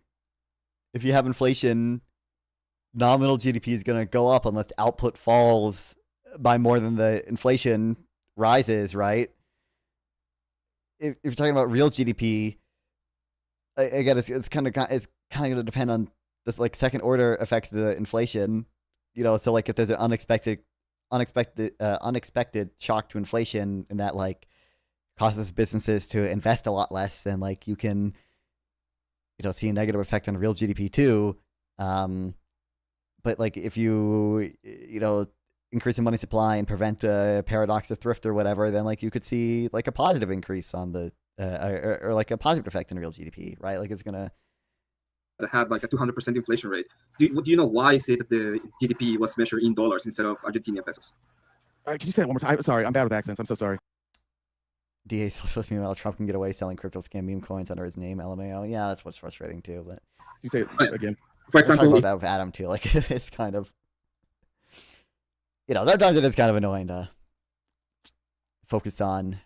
if you have inflation, nominal GDP is going to go up unless output falls by more than the inflation rises, right? If you're talking about real GDP, again, it's kind of going to depend on this like second order effects of the inflation. You know, so like if there's an unexpected shock to inflation and that like causes businesses to invest a lot less, then like you can, you know, see a negative effect on real GDP too. But like if you know, increase the money supply and prevent a paradox of thrift or whatever, then like you could see like a positive increase on the or like a positive effect in real GDP, right? Like it's gonna had like a 200% inflation rate. Do you know why I say that the GDP was measured in dollars instead of Argentinian pesos? Can you say it one more time? Sorry, I'm bad with accents. I'm so sorry. DA socialist meanwhile, Trump can get away selling crypto scam meme coins under his name, LMAO. Yeah, that's what's frustrating too. But you say it again. For example, we'll talk about that with Adam too. Like it's kind of, you know, sometimes it is kind of annoying to focus on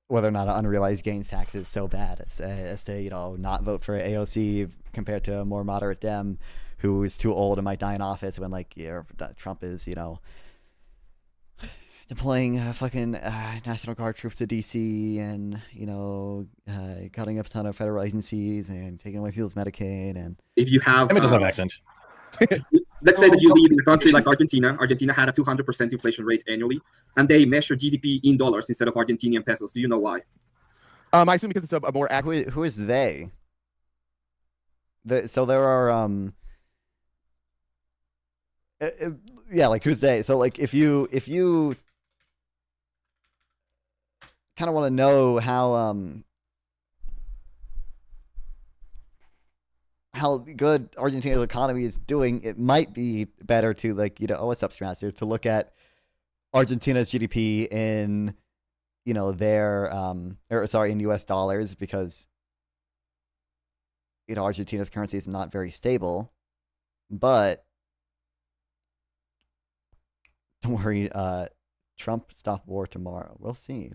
whether or not an unrealized gains tax is so bad as to, you know, not vote for AOC compared to a more moderate Dem who is too old and might die in office when like Trump is, you know, deploying fucking National Guard troops to DC and, you know, cutting up a ton of federal agencies and taking away people's Medicaid. And if you have, Emmett doesn't have an accent. Let's say that you live in a country like Argentina. Argentina had a 200% inflation rate annually, and they measure GDP in dollars instead of Argentinian pesos. Do you know why? I assume because it's a more accurate. Who is they? So there are yeah, like who's they? So like if you kind of want to know how good Argentina's economy is doing, it might be better to like, you know, what's up, Strasser, to look at Argentina's GDP in, you know, their in US dollars, because, you know, Argentina's currency is not very stable. But don't worry, Trump stop war tomorrow. We'll see.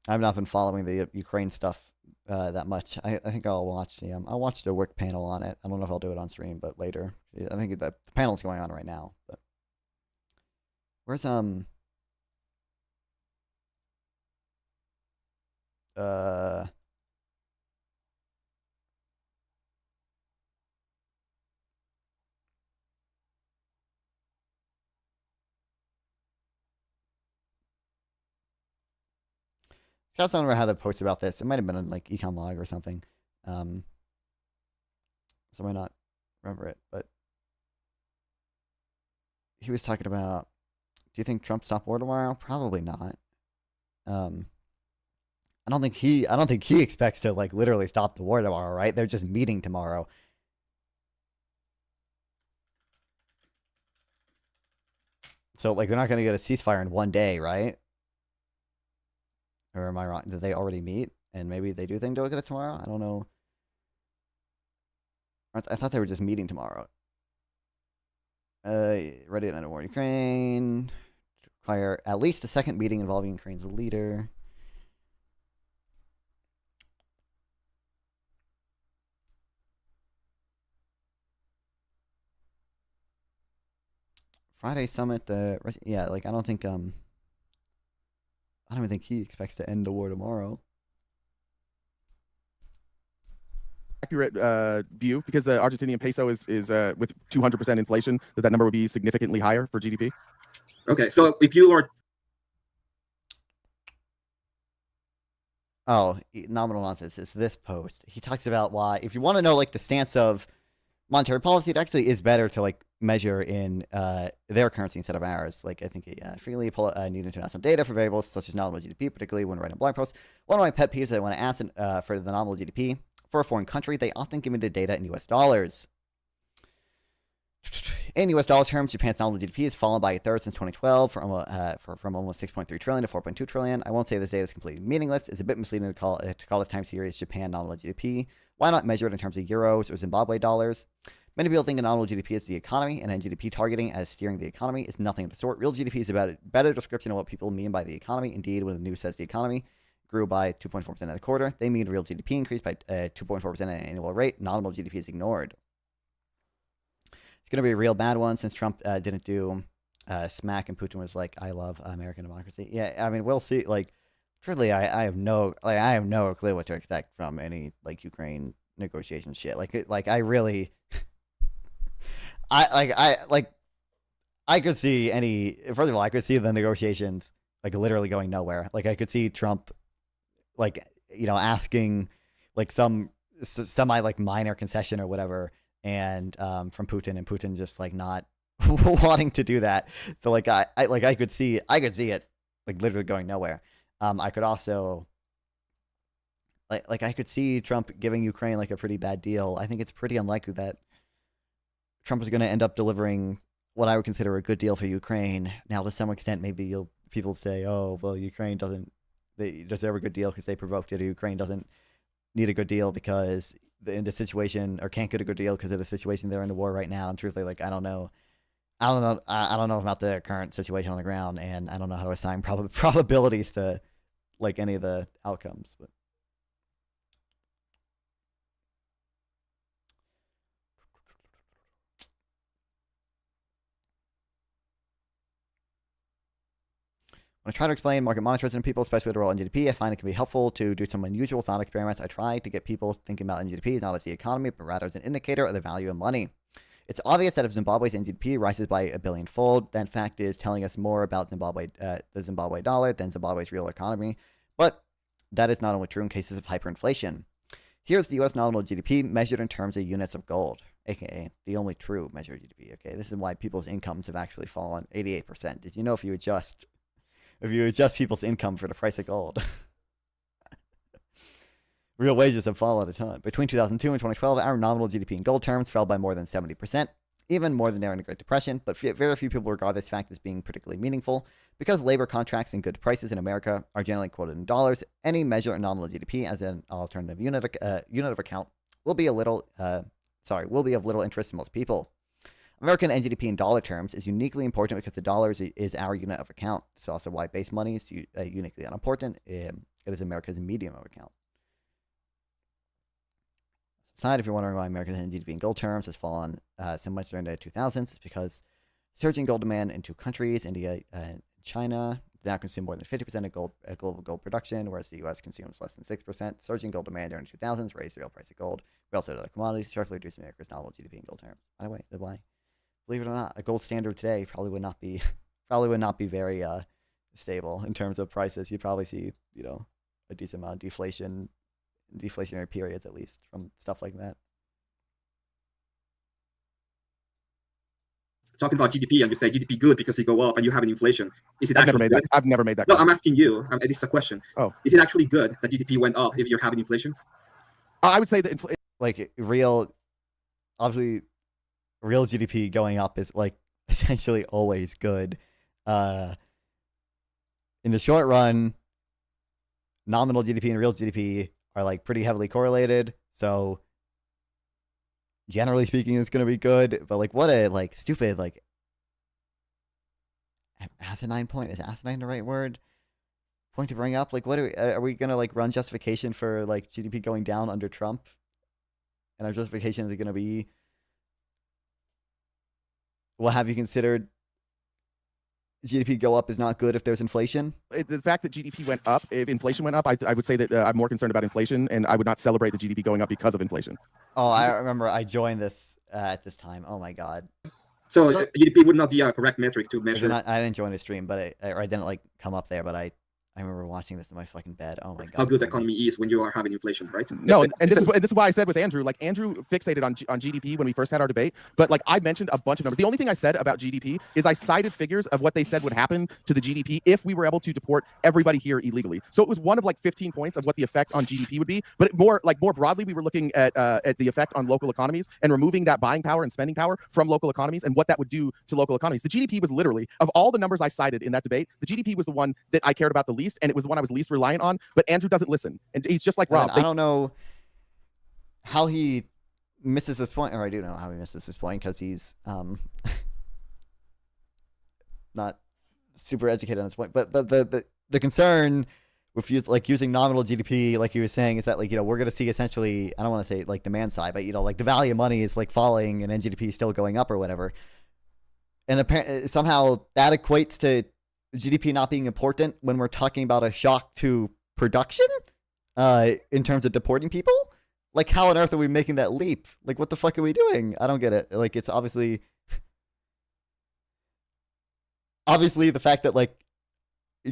I've not been following the Ukraine stuff that much. I think I'll watch the work panel on it. I don't know if I'll do it on stream, but later. I think the panel's going on right now. But Where's Scott's don't remember how to post about this. It might have been on like Econ Log or something. So I might not remember it, but he was talking about, do you think Trump stopped war tomorrow? Probably not. I don't think he expects to like literally stop the war tomorrow, right? They're just meeting tomorrow. So like they're not going to get a ceasefire in one day, right? Or am I wrong? Did they already meet? And maybe they do think they'll get it tomorrow? I don't know. I thought they were just meeting tomorrow. Ready to end a war in Ukraine. Require at least a second meeting involving Ukraine's leader. Friday summit. Yeah, like I don't even think he expects to end the war tomorrow. Accurate view, because the Argentinian peso is with 200% inflation, that number would be significantly higher for GDP. Okay, so if you are nominal nonsense. It's this post. He talks about why, if you want to know like the stance of monetary policy, it actually is better to like measure in their currency instead of ours. Like I think freely need international data for variables such as nominal GDP, particularly when writing blog posts. One of my pet peeves is that when I ask for the nominal GDP for a foreign country, they often give me the data in US dollars. In US dollar terms, Japan's nominal GDP has fallen by a third since 2012 from almost 6.3 trillion to 4.2 trillion. I won't say this data is completely meaningless. It's a bit misleading to call this time series Japan nominal GDP. Why not measure it in terms of euros or Zimbabwe dollars? Many people think a nominal GDP is the economy, and GDP targeting as steering the economy is nothing of the sort. Real GDP is about a better description of what people mean by the economy. Indeed, when the news says the economy grew by 2.4% in a quarter, they mean real GDP increased by 2.4% at an annual rate. Nominal GDP is ignored. It's going to be a real bad one since Trump didn't do smack, and Putin was like, "I love American democracy." Yeah, I mean, we'll see. Like, truly, I have no clue what to expect from any like Ukraine negotiation shit. Like I really, I could see any. First of all, I could see the negotiations like literally going nowhere. Like I could see Trump, like asking like some semi like minor concession or whatever. And from Putin, and Putin just like not wanting to do that. So like I could see it like literally going nowhere. I could also like I could see Trump giving Ukraine like a pretty bad deal. I think it's pretty unlikely that Trump is going to end up delivering what I would consider a good deal for Ukraine. Now, to some extent, maybe people say, "Oh, well, Ukraine they deserve a good deal because they provoked it." Or Ukraine doesn't need a good deal because in the situation, or can't get a good deal because of the situation they're in the war right now. And truthfully, like I don't know about the current situation on the ground, and I don't know how to assign probabilities to like any of the outcomes. But when I try to explain market monetarism to people, especially the role in GDP, I find it can be helpful to do some unusual thought experiments. I try to get people thinking about GDP not as the economy, but rather as an indicator of the value of money. It's obvious that if Zimbabwe's GDP rises by a billion-fold, that fact is telling us more about the Zimbabwe dollar than Zimbabwe's real economy. But that is not only true in cases of hyperinflation. Here's the U.S. nominal GDP measured in terms of units of gold, aka the only true measure of GDP. Okay, this is why people's incomes have actually fallen 88%. Did you know if you adjust people's income for the price of gold, real wages have fallen a ton. Between 2002 and 2012, our nominal GDP in gold terms fell by more than 70%, even more than during the Great Depression, but very few people regard this fact as being particularly meaningful. Because labor contracts and good prices in America are generally quoted in dollars, any measure of nominal GDP as an alternative unit of account will be of little interest to most people. American GDP in dollar terms is uniquely important because the dollar is our unit of account. It's also why base money is uniquely unimportant. It is America's medium of account. Aside, if you're wondering why American GDP in gold terms has fallen so much during the 2000s, it's because Surging gold demand in 2 countries, India and China, now consume more than 50% of global gold production, whereas the U.S. consumes less than 6%. Surging gold demand during the 2000s raised the real price of gold relative to other commodities, sharply reducing America's nominal GDP in gold terms. By the way, believe it or not, a gold standard today probably would not be very stable in terms of prices. You'd probably see, a decent amount of deflationary periods, at least, from stuff like that. Talking about GDP, and you say GDP good because it go up and you have an inflation. Is it actually good? I've never made that. No, I'm asking you. This is a question. Oh, is it actually good that GDP went up if you're having inflation? I would say that obviously, real GDP going up is like essentially always good. In the short run, nominal GDP and real GDP are like pretty heavily correlated. So generally speaking, it's going to be good. But like, what a stupid asinine point. Is asinine the right word? Point to bring up? Like, what are we going to run justification for GDP going down under Trump? And our justification is going to be, well, have you considered GDP go up is not good if there's inflation? The fact that GDP went up, if inflation went up, I would say that I'm more concerned about inflation, and I would not celebrate the GDP going up because of inflation. Oh, I remember I joined this at this time. Oh my God. So GDP would not be a correct metric to measure. I didn't join the stream, but I didn't come up there, but I remember watching this in my fucking bed. Oh my God. How good the economy is when you are having inflation, right? No, and this is why I said with Andrew, Andrew fixated on GDP when we first had our debate, but I mentioned a bunch of numbers. The only thing I said about GDP is I cited figures of what they said would happen to the GDP if we were able to deport everybody here illegally. So it was one of 15 points of what the effect on GDP would be, but more broadly, we were looking at the effect on local economies and removing that buying power and spending power from local economies and what that would do to local economies. The GDP was literally, of all the numbers I cited in that debate, the GDP was the one that I cared about the least, and it was the one I was least reliant on, but Andrew doesn't listen, and he's just like Rob. I don't know how he misses this point, or I do know how he misses this point because he's not super educated on this point. But the concern with using nominal GDP, like you were saying, is that we're going to see essentially, I don't want to say demand side, but the value of money is falling and then GDP is still going up or whatever, and apparently somehow that equates to GDP not being important when we're talking about a shock to production in terms of deporting people. How on earth are we making that leap? What the fuck are we doing? I don't get it. It's obviously the fact that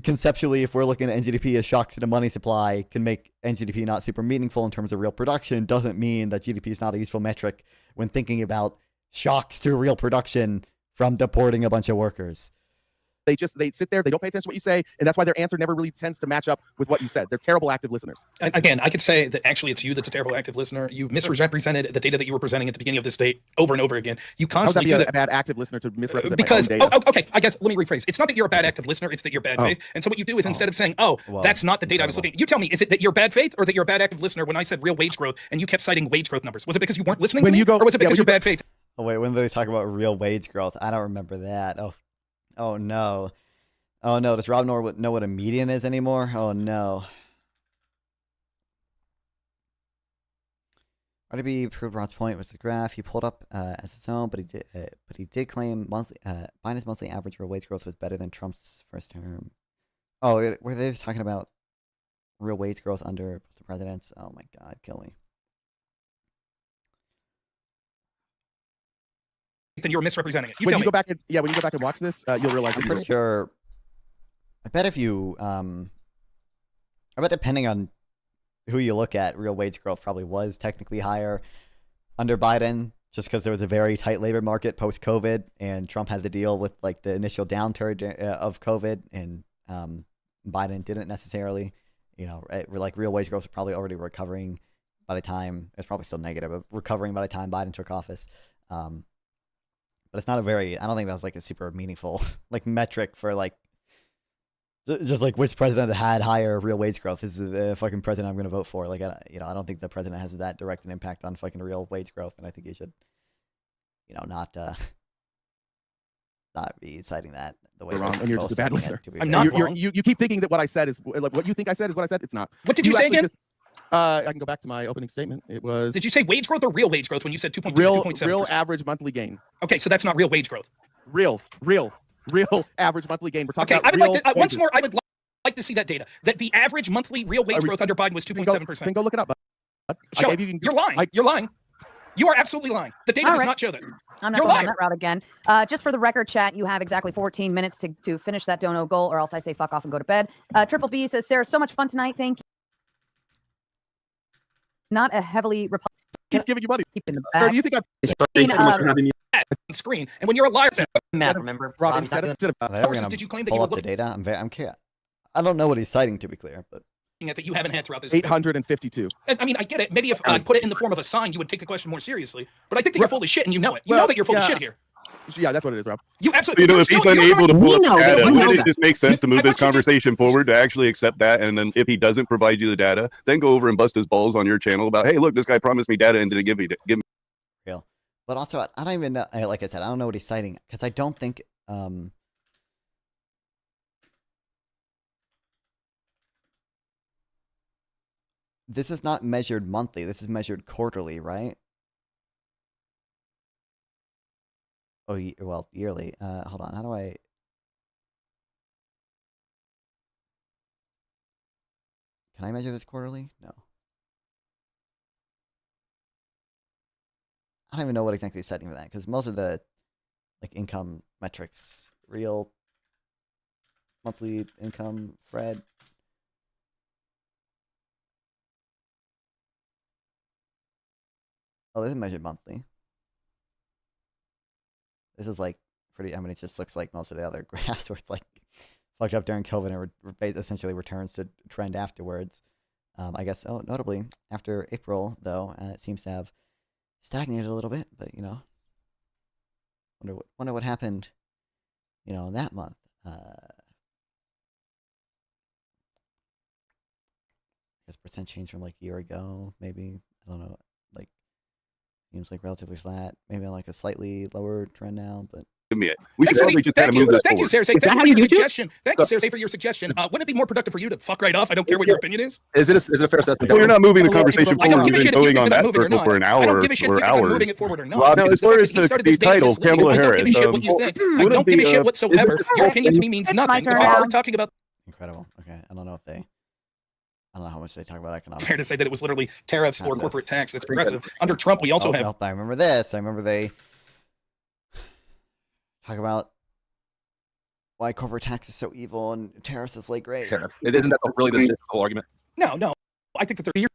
conceptually, if we're looking at NGDP as shock to the money supply can make NGDP not super meaningful in terms of real production, doesn't mean that GDP is not a useful metric when thinking about shocks to real production from deporting a bunch of workers. They sit there, they don't pay attention to what you say, and that's why their answer never really tends to match up with what you said. They're terrible active listeners. Again, I could say that actually it's you that's a terrible active listener. You misrepresented the data that you were presenting at the beginning of this debate over and over again. You constantly do that. A bad active listener to misrepresent because my own data. Okay, I guess let me rephrase. It's not that you're a bad active listener, it's that you're bad faith. And so what you do is instead of saying, that's not the data I was looking at, you tell me, is it that you're bad faith or that you're a bad active listener when I said real wage growth and you kept citing wage growth numbers? Was it because you weren't listening to me, or was it because you're bad faith? Oh wait, when they talk about real wage growth, I don't remember that. Oh no. Oh no, does Rob know what a median is anymore? Oh no. RDB proved Rob's point with the graph he pulled up as its own, but he did claim Biden's monthly average real wage growth was better than Trump's first term. Oh, were they talking about real wage growth under the presidents? Oh my God, kill me. Then you're misrepresenting it. When you go back and watch this, you'll realize. I'm pretty sure. I bet depending on who you look at, real wage growth probably was technically higher under Biden, just because there was a very tight labor market post-COVID, and Trump had to deal with the initial downturn of COVID, and Biden didn't necessarily. Real wage growth was probably already recovering by the time it's probably still negative, but recovering by the time Biden took office. But it's not I don't think that was a super meaningful metric for just which president had higher real wage growth. This is the fucking president I'm going to vote for. I don't think the president has that direct an impact on fucking real wage growth, and I think he should, not be citing that the way. Wrong, and you're just a bad listener. I'm not wrong. You keep thinking that what I said is what you think I said is what I said. It's not. What did you say again? I can go back to my opening statement. It was. Did you say wage growth or real wage growth when you said 2.2 to 2.7%? Real average monthly gain. Okay, so that's not real wage growth. Real average monthly gain. We're talking Okay, about I would like to, once more, I would like to see that data. That the average monthly real wage growth under Biden was 2.7%. Then go look it up. Show it. You're lying. You're lying. You are absolutely lying. The data does not show that. I'm not You're going lying. down that route again. Just for the record, chat, you have exactly 14 minutes to finish that dono goal, or else I say fuck off and go to bed. Triple B says, Sarah, so much fun tonight. Thank you. Not a heavily Republican. Keeps giving you money. Keep in the Sir, back. do you think On screen, and when you're a liar, Matt, remember? Rob, instead of sources did you claim that pull you were up the looking data? I'm curious. I don't know what he's citing, to be clear, but at that you haven't had throughout this? 852. And, I mean, I get it. Maybe if I put it in the form of a sign, you would take the question more seriously. But I think that you're full of shit, and you know it. You know that you're full of shit here. Yeah, that's what it is, Rob. You absolutely. If he's unable to pull up data, wouldn't it just make sense to move this conversation forward to actually accept that? And then if he doesn't provide you the data, then go over and bust his balls on your channel about, hey, look, this guy promised me data and didn't give me. Real. But also, I don't even know. Like I said, I don't know what he's citing because I don't think. This is not measured monthly. This is measured quarterly, right? Oh, well, yearly. Hold on. How do I? Can I measure this quarterly? No. I don't even know what exactly is setting for that because most of the income metrics, real monthly income, Fred. Oh, this is measured monthly. This is pretty. I mean, it just looks like most of the other graphs where it's fucked up during COVID and essentially returns to trend afterwards. I guess. Oh, notably after April though, it seems to have stagnated a little bit. But wonder what happened. That month. I guess percent change from a year ago, maybe. I don't know. Seems relatively flat. Maybe on a slightly lower trend now, but we should probably just kind of move this Thank you, forward. Sarah. Thank you for your suggestion. Thank you, Sarah, for your suggestion. Wouldn't it be more productive for you to fuck right off? I don't care what your opinion is. Is it a fair assessment? Well, you're not moving the conversation I don't forward. give a You've shit been if you going think on that that I'm moving or circle not. for an I hour don't give a shit if or you think I'm hours. moving it forward or not. Rob, No, as far as he started the this debate title, misleading. Kamala I don't Harris. give a shit what you think. I don't give a shit whatsoever. Your opinion to me means nothing. If I were talking about incredible. Okay, I don't know if they. I don't know how much they talk about economics. fair to say that it was literally tariffs or corporate tax that's progressive. Under Trump, we also have. I remember this. I remember they talk about why corporate tax is so evil and tariffs is great. Isn't that really the whole argument? No. I think that they're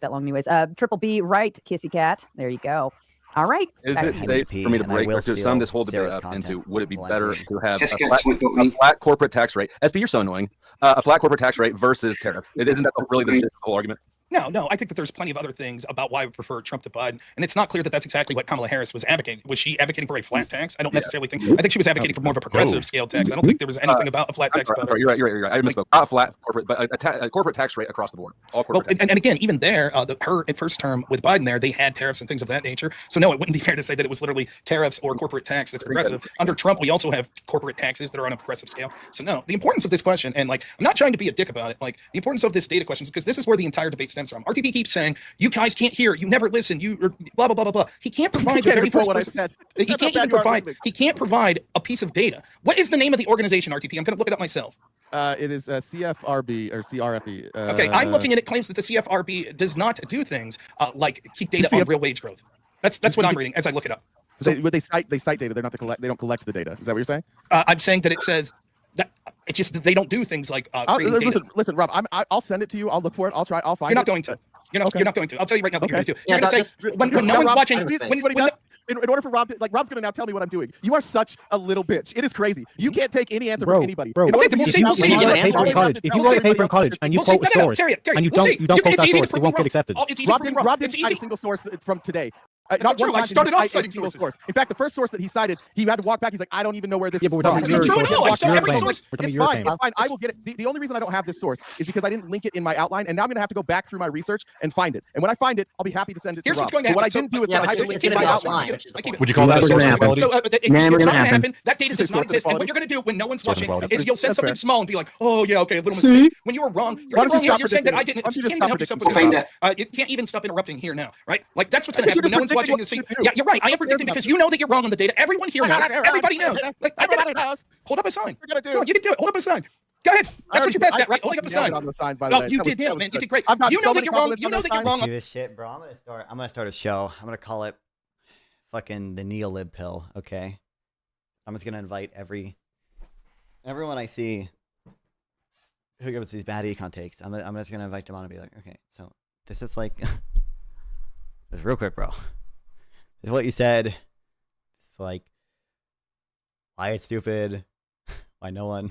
that long anyways. Triple B, right, kissy cat. There you go. All right. Is it safe for me to break or to sum this whole debate up into would it be better to have a flat corporate tax rate? SB, you're so annoying. A flat corporate tax rate versus tariff. Isn't that really the whole argument? No. I think that there's plenty of other things about why I would prefer Trump to Biden, and it's not clear that that's exactly what Kamala Harris was advocating. Was she advocating for a flat tax? I don't necessarily think. I think she was advocating for more of a progressive scale tax. I don't think there was anything about a flat tax. You're right. I misspoke. Not a flat corporate, but a corporate tax rate across the board. All corporate. And again, even there, her first term with Biden there, they had tariffs and things of that nature. So no, it wouldn't be fair to say that it was literally tariffs or corporate tax that's progressive. Under Trump, we also have corporate taxes that are on a progressive scale. So no, the importance of this question, and I'm not trying to be a dick about it. The importance of this data question is because this is where the entire debate stems from. RTP keeps saying, you guys can't hear, you never listen, you blah, blah, blah, blah, blah. He can't provide the very first person. He can't provide a piece of data. What is the name of the organization, RTP? I'm going to look it up myself. It is CFRB or CRFB. Okay, I'm looking at it. Claims that the CFRB does not do things like keep data on real wage growth. That's what I'm reading as I look it up. So they cite data. They're not they don't collect the data. Is that what you're saying? I'm saying that it says that it's just that they don't do things like creating data. Listen, Rob. I'll send it to you. I'll look for it. I'll find it. You're not going to. You're not going to. I'll tell you right now what you're going to do. You're going to say when no one's watching. In order for Rob to, Rob's going to now tell me what I'm doing. You are such a little bitch. It is crazy. You can't take any answer from anybody. Bro, if you write a paper in college and you quote a source and you don't quote that source, it won't get accepted. Rob didn't cite a single source from today. Not true. I started off citing sources. In fact, the first source that he cited, he had to walk back. He's like, I don't even know where this is from. That's not true at all. I saw every source. It's fine. It's fine. I will get it. The only reason I don't have this source is because I didn't link it in my outline, and now I'm going to have to go back through my research and find it. And when I find it, I'll be happy to send it to Rob. Here's what's going to happen. What I didn't do is I link it in my outline. Would you call that a source of quality? So it's not going to happen. That data does not exist. And what you're going to do when no one's watching is you'll send something small and be like, oh yeah, okay, a little mistake. When you were wrong, you're saying that I didn't. You can't even help yourself. You can't even stop interrupting here now, right? That's what's going to happen. No one's watching to see. Yeah, you're right. I am predicting because you know that you're wrong on the data. Everyone here knows. Everybody knows. Like, everybody knows. Hold up a sign. You're gonna do it. You can do it. Hold up a sign. Go ahead. That's what you're best at, right? Holding up a sign. No, you did nail, man. You did great. You know that you're wrong. You know that you're wrong. See this shit, bro? I'm gonna start a show. I'm gonna call it fucking the Neolib pill. Okay. I'm just gonna invite everyone I see who gives these bad econ takes. I'm just gonna invite them on and be like, okay, so this is like, just real quick, bro. This is what you said. It's like why it's stupid, why no one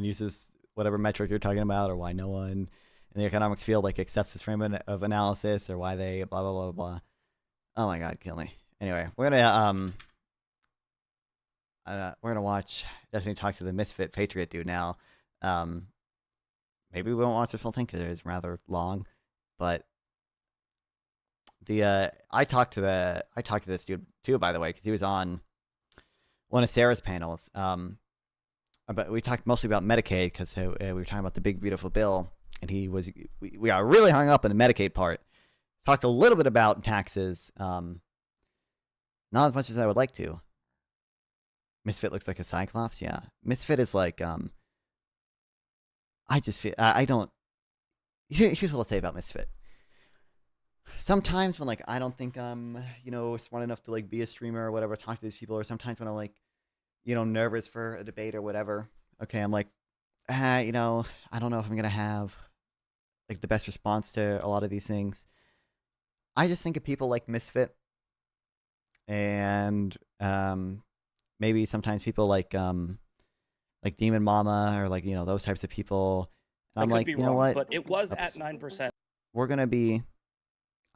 uses whatever metric you're talking about, or why no one in the economics field like accepts this frame of analysis, or why they blah blah blah blah. Oh my god, kill me. Anyway, we're gonna watch Destiny talk to the Misfit Patriot dude now. Maybe we won't watch this whole thing because it is rather long, but I talked to this dude too, by the way, because he was on one of Sarah's panels. But we talked mostly about Medicaid because we were talking about the big beautiful bill, and we got really hung up in the Medicaid part. Talked a little bit about taxes, not as much as I would like to. Misfit looks like a Cyclops, yeah. Misfit is like I just feel I don't. Here's what I'll say about Misfit. Sometimes when like I don't think I'm smart enough to like be a streamer or whatever, talk to these people, or sometimes when I'm like nervous for a debate or whatever. Okay, I'm like, I don't know if I'm gonna have like the best response to a lot of these things. I just think of people like Misfit, and maybe sometimes people like Demon Mama, or like those types of people. And I'm like, you know what? But it was at 9%. I'm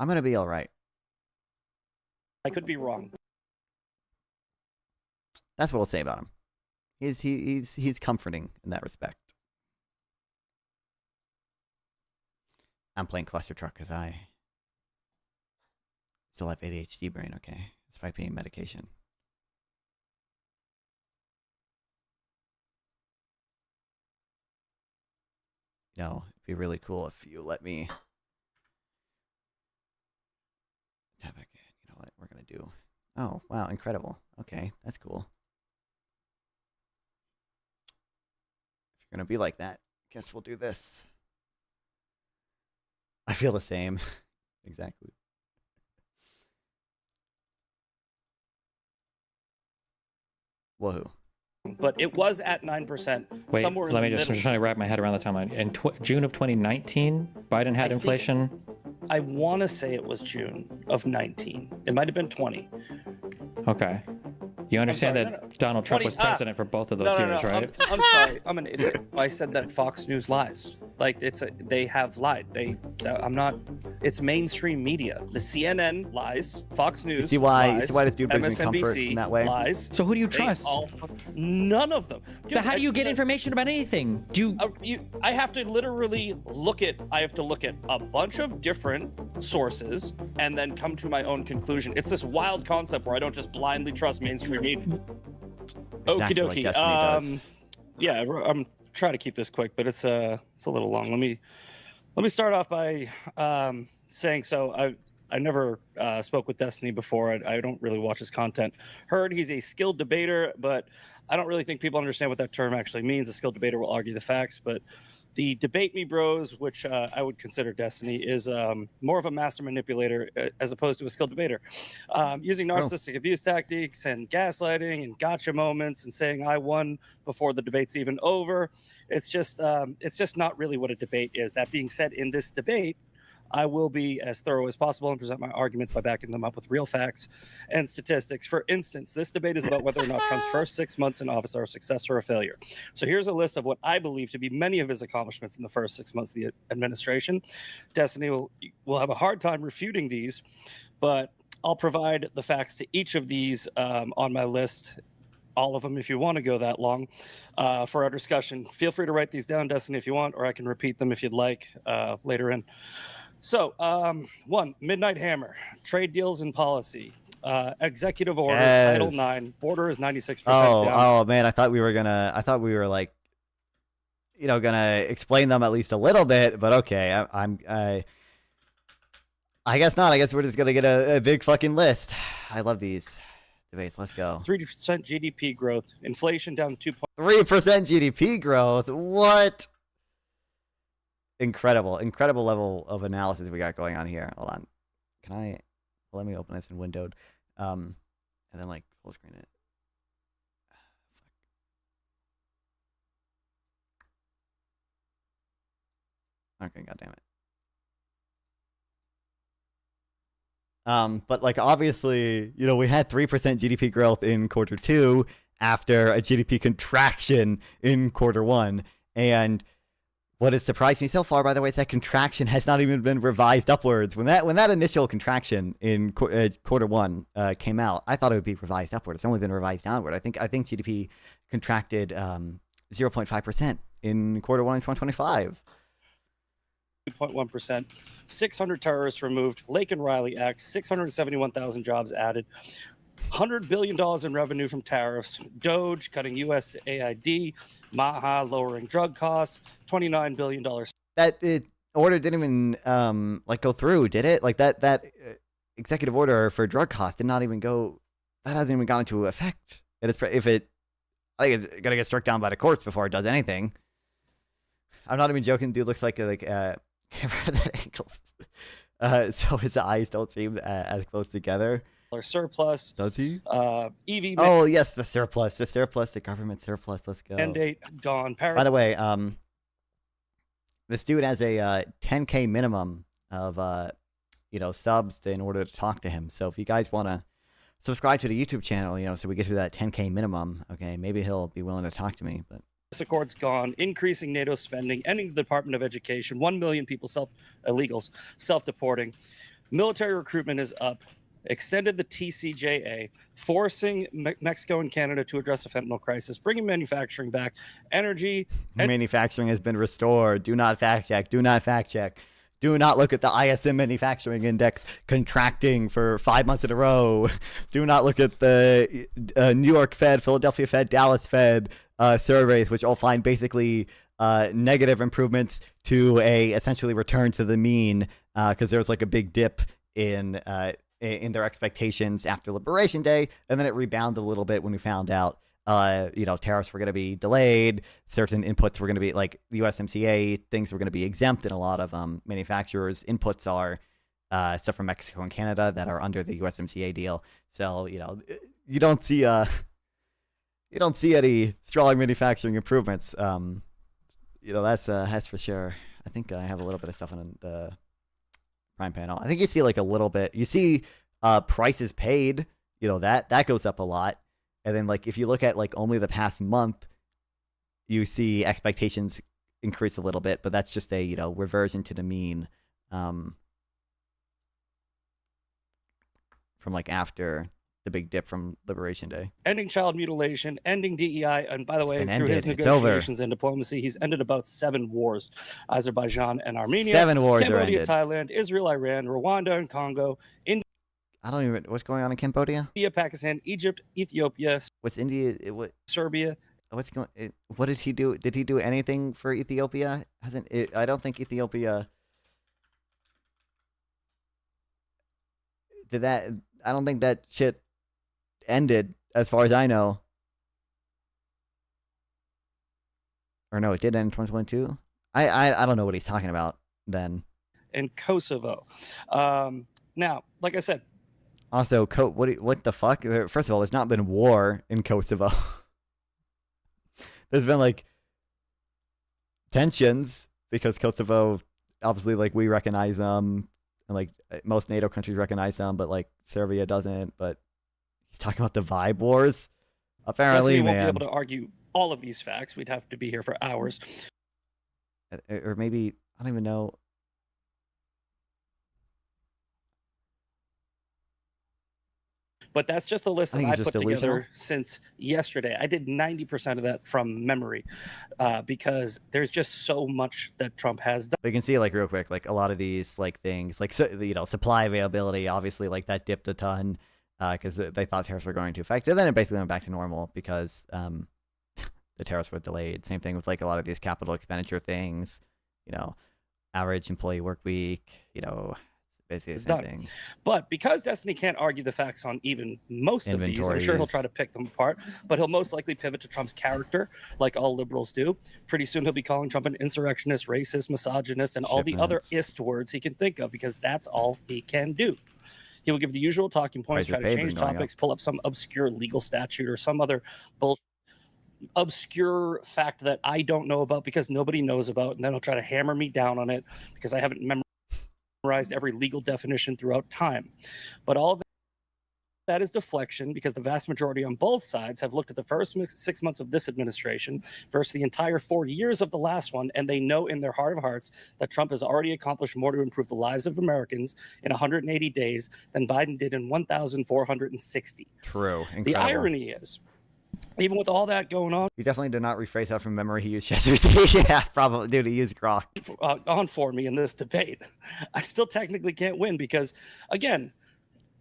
gonna be all right. I could be wrong. That's what I'll say about him. He's comforting in that respect. I'm playing Cluster Truck because I still have ADHD brain, okay? Despite being medication. It'd be really cool if you let me tap back in. You know what we're gonna do? Oh, wow, incredible. Okay, that's cool. If you're gonna be like that, guess we'll do this. I feel the same. Exactly. Whoa. But it was at 9%. Wait, somewhere let me in the just, middle. I'm trying to wrap my head around the timeline. In June of 2019, Biden had inflation. I want to say it was June of 19. It might have been 20. Okay. You understand sorry, that Donald Trump 20 was president for both of those years, right? I'm sorry. I'm an idiot. I said that Fox News lies. Like they have lied. It's mainstream media. The CNN lies. Fox News You see why lies. this dude brings me comfort in that way? Lies. So who do you trust? None of them. Dude, how do you get information about anything? I have to literally look at a bunch of different sources and then come to my own conclusion. It's this wild concept where I don't just blindly trust mainstream media. Exactly Okie like dokie. Destiny does. Yeah, I'm trying to keep this quick, but it's a little long. Let me start off by saying, so I never spoke with Destiny before. I don't really watch his content. Heard he's a skilled debater, but I don't really think people understand what that term actually means. A skilled debater will argue the facts, but the Debate Me Bros, which I would consider Destiny, is more of a master manipulator as opposed to a skilled debater. Using narcissistic abuse tactics and gaslighting and gotcha moments and saying I won before the debate's even over. It's just not really what a debate is. That being said, in this debate, I will be as thorough as possible and present my arguments by backing them up with real facts and statistics. For instance, this debate is about whether or not Trump's first 6 months in office are a success or a failure. So here's a list of what I believe to be many of his accomplishments in the first 6 months of the administration. Destiny will have a hard time refuting these, but I'll provide the facts to each of these on my list. All of them, if you want to go that long, for our discussion. Feel free to write these down, Destiny, if you want, or I can repeat them if you'd like later in. So, 1, Midnight Hammer, trade deals and policy, executive orders, Title IX, border is 96% down. Oh man, I thought we were like, gonna explain them at least a little bit, but okay, I guess not. I guess we're just gonna get a big fucking list. I love these debates. Let's go. 3% GDP growth, inflation down 2. 3% GDP growth. What? Incredible level of analysis we got going on here. Hold on. Let me open this in windowed, and then like full screen it. Okay, goddamn it. But like obviously, you know, we had 3% GDP growth in Q2 after a GDP contraction in Q1, and what has surprised me so far, by the way, is that contraction has not even been revised upwards. When that initial contraction in Q1 came out, I thought it would be revised upward. It's only been revised downward. I think GDP contracted 0.5% in Q1 2025. 2.1%. 600 terrorists removed. Lake and Riley Act. 671,000 jobs added. $100 billion in revenue from tariffs. Doge cutting USAID. Maha lowering drug costs. $29 billion. That order didn't even like go through, did it? Like that executive order for drug costs did not even go. That hasn't even gone into effect. I think it's gonna get struck down by the courts before it does anything. I'm not even joking. Dude looks like camera at that angle. So his eyes don't seem as close together. Surplus. Does he? EV. Oh yes, the surplus, the government surplus. Let's go. Mandate gone. By the way, this dude has a 10K minimum of subs in order to talk to him. So if you guys want to subscribe to the YouTube channel, so we get to that 10K minimum, okay, maybe he'll be willing to talk to me. But This accord's gone, increasing NATO spending, ending the Department of Education, 1 million people illegals self-deporting, military recruitment is up, extended the TCJA, forcing Mexico and Canada to address the fentanyl crisis, bringing manufacturing back, energy. Manufacturing has been restored. Do not fact check. Do not fact check. Do not look at the ISM manufacturing index contracting for 5 months in a row. Do not look at the New York Fed, Philadelphia Fed, Dallas Fed surveys, which all find basically negative improvements to a essentially return to the mean, because there was like a big dip in their expectations after Liberation Day, and then it rebounded a little bit when we found out tariffs were going to be delayed, certain inputs were going to be, like the USMCA things were going to be exempt, and a lot of manufacturers' inputs are stuff from Mexico and Canada that are under the USMCA deal. So you don't see any strong manufacturing improvements. That's for sure. I think I have a little bit of stuff on the Prime panel. I think you see like a little bit. You see prices paid. That goes up a lot. And then like if you look at like only the past month, you see expectations increase a little bit, but that's just a reversion to the mean from like after the big dip from Liberation Day. Ending child mutilation, ending DEI, and by the way, through his It's negotiations and diplomacy, he's ended about 7 wars: Azerbaijan and Armenia, 7 wars Cambodia, are ended. Thailand, Israel, Iran, Rwanda, and Congo. I don't even. What's going on in Cambodia? India, Pakistan, Egypt, Ethiopia. What's India? Serbia. What's going? What did he do? Did he do anything for Ethiopia? Hasn't it? I don't think Ethiopia did that. I don't think that shit ended, as far as I know. Or no, it did end in 2022. I don't know what he's talking about then. And Kosovo. Now, like I said. Also, what the fuck? First of all, there's not been war in Kosovo. There's been like tensions because Kosovo, obviously, like we recognize them, and like most NATO countries recognize them, but like Serbia doesn't. But he's talking about the vibe wars. Apparently, we won't man. be able to argue all of these facts. We'd have to be here for hours. Or maybe I don't even know. But that's just the list I that think I it's put just together delusional. since yesterday. I did 90% of that from memory because there's just so much that Trump has done. But you can see, like, real quick, like a lot of these like things, like supply availability, obviously, like that dipped a ton because they thought tariffs were going to affect, and then it basically went back to normal because the tariffs were delayed. Same thing with like a lot of these capital expenditure things, average employee work week, basically the is same done. thing. But because Destiny can't argue the facts on even most of these, I'm sure he'll try to pick them apart. But he'll most likely pivot to Trump's character, like all liberals do. Pretty soon he'll be calling Trump an insurrectionist, racist, misogynist, and all the other ist words he can think of, because that's all he can do. He will give the usual talking points, try to change topics, pull up some obscure legal statute or some other obscure fact that I don't know about because nobody knows about, and then he'll try to hammer me down on it because I haven't memorized every legal definition throughout time. But all of that is deflection, because the vast majority on both sides have looked at the first 6 months of this administration versus the entire 4 years of the last one, and they know in their heart of hearts that Trump has already accomplished more to improve the lives of Americans in 180 days than Biden did in 1,460. True. Incredible. The irony is, even with all that going on, he definitely did not rephrase that from memory. He used ChatGPT. Yeah, probably. Dude, he used Grok. On for me in this debate, I still technically can't win because, again,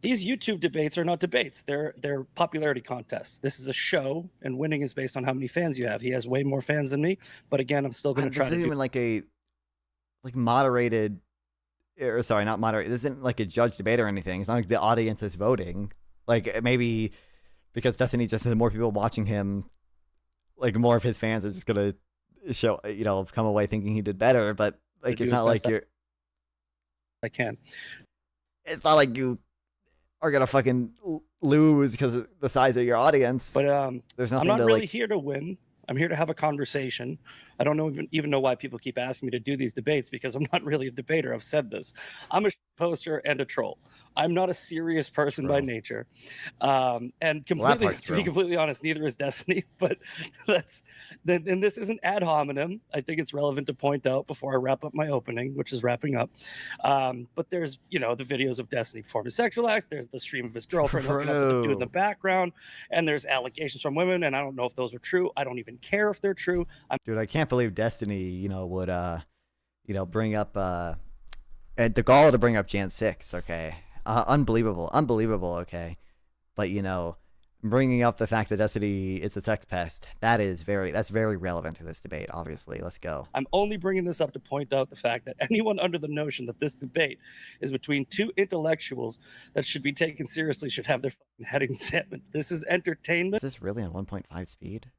these YouTube debates are not debates. They're popularity contests. This is a show, and winning is based on how many fans you have. He has way more fans than me, but again, I'm still going to try to. This isn't even like a moderated, or sorry, not moderated. This isn't like a judge debate or anything. It's not like the audience is voting. Like maybe because Destiny just has more people watching him, like more of his fans are just gonna show, come away thinking he did better. But like it's not like you're. I can. It's not like you are gonna fucking lose because of the size of your audience. But there's nothing. I'm not to, really like, here to win. I'm here to have a conversation. I don't even know why people keep asking me to do these debates, because I'm not really a debater. I've said this. I'm a poster and a troll. I'm not a serious person by nature. And completely, to be completely honest, neither is Destiny. But and this isn't ad hominem. I think it's relevant to point out before I wrap up my opening, which is wrapping up. But there's, the videos of Destiny performing sexual acts. There's the stream of his girlfriend hooking up with the dude in the background. And there's allegations from women. And I don't know if those are true. I don't even care if they're true. Dude, I can't believe Destiny, would, bring up, and the gall to bring up Jan 6. Okay. Unbelievable. Okay. But, bringing up the fact that Destiny is a sex pest, that's very relevant to this debate, obviously. Let's go. I'm only bringing this up to point out the fact that anyone under the notion that this debate is between two intellectuals that should be taken seriously should have their fucking head examined. This is entertainment. Is this really on 1.5 speed?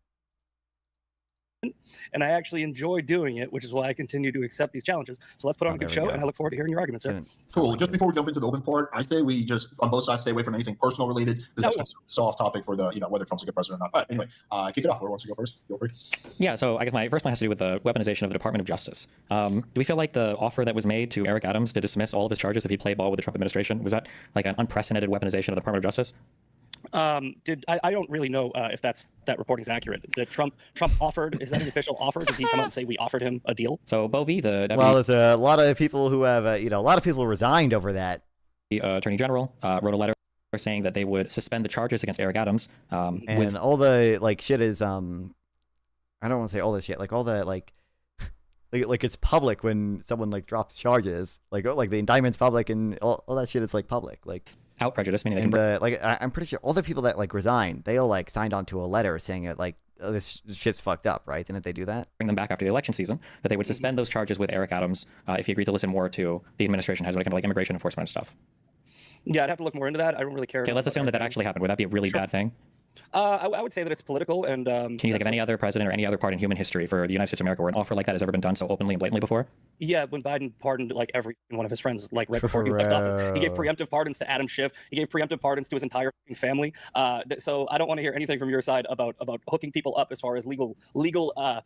And I actually enjoy doing it, which is why I continue to accept these challenges. So let's put on a good show, and I look forward to hearing your arguments, sir. Cool. Just before we jump into the open part, I say we just, on both sides, stay away from anything personal related. This is just so off topic for the, whether Trump's a good president or not. But anyway, kick it off. Whoever wants to go first? Feel free. Yeah, so I guess my first point has to do with the weaponization of the Department of Justice. Do we feel like the offer that was made to Eric Adams to dismiss all of his charges if he played ball with the Trump administration, was that like an unprecedented weaponization of the Department of Justice? I don't really know if that reporting is accurate. Did Trump offered? Is that an official offer? Did he come out and say we offered him a deal? So Bovee, the deputy, well, there's a lot of people who have a lot of people resigned over that. The Attorney General wrote a letter saying that they would suspend the charges against Eric Adams. And all the shit is I don't want to say all this shit, all the like it's public when someone drops charges, like the indictment's public and all that shit is public, out prejudice, meaning they can I'm pretty sure all the people that resigned, they all signed onto a letter saying it oh, this shit's fucked up, right? Didn't they do that? Bring them back after the election season, that they would suspend those charges with Eric Adams if he agreed to listen more to the administration has when it comes to immigration enforcement and stuff. Yeah, I'd have to look more into that. I don't really care. Okay, let's assume that actually happened. Would that be a really bad thing? I would say that it's political. And can you think of any other president or any other part in human history for the United States of America where an offer like that has ever been done so openly and blatantly before? Yeah, when Biden pardoned every one of his friends, right before he left office, he gave preemptive pardons to Adam Schiff. He gave preemptive pardons to his entire family. So I don't want to hear anything from your side about hooking people up as far as legal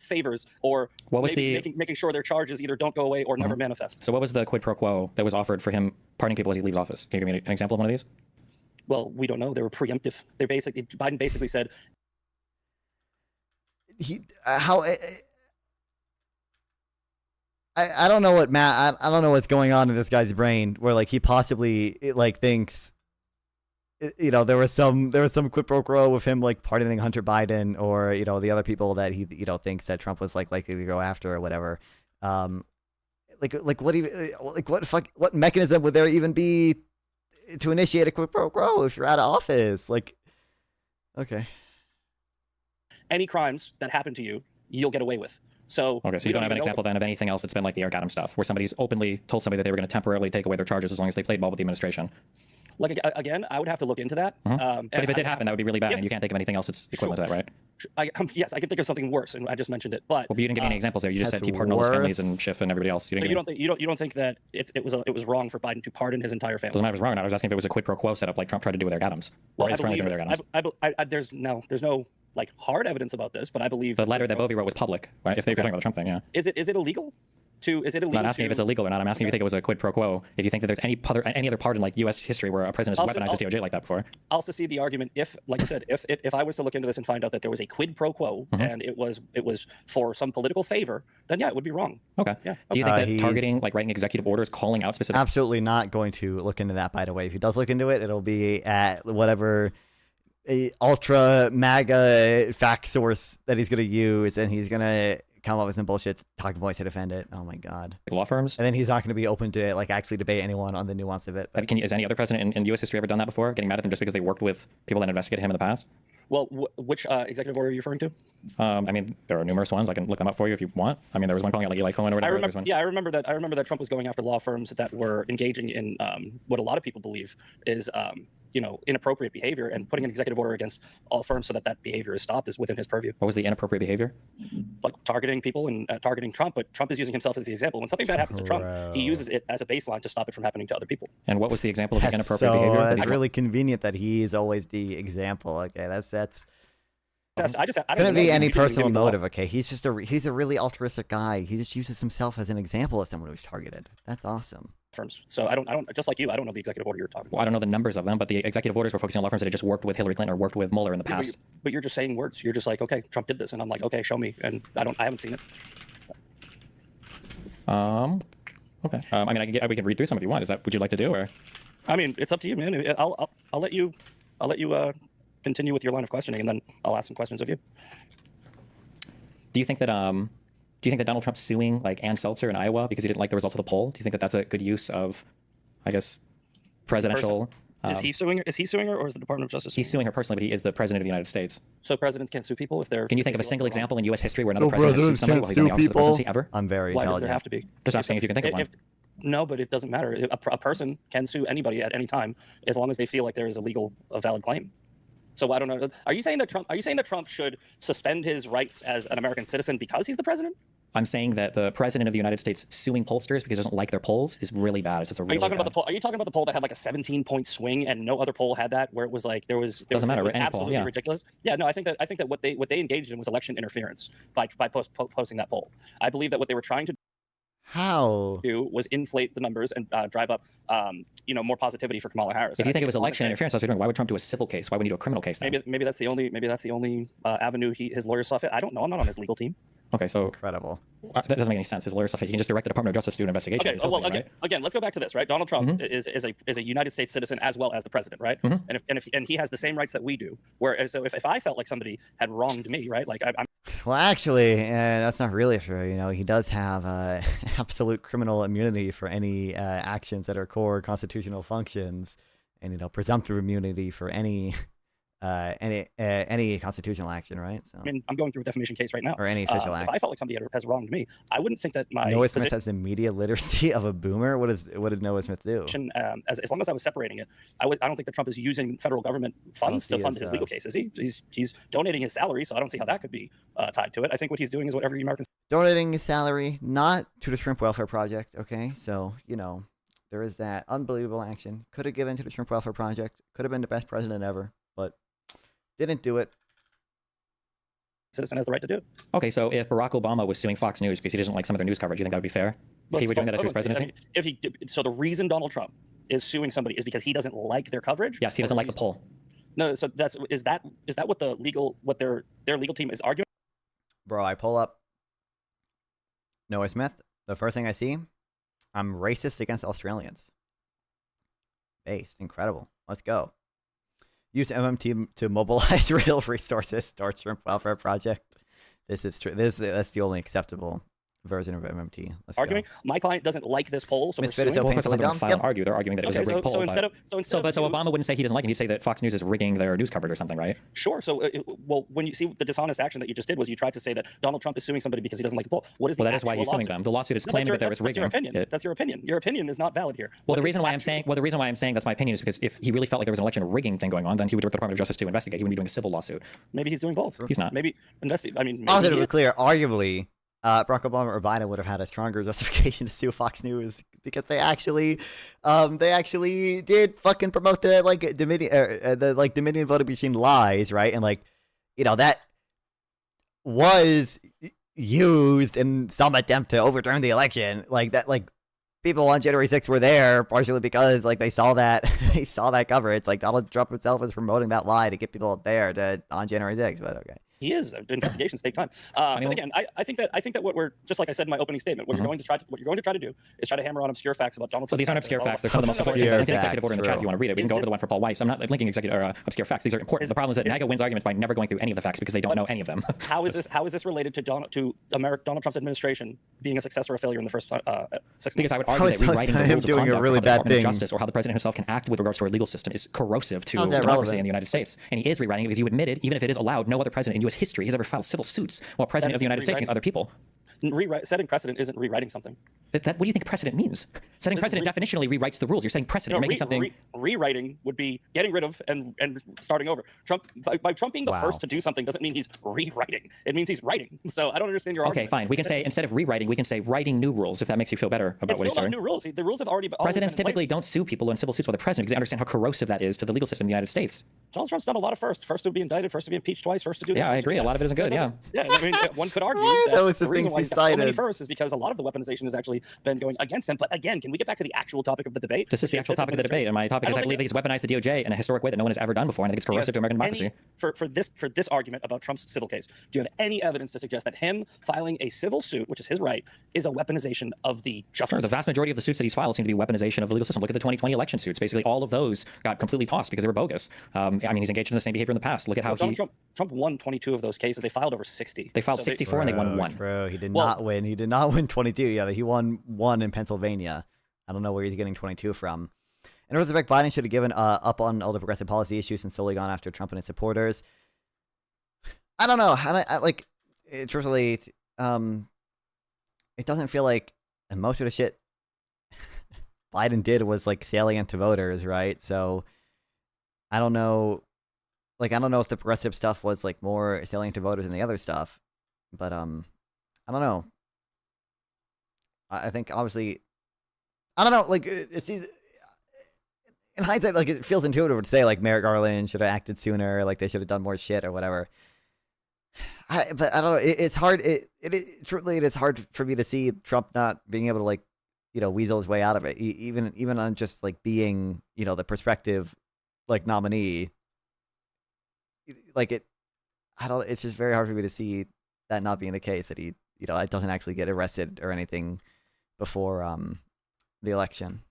favors or what was making sure their charges either don't go away or never manifest. So what was the quid pro quo that was offered for him pardoning people as he leaves office? Can you give me an example of one of these? Well, we don't know. They were preemptive. Biden basically said. I don't know what Matt. I don't know what's going on in this guy's brain where he possibly thinks. There was some quid pro quo with him pardoning Hunter Biden or the other people that he thinks that Trump was likely to go after or whatever. What mechanism would there even be to initiate a quid pro quo if you're out of office? Okay. Any crimes that happen to you, you'll get away with. So okay, so you don't have an example then of anything else that's been like the Eric Adams stuff, where somebody's openly told somebody that they were going to temporarily take away their charges as long as they played ball with the administration. Like again, I would have to look into that. But if it did happen, that would be really bad, and you can't think of anything else that's equivalent to that, right? Yes, I can think of something worse, and I just mentioned it. But well, you didn't give me any examples there. You just said keep pardoning all his families and Schiff and everybody else. You don't think that it was wrong for Biden to pardon his entire family? Doesn't matter if it was wrong or not. I was asking if it was a quid pro quo setup like Trump tried to do with Eric Adams. Well, or is currently doing with Eric Adams. There's no like hard evidence about this, but I believe the letter that Bovey wrote was public. Right? If they're talking about the Trump thing, yeah. Is it illegal? I'm not asking if it's illegal or not. I'm asking if you think it was a quid pro quo. If you think that there's any other part in like U.S. history where a president has weaponized his DOJ like that before. I'll also see the argument if, like I said, if I was to look into this and find out that there was a quid pro quo and it was for some political favor, then yeah, it would be wrong. Okay. Yeah. Do you think that targeting, like writing executive orders, calling out specific? Absolutely not going to look into that. By the way, if he does look into it, it'll be at whatever ultra MAGA fact source that he's going to use, and he's going to come up with some bullshit talking points to defend it. Oh my god. Like law firms? And then he's not going to be open to like actually debate anyone on the nuance of it. But has any other president in U.S. history ever done that before? Getting mad at them just because they worked with people that investigated him in the past? Well, which executive order are you referring to? I mean, there are numerous ones. I can look them up for you if you want. I mean, there was one calling out like Eli Cohen or whatever. I remember that Trump was going after law firms that were engaging in what a lot of people believe is inappropriate behavior, and putting an executive order against all firms so that behavior is stopped is within his purview. What was the inappropriate behavior? Like targeting people and targeting Trump, but Trump is using himself as the example. When something bad happens to Trump, he uses it as a baseline to stop it from happening to other people. And what was the example of the inappropriate behavior? It's really convenient that he is always the example. Okay, that's I couldn't be any personal motive. Okay, he's a really altruistic guy. He just uses himself as an example of someone who's targeted. That's awesome. Firms. So I don't just like you, I don't know the executive order you're talking about. Well, I don't know the numbers of them, but the executive orders were focusing on law firms that had just worked with Hillary Clinton or worked with Mueller in the past. But you're just saying words. You're just like, okay, Trump did this, and I'm like, okay, show me, and I haven't seen it. Okay. I mean, we can read through some if you want. Would you like to do, or? I mean, it's up to you, man. I'll let you continue with your line of questioning, and then I'll ask some questions of you. Do you think that Donald Trump's suing like Ann Seltzer in Iowa because he didn't like the results of the poll? Do you think that that's a good use of, I guess, presidential? Is he suing her? Is he suing her, or is the Department of Justice? He's suing her personally, but he is the president of the United States. So presidents can't sue people if they're. Can you think of a single example in U.S. history where another president has sued somebody while he's in the office of the presidency ever? I'm very Why intelligent. does there have to be? Just asking if you can think of one. No, but it doesn't matter. A person can sue anybody at any time as long as they feel like there is a valid claim. So I don't know. Are you saying that Trump should suspend his rights as an American citizen because he's the president? I'm saying that the president of the United States suing pollsters because he doesn't like their polls is really bad. It's just a really Are you talking about the poll that had like a 17-point swing and no other poll had that, where it was like there was absolutely ridiculous? Yeah, no, I think that what they engaged in was election interference by posting that poll. I believe that what they were trying to do was inflate the numbers and drive up more positivity for Kamala Harris. If you think it was election interference, why would Trump do a civil case? Why would he do a criminal case then? Maybe that's the only avenue his lawyers saw fit. I don't know. I'm not on his legal team. Okay, so incredible. That doesn't make any sense. His lawyer stuff. He can just direct the Department of Justice to do an investigation. Okay, again, let's go back to this, right? Donald Trump is a United States citizen as well as the president, right? And he has the same rights that we do. So if I felt like somebody had wronged me, right? Like I'm. Well, actually, that's not really true. He does have absolute criminal immunity for any actions that are core constitutional functions, and presumptive immunity for any constitutional action, right? So I mean, I'm going through a defamation case right now. Or any official act. If I felt like somebody has wronged me, I wouldn't think that my Noah Smith has the media literacy of a boomer. What did Noah Smith do? As long as I was separating it, I don't think that Trump is using federal government funds to fund his legal case, is he? He's donating his salary, so I don't see how that could be tied to it. I think what he's doing is what every American donating his salary, not to the Shrimp Welfare Project. Okay, so there is that unbelievable action. Could have given to the Shrimp Welfare Project. Could have been the best president ever, but didn't do it. Citizen has the right to do it. Okay, so if Barack Obama was suing Fox News because he doesn't like some of their news coverage, you think that would be fair? If he were doing that as his presidency? So the reason Donald Trump is suing somebody is because he doesn't like their coverage? Yes, he doesn't like the poll. No, so is that what their legal team is arguing? Bro, I pull up Noah Smith. The first thing I see, I'm racist against Australians. Based, incredible. Let's go. Use MMT to mobilize real resources. Start Shrimp Welfare Project. This is true. That's the only acceptable version of MMT. Let's arguing. Go. My client doesn't like this poll, so Misfit we're suing. Well, of course, that's not file and argue. They're arguing that it was a rigged poll. So instead of Obama wouldn't say he doesn't like it. He'd say that Fox News is rigging their news coverage or something, right? Sure. So, well, when you see the dishonest action that you just did was you tried to say that Donald Trump is suing somebody because he doesn't like the poll. What is the that is why he's suing lawsuit? them. The lawsuit is claiming that there was rigging. That's your opinion. That's your opinion. Your opinion is not valid here. Well, the reason why I'm saying that's my opinion is because if he really felt like there was an election rigging thing going on, then he would work with the Department of Justice to investigate. He wouldn't be doing a civil lawsuit. Maybe he's doing both. He's not. Maybe investigate. I mean, Also, to be clear, arguably, Barack Obama or Biden would have had a stronger justification to sue Fox News because they actually did fucking promote the Dominion voting machine lies, right? And that was used in some attempt to overturn the election. People on January 6th were there partially because they saw that coverage. Donald Trump himself was promoting that lie to get people there on January 6th. But okay. He is. Investigations take time. But again, I think that what we're just like I said in my opening statement, what you're going to try to do is try to hammer on obscure facts about Donald Trump. So these aren't obscure facts. They're some of the most important things. I can executive order in the chat if you want to read it. We can go over the one for Paul Weiss. I'm not linking obscure facts. These are important. The problem is that MAGA wins arguments by never going through any of the facts because they don't know any of them. How is this related to Donald Trump's administration being a success or a failure in the first 6 months? Because I would argue that rewriting the rules of conduct of the Department of Justice or how the president himself can act with regards to our legal system is corrosive to democracy in the United States. And he is rewriting it because you admitted, even if it is allowed, no other president in U.S. history has ever filed civil suits while president of the United States against other people. Setting precedent isn't rewriting something. What do you think precedent means? Setting precedent definitionally rewrites the rules. You're saying precedent. You're making something. Rewriting would be getting rid of and starting over. Trump by Trump being the first to do something doesn't mean he's rewriting. It means he's writing. So I don't understand your argument. Okay, fine. We can say instead of rewriting, we can say writing new rules if that makes you feel better about what he's doing. New rules. The rules have already. Presidents typically don't sue people in civil suits by the president because they understand how corrosive that is to the legal system in the United States. Donald Trump's done a lot of first to be indicted, first to be impeached twice, first to do this. Yeah, I agree. A lot of it isn't good. Yeah. Yeah, I mean, one could argue that the reason why he's got so many firsts is because a lot of the weaponization has actually been going against him. But again, can we get back to the actual topic of the debate? This is the actual topic of the debate, and my topic is I believe he's weaponized the DOJ in a historic way that no one has ever done before, and I think it's corrosive to American democracy. For this argument about Trump's civil case, do you have any evidence to suggest that him filing a civil suit, which is his right, is a weaponization of the justice? Sure, the vast majority of the suits that he's filed seem to be weaponization of the legal system. Look at the 2020 election suits. Basically, all of those got completely tossed because they were bogus. I mean, he's engaged in the same behavior in the past. Look at how Trump won 22 of those cases. They filed over 60. They filed 64 and they won 1. True. He did not win. He did not win 22. Yeah, he won 1 in Pennsylvania. I don't know where he's getting 22 from. In retrospect, Biden should have given up on all the progressive policy issues and solely gone after Trump and his supporters. I don't know. Truthfully, it doesn't feel like most of the shit Biden did was salient to voters, right? So I don't know. I don't know if the progressive stuff was more salient to voters than the other stuff, but I don't know. I think obviously, I don't know. It's in hindsight, it feels intuitive to say Merrick Garland should have acted sooner, they should have done more shit or whatever. But I don't know. It's hard. Truthfully, it is hard for me to see Trump not being able to weasel his way out of it, even on just being the prospective nominee. It's just very hard for me to see that not being the case, that he doesn't actually get arrested or anything before the election.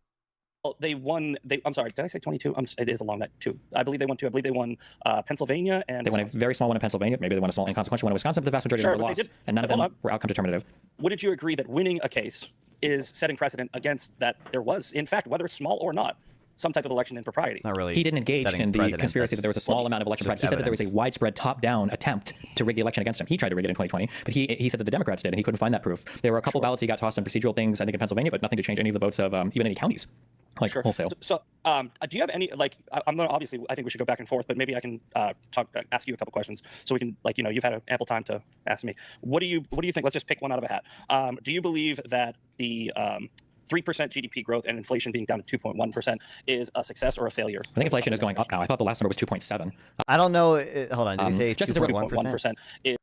Well, they won. I'm sorry. Did I say 22? It is along that 2. I believe they won 2. I believe they won Pennsylvania and they won a very small one in Pennsylvania. Maybe they won a small inconsequential one in Wisconsin, but the vast majority of them were lost, and none of them were outcome determinative. Wouldn't you agree that winning a case is setting precedent against that there was, in fact, whether it's small or not, some type of election impropriety? It's not really. He didn't engage in the conspiracy that there was a small amount of election fraud. He said that there was a widespread top-down attempt to rig the election against him. He tried to rig it in 2020, but he said that the Democrats did, and he couldn't find that proof. There were a couple ballots he got tossed on procedural things, I think in Pennsylvania, but nothing to change any of the votes of even any counties. Wholesale. So, do you have any I'm gonna obviously I think we should go back and forth, but maybe I can ask you a couple questions so we can you've had ample time to ask me. What do you think? Let's just pick one out of a hat. Do you believe that the 3% GDP growth and inflation being down to 2.1% is a success or a failure? I think inflation is going up now. I thought the last number was 2.7. I don't know. Hold on. Did you say just 2.1%?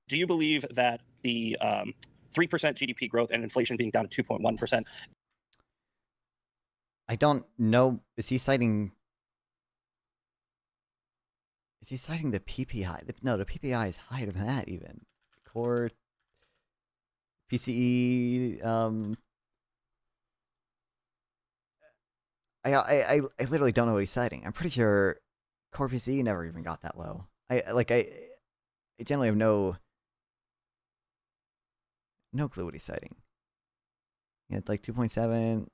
Do you believe that the 3% GDP growth and inflation being down to 2.1%? I don't know. Is he citing the PPI? No, the PPI is higher than that even. Core PCE. I literally don't know what he's citing. I'm pretty sure core PCE never even got that low. I generally have no clue what he's citing. Yeah, it's like 2.7.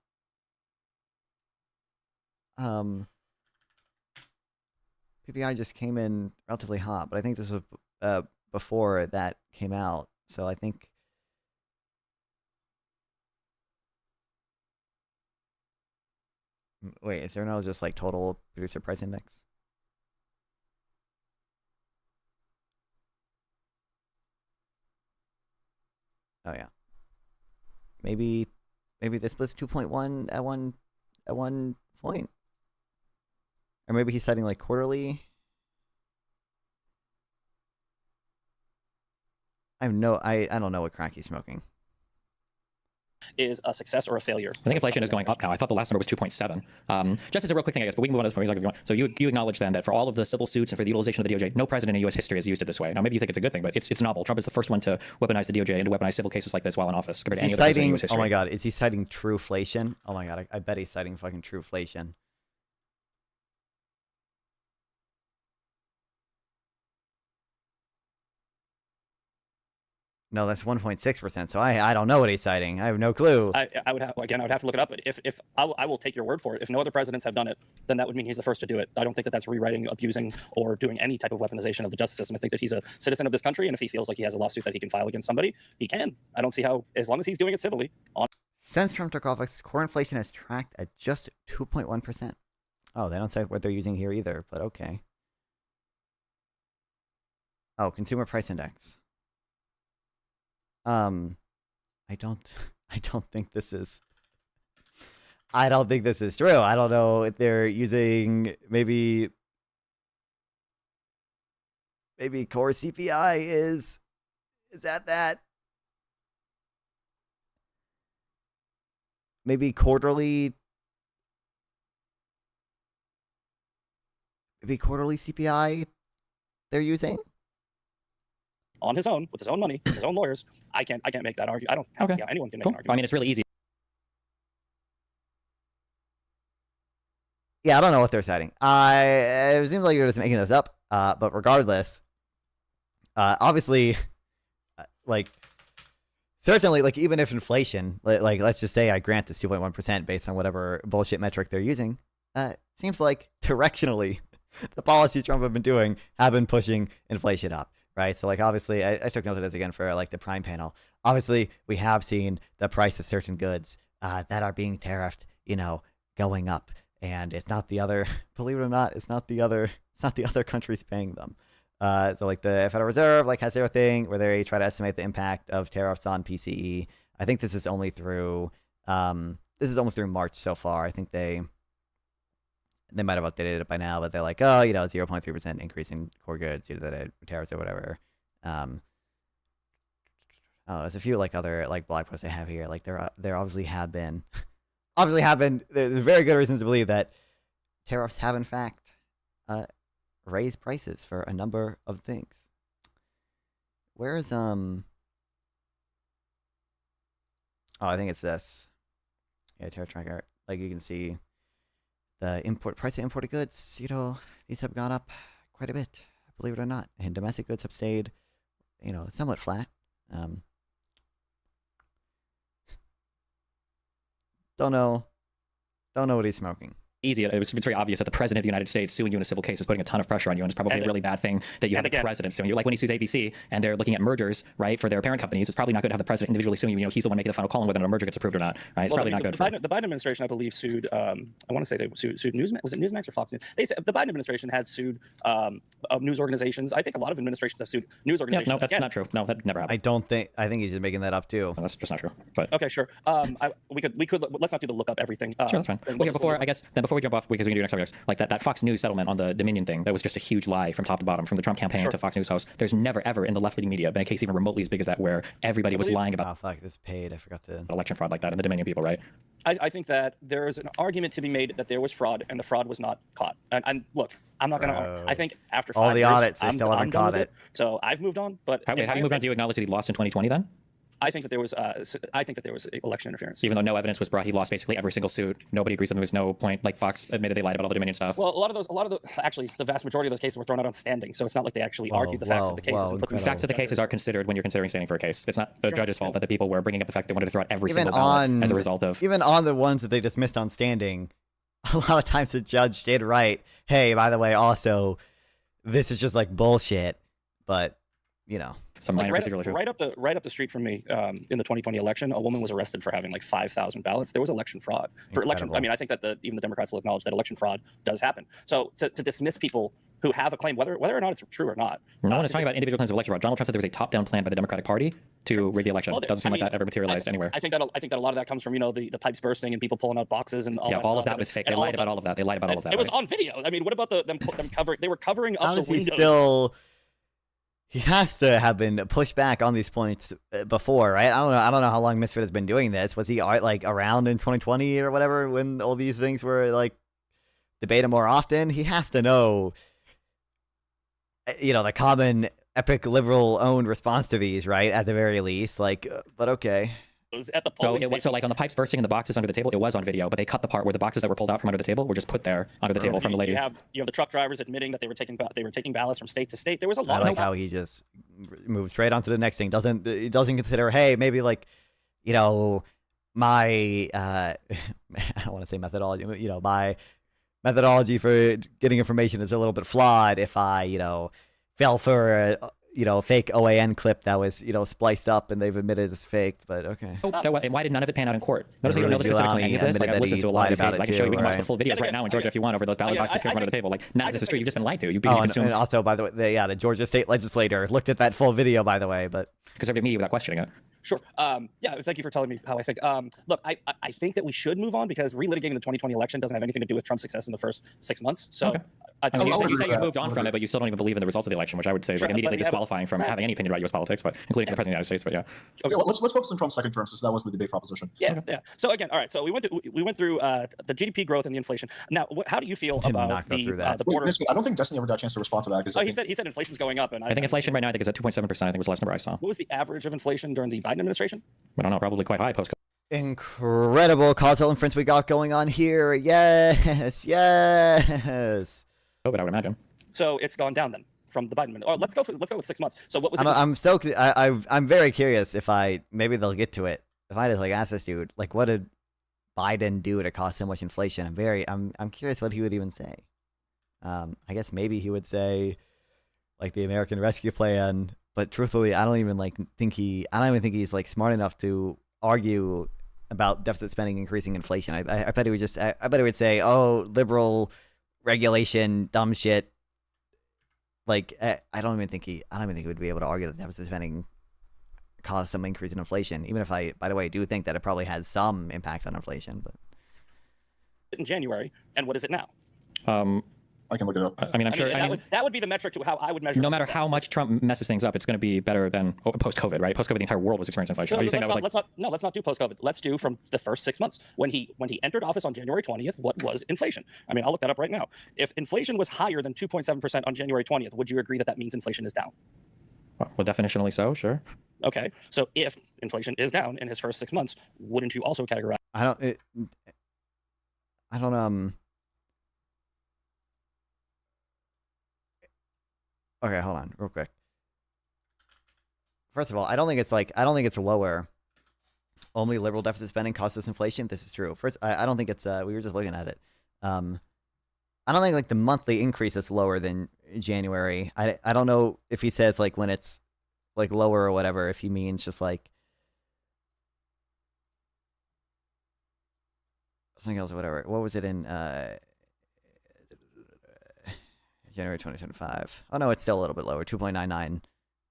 PPI just came in relatively hot, but I think this was before that came out. So I think wait, is there no just like total producer price index? Oh yeah. Maybe this was 2.1 at one point. Or maybe he's citing like quarterly. I don't know what crack he's smoking. Is a success or a failure? I think inflation is going up now. I thought the last number was 2.7. Just as a real quick thing, I guess, but we can move on to this point if you want. So you acknowledge then that for all of the civil suits and for the utilization of the DOJ, no president in U.S. history has used it this way. Now, maybe you think it's a good thing, but it's novel. Trump is the first one to weaponize the DOJ and to weaponize civil cases like this while in office compared to any other president in U.S. history. Oh my God, is he citing trueflation? Oh my God, I bet he's citing fucking trueflation. No, that's 1.6%. So I don't know what he's citing. I have no clue. I would have to look it up. But if I will take your word for it. If no other presidents have done it, then that would mean he's the first to do it. I don't think that that's rewriting, abusing, or doing any type of weaponization of the justice system. I think that he's a citizen of this country, and if he feels like he has a lawsuit that he can file against somebody, he can. I don't see how, as long as he's doing it civilly. Since Trump took office, core inflation has tracked at just 2.1%. Oh, they don't say what they're using here either, but okay. Oh, consumer price index. I don't think this is true. I don't know if they're using maybe core CPI is that maybe quarterly CPI they're using on his own with his own money, with his own lawyers. I can't make that argument. I don't see how anyone can make an argument. I mean, it's really easy. Yeah, I don't know what they're citing. It seems like you're just making this up. But regardless, obviously, certainly, even if inflation, let's just say I grant this 2.1% based on whatever bullshit metric they're using, seems like directionally, the policies Trump have been doing have been pushing inflation up. Right. So obviously I took note of this again for the Prime panel. Obviously, we have seen the price of certain goods that are being tariffed, going up. And it's not the other, believe it or not, it's not the other countries paying them. So the Federal Reserve has their thing where they try to estimate the impact of tariffs on PCE. I think this is only through March so far. I think they might have updated it by now, but they're 0.3% increase in core goods due to the tariffs or whatever. There's a few other blog posts I have here. There obviously have been there's very good reasons to believe that tariffs have in fact raised prices for a number of things. Where's I think it's this. Yeah, tariff tracker. You can see the price of imported goods, these have gone up quite a bit, believe it or not. And domestic goods have stayed, somewhat flat. Don't know what he's smoking. Easy. It's very obvious that the president of the United States suing you in a civil case is putting a ton of pressure on you, and it's probably a really bad thing that you have the president suing you. Like when he sues ABC and they're looking at mergers, right, for their parent companies, it's probably not good to have the president individually suing you. He's the one making the final call on whether a merger gets approved or not, right? It's probably not good. The Biden administration, I believe, sued. I want to say they sued Newsmax. Was it Newsmax or Fox News? The Biden administration had sued news organizations. I think a lot of administrations have sued news organizations. Yeah, no, that's not true. No, that never happened. I think he's just making that up too. No, that's just not true. But okay, sure. We could let's not do the look up everything. Sure, that's fine. Well, before we jump off, because we can do next subjects, that Fox News settlement on the Dominion thing, that was just a huge lie from top to bottom, from the Trump campaign to Fox News hosts. There's never ever in the left-leaning media been a case even remotely as big as that where everybody was lying about. Oh fuck, this paid. I forgot to election fraud like that, and the Dominion people, right? I think that there is an argument to be made that there was fraud and the fraud was not caught. And look, I'm not going to. I think after 5 all the years, audits, they still haven't caught it. So I've moved on. But how do you move on? Do you acknowledge that he lost in 2020 then? I think that there was election interference. Even though no evidence was brought, he lost basically every single suit. Nobody agrees that there was no point. Like Fox admitted they lied about all the Dominion stuff. Well, actually, the vast majority of those cases were thrown out on standing, so it's not like they actually argued the facts of the cases. The facts of the cases are considered when you're considering standing for a case. It's not the judge's fault that the people were bringing up the fact they wanted to throw out every single ballot as a result of. Even on the ones that they dismissed on standing, a lot of times the judge did write, hey, by the way, also, this is just like bullshit, but, you know. Some minor procedural issue. Right up the street from me, in the 2020 election, a woman was arrested for having like 5,000 ballots. There was election fraud. For election, I mean, I think that even the Democrats will acknowledge that election fraud does happen. So to dismiss people who have a claim, whether or not it's true or not. No one is talking about individual claims of election fraud. Donald Trump said there was a top-down plan by the Democratic Party to rig the election. It doesn't seem like that ever materialized anywhere. I think that a lot of that comes from the pipes bursting and people pulling out boxes and all that. Yeah, all of that was fake. They lied about all of that. They lied about all of that. It was on video. I mean, what about them covering? They were covering up the windows. He has to have been pushed back on these points before, right? I don't know how long Misfit has been doing this. Was he like around in 2020 or whatever when all these things were like debated more often? He has to know, the common epic liberal owned response to these, right? At the very least, like, but okay. At the so like on the pipes bursting and the boxes under the table, it was on video, but they cut the part where the boxes that were pulled out from under the table were just put there under the table from the lady. You have the truck drivers admitting that they were taking ballots from state to state. There was a lot. I like how he just moved straight on to the next thing. Doesn't consider, hey, maybe like, my I don't want to say methodology. My methodology for getting information is a little bit flawed. If I fell for a fake OAN clip that was, spliced up and they've admitted it's faked, but okay. And why did none of it pan out in court? Notice you don't know the specifics on any of this. Like, I've listened to a lot of these cases. I can show you, we can watch the full videos right now in Georgia if you want over those ballot boxes in front of the table. Like, none of this is true. You've just been lied to. You've been consumed. And also, by the way, the Georgia state legislator looked at that full video, by the way, but conservative media without questioning it. Sure. Yeah, thank you for telling me how I think. Look, I think that we should move on because relitigating the 2020 election doesn't have anything to do with Trump's success in the first 6 months. So, okay. You say you moved on from it, but you still don't even believe in the results of the election, which I would say is like immediately disqualifying from having any opinion about U.S. politics, but including for the president of the United States. But yeah. Okay, let's focus on Trump's second term since that was the debate proposition. Yeah. So again, all right. So we went through the GDP growth and the inflation. Now, how do you feel about the border? Wait, I don't think Destiny ever got a chance to respond to that. Oh, he said inflation's going up, and I think inflation right now I think is at 2.7%. I think was the last number I saw. What was the average of inflation during the Biden administration? I don't know, probably quite high post. Incredible causal inference we got going on here. Yes. Oh, but I would imagine. So it's gone down then from the Biden administration. Let's go with 6 months. So what was it? I'm very curious if maybe they'll get to it. If I just like ask this dude, like, what did Biden do to cause so much inflation? I'm curious what he would even say. I guess maybe he would say like the American Rescue Plan, but truthfully, I don't even think he's like smart enough to argue about deficit spending increasing inflation. I bet he would say, oh, liberal regulation, dumb shit. Like, I don't even think he would be able to argue that deficit spending caused some increase in inflation. Even if I, by the way, do think that it probably had some impact on inflation. But in January, and what is it now? I can look it up. I mean, I'm sure that would be the metric to how I would measure. No matter how much Trump messes things up, it's going to be better than post-COVID, right? Post-COVID, the entire world was experiencing inflation. Are you saying that was like? Let's not do post-COVID. Let's do from the first 6 months when he entered office on January 20th. What was inflation? I mean, I'll look that up right now. If inflation was higher than 2.7% on January 20th, would you agree that means inflation is down? Well, definitionally so, sure. Okay, so if inflation is down in his first 6 months, wouldn't you also categorize? Okay, hold on, real quick. First of all, I don't think it's lower. Only liberal deficit spending causes inflation. This is true. First, I don't think it's. We were just looking at it. I don't think like the monthly increase is lower than January. I don't know if he says like when it's like lower or whatever. If he means just like something else or whatever. What was it in January 2025? Oh no, it's still a little bit lower. 2.99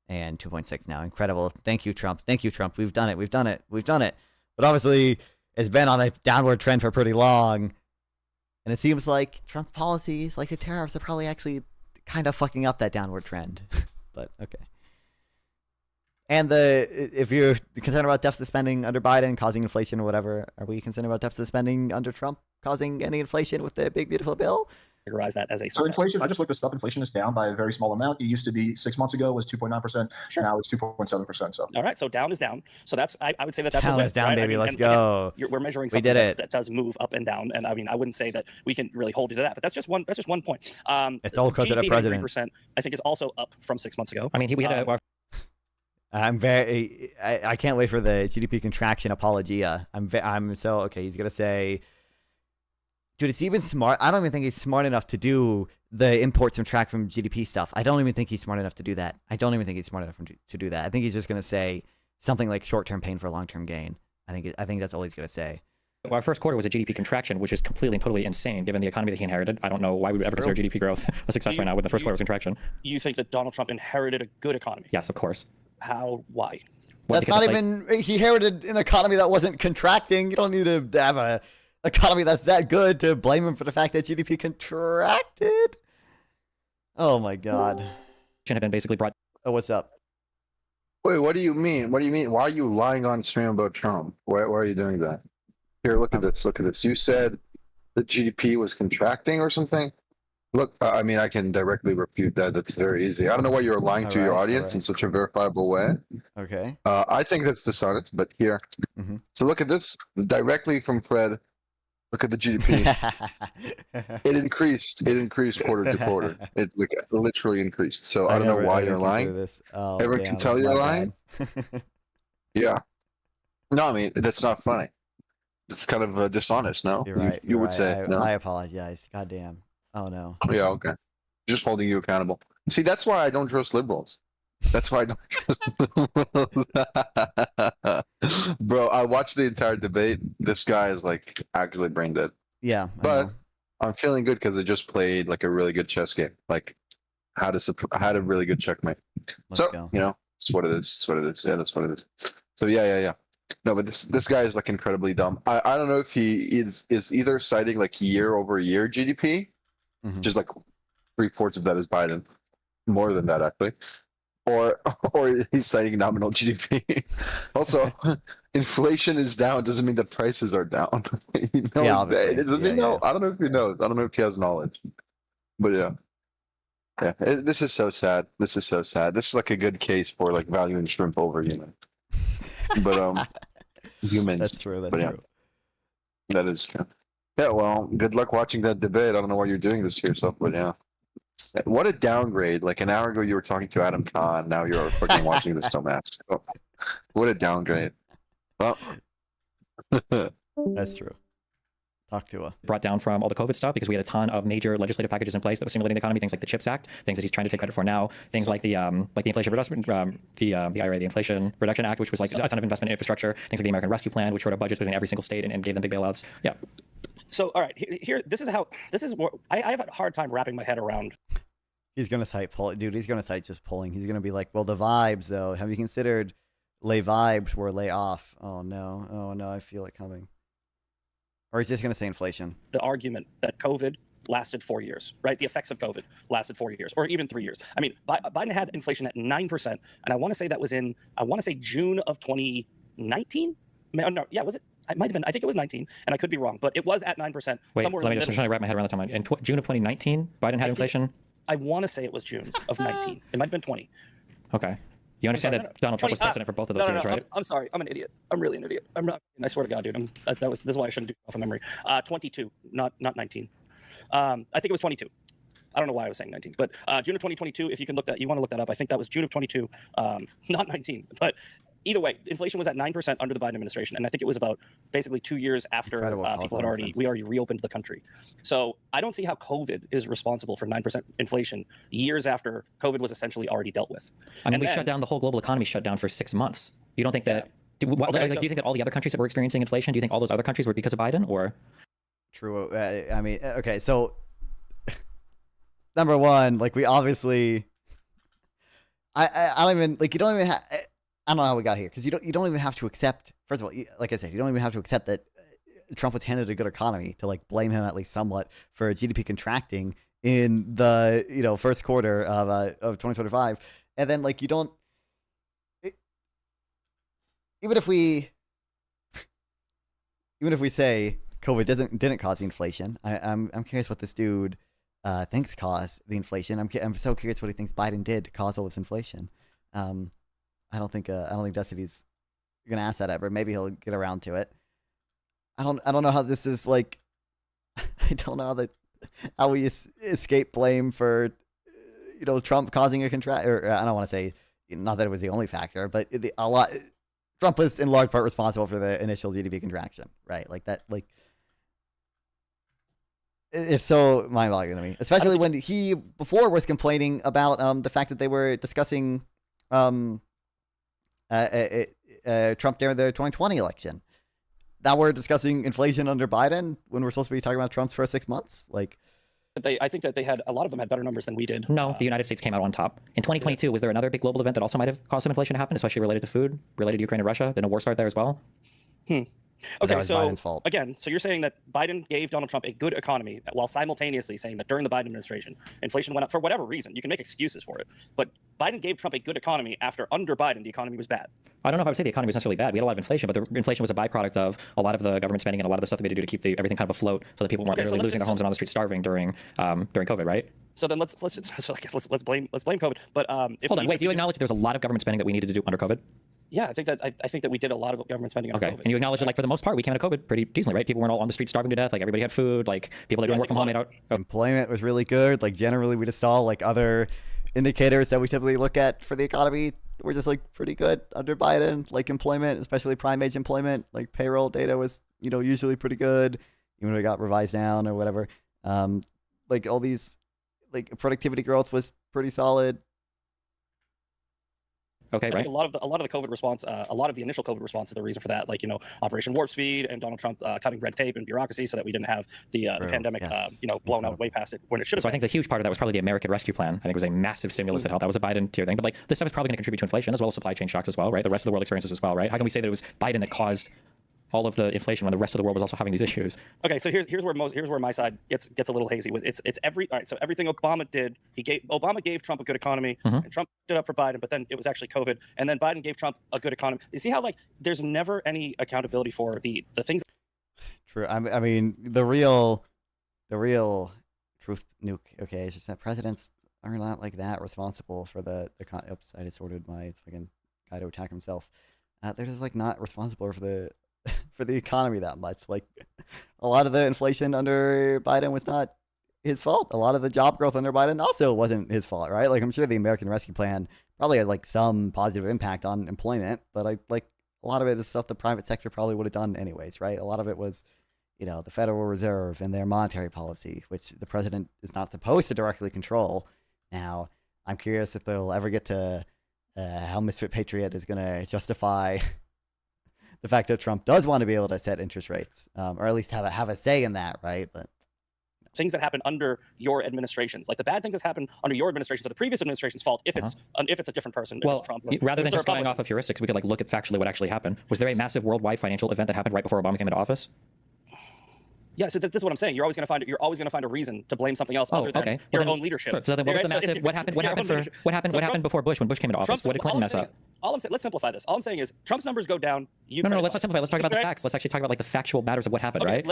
and 2.6 now. Incredible. Thank you, Trump. We've done it. But obviously, it's been on a downward trend for pretty long. And it seems like Trump policies, like the tariffs, are probably actually kind of fucking up that downward trend. But okay. And if you're concerned about deficit spending under Biden causing inflation or whatever, are we concerned about deficit spending under Trump causing any inflation with the big beautiful bill? categorize that as a So success. inflation, I just looked this up. Inflation is down by a very small amount. It used to be 6 months ago was 2.9%. Sure. Now it's 2.7%. So all right, so down is down. So that's I would say that's down a win, is down, right? baby. I mean, Let's and go. Again, we're measuring We something did it. that does move up and down, and I mean I wouldn't say that we can really hold you to that, but that's just one point. It's all because of the president. 3%, I think is also up from 6 months ago. I mean, we had I can't wait for the GDP contraction apologia. I'm so okay. He's gonna say, dude, it's even smart. I don't even think he's smart enough to do the import subtract from GDP stuff. I don't even think he's smart enough to do that. I don't even think he's smart enough to do that. I think he's just gonna say something like short-term pain for long-term gain. I think that's all he's gonna say. Our first quarter was a GDP contraction, which is completely and totally insane given the economy that he inherited. I don't know why we would ever consider GDP growth a success right now when the first quarter was contraction. You think that Donald Trump inherited a good economy? Yes, of course. How? Why? That's not even. He inherited an economy that wasn't contracting. You don't need to have a economy that's that good to blame him for the fact that GDP contracted. Oh my God. Should have been basically brought. Oh, what's up? Wait, what do you mean? What do you mean? Why are you lying on stream about Trump? Why are you doing that? Here, look at this. Look at this. You said the GDP was contracting or something. Look, I mean, I can directly refute that. That's very easy. I don't know why you're lying to your audience in such a verifiable way. Okay. I think that's dishonest, but here. So look at this directly from Fred. Look at the GDP. It increased. It increased quarter to quarter. It literally increased. So I don't know why you're lying. Everyone can tell you're lying. Yeah. No, I mean, that's not funny. It's kind of dishonest, no? You're right. You would say, no? I apologize. God damn. Oh, no. Yeah, okay. Just holding you accountable. See, that's why I don't trust liberals. That's why I don't trust Bro, I watched the entire debate. This guy is like actually brain dead. Yeah. But I'm feeling good because I just played like a really good chess game. Like I had a really good checkmate. Let's go. You know, it's what it is. It's what it is. Yeah, that's what it is. So yeah. No, but this guy is like incredibly dumb. I don't know if he is either citing like year over year GDP, just like 3/4 of that is Biden, more than that actually, or he's citing nominal GDP. Also, inflation is down doesn't mean that prices are down. He knows that. Does he know? I don't know if he knows. I don't know if he has knowledge. But yeah. This is so sad. This is so sad. This is like a good case for like valuing shrimp over human. But humans. That's true. That's true. That is true. Yeah, well, good luck watching that debate. I don't know why you're doing this to yourself, but yeah. What a downgrade. Like an hour ago you were talking to Adam Khan, now you're fucking watching this dumbass. Oh, what a downgrade. Well that's true. Talk to her. Brought down from all the COVID stuff because we had a ton of major legislative packages in place that were stimulating the economy. Things like the CHIPS Act, things that he's trying to take credit for now. Things like the Inflation Reduction, the IRA, the Inflation Reduction Act, which was like a ton of investment in infrastructure. Things like the American Rescue Plan, which showed up budgets between every single state and gave them big bailouts. Yeah. So all right, here this is what I have a hard time wrapping my head around. He's gonna cite poll, dude. He's gonna cite just polling. He's gonna be like, well, the vibes though. Have you considered lay vibes were lay off? Oh no, I feel it coming. Or he's just going to say inflation. The argument that COVID lasted 4 years, right? The effects of COVID lasted 4 years or even 3 years. I mean, Biden had inflation at 9%. And I want to say that was in, June of 2019? No, yeah, was it? It might have been. I think it was 19, and I could be wrong, but it was at 9%. Wait, I'm trying to wrap my head around the time. In June of 2019, Biden had inflation? I want to say it was June of 19. It might have been 20. Okay. You understand that Donald Trump was president for both of those years, right? I'm sorry. I'm an idiot. I'm really an idiot. I'm not. I swear to God, dude. This is why I shouldn't do it off of memory. 22, not 19. I think it was 22. I don't know why I was saying 19, but June of 2022. If you can you want to look that up. I think that was June of 22, not 19. But either way, inflation was at 9% under the Biden administration, and I think it was about basically 2 years after we already reopened the country. So I don't see how COVID is responsible for 9% inflation years after COVID was essentially already dealt with. I mean, we shut down the whole global economy, shut down for 6 months. You don't think that? Do you think that all the other countries that were experiencing inflation? Do you think all those other countries were because of Biden, or? True. I mean, okay, so number one, like we obviously, I don't even like you don't even have. I don't know how we got here because you don't even have to accept. First of all, like I said, you don't even have to accept that Trump was handed a good economy to like blame him at least somewhat for GDP contracting in the first quarter of 2025, and then like you don't. Even if we say COVID didn't cause the inflation, I'm curious what this dude thinks caused the inflation. I'm so curious what he thinks Biden did to cause all this inflation. I don't think Destiny's gonna ask that ever. Maybe he'll get around to it. I don't know how this is like. I don't know how we escape blame for Trump causing a contract. Or I don't want to say not that it was the only factor, but a lot. Trump was in large part responsible for the initial GDP contraction, right? Like that, like it's so mind-boggling to me, especially when he before was complaining about the fact that they were discussing Trump during the 2020 election. Now we're discussing inflation under Biden when we're supposed to be talking about Trump's first 6 months. Like, I think that a lot of them had better numbers than we did. No, the United States came out on top. In 2022, was there another big global event that also might have caused some inflation to happen, especially related to food, related to Ukraine and Russia? Didn't a war start there as well? Okay, so again, so you're saying that Biden gave Donald Trump a good economy while simultaneously saying that during the Biden administration, inflation went up for whatever reason. You can make excuses for it, but Biden gave Trump a good economy after under Biden, the economy was bad. I don't know if I would say the economy was necessarily bad. We had a lot of inflation, but the inflation was a byproduct of a lot of the government spending and a lot of the stuff that we had to do to keep everything kind of afloat so that people weren't literally losing their homes and on the street starving during COVID, right? So then let's blame COVID. But hold on, wait. Do you acknowledge there was a lot of government spending that we needed to do under COVID? Yeah, I think that we did a lot of government spending on COVID. And you acknowledge that, like, for the most part, we came out of COVID pretty decently, right? People weren't all on the street starving to death. Like, everybody had food. Like, people that doing work from home made out. Employment was really good. Like, generally, we just saw like other indicators that we typically look at for the economy were just like pretty good under Biden. Like employment, especially prime age employment, like payroll data was usually pretty good, even when it got revised down or whatever. Like all these, like productivity growth was pretty solid. Okay, right. A lot of the COVID response, a lot of the initial COVID response is the reason for that, like Operation Warp Speed and Donald Trump cutting red tape and bureaucracy so that we didn't have the pandemic, blown out way past it when it should have. So I think the huge part of that was probably the American Rescue Plan. I think it was a massive stimulus that helped. That was a Biden tier thing, but like this stuff is probably going to contribute to inflation as well as supply chain shocks as well, right? The rest of the world experiences as well, right? How can we say that it was Biden that caused all of the inflation when the rest of the world was also having these issues? Okay, so here's where my side gets a little hazy with it's all right. So everything Obama did, Obama gave Trump a good economy, and Trump did up for Biden, but then it was actually COVID, and then Biden gave Trump a good economy. You see how like there's never any accountability for the things. True. I mean the real truth nuke. Okay, it's just that presidents are not like that responsible for the oops, I just ordered my fucking guy to attack himself. They're just like not responsible for the economy that much. Like a lot of the inflation under Biden was not his fault. A lot of the job growth under Biden also wasn't his fault, right? Like I'm sure the American Rescue Plan probably had like some positive impact on employment, but a lot of it is stuff the private sector probably would have done anyways, right? A lot of it was, the Federal Reserve and their monetary policy, which the president is not supposed to directly control. Now, I'm curious if they'll ever get to how Misfit Patriot is going to justify the fact that Trump does want to be able to set interest rates, or at least have a say in that, right? But things that happen under your administrations, like the bad things that happen under your administration, so the previous administration's fault if it's a different person. Well, if it's Trump, rather than just going off of heuristics, we could like look at factually what actually happened. Was there a massive worldwide financial event that happened right before Obama came into office? Yeah, so this is what I'm saying. You're always going to find a reason to blame something else other than your own leadership. So then what was the massive? What happened before Bush when Bush came into office? What did Clinton mess up? All I'm saying, let's simplify this. All I'm saying is Trump's numbers go down. No, let's not simplify. Let's talk about the facts. Let's actually talk about like the factual matters of what happened, right?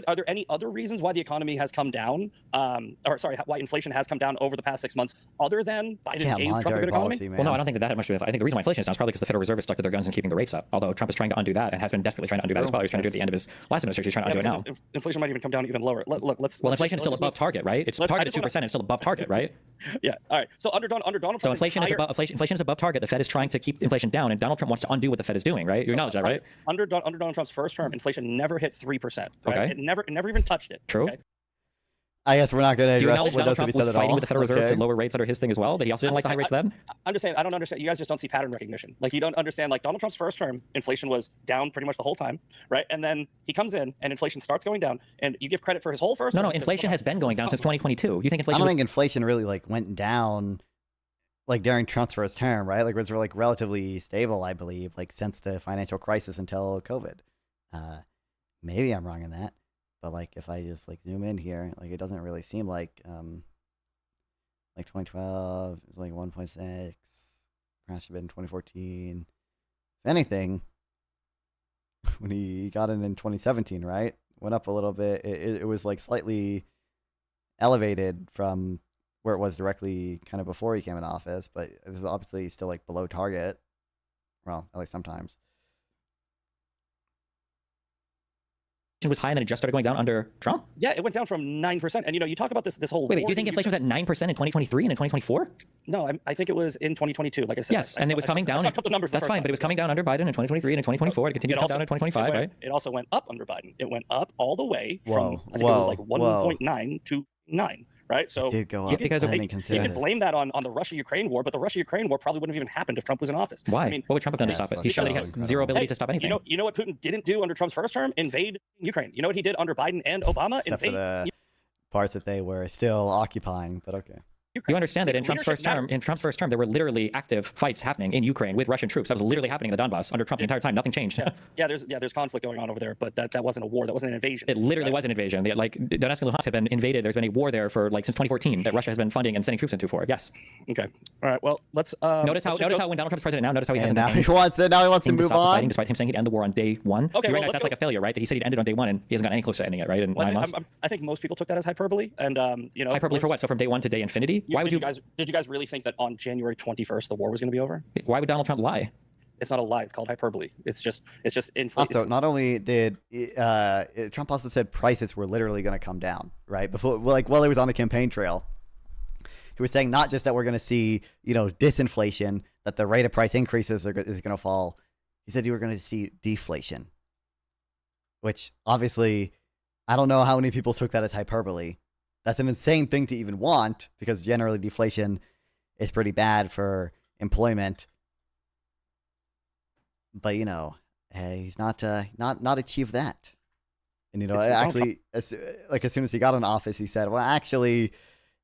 Are there any other reasons why the economy has come down? Why inflation has come down over the past 6 months, other than Biden gave Trump a good economy? Well, no, I don't think that had much to do with it. I think the reason why inflation is down is probably because the Federal Reserve is stuck to their guns and keeping the rates up. Although Trump is trying to undo that and has been desperately trying to undo that as well. He's trying to do it at the end of his last administration. He's trying to undo it now. Inflation might even come down even lower. Well, inflation is still above target, right? It's target 2%. It's still above target, right? Yeah. All right. So under Donald Trump, so inflation is above target. The Fed is trying to keep inflation down, and Donald Trump wants to undo what the Fed is doing, right? You acknowledge that, right? Under Donald Trump's first term, inflation never hit 3%. Right? Okay. It never even touched it. True. Okay? I guess we're not going to address what Donald Trump was fighting with the Federal Reserve to Okay. lower rates under his thing as well. That he also didn't like the high rates then. I'm just saying I don't understand. You guys just don't see pattern recognition. Like you don't understand. Like Donald Trump's first term, inflation was down pretty much the whole time, right? And then he comes in and inflation starts going down, and you give credit for his whole first. No, inflation has been going down since 2022. You think inflation? I don't think inflation really like went down like during Trump's first term, right? Like it was like relatively stable, I believe, like since the financial crisis until COVID. Maybe I'm wrong in that. But like if I just like zoom in here, like it doesn't really seem like 2012 it was like 1.6, crashed a bit in 2014. If anything, when he got in 2017, right, went up a little bit. It was like slightly elevated from where it was directly kind of before he came in office, but it's obviously still like below target. Well, at least sometimes. Was high and then it just started going down under Trump? Yeah, it went down from 9%. And you talk about this whole. Wait, do you think inflation was at 9% in 2023 and in 2024? No, I think it was in 2022. Like I said. Yes, and it was coming down. I the numbers. That's fine, but it was coming down under Biden in 2023 and in 2024. It continued to come down in 2025, right? It also went up under Biden. It went up all the way from I think it was like 1.9 to 9. Right, so it did go up. You could blame that on the Russia-Ukraine war, but the Russia-Ukraine war probably wouldn't have even happened if Trump was in office. Why? I mean, what would Trump have done to stop it? He showed he has zero ability to stop anything. You know what Putin didn't do under Trump's first term? Invade Ukraine. You know what he did under Biden and Obama? Except for the parts that they were still occupying, but okay. You understand that in Trump's first term, there were literally active fights happening in Ukraine with Russian troops. That was literally happening in the Donbass under Trump the entire time. Nothing changed. There's conflict going on over there, but that wasn't a war. That wasn't an invasion. It literally was an invasion. Like Donetsk and Luhansk have been invaded. There's been a war there for like since 2014 that Russia has been funding and sending troops into for. Yes. Okay. All right. Well, let's notice how when Donald Trump's president now he hasn't. Now he wants to move on. Fighting, despite him saying he'd end the war on day one. Okay. You realize that's like a failure, right? That he said he'd end it on day one and he hasn't gotten any closer to ending it, right? In 9 months. I think most people took that as hyperbole, and hyperbole for what? So from day one to day infinity? Why would you guys? Did you guys really think that on January 21st the war was going to be over? Why would Donald Trump lie? It's not a lie. It's called hyperbole. It's just inflation. Also, not only did Trump also said prices were literally going to come down, right? Before, while he was on the campaign trail, he was saying not just that we're going to see, disinflation, that the rate of price increases is going to fall. He said you were going to see deflation, which obviously, I don't know how many people took that as hyperbole. That's an insane thing to even want, because generally deflation is pretty bad for employment. But he's not achieved that. And actually, as soon as he got in office, he said, "Well, actually,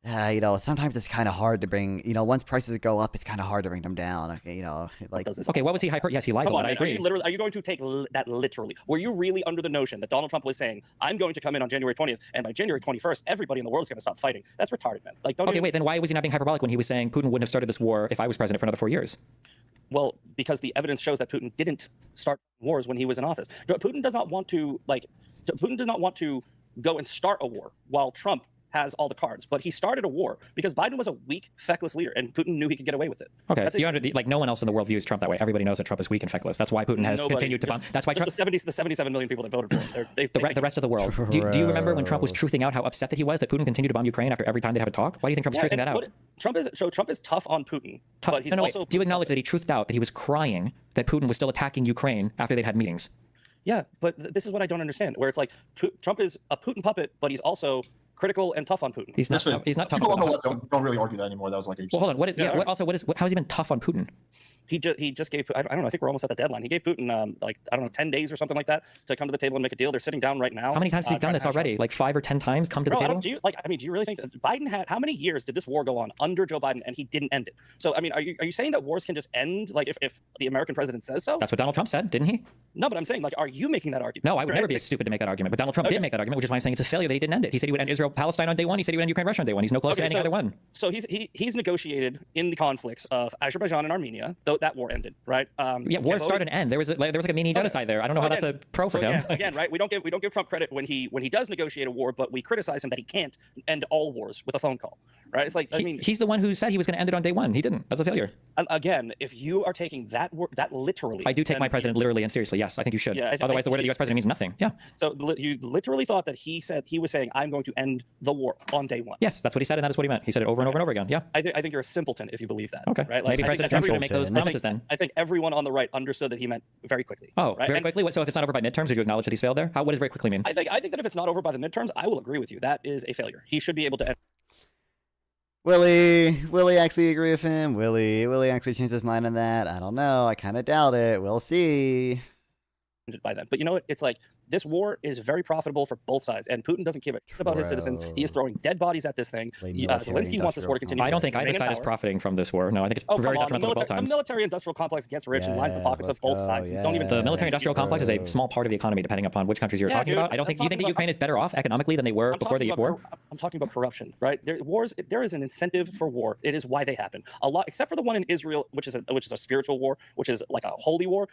sometimes it's kind of hard to bring. Once prices go up, it's kind of hard to bring them down. Okay, Okay, what was he hyper? Yes, he lies a lot. I agree. Are you going to take that literally? Were you really under the notion that Donald Trump was saying, "I'm going to come in on January 20th, and by January 21st, everybody in the world is going to stop fighting"? That's retarded, man. Wait, then why was he not being hyperbolic when he was saying Putin wouldn't have started this war if I was president for another 4 years? Well, because the evidence shows that Putin didn't start wars when he was in office. Putin does not want to go and start a war while Trump has all the cards, but he started a war because Biden was a weak, feckless leader, and Putin knew he could get away with it. Okay, no one else in the world views Trump that way. Everybody knows that Trump is weak and feckless. That's why Putin has continued to bomb. That's why Trump, the 77 million people that voted for him. The rest of the world. Do you remember when Trump was truthing out how upset that he was that Putin continued to bomb Ukraine after every time they'd have a talk? Why do you think Trump's truthing that out? Trump is tough on Putin, but he's also. Do you acknowledge that he truthed out that he was crying that Putin was still attacking Ukraine after they'd had meetings? Yeah, but this is what I don't understand. Where it's like Trump is a Putin puppet, but he's also critical and tough on Putin. He's not tough. People on the left don't really argue that anymore. That was like well, hold on. How has he been tough on Putin? He just gave, I don't know, I think we're almost at the deadline. He gave Putin 10 days or something like that to come to the table and make a deal. They're sitting down right now. How many times has he done this already? Like 5 or 10 times come to the table? Do you really think that Biden how many years did this war go on under Joe Biden and he didn't end it? So, I mean, are you saying that wars can just end, like, if the American president says so? That's what Donald Trump said, didn't he? No, but I'm saying, like, are you making that argument? No, I would never be stupid to make that argument. But Donald Trump did make that argument, which is why I'm saying it's a failure that he didn't end it. He said he would end Israel-Palestine on day one. He said he would end Ukraine-Russia on day one. He's no closer to ending either one. So he's negotiated in the conflicts of Azerbaijan and Armenia, though that war ended, right? Wars start and end. There was like a mini genocide there. I don't know how that's a pro for him. Again, right? We don't give Trump credit when he does negotiate a war, but we criticize him that he can't end all wars with a phone call, right? It's like he's the one who said he was going to end it on day one. He didn't. That's a failure. Again, if you are taking that literally, I do take my president literally and seriously. Yes, I think you should. Yeah, otherwise, the word of the U.S. president means nothing. Yeah. So you literally thought that he was saying, "I'm going to end the war on day one." Yes, that's what he said, and that is what he meant. He said it over and over and over again. Yeah. I think you're a simpleton if you believe that. Okay. Right? Maybe President Trump should make those promises then. I think everyone on the right understood that he meant very quickly. Oh, right? Very quickly. So if it's not over by midterms, would you acknowledge that he's failed there? What does very quickly mean? I think that if it's not over by the midterms, I will agree with you. That is a failure. He should be able to end. Will he actually agree with him? Will he actually change his mind on that? I don't know. I kind of doubt it. We'll see. By then, but you know what? It's like this war is very profitable for both sides, and Putin doesn't give a shit about his citizens. He is throwing dead bodies at this thing. Zelensky wants this war to continue. I don't think either side is profiting from this war. No, I think it's very detrimental to both times. The military-industrial complex gets rich and lines the pockets of both sides. Don't even. The military-industrial complex is a small part of the economy, depending upon which countries you're talking about. I don't think. Do you think that Ukraine is better off economically than they were before the war? I'm talking about corruption, right? There is an incentive for war. It is why they happen. A lot, except for the one in Israel, which is a spiritual war, which is like a holy war.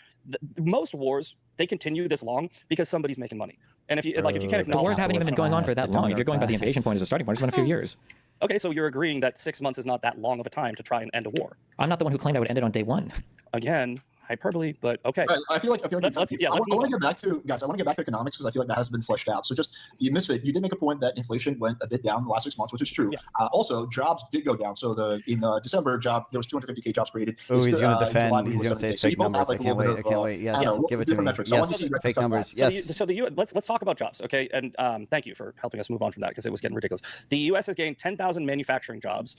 Most wars they continue this long because somebody's making money. And if you if you can't acknowledge the wars haven't even been going on for that long. If you're going by the invasion point as a starting point, it's been a few years. Okay, so you're agreeing that 6 months is not that long of a time to try and end a war. I'm not the one who claimed I would end it on day one. Again, hyperbole, but okay. I feel like I want to get back to guys. I want to get back to economics because I feel like that hasn't been fleshed out. So just Misfit, you did make a point that inflation went a bit down in the last 6 months, which is true. Yeah. Also, jobs did go down. So in December, there was 250K jobs created. Oh, he's going to defend. He's going to say fake numbers. I can't wait. I can't wait. Yes, give it to me. Yes, fake numbers. Yes. So let's talk about jobs, okay? And thank you for helping us move on from that because it was getting ridiculous. The U.S. has gained 10,000 manufacturing jobs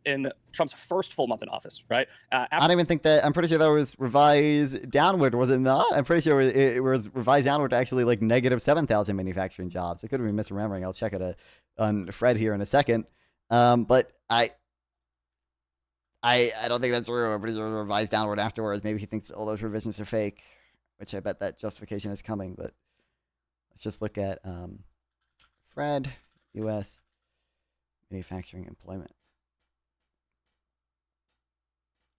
in Trump's first full month in office, right? I don't even think that. I'm pretty sure that was revised downward, was it not? I'm pretty sure it was revised downward to actually like negative 7,000 manufacturing jobs. I could have been misremembering. I'll check it on Fred here in a second. But I don't think that's true. I'm pretty sure it was revised downward afterwards. Maybe he thinks all those revisions are fake, which I bet that justification is coming. But let's just look at Fred, U.S. manufacturing employment.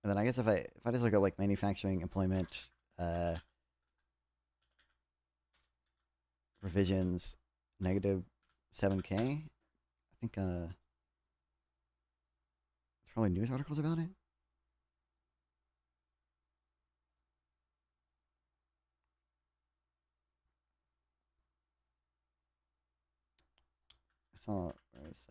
And then I guess if I just look at like manufacturing employment revisions negative 7K, I think there's probably news articles about it. I saw where's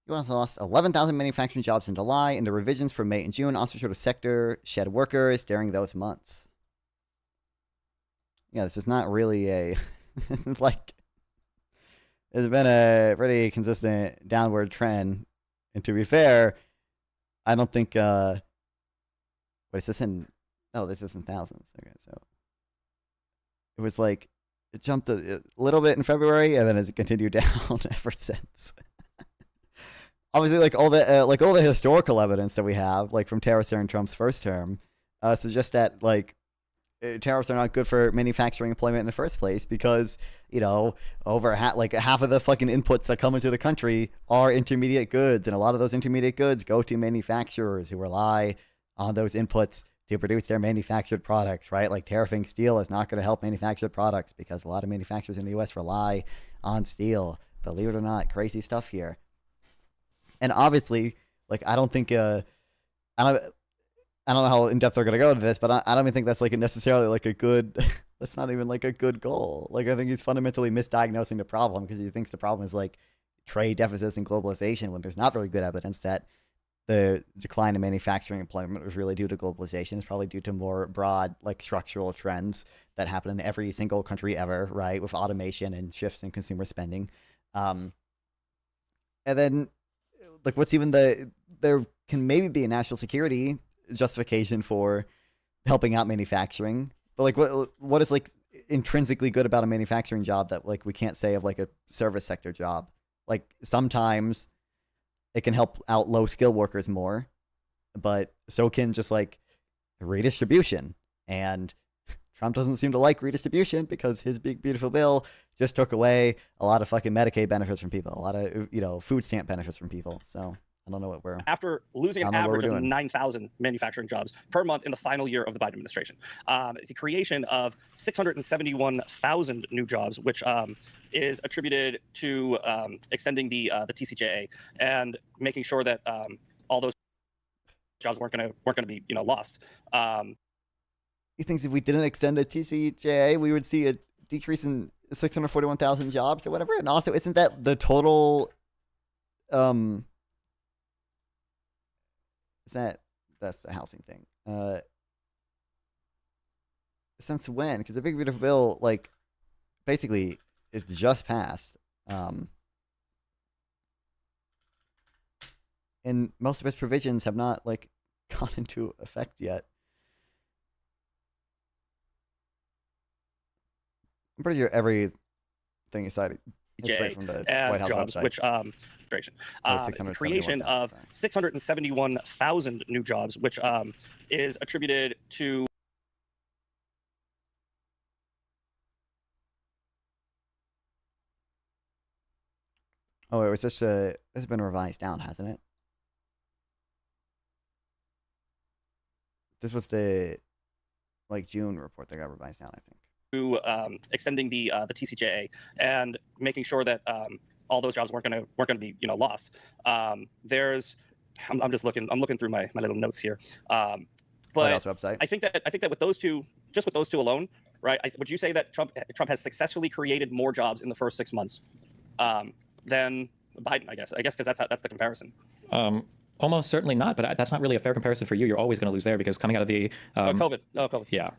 You also lost 11,000 manufacturing jobs in July, and the revisions for May and June also showed a sector shed workers during those months. Yeah, this is not really a like. It's been a pretty consistent downward trend, and to be fair, I don't think. Wait, is this in? Oh, this is in thousands. Okay, so it was like it jumped a little bit in February, and then it's continued down ever since. Obviously, like all the historical evidence that we have, like from tariffs during Trump's first term, suggests that like tariffs are not good for manufacturing employment in the first place because over half of the fucking inputs that come into the country are intermediate goods, and a lot of those intermediate goods go to manufacturers who rely on those inputs to produce their manufactured products. Right, like tariffing steel is not going to help manufactured products because a lot of manufacturers in the U.S. rely on steel. Believe it or not, crazy stuff here. And obviously, like I don't know how in depth they're gonna go into this, but I don't even think that's like necessarily like a good. That's not even like a good goal. Like I think he's fundamentally misdiagnosing the problem because he thinks the problem is like trade deficits and globalization when there's not very good evidence that the decline in manufacturing employment was really due to globalization. It's probably due to more broad like structural trends that happen in every single country ever, right? With automation and shifts in consumer spending, and then. Like what's even there can maybe be a national security justification for helping out manufacturing, but like what is like intrinsically good about a manufacturing job that like we can't say of like a service sector job? Like sometimes it can help out low skill workers more, but so can just like redistribution. And Trump doesn't seem to like redistribution because his big beautiful bill just took away a lot of fucking Medicaid benefits from people, a lot of food stamp benefits from people. So I don't know what we're after losing an average of 9,000 manufacturing jobs per month in the final year of the Biden administration. The creation of 671,000 new jobs, which is attributed to extending the TCJA and making sure that all those jobs weren't gonna be lost. He thinks if we didn't extend the TCJA, we would see a decrease in 641,000 jobs or whatever. And also, isn't that the total? That's the housing thing? Since when? Because the big beautiful bill, like, basically, is just passed. And most of its provisions have not like gone into effect yet. I'm pretty sure everything is cited straight from the White House jobs, website. Which the creation of 671,000 new jobs, which is attributed to. Oh, it was just it's been revised down, hasn't it? This was the like June report that got revised down, I think. To extending the TCJA and making sure that all those jobs weren't gonna be lost. I'm just looking through my little notes here. But website. I think that with those two, just with those two alone, right? Would you say that Trump has successfully created more jobs in the first 6 months than Biden? I guess because that's the comparison. Almost certainly not, but that's not really a fair comparison for you. You're always going to lose there because coming out of the COVID. Yeah.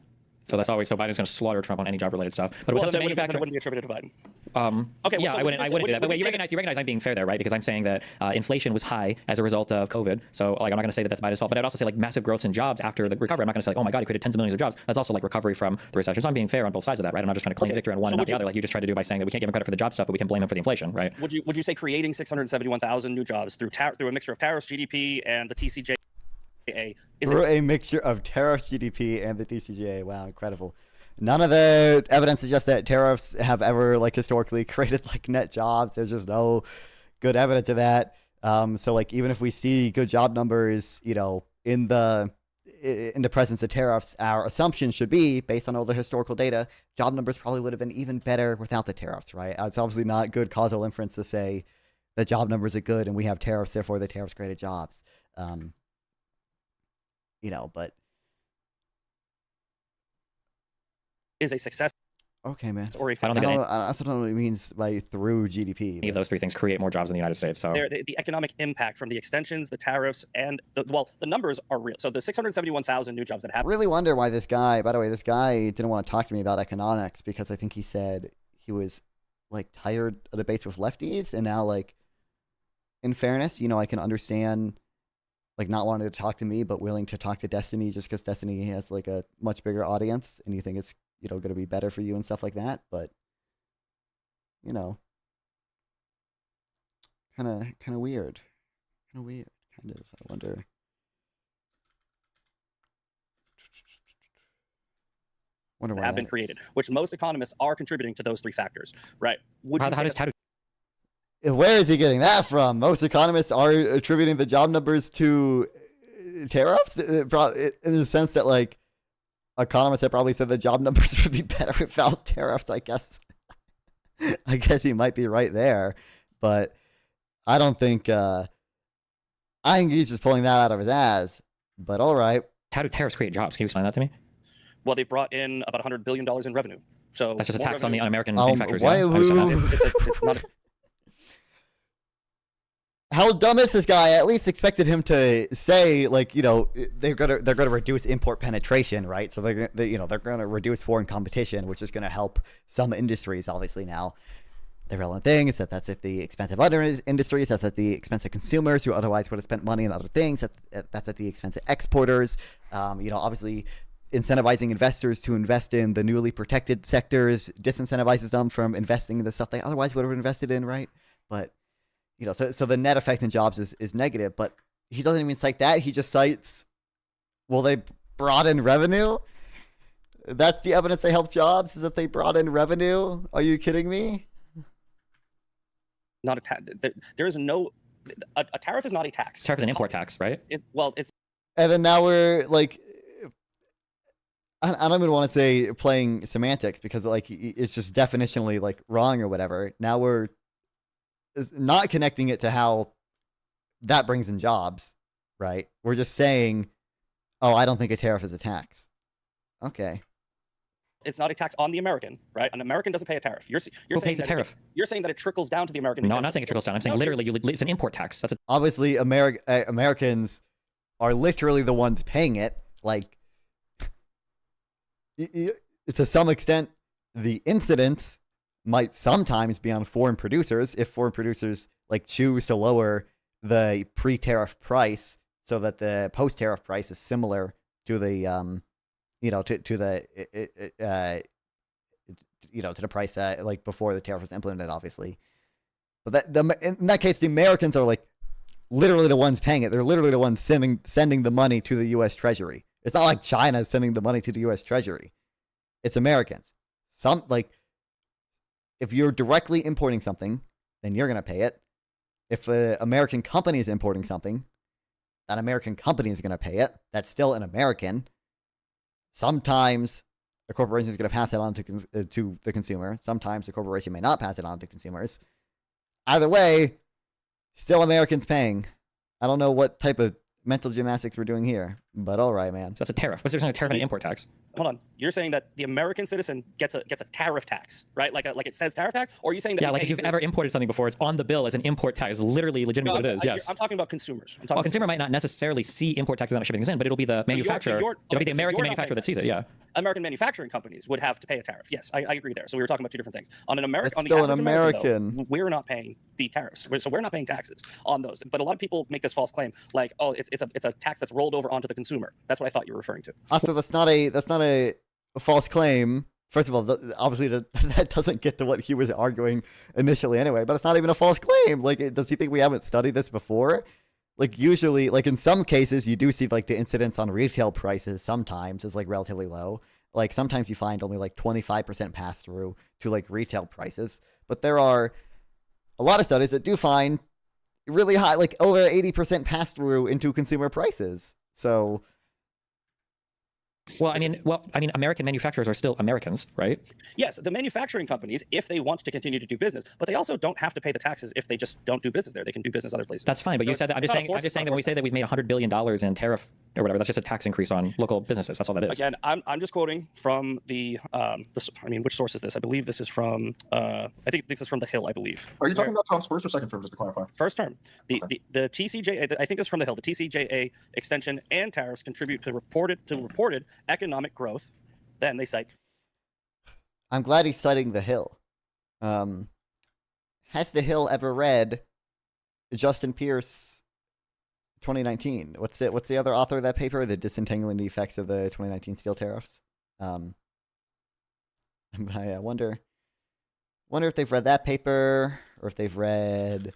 So that's always Biden's going to slaughter Trump on any job-related stuff. But well, when it comes to manufacturing, wouldn't be attributed to Biden. Okay. Yeah, I wouldn't do that. But wait, you recognize I'm being fair there, right? Because I'm saying that inflation was high as a result of COVID. So like, I'm not going to say that that's Biden's fault, but I'd also say like massive growth in jobs after the recovery. I'm not going to say like, oh my God, he created tens of millions of jobs. That's also like recovery from the recession. So I'm being fair on both sides of that, right? I'm not just trying to claim victory on one and not the other, like you just tried to do by saying that we can't give him credit for the job stuff, but we can blame him for the inflation, right? Would you say creating 671,000 new jobs through a mixture of tariffs, GDP, and the TCJA? Through a mixture of tariffs, GDP, and the TCJA. Wow, incredible. None of the evidence suggests that tariffs have ever like historically created like net jobs. There's just no good evidence of that. So like even if we see good job numbers, you know, in the presence of tariffs, our assumption should be based on all the historical data, job numbers probably would have been even better without the tariffs, right? It's obviously not good causal inference to say that job numbers are good and we have tariffs, therefore the tariffs created jobs. You know, but is a success. Okay, man. Or I also don't know what it means by through GDP. Any of those three things create more jobs in the United States. So the economic impact from the extensions, the tariffs, and the numbers are real. So the 671,000 new jobs that happened. I really wonder why this guy, by the way, this guy didn't want to talk to me about economics because I think he said he was like tired of debates with lefties. And now like, in fairness, you know, I can understand like not wanting to talk to me, but willing to talk to Destiny just because Destiny has like a much bigger audience and you think it's, you know, going to be better for you and stuff like that. But, you know, kind of weird. Kind of, I wonder. Why have been created, which most economists are contributing to those three factors, right? Where is he getting that from? Most economists are attributing the job numbers to tariffs in the sense that like economists have probably said the job numbers would be better without tariffs. I guess he might be right there, but I don't think. I think he's just pulling that out of his ass. But all right. How do tariffs create jobs? Can you explain that to me? Well, they've brought in about $100 billion in revenue. So that's just a tax on the American manufacturers. It's not. How dumb is this guy? I at least expected him to say, like, you know, they're gonna reduce import penetration, right? So they're gonna reduce foreign competition, which is gonna help some industries. Obviously, now the relevant thing is that that's at the expense of other industries. That's at the expense of consumers who otherwise would have spent money on other things. That's at the expense of exporters. You know, obviously, incentivizing investors to invest in the newly protected sectors disincentivizes them from investing in the stuff they otherwise would have invested in, right? But you know, so the net effect in jobs is negative, but he doesn't even cite that. He just cites, well, they brought in revenue. That's the evidence they helped jobs, is that they brought in revenue. Are you kidding me? Not a tax. There is no, a tariff is not a tax. Tariff is an import tax, right? It's and then now we're like, I don't even want to say playing semantics because like it's just definitionally like wrong or whatever. Now we're not connecting it to how that brings in jobs, right? We're just saying, oh, I don't think a tariff is a tax. Okay. It's not a tax on the American, right? An American doesn't pay a tariff. You're Who pays a tariff? You're saying that it trickles down to the American. No, I'm not saying it trickles down. I'm saying literally, it's an import tax. That's obviously Americans are literally the ones paying it. Like, to some extent, the incidence might sometimes be on foreign producers if foreign producers like choose to lower the pre-tariff price so that the post-tariff price is similar to the you know, to the you know, to the price like before the tariff was implemented, obviously. But in that case, the Americans are like literally the ones paying it. They're literally the ones sending the money to the U.S. Treasury. It's not like China is sending the money to the U.S. Treasury. It's Americans. If you're directly importing something, then you're going to pay it. If an American company is importing something, that American company is going to pay it. That's still an American. Sometimes a corporation is going to pass it on to the consumer. Sometimes the corporation may not pass it on to consumers. Either way, still Americans paying. I don't know what type of mental gymnastics we're doing here, but all right, man. So that's a tariff. What's the difference between a tariff and an import tax? Hold on. You're saying that the American citizen gets a tariff tax, right? Like it says tariff tax, or are you saying that? Yeah, like if you've ever imported something before, it's on the bill as an import tax. It's literally legitimately what it is. Yes. I'm talking about consumers. Well, a consumer might not necessarily see import tax without shipping things in, but it'll be the manufacturer. It'll be the American manufacturer that sees it. Yeah. American manufacturing companies would have to pay a tariff. Yes, I agree there. So we were talking about two different things. On an American, It's still an American. though, we're not paying the tariffs, so we're not paying taxes on those. But a lot of people make this false claim, like, oh, it's a tax that's rolled over onto the consumer. That's what I thought you were referring to. Also, that's not a false claim. First of all, obviously that doesn't get to what he was arguing initially anyway. But it's not even a false claim. Like, does he think we haven't studied this before? Like, usually, like in some cases, you do see like the incidence on retail prices sometimes is like relatively low. Like sometimes you find only like 25% pass through to like retail prices, but there are a lot of studies that do find really high, like over 80% pass through into consumer prices. So, Well, I mean, American manufacturers are still Americans, right? Yes, the manufacturing companies, if they want to continue to do business, but they also don't have to pay the taxes if they just don't do business there. They can do business other places. That's fine, but you said that. I'm just saying that when we say that we've made $100 billion in tariff or whatever, that's just a tax increase on local businesses. That's all that is. Again, I'm just quoting from the which source is this? I believe this is from I think this is from The Hill, I believe. Are you talking about Tom's first or second term, just to clarify? First term. The TCJA, I think this is from The Hill. The TCJA extension and tariffs contribute to reported economic growth. Then they cite. I'm glad he's citing The Hill. Has The Hill ever read Justin Pierce 2019? What's the other author of that paper? The Disentangling the Effects of the 2019 Steel Tariffs. I wonder if they've read that paper, or if they've read,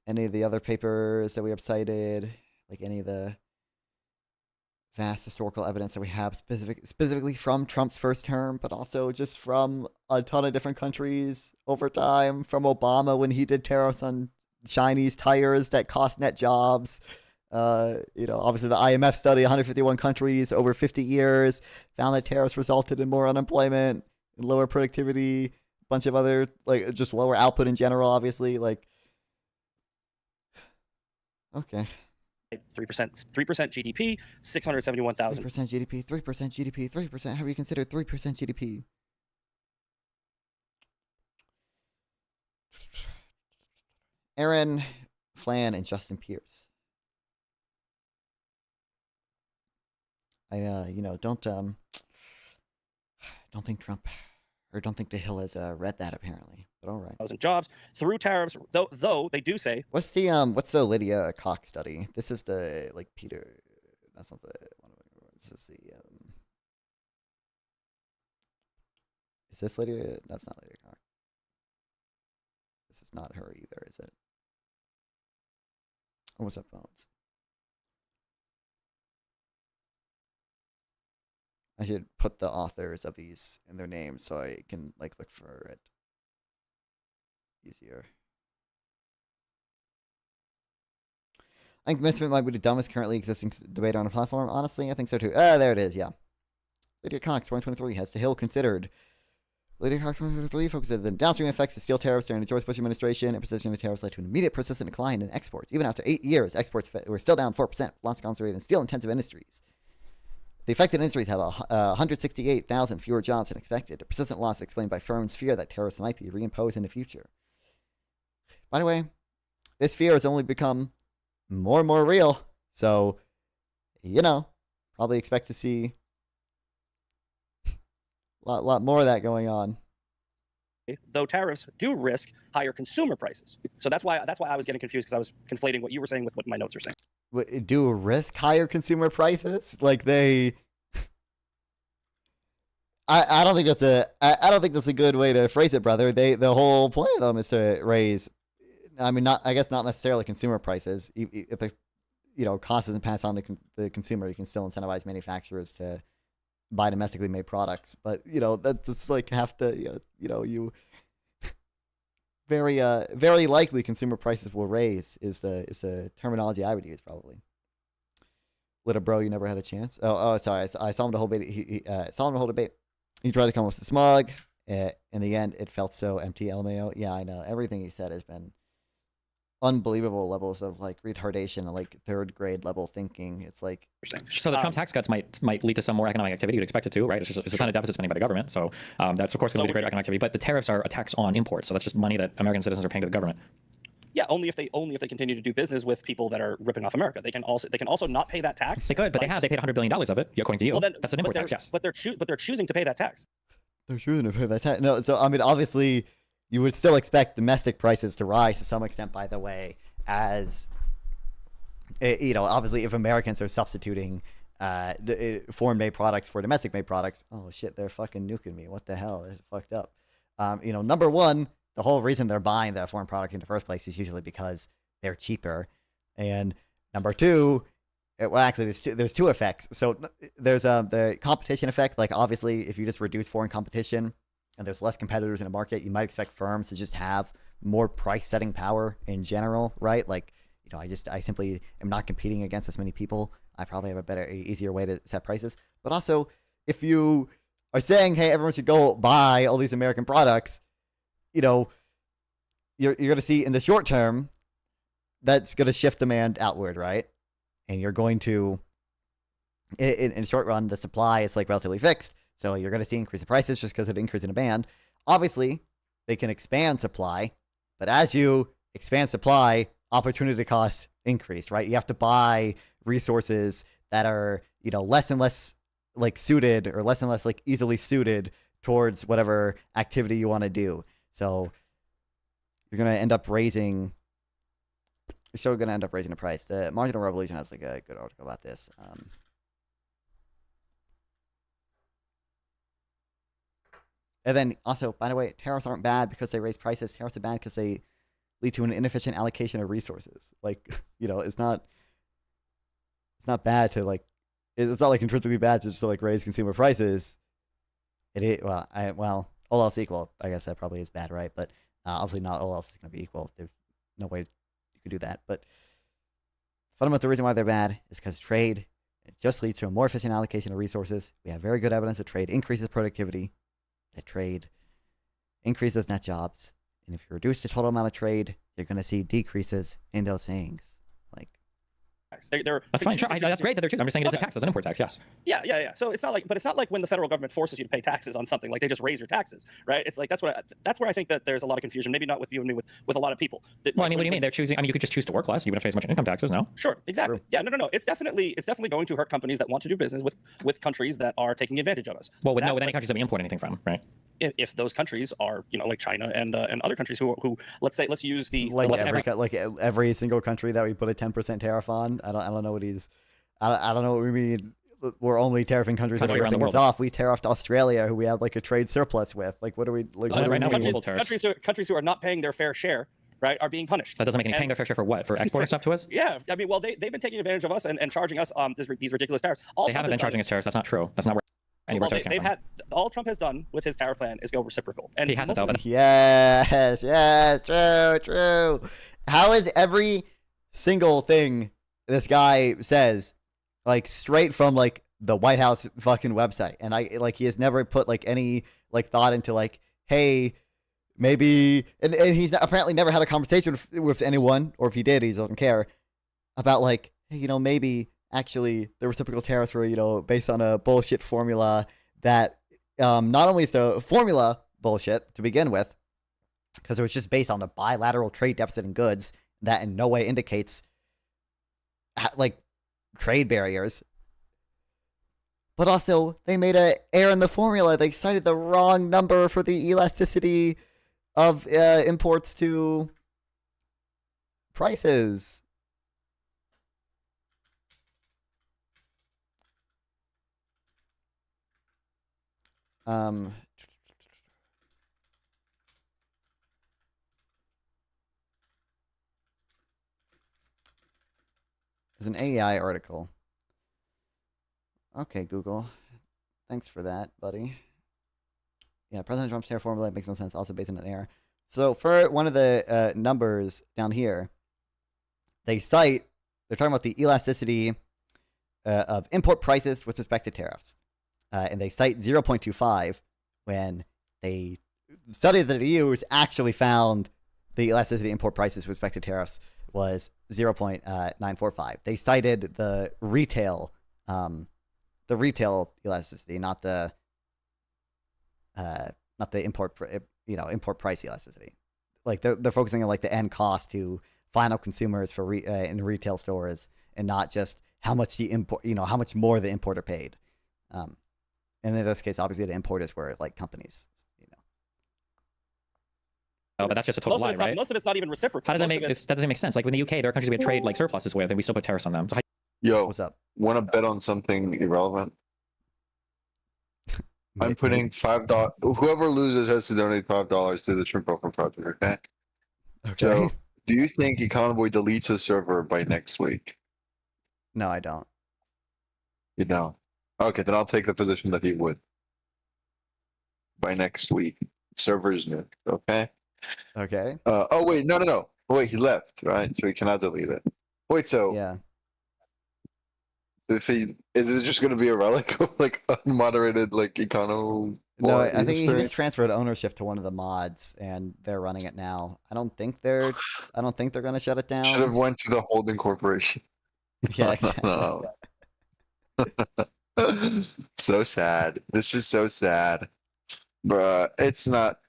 any of the other papers that we have cited, like any of the vast historical evidence that we have specifically from Trump's first term, but also just from a ton of different countries over time, from Obama when he did tariffs on Chinese tires that cost net jobs. Obviously the IMF study, 151 countries over 50 years, found that tariffs resulted in more unemployment, lower productivity, a bunch of other, like, just lower output in general, obviously. Like, okay. 3% GDP, 671,000. 3% GDP, 3% GDP, 3%. Have you considered 3% GDP? Aaron Flan and Justin Pierce. Don't think Trump, or don't think The Hill has read that apparently. But all right. Jobs through tariffs, though they do say. What's the Lydia Koch study? This is the Peter. That's not the one. This is the. Is this Lydia? That's not Lydia Koch. This is not her either, is it? Oh, what's up, Bones? I should put the authors of these in their names so I can look for it easier. I think Misfit might be the dumbest currently existing debate on a platform. Honestly, I think so too. There it is, yeah. Lydia Cox, 2023, has The Hill considered. Lydia Cox, 2023, focuses on the downstream effects of steel tariffs during the George Bush administration. Imposition of tariffs led to an immediate persistent decline in exports. Even after 8 years, exports were still down 4%, loss concentrated in steel-intensive industries. The affected industries have 168,000 fewer jobs than expected. A persistent loss explained by firms' fear that tariffs might be reimposed in the future. By the way, this fear has only become more and more real. So, probably expect to see a lot more of that going on. Though tariffs do risk higher consumer prices. So that's why I was getting confused, because I was conflating what you were saying with what my notes are saying. Do risk higher consumer prices? Like they, I don't think that's a good way to phrase it, brother. The whole point of them is to raise, not necessarily consumer prices. If the, cost isn't passed on to the consumer, you can still incentivize manufacturers to buy domestically made products. But that's like have to, you very likely consumer prices will raise is the terminology I would use probably. Little bro, you never had a chance. Oh, sorry. I saw him the whole debate. He saw him the whole debate. He tried to come off the smug. In the end, it felt so empty. LMAO. Yeah, I know. Everything he said has been unbelievable levels of like retardation and like third grade level thinking. It's like so the Trump tax cuts might lead to some more economic activity. You'd expect it to, right? It's a ton of deficit spending by the government, so that's of course going to lead to greater economic activity. But the tariffs are a tax on imports, so that's just money that American citizens are paying to the government. Yeah, only if they continue to do business with people that are ripping off America. They can also not pay that tax. They could, but they paid $100 billion of it, according to you. Well, then, that's an import tax, yes. But they're choosing to pay that tax. They're choosing to pay that tax. No, so I mean, obviously, you would still expect domestic prices to rise to some extent. By the way, as obviously, if Americans are substituting foreign-made products for domestic-made products, oh shit, they're fucking nuking me. What the hell? It's fucked up. Number one, the whole reason they're buying the foreign product in the first place is usually because they're cheaper, and number two, there's two effects. So there's the competition effect. Like obviously, if you just reduce foreign competition and there's less competitors in the market, you might expect firms to just have more price setting power in general, right? Like, I simply am not competing against as many people. I probably have a better, easier way to set prices. But also, if you are saying, hey, everyone should go buy all these American products, you're going to see in the short term, that's going to shift demand outward, right? And you're going to, in the short run, the supply is like relatively fixed. So you're going to see increase in prices just because of the increase in demand. Obviously, they can expand supply, but as you expand supply, opportunity costs increase, right? You have to buy resources that are, less and less like suited or less and less like easily suited towards whatever activity you want to do. So you're going to end up raising the price. The Marginal Revolution has like a good article about this. And then also, by the way, tariffs aren't bad because they raise prices. Tariffs are bad because they lead to an inefficient allocation of resources. Like, it's not bad to like, it's not like intrinsically bad to just to like raise consumer prices. All else equal, I guess that probably is bad, right? But obviously not all else is going to be equal. There's no way you could do that. But fundamental reason why they're bad is because trade, it just leads to a more efficient allocation of resources. We have very good evidence that trade increases productivity, that trade increases net jobs. And if you reduce the total amount of trade, you're going to see decreases in those things. Like, that's fine. That's great that they're choosing. I'm just saying it is a tax. It's an import tax. Yes. Yeah. So it's not like when the federal government forces you to pay taxes on something, like they just raise your taxes, right? It's like that's where I think that there's a lot of confusion. Maybe not with you and me, with a lot of people. Well, I mean, what do you mean? They're choosing. I mean, you could just choose to work less. You wouldn't have to pay as much income taxes. No. Sure. Exactly. True. Yeah. No. It's definitely going to hurt companies that want to do business with countries that are taking advantage of us. Well, with any countries that we import anything from, right? If those countries are, like China and other countries who let's use the every single country that we put a 10% tariff on. I don't know what I don't know what we mean. We're only tariffing countries that are ripping us off. We tariffed Australia, who we have like a trade surplus with. Like, what are we like? Right now, countries who are not paying their fair share, right, are being punished. That doesn't make any paying their fair share for what? For exporting stuff to us? Yeah, I mean, well, they've been taking advantage of us and charging us these ridiculous tariffs. They haven't been charging us tariffs. That's not true. That's not where. All Trump has done with his tariff plan is go reciprocal. And he hasn't, though. Yes, true. How is every single thing this guy says, like, straight from like the White House fucking website? And he has never put like any like thought into like, hey, maybe, and he's apparently never had a conversation with anyone, or if he did, he doesn't care about like, hey, maybe. Actually, the reciprocal tariffs were, based on a bullshit formula that not only is the formula bullshit to begin with, because it was just based on a bilateral trade deficit in goods that in no way indicates like trade barriers, but also they made an error in the formula. They cited the wrong number for the elasticity of imports to prices. There's an AI article. Okay, Google. Thanks for that, buddy. Yeah, President Trump's tariff formula makes no sense, also based on an error. So for one of the numbers down here, they're talking about the elasticity of import prices with respect to tariffs, and they cite 0.25 when they study that they used actually found the elasticity import prices with respect to tariffs was 0.945. They cited the retail elasticity, not the import price elasticity. Like they're focusing on like the end cost to final consumers for in retail stores, and not just how much how much more the importer paid. And in this case, obviously the importers were like companies. Oh, but that's just a total lie, right? Most of it's not even reciprocal. How does that make that doesn't make sense? Like in the UK, there are countries we trade like surpluses with, and we still put tariffs on them. So Yo, what's up? Want to bet on something irrelevant? I'm putting $5. Whoever loses has to donate $5 to the Shrimp Open Project. Okay. So, do you think Econoboy deletes a server by next week? No, I don't. You don't. Okay, then I'll take the position that he would. By next week, server's new. Okay. Okay. Oh wait, no. Wait, he left, right? So he cannot delete it. Wait, so yeah. If he is it just going to be a relic of like unmoderated like Econo? No, I think he just transferred ownership to one of the mods, and they're running it now. I don't think they're going to shut it down. Should have went to the holding corporation. Yeah, exactly. No. So sad. This is so sad, bruh. It's not.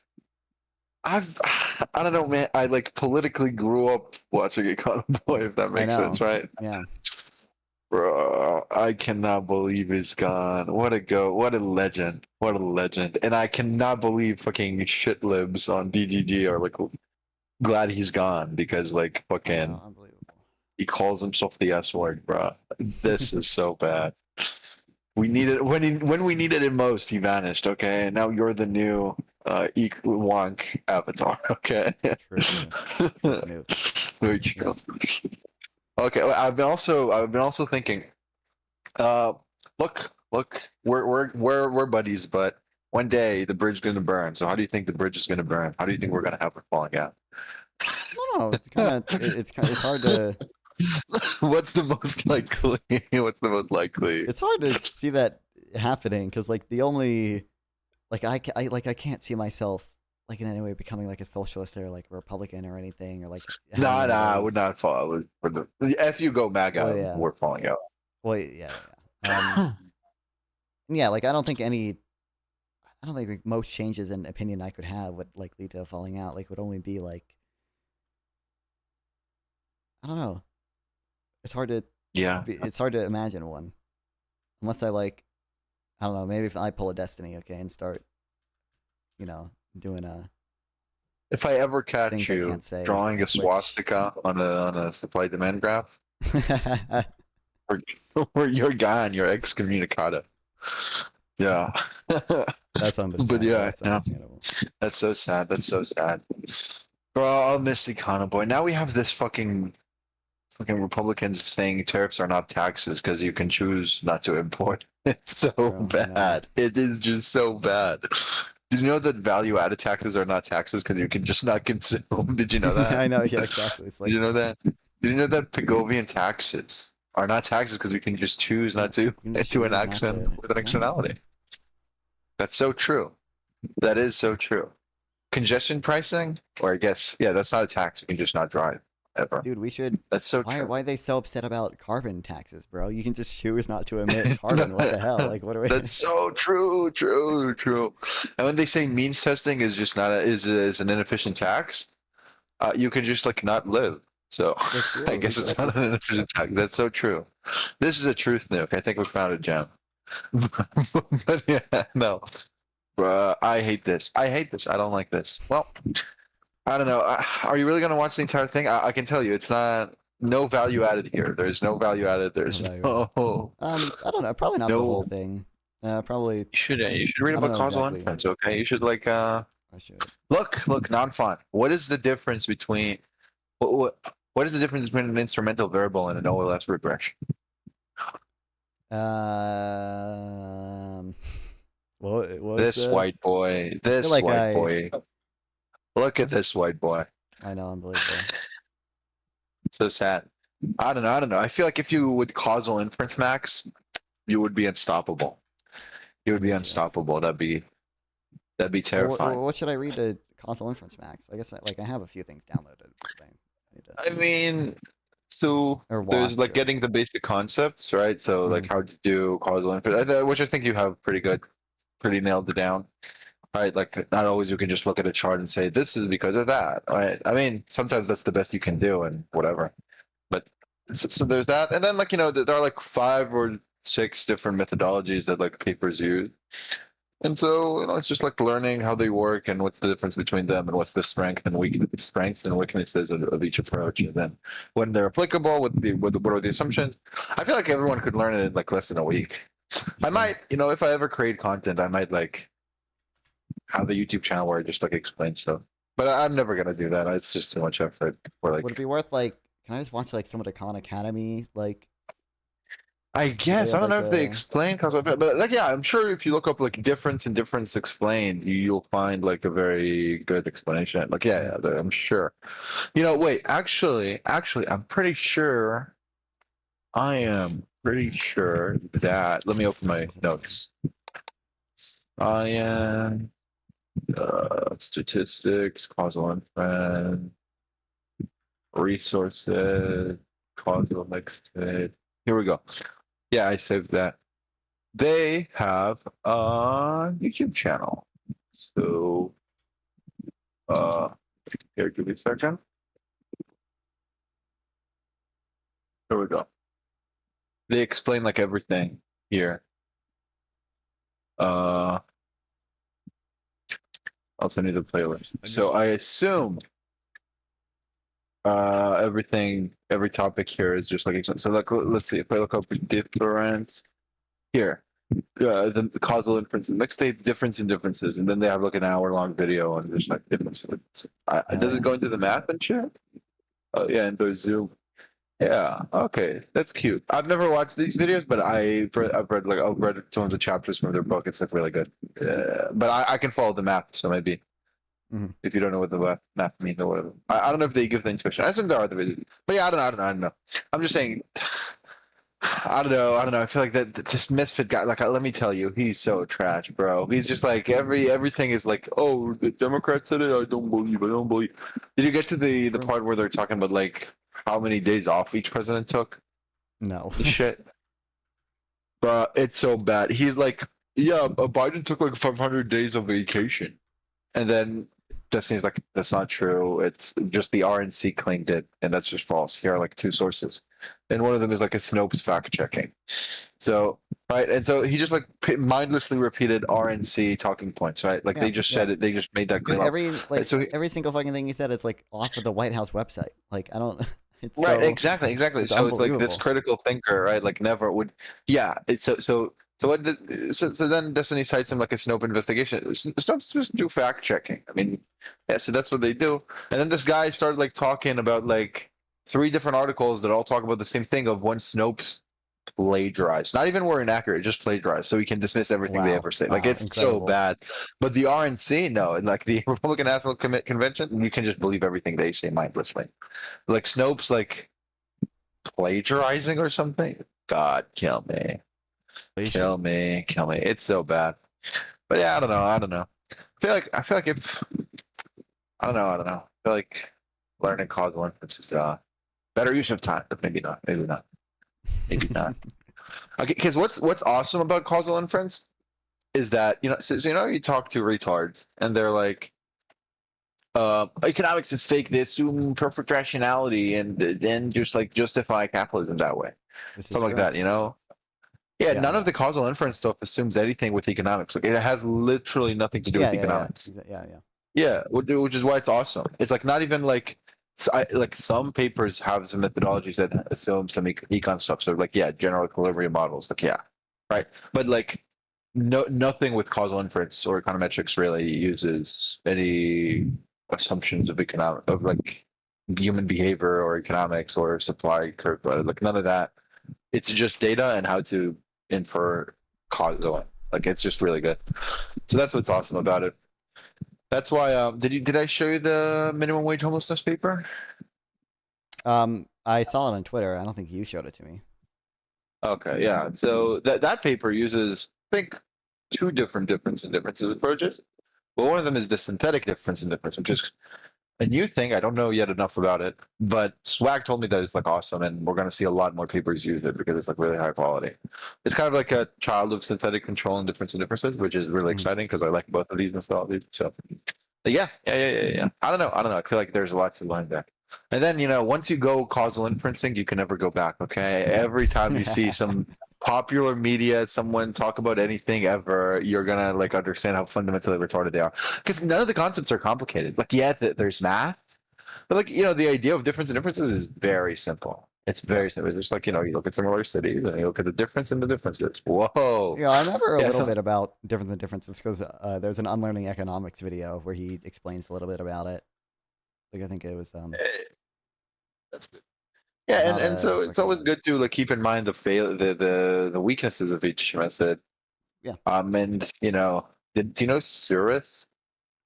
I don't know, man. I like politically grew up watching Econoboy, if that makes sense, right? Yeah. Bro, I cannot believe he's gone. What a legend. What a legend. And I cannot believe fucking shit libs on DGG are like glad he's gone, because like fucking he calls himself the S word, bro. This is so bad. We needed when we needed it most, he vanished, okay? And now you're the new wonk avatar, okay? True. Very true. Okay, I've been also thinking. Look, we're buddies, but one day the bridge is gonna burn. So how do you think the bridge is gonna burn? How do you think we're gonna have it falling out? I don't know. It's hard to. What's the most likely? What's the most likely? It's hard to see that happening, because like the only, like I can't see myself like in any way becoming like a socialist or like a Republican or anything, or like. Nah, I would not fall. For the if you go MAGA, we're falling out. Well, yeah. Yeah, like I don't think like, most changes in opinion I could have would like lead to a falling out. Like would only be like, I don't know. It's hard to it's hard to imagine one, unless I like, I don't know. Maybe if I pull a Destiny, okay, and start, doing a. If I ever catch you drawing a swastika on a supply demand graph, or you're gone, you're excommunicado. Yeah. That's understandable. But yeah, that's understandable. That's so sad. That's so sad. Bro, I'll miss Econoboy. Now we have this fucking Republicans saying tariffs are not taxes because you can choose not to import. It's so bad. It is just so bad. Did you know that value-added taxes are not taxes because you can just not consume? Did you know that? I know. Yeah, exactly. It's like, did you know that? Did you know that Pigovian taxes are not taxes because we can just choose not to do an action with an externality? That's so true. That is so true. Congestion pricing, or I guess, that's not a tax. You can just not drive ever. Dude, we should. That's so true. Why are they so upset about carbon taxes, bro? You can just choose not to emit carbon. What the hell? Like, what are we? That's so true. And when they say means testing is just not is an inefficient tax, you can just like not live. So I guess it's not an inefficient tax. That's so true. This is a truth nuke. I think we found a gem. But yeah, no. I hate this. I don't like this. Well, I don't know. Are you really going to watch the entire thing? I can tell you, it's no value added here. There's no value added. There's no. I don't know. Probably not the whole thing. Probably. You should read about causal inference. Okay, you should like. I should. Look, non-fun. What is the difference between what is the difference between an instrumental variable and an OLS regression? This white boy. Look at this white boy. I know, unbelievable. So sad. I don't know. I feel like if you would causal inference max, you would be unstoppable. You would be unstoppable. That'd be terrifying. What should I read to causal inference max? I guess I have a few things downloaded. I mean, so there's like getting the basic concepts, right? So like how to do causal inference, which I think you have pretty nailed it down. Right, like not always you can just look at a chart and say this is because of that. Right? I mean, sometimes that's the best you can do and whatever. But so there's that, and then like there are like 5 or 6 different methodologies that like papers use, and so it's just like learning how they work and what's the difference between them and what's the strengths and weaknesses of each approach, and then when they're applicable, what are the assumptions. I feel like everyone could learn it in like less than a week. I might, if I ever create content, I might like have a YouTube channel where I just like explain stuff. But I'm never gonna do that. It's just too much effort. Would it be worth like? Can I just watch like some of the Khan Academy like? I guess I don't know if they explain causal effect, but like I'm sure if you look up like difference and difference explained, you'll find like a very good explanation. Like I'm sure. Wait, actually, I'm pretty sure. I am pretty sure that. Let me open my notes. I am. Statistics, causal inference, resources, causal mixed fit. Here we go. Yeah, I saved that. They have a YouTube channel. So, here, give me a second. Here we go. They explain like everything here. I'll send you the playlist. So I assume every topic here is just like so. Let's see if I look up difference here, the causal inference, the mixtape difference in differences, and then they have like an hour-long video on just like differences. Does it go into the math and shit? Oh yeah, and there's Zoom. Yeah, okay, that's cute. I've never watched these videos, but I've read some of the chapters from their book. It's like really good. But I can follow the math, so maybe if you don't know what the math means or whatever. I don't know if they give the inspection. I assume there are the videos, but yeah, I don't know. I'm just saying. I don't know. I feel like that this Misfit guy. Like, let me tell you, he's so trash, bro. He's just like everything is like, oh, the Democrats said it. I don't believe. Did you get to the part where they're talking about like how many days off each president took? No. Shit. But it's so bad. He's like, yeah, Biden took like 500 days of vacation. And then Destiny's like, that's not true. It's just the RNC claimed it. And that's just false. Here are like 2 sources. And one of them is like a Snopes fact checking. So, right. And so he just like mindlessly repeated RNC talking points, right? Like they just said it. They just made that claim. Every single fucking thing he said is like off of the White House website. Like, I don't. It's right, so, exactly. So it's like this critical thinker, right? Like never would. Yeah. So then Destiny cites him like a Snope investigation. Snopes just do fact checking. I mean, yeah. So that's what they do. And then this guy started like talking about like 3 different articles that all talk about the same thing of when Snopes plagiarized. Not even were inaccurate, just plagiarized. So we can dismiss everything they ever say. Like it's incredible. So bad. But the RNC, no. And like the Republican National Convention, you can just believe everything they say mindlessly. Like Snopes, like plagiarizing or something. God, kill me. Kill me. It's so bad. But yeah, I don't know. I feel like if I don't know. I feel like learning causal inference is better use of time, but maybe not. Maybe not. Okay, because what's awesome about causal inference is that you talk to retards and they're like, economics is fake. They assume perfect rationality and then just like justify capitalism that way, something like that. Yeah, none of the causal inference stuff assumes anything with economics. Like it has literally nothing to do with economics. Yeah, which is why it's awesome. It's like not even like some papers have some methodologies that assume some econ stuff. So like general equilibrium models. Like right. But like nothing with causal inference or econometrics really uses any assumptions of like human behavior or economics or supply curve. Like none of that. It's just data and how to infer causal. Like it's just really good. So that's what's awesome about it. That's why did I show you the minimum wage homelessness paper? I saw it on Twitter. I don't think you showed it to me. Okay, yeah. So that paper uses, I think, two different differences approaches. Well, one of them is the synthetic difference in difference, which is a new thing. I don't know yet enough about it, but Swag told me that it's like awesome, and we're going to see a lot more papers use it because it's like really high quality. It's kind of like a child of synthetic control and differences, which is really exciting because I like both of these methodologies. So, yeah. I don't know. I feel like there's a lot to learn there. And then, once you go causal inferencing, you can never go back. Okay, every time you see some popular media, someone talk about anything ever, you're gonna like understand how fundamentally retarded they are. Because none of the concepts are complicated. Like, yeah, there's math, but like the idea of difference and differences is very simple. It's very simple. It's just like you look at similar cities and you look at the difference in the differences. Whoa. Yeah, I remember a little bit about difference and differences because there's an Unlearning Economics video where he explains a little bit about it. Like I think it was That's good. Yeah, and so it's always good to like keep in mind the weaknesses of each method. Yeah. And do you know Surus?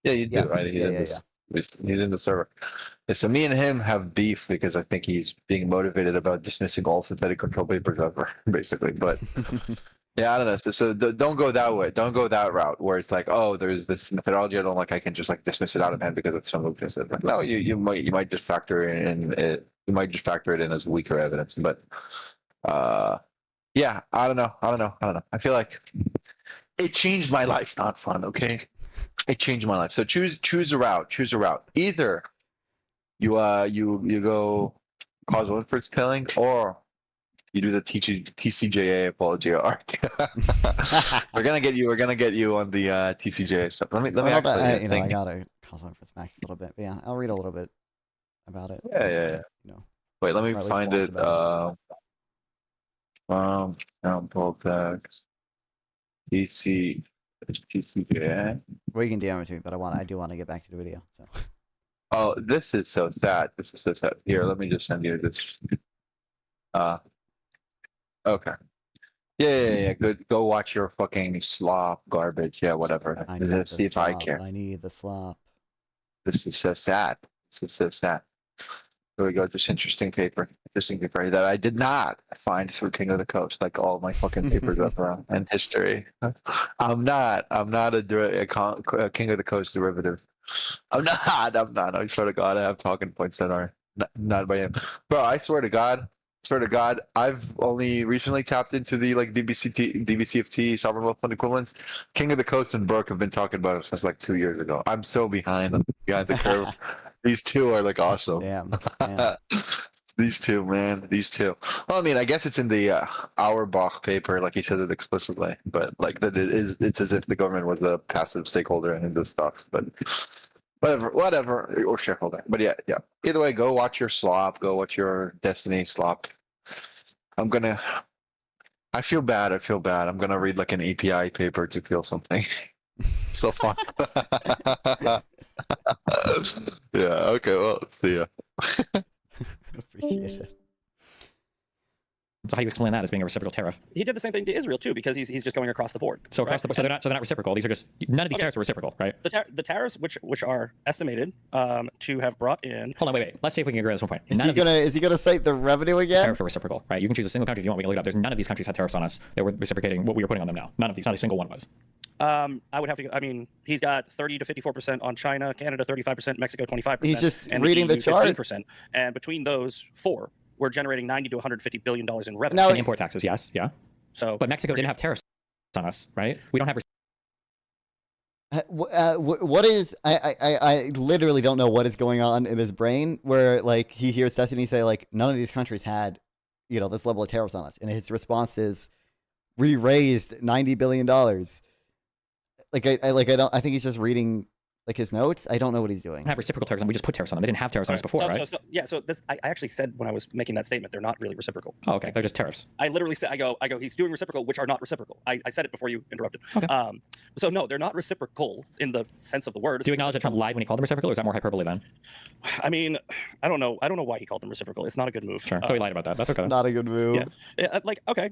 Yeah, you do, right? He's in the server. And so me and him have beef because I think he's being motivated about dismissing all synthetic control papers ever, basically. But yeah, I don't know. So don't go that way. Don't go that route where it's like, oh, there's this methodology I don't like. I can just like dismiss it out of hand because it's some weaknesses. Like, no, you might just factor in it. You might just factor it in as weaker evidence. But yeah, I don't know. I feel like it changed my life. Not fun. Okay, it changed my life. So choose a route. Either you go causal inference pilling or you do the TCJA apology arc. We're gonna get you on the TCJA stuff. Let me actually. I gotta causal inference max a little bit. But yeah, I'll read a little bit about it. Yeah. Wait, let me find it. Sample text. TCJA. Well, you can DM it to me, but I do want to get back to the video. So. Oh, this is so sad. Here, let me just send you this. Okay. Yeah. Good. Go watch your fucking slop garbage. Yeah, whatever. Let's see if I care. I need the slop. This is so sad. There we go. This interesting paper that I did not find through King of the Coast, like all my fucking papers up around and history. I'm not a King of the Coast derivative. I'm not. I swear to God, I have talking points that are not by him. Bro, I swear to God, I've only recently tapped into the like DBCFT sovereign wealth fund equivalents. King of the Coast and Burke have been talking about it since like 2 years ago. I'm so behind the curve. These two are like awesome. Damn. These two, man. Well, I mean, I guess it's in the Auerbach paper, like he says it explicitly, but like that it's as if the government was a passive stakeholder in this stuff. But whatever, or shareholder. But yeah. Either way, go watch your slop. Go watch your Destiny slop. I feel bad. I'm gonna read like an API paper to feel something. So fun. Yeah. Okay. Well, see ya. Appreciate it. So how do you explain that as being a reciprocal tariff? He did the same thing to Israel too, because he's just going across the board. So across the board, so they're not reciprocal. These are just none of these tariffs are reciprocal, right? The tariffs which are estimated to have brought in. Hold on, wait. Let's see if we can agree on this one point. Is he gonna cite the revenue again? Tariffs are reciprocal, right? You can choose a single country if you want. We can look it up. There's none of these countries had tariffs on us that were reciprocating what we were putting on them now. None of these, not a single one was. I would have to. I mean, he's got 30 to 54% on China, Canada 35%, Mexico 25%. He's just and reading the chart. 15%. And between those four, we're generating $90 to $150 billion in revenue. Now, and import taxes, yes, yeah. So, but Mexico didn't have tariffs on us, right? We don't have. What is I literally don't know what is going on in his brain where like he hears Destiny say like none of these countries had this level of tariffs on us, and his response is we raised $90 billion. I think he's just reading like his notes. I don't know what he's doing. Have reciprocal tariffs on. We just put tariffs on them. They didn't have tariffs on us before, right? So this, I actually said when I was making that statement, they're not really reciprocal. Oh, okay. They're just tariffs. I literally said, I go, he's doing reciprocal, which are not reciprocal. I said it before you interrupted. Okay. So no, they're not reciprocal in the sense of the word. Do you acknowledge that Trump lied when he called them reciprocal, or is that more hyperbole then? I mean, I don't know why he called them reciprocal. It's not a good move. Sure. So he lied about that. That's okay. Not a good move. Yeah. Okay.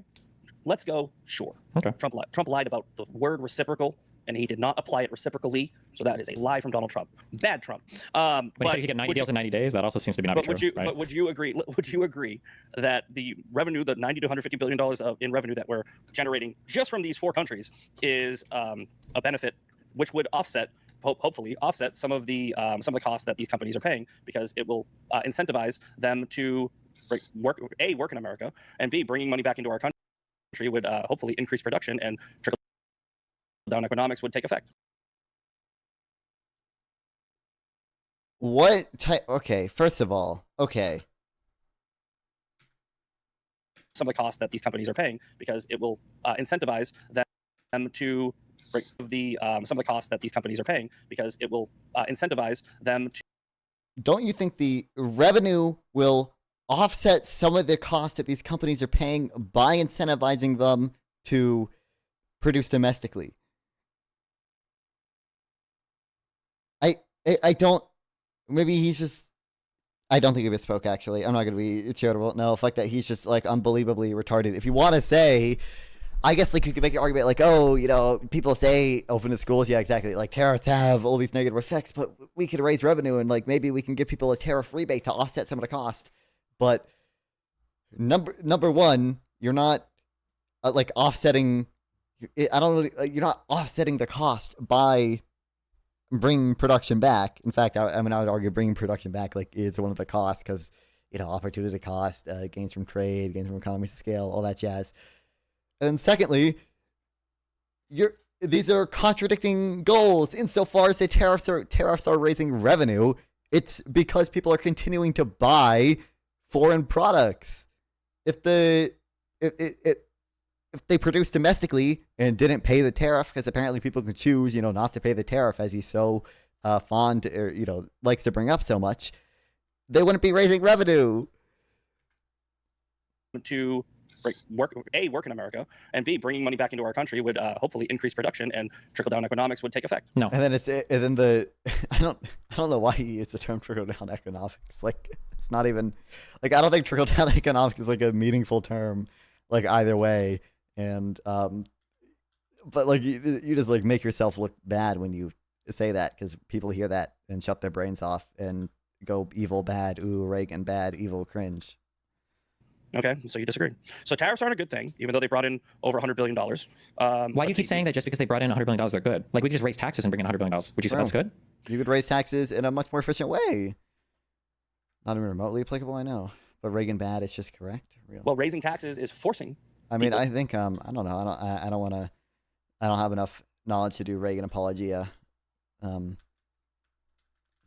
Let's go. Sure. Okay. Trump lied about the word reciprocal, and he did not apply it reciprocally So that is a lie from Donald Trump. Bad Trump. When he said he could get 90 deals in 90 days, that also seems to be not true. But would you agree? Would you agree that the revenue, the 90 to 150 billion dollars in revenue that we're generating just from these 4 countries, is a benefit which would offset, hopefully offset some of the costs that these companies are paying, because it will incentivize them to work in America, and B, bringing money back into our country would hopefully increase production, and trickle down economics would take effect. What type? Okay, first of all, okay. Some of the costs that these companies are paying, because it will incentivize them to some of the costs that these companies are paying, because it will incentivize them to. Don't you think the revenue will offset some of the costs that these companies are paying by incentivizing them to produce domestically? I don't. Maybe he's just. I don't think he misspoke, actually. I'm not going to be charitable. No, fuck that. He's just, like, unbelievably retarded. If you want to say, I guess, like, you could make an argument, like, oh, you know, people say open the schools. Yeah, exactly. Like, tariffs have all these negative effects, but we could raise revenue, and, like, maybe we can give people a tariff rebate to offset some of the cost. But number one, you're not, like, offsetting. I don't know. You're not offsetting the cost by bring production back. In fact, I would argue bringing production back is one of the costs, because opportunity cost, gains from trade, gains from economies of scale, all that jazz. And then secondly, these are contradicting goals insofar as the tariffs are raising revenue. It's because people are continuing to buy foreign products. If they produced domestically and didn't pay the tariff, because apparently people can choose, not to pay the tariff, as he's so fond, or, likes to bring up so much, they wouldn't be raising revenue. To work in America, and B, bringing money back into our country would hopefully increase production, and trickle down economics would take effect. No. And then I don't know why he used the term trickle down economics. Like, it's not even, like, I don't think trickle down economics is like a meaningful term, like, either way. And but like you just like make yourself look bad when you say that, because people hear that and shut their brains off and go evil, bad, ooh, Reagan, bad, evil, cringe. Okay, so you disagree. So tariffs aren't a good thing, even though they brought in over $100 billion. Why do you keep saying that just because they brought in $100 billion they're good? Like, we just raise taxes and bring in $100 billion. Would you say that's good? You could raise taxes in a much more efficient way. Not even remotely applicable, I know. But Reagan bad is just correct. Real. Well, raising taxes is forcing. I mean, I think I don't know. I don't have enough knowledge to do Reagan apologia.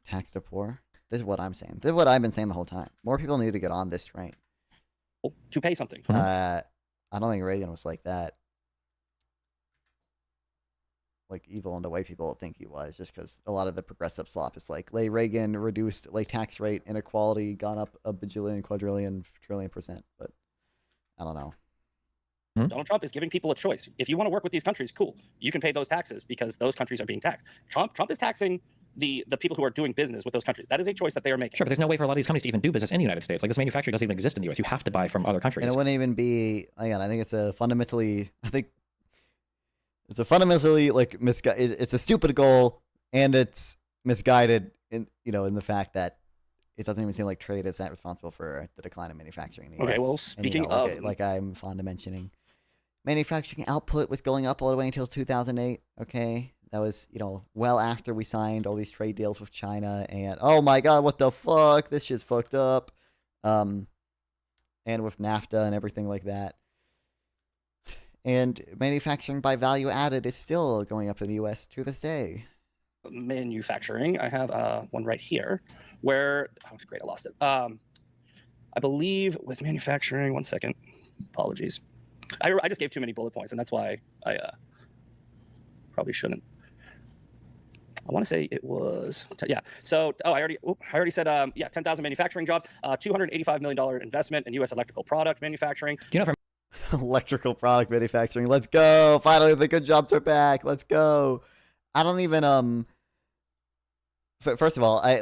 Tax to poor. This is what I'm saying. This is what I've been saying the whole time. More people need to get on this train. To pay something. I don't think Reagan was like that. Like, evil in the way people think he was, just because a lot of the progressive slop is like, Reagan reduced tax rate inequality, gone up a bajillion, quadrillion, trillion %. But I don't know. Donald Trump is giving people a choice. If you want to work with these countries, cool. You can pay those taxes because those countries are being taxed. Trump is taxing the people who are doing business with those countries. That is a choice that they are making. Sure, but there's no way for a lot of these companies to even do business in the United States. Like, this manufacturing doesn't even exist in the U.S. You have to buy from other countries. And it wouldn't even be, again, I think it's a fundamentally, misguided. It's a stupid goal, and it's misguided in the fact that it doesn't even seem like trade is that responsible for the decline of manufacturing. Okay, well, speaking of, like I'm fond of mentioning, manufacturing output was going up all the way until 2008. Okay, that was well after we signed all these trade deals with China, and oh my god, what the fuck, this shit's fucked up. And with NAFTA and everything like that. And manufacturing by value added is still going up in the U.S. to this day. Manufacturing, I have one right here where, oh, great, I lost it. I believe with manufacturing, one second, apologies. I just gave too many bullet points, and that's why I probably shouldn't. I want to say it was, yeah. So, I already said, 10,000 manufacturing jobs, $285 million investment in U.S. electrical product manufacturing. Do you know, electrical product manufacturing. Let's go. Finally, the good jobs are back. Let's go. I don't even, first of all, I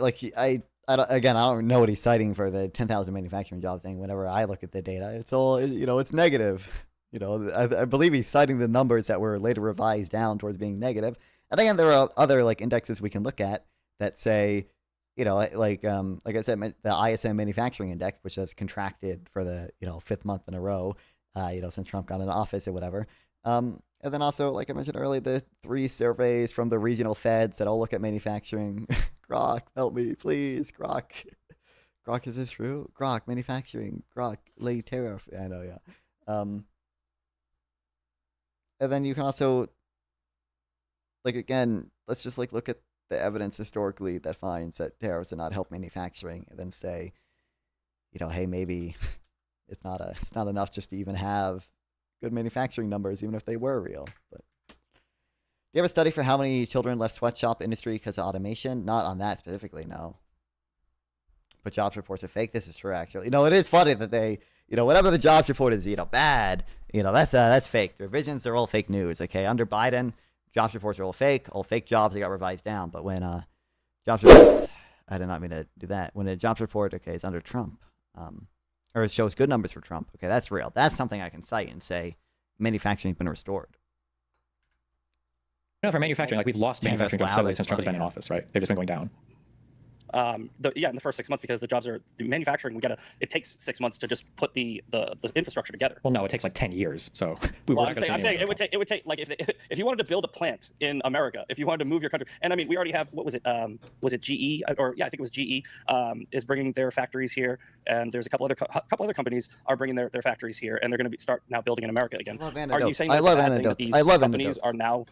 don't know what he's citing for the 10,000 manufacturing job thing. Whenever I look at the data, it's all, it's negative. I believe he's citing the numbers that were later revised down towards being negative. And again, there are other like indexes we can look at that say, you know, like I said, the ISM Manufacturing Index, which has contracted for the 5th month in a row, since Trump got into office or whatever. And then also, like I mentioned earlier, the 3 surveys from the regional feds that all look at manufacturing. Grok, help me, please, Grok. Grok, is this true? Grok, manufacturing. Grok, lay tariff. I know, yeah. And then you can also, like, again, let's just like look at the evidence historically that finds that tariffs do not help manufacturing, and then say, hey, maybe it's not enough just to even have good manufacturing numbers, even if they were real. But do you have a study for how many children left sweatshop industry because of automation? Not on that specifically, no. But jobs reports are fake. This is true, actually. It is funny that they, whatever the jobs report is, bad, that's fake. The revisions, they're all fake news, okay? Under Biden, jobs reports are all fake jobs, they got revised down. But when jobs reports, I did not mean to do that. When a jobs report, okay, is under Trump, or it shows good numbers for Trump, okay, that's real. That's something I can cite and say manufacturing's been restored. No, for manufacturing, like we've lost manufacturing jobs steadily since Trump has been in office, right? They've just been going down. In the first 6 months, because the manufacturing, it takes 6 months to just put the infrastructure together. Well, no, it takes like 10 years. So I'm saying it would take like if you wanted to build a plant in America, if you wanted to move your country, and I mean we already have, what was it GE, or yeah, I think it was GE is bringing their factories here, and there's a couple other companies are bringing their factories here, and they're going to start now building in America again. Are you saying I love anecdotes. These I love companies anecdotes. are now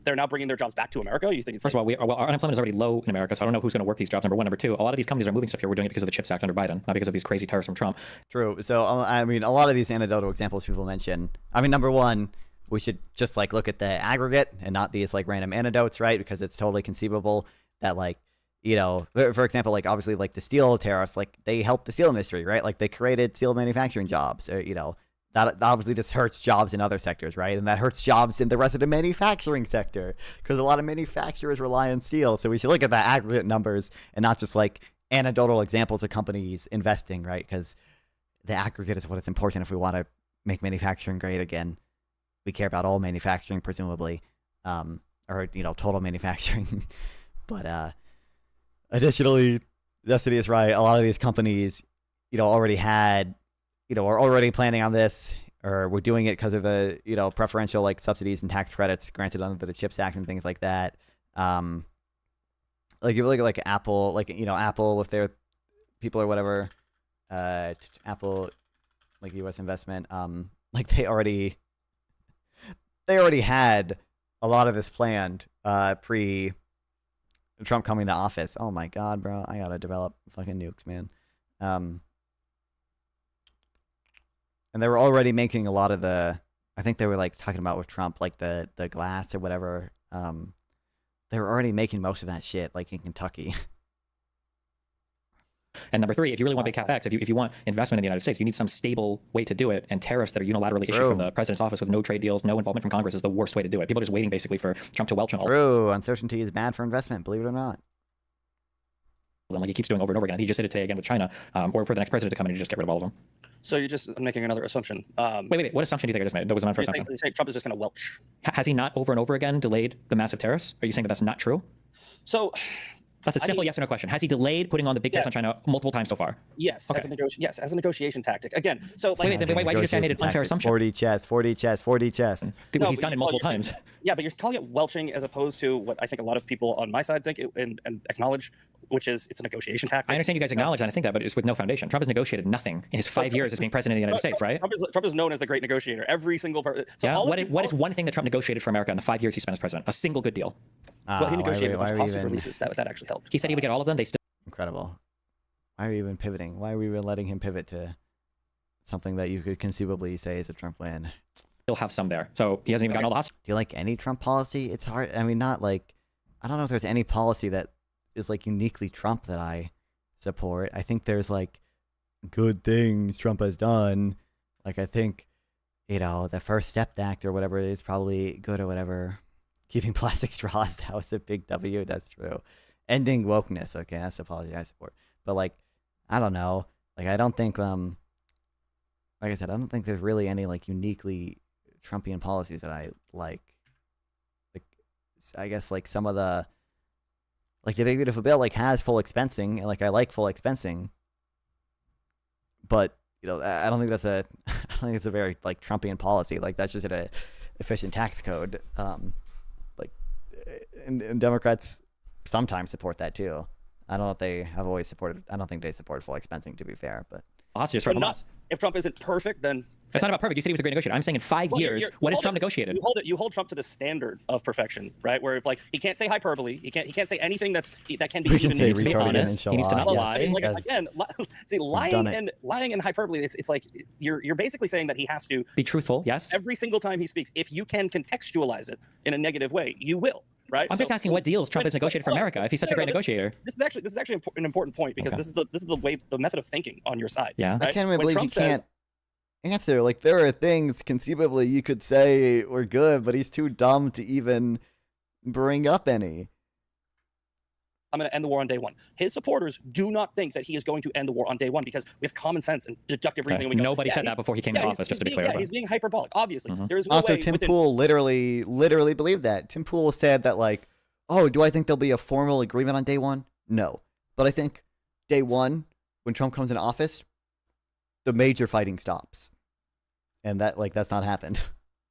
they're now bringing their jobs back to America? You think it's First of all, our unemployment is already low in America, so I don't know who's going to work these jobs. Number one. Number two, a lot of these companies are moving stuff here. We're doing it because of the CHIPS Act under Biden, not because of these crazy tariffs from Trump. True. So, I mean, a lot of these anecdotal examples people mention, I mean, number one, we should just like look at the aggregate and not these like random anecdotes, right? Because it's totally conceivable that like, for example, like obviously like the steel tariffs, like they helped the steel industry, right? Like they created steel manufacturing jobs, that obviously just hurts jobs in other sectors, right? And that hurts jobs in the rest of the manufacturing sector because a lot of manufacturers rely on steel. So we should look at the aggregate numbers and not just like anecdotal examples of companies investing, right? Because the aggregate is what is important if we want to make manufacturing great again. We care about all manufacturing, presumably, or total manufacturing. But additionally, Destiny is right. A lot of these companies, already had, are already planning on this, or we're doing it because of the, preferential like subsidies and tax credits granted under the CHIPS Act and things like that. Like if you look at like Apple, like Apple with their people or whatever, Apple, like U.S. investment, like they already had a lot of this planned pre Trump coming to office. Oh my God, bro, I gotta develop fucking nukes, man. And they were already making a lot of the, I think they were like talking about with Trump, like the glass or whatever. They were already making most of that shit, like in Kentucky. And number three, if you really want big capex, if you want investment in the United States, you need some stable way to do it. And tariffs that are unilaterally issued from the president's office with no trade deals, no involvement from Congress is the worst way to do it. People are just waiting basically for Trump to welch on all. True, uncertainty is bad for investment, believe it or not. Like he keeps doing over and over again. He just did it today again with China, or for the next president to come in and just get rid of all of them. So you're just making another assumption. Wait. What assumption do you think I just made? That was my first assumption. You say Trump is just going to welch. Has he not over and over again delayed the massive tariffs? Are you saying that that's not true? So that's a simple yes or no question. Has he delayed putting on the big tariffs on China multiple times so far? Yes. Okay. As a negotiation tactic. Again, so like, wait, why did you say I made an unfair assumption? 40 chess. No, he's done it multiple times. Yeah, but you're calling it welching as opposed to what I think a lot of people on my side think and acknowledge, which is it's a negotiation tactic. I understand you guys acknowledge that. I think that, but it's with no foundation. Trump has negotiated nothing in his 5 years as being president of the United States, right? Trump is known as the great negotiator. Every single person. So yeah. What is one thing that Trump negotiated for America in the 5 years he spent as president? A single good deal. Well, he negotiated hostage releases. That actually helped. He said he would get all of them. They still incredible. Why are we even pivoting? Why are we even letting him pivot to something that you could conceivably say is a Trump win? Still have some there. So he hasn't even gotten all the hostages. Do you like any Trump policy? It's hard. I mean, not like, I don't know if there's any policy that is like uniquely Trump that I support. I think there's like good things Trump has done. Like I think, the First Step Act or whatever is probably good or whatever. Keeping plastic straws, that was a big W. That's true. Ending wokeness. Okay, that's the policy I support. But like, I don't know. Like I don't think like I said, I don't think there's really any like uniquely Trumpian policies that I like I guess like some of the like the big beautiful bill like has full expensing, and like I like full expensing, but you know I don't think that's a I don't think it's a very like Trumpian policy. Like that's just an efficient tax code. Like and Democrats sometimes support that too. I don't know if they have always supported. I don't think they support full expensing, to be fair, but If Trump isn't perfect, then it's not about perfect. You said he was a great negotiator. I'm saying in 5 years, what has Trump negotiated? You hold Trump to the standard of perfection, right? Where if, like he can't say hyperbole, he can't say anything that can be even needs to be honest. He needs to not lie. Like, again, see, lying and hyperbole. It's like you're basically saying that he has to be truthful. Yes. Every single time he speaks, if you can contextualize it in a negative way, you will. Right? I'm just asking what deals Trump has negotiated for America if he's such a great negotiator. This is actually an important point because this is the method of thinking on your side. Yeah. Right? I can't even believe you can't answer. Like there are things conceivably you could say were good, but he's too dumb to even bring up any. I'm going to end the war on day one. His supporters do not think that he is going to end the war on day one because we have common sense and deductive reasoning. Okay. Nobody said that before he came into office, just to be clear. Yeah, he's being hyperbolic, obviously. There is no Also, way Tim Pool literally believed that. Tim Pool said that, like, oh, do I think there'll be a formal agreement on day one? No. But I think day one, when Trump comes into office, the major fighting stops. And that, like, that's not happened.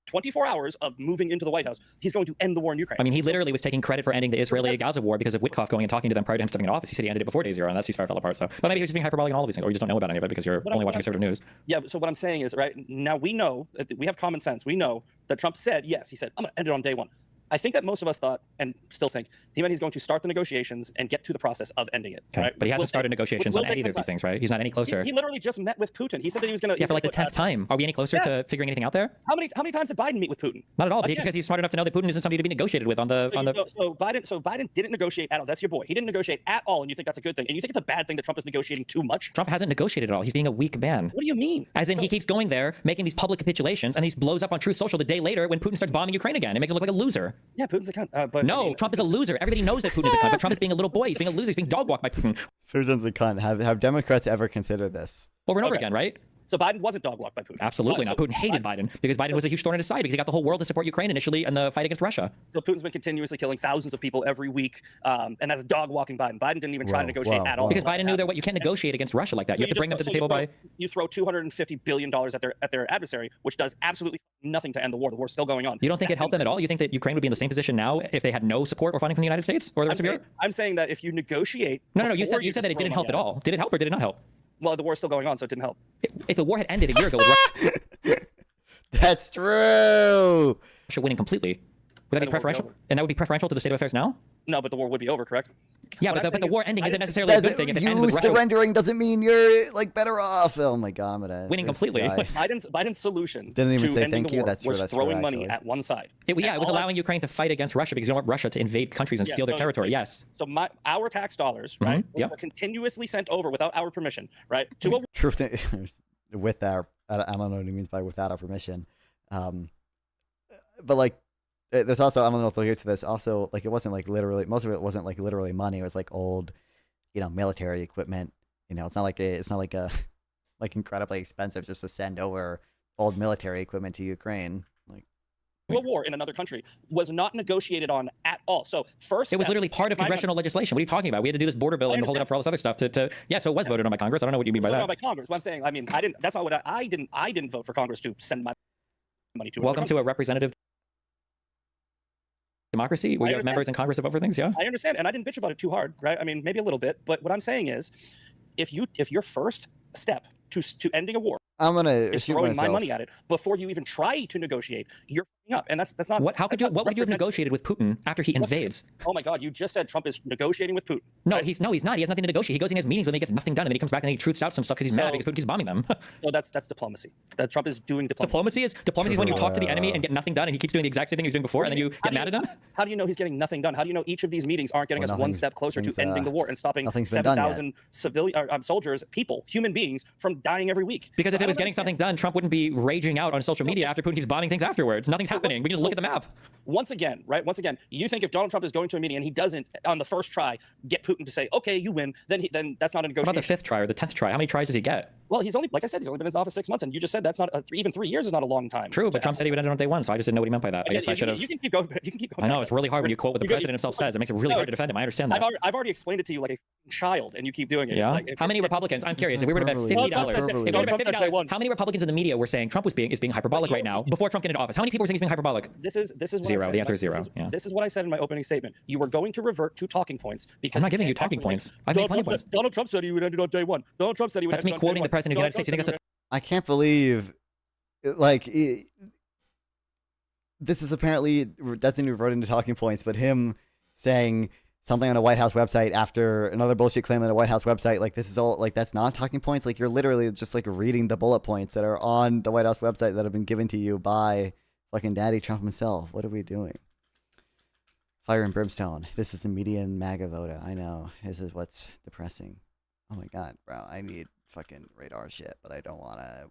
24 hours of moving into the White House, he's going to end the war in Ukraine. I mean, he literally was taking credit for ending the Israeli-Gaza war because of Witkoff going and talking to them prior to him stepping into office. He said he ended it before day zero, and that ceasefire fell apart. So, but maybe he was just being hyperbolic in all of these things, or you just don't know about any of it because you're only watching conservative news. Yeah. So what I'm saying is, right now we know we have common sense. We know that Trump said yes. He said I'm going to end it on day one. I think that most of us thought, and still think, he meant he's going to start the negotiations and get to the process of ending it. Okay. Right? But he hasn't started negotiations on either of these things, right? He's not any closer. He literally just met with Putin. He said that he was going to. Yeah, for like the 10th time. Are we any closer to figuring anything out there? How many times did Biden meet with Putin? Not at all, because he's smart enough to know that Putin isn't somebody to be negotiated with on the. So Biden didn't negotiate at all. That's your boy. He didn't negotiate at all, and you think that's a good thing, and you think it's a bad thing that Trump is negotiating too much. Trump hasn't negotiated at all. He's being a weak man. What do you mean? As in, he keeps going there, making these public capitulations, and he blows up on Truth Social the day later when Putin starts bombing Ukraine again. It makes him look like a loser. Yeah, Putin's a cunt. But no, Trump is a loser. Everybody knows that Putin is a cunt, but Trump is being a little boy. He's being a loser. He's being dog walked by Putin. Putin's a cunt. Have Democrats ever considered this? Over and over again, right? So Biden wasn't dog walked by Putin. Absolutely not. Putin hated Biden because Biden was a huge thorn in his side because he got the whole world to support Ukraine initially in the fight against Russia. So Putin's been continuously killing thousands of people every week, and that's dog walking Biden. Biden didn't even try to negotiate at all. Because Biden knew that you can't negotiate against Russia like that. You have to bring them to the table by. You throw $250 billion at their adversary, which does absolutely nothing to end the war. The war's still going on. You don't think it helped them at all? You think that Ukraine would be in the same position now if they had no support or funding from the United States or the rest of Europe? I'm saying that if you negotiate. No. You said that it didn't help at all. Did it help or did it not help? Well, the war's still going on, so it didn't help. If the war had ended a year ago, that's true. Russia winning completely. Would that be preferential? And that would be preferential to the state of affairs now? No, but the war would be over, correct? Yeah, but the war ending isn't necessarily a good thing. If it ends with Russia surrendering doesn't mean you're like better off. Oh my god, I'm gonna winning completely. Biden's solution didn't even to say ending thank the you. war That's true. was That's throwing true, money at one side. It was allowing Ukraine to fight against Russia because you don't want Russia to invade countries and steal their territory. Yes. So our tax dollars, right, were continuously sent over without our permission, right? To a truth with our. I don't know what he means by without our permission, but like. There's also, I don't know if they'll get to this, also, like, it wasn't, like, literally, most of it wasn't, like, literally money. It was, like, old, military equipment. It's not like incredibly expensive just to send over old military equipment to Ukraine. Like, a war in another country was not negotiated on at all. So first, it was literally part of congressional legislation. What are you talking about? We had to do this border bill and hold it up for all this other stuff yeah, so it was voted on by Congress. I don't know what you mean by that. Not by Congress. What I'm saying, I mean, that's not what I didn't vote for Congress to send my money to. Welcome to a representative democracy where you have members in Congress that vote for things. Yeah, I understand, and I didn't bitch about it too hard, right? I mean, maybe a little bit, but what I'm saying is, if your first step to ending a war is throwing my money at it before you even try to negotiate, you're up, and that's not. What would you have negotiated with Putin after he invades? Oh my God, you just said Trump is negotiating with Putin. No, he's not. He has nothing to negotiate. He goes in his meetings when he gets nothing done, and then he comes back and he truths out some stuff because he's mad because Putin keeps bombing them. No, that's diplomacy. That Trump is doing diplomacy. Diplomacy is when you talk to the enemy and get nothing done, and he keeps doing the exact same thing he was doing before, and then you get mad at him. How do you know he's getting nothing done? How do you know each of these meetings aren't getting us one step closer to ending the war and stopping 7,000 civilian soldiers, people, human beings from dying every week? Because if it was getting something done, Trump wouldn't be raging out on social media after Putin keeps bombing things afterwards. Nothing's happening. We can just look at the map. Once again, you think if Donald Trump is going to a meeting and he doesn't on the first try get Putin to say, okay, you win, then that's not a negotiation. What about the 5th try or the 10th try? How many tries does he get? Well, he's only, like I said, he's only been in his office 6 months, and you just said that's not even 3 years is not a long time. True, but Trump said he would end it on day one, so I just didn't know what he meant by that. I guess I should have. You can keep going. You can keep going. I know it's really hard when you quote what the president himself says. It makes it really hard to defend him. I understand that. I've already explained it to you like a child, and you keep doing it. Yeah. Like, How many Republicans? I'm curious. If we were to bet $50, how many Republicans in the media were saying Trump is being hyperbolic right now before Trump got into office? How many people were saying he's being hyperbolic? This is zero. The answer is zero. Yeah. This is what I said in my opening statement. You were going to revert to talking points because I'm not giving you talking points. I've made plenty of points. Donald Trump said he would end it on day one. Donald Trump said he would. That's me quoting the president of the United States. You think that's I can't believe, like, this is apparently doesn't revert into talking points, but him saying something on a White House website after another bullshit claim on a White House website, like, this is all, like, that's not talking points. Like, you're literally just, like, reading the bullet points that are on the White House website that have been given to you by fucking Daddy Trump himself. What are we doing? Fire and brimstone. This is a median MAGA voter. I know. This is what's depressing. Oh my god, bro. I need fucking radar shit, but I don't want to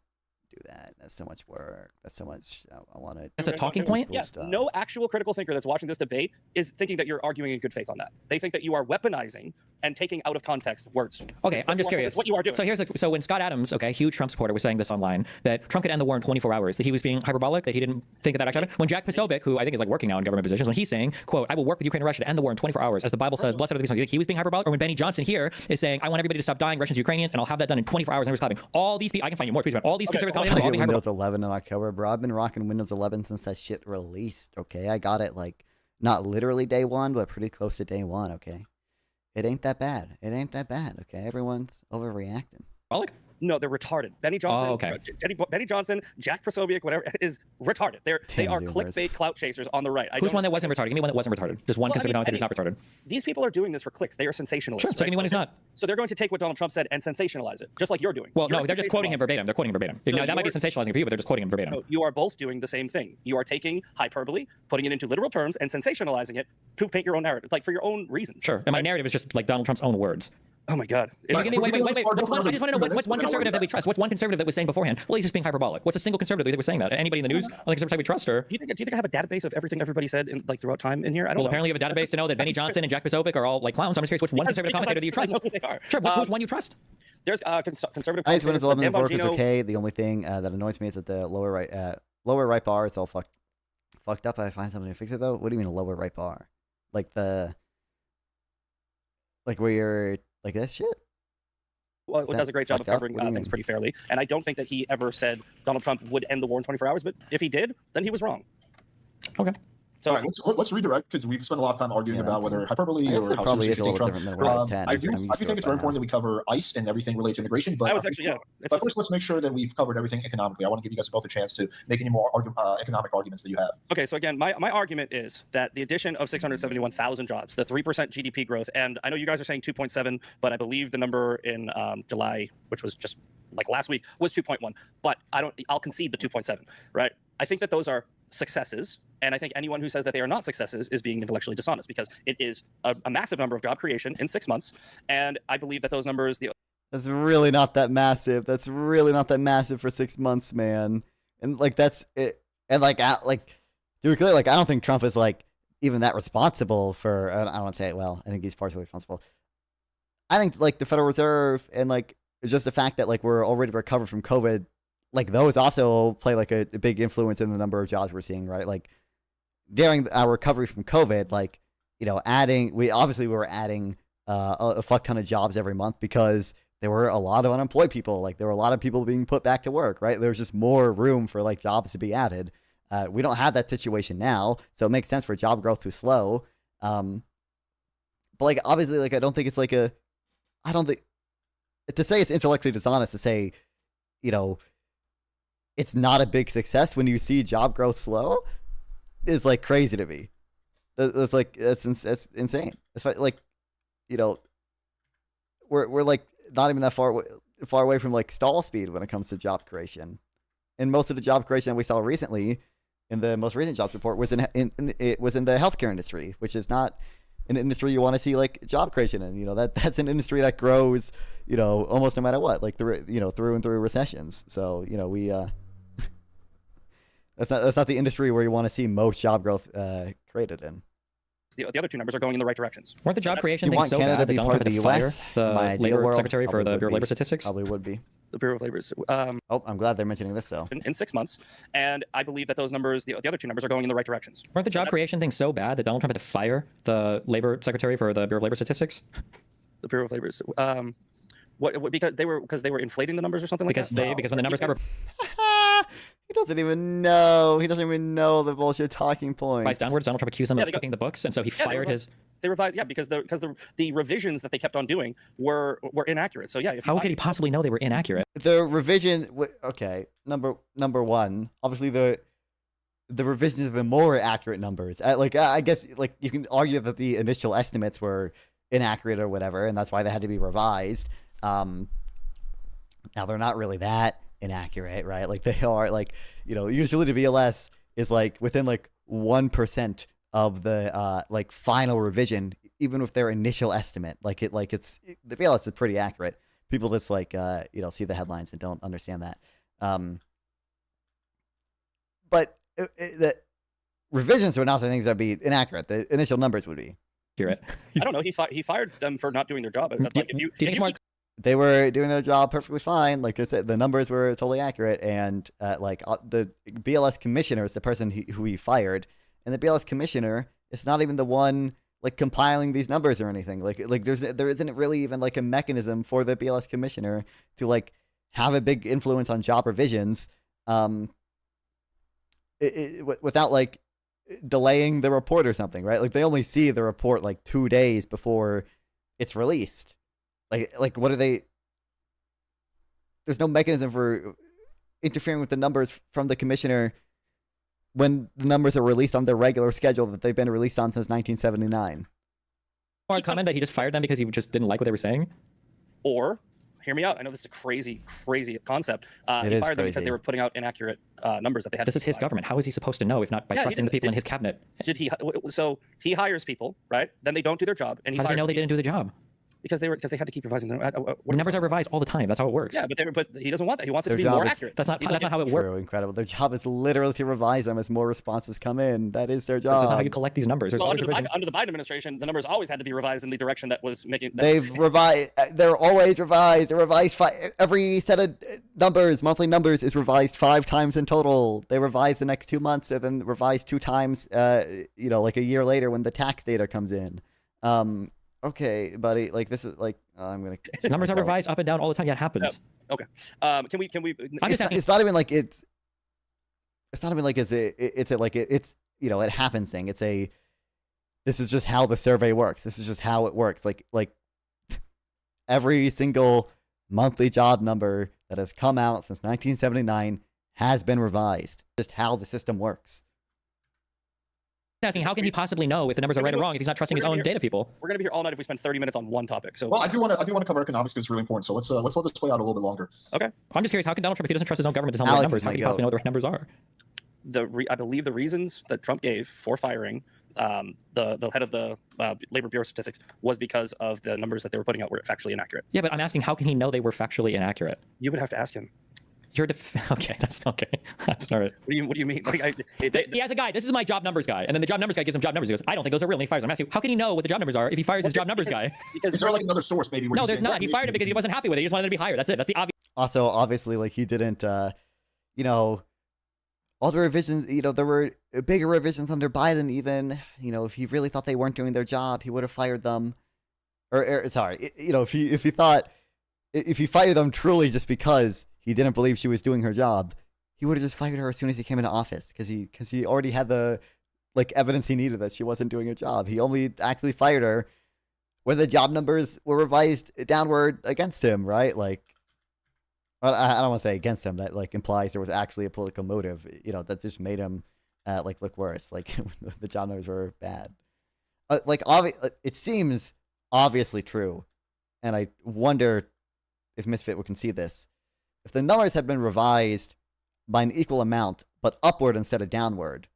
do that. That's so much work. That's so much. I want to. That's a talking point? Yeah. No actual critical thinker that's watching this debate is thinking that you're arguing in good faith on that. They think that you are weaponizing and taking out of context words. Okay, I'm just curious. What you are doing. So when Scott Adams, okay, huge Trump supporter, was saying this online, that Trump could end the war in 24 hours, that he was being hyperbolic, that he didn't think that actually happened. When Jack Posobiec, who I think is like working now in government positions, when he's saying, quote, I will work with Ukraine and Russia to end the war in 24 hours, as the Bible says, blessed are the peace. You think he was being hyperbolic? Or when Benny Johnson here is saying, I want everybody to stop dying, Russians, Ukrainians, and I'll have that done in 24 hours, and we're stopping. All these people, I can find you more tweets about all these conservative comments. All Windows 11 in October, bro. I've been rocking Windows 11 since that shit released, okay? I got it, like, not literally day one, but pretty close to day one, okay? It ain't that bad. It ain't that bad, okay? Everyone's overreacting. No, they're retarded. Benny Johnson, okay. Benny Johnson, Jack Posobiec, whatever, is retarded. They are clickbait clout chasers on the right. Who's one that wasn't retarded? Give me one that wasn't retarded. Just one conservative commentator who's not retarded. These people are doing this for clicks. They are sensationalists. Sure, so give me one who's not. So they're going to take what Donald Trump said and sensationalize it, just like you're doing. Well, no, they're just quoting him verbatim. They're quoting him verbatim. No, that might be sensationalizing for you, but they're just quoting him verbatim. No, you are both doing the same thing. You are taking hyperbole, putting it into literal terms, and sensationalizing it to paint your own narrative, like for your own reasons. Sure, and my narrative is just like Donald Trump's own words. Oh my God! Wait. I just want to know what's one conservative that we trust. What's one conservative that was saying beforehand? Well, he's just being hyperbolic. What's a single conservative that was saying that? Anybody in the news? On the conservative side we trust, or do you think I have a database of everything everybody said in, like throughout time in here? I don't know. Apparently you have a database to know that Benny Johnson and Jack Posobiec are all like clowns. I'm just curious which one conservative commentator that you trust. They are. Sure, who's one you trust? There's conservative. I think Windows 11 and work is okay. The only thing that annoys me is that the lower right bar is all fucked up. I find something to fix it though. What do you mean a lower right bar? Like where you're like that shit. Well, it does a great job of covering things pretty fairly. And I don't think that he ever said Donald Trump would end the war in 24 hours. But if he did, then he was wrong. Okay. So all right, let's redirect because we've spent a lot of time arguing about whether hyperbole or how probably serious is a little different than when I was 10. I do think it's very important that we cover ICE and everything related to immigration. But but first, let's make sure that we've covered everything economically. I want to give you guys both a chance to make any more economic arguments that you have. Okay, so again, my argument is that the addition of 671,000 jobs, the 3% GDP growth, and I know you guys are saying 2.7, but I believe the number in July, which was just like last week, was 2.1. But I'll concede the 2.7, right? I think that those are successes. And I think anyone who says that they are not successes is being intellectually dishonest because it is a massive number of job creation in 6 months. And I believe that those numbers... That's really not that massive. That's really not that massive for 6 months, man. And like that's it. And like dude, clearly, like I don't think Trump is like even that responsible for. I don't want to say it. Well, I think he's partially responsible. I think like the Federal Reserve and like it's just the fact that like we're already recovered from COVID. Like those also play like a big influence in the number of jobs we're seeing, right? Like during our recovery from COVID, like, you know, we were adding a fuck ton of jobs every month because there were a lot of unemployed people. Like there were a lot of people being put back to work, right? There was just more room for like jobs to be added. We don't have that situation now, so it makes sense for job growth to slow. But like obviously, like I don't think to say it's intellectually dishonest to say, you know, it's not a big success when you see job growth slow is like crazy to me. That's insane. It's like, you know, we're like not even that far away from like stall speed when it comes to job creation. And most of the job creation we saw recently in the most recent jobs report was it was in the healthcare industry, which is not an industry you want to see like job creation in. You know, that's an industry that grows, you know, almost no matter what, like through and through recessions. So, you know, we that's not the industry where you want to see most job growth created in. The other two numbers are going in the right directions. Weren't the job creation things so bad that Donald Trump had to fire the labor secretary for the Bureau of Labor Statistics? Probably would be. The Bureau of Labor's. Oh, I'm glad they're mentioning this though. In 6 months, and I believe that those numbers, the other two numbers, are going in the right directions. Weren't the job creation things so bad that Donald Trump had to fire the labor secretary for the Bureau of Labor Statistics? The Bureau of Labor's. What because they were inflating the numbers or something like that? Because when the numbers got He doesn't even know. He doesn't even know the bullshit talking points. revised downwards, Donald Trump accused them of cooking the books, and so he fired his. They revised, because the revisions that they kept on doing were inaccurate. So yeah. How could he possibly know they were inaccurate? The revision. Okay, number one. Obviously the revisions are the more accurate numbers. I guess like you can argue that the initial estimates were inaccurate or whatever, and that's why they had to be revised. Now they're not really that inaccurate, right? Like they are, like, you know, usually the BLS is like within like 1% of the like final revision, even with their initial estimate. The BLS is pretty accurate. People just like you know, see the headlines and don't understand that. But the revisions are not the things that'd be inaccurate. The initial numbers would be accurate. I don't know. He fired them for not doing their job. Like, they were doing their job perfectly fine. Like I said, the numbers were totally accurate, and the BLS commissioner is the person who he fired, and the BLS commissioner is not even the one like compiling these numbers or anything. Like there isn't really even like a mechanism for the BLS commissioner to like have a big influence on job revisions, without like delaying the report or something, right? Like they only see the report like 2 days before it's released. Like what are they? There's no mechanism for interfering with the numbers from the commissioner when the numbers are released on their regular schedule that they've been released on since 1979. Or a comment that he just fired them because he just didn't like what they were saying? Or, hear me out, I know this is a crazy concept. He fired them because they were putting out inaccurate numbers that they had. This is his government. How is he supposed to know if not by trusting the people in his cabinet? So he hires people, right? Then they don't do their job, and he How does he know they didn't do the job? Because they had to keep revising them. The numbers are revised all the time. That's how it works. Yeah, but he doesn't want that. He wants it to be more accurate. That's not how it works. Incredible. Their job is literally to revise them as more responses come in. That is their job. That's not how you collect these numbers. Well, under the Biden administration, the numbers always had to be revised in the direction that was making. They've revised. They're always revised. They're revised. Every set of numbers, monthly numbers, is revised 5 times in total. They revise the next 2 months, and then revise 2 times. You know, like a year later when the tax data comes in. Okay, buddy. Like this is like I'm gonna. Numbers are revised up and down all the time. Yeah, it happens. Okay. Can we? I'm just asking. It's not even like it's. It's not even like it's you know, it happens thing. It's a. This is just how the survey works. This is just how it works. Like every single monthly job number that has come out since 1979 has been revised. Just how the system works. Asking how can he possibly know if the numbers are right or wrong if he's not trusting his own data people? We're gonna be here all night if we spend 30 minutes on one topic. So well, I do want to cover economics because it's really important. So let's let this play out a little bit longer. Okay. I'm just curious, how can Donald Trump, if he doesn't trust his own government to tell him the right numbers, how can he possibly know what the right numbers are? I believe the reasons that Trump gave for firing the head of the Labor Bureau of Statistics was because of the numbers that they were putting out were factually inaccurate. Yeah, but I'm asking, how can he know they were factually inaccurate? You would have to ask him. Okay, that's okay. All right. What do you mean? Like, he has a guy. This is my job numbers guy, and then the job numbers guy gives him job numbers. He goes, I don't think those are real. And he fires him. I'm asking you, how can he know what the job numbers are if he fires his job numbers guy? Is there like another source maybe? No, there's not. He fired him because he wasn't happy with it. He just wanted to be hired. That's it. That's the obvious. Also, obviously, like he didn't. You know, all the revisions. You know, there were bigger revisions under Biden. Even, you know, if he really thought they weren't doing their job, he would have fired them. Or sorry, you know, if he fired them truly just because he didn't believe she was doing her job, he would have just fired her as soon as he came into office because he already had the like evidence he needed that she wasn't doing her job. He only actually fired her when the job numbers were revised downward against him, right? Like, I don't want to say against him. That like implies there was actually a political motive. You know, that just made him like look worse. Like the job numbers were bad. It seems obviously true, and I wonder if Misfit would concede this. If the numbers had been revised by an equal amount, but upward instead of downward,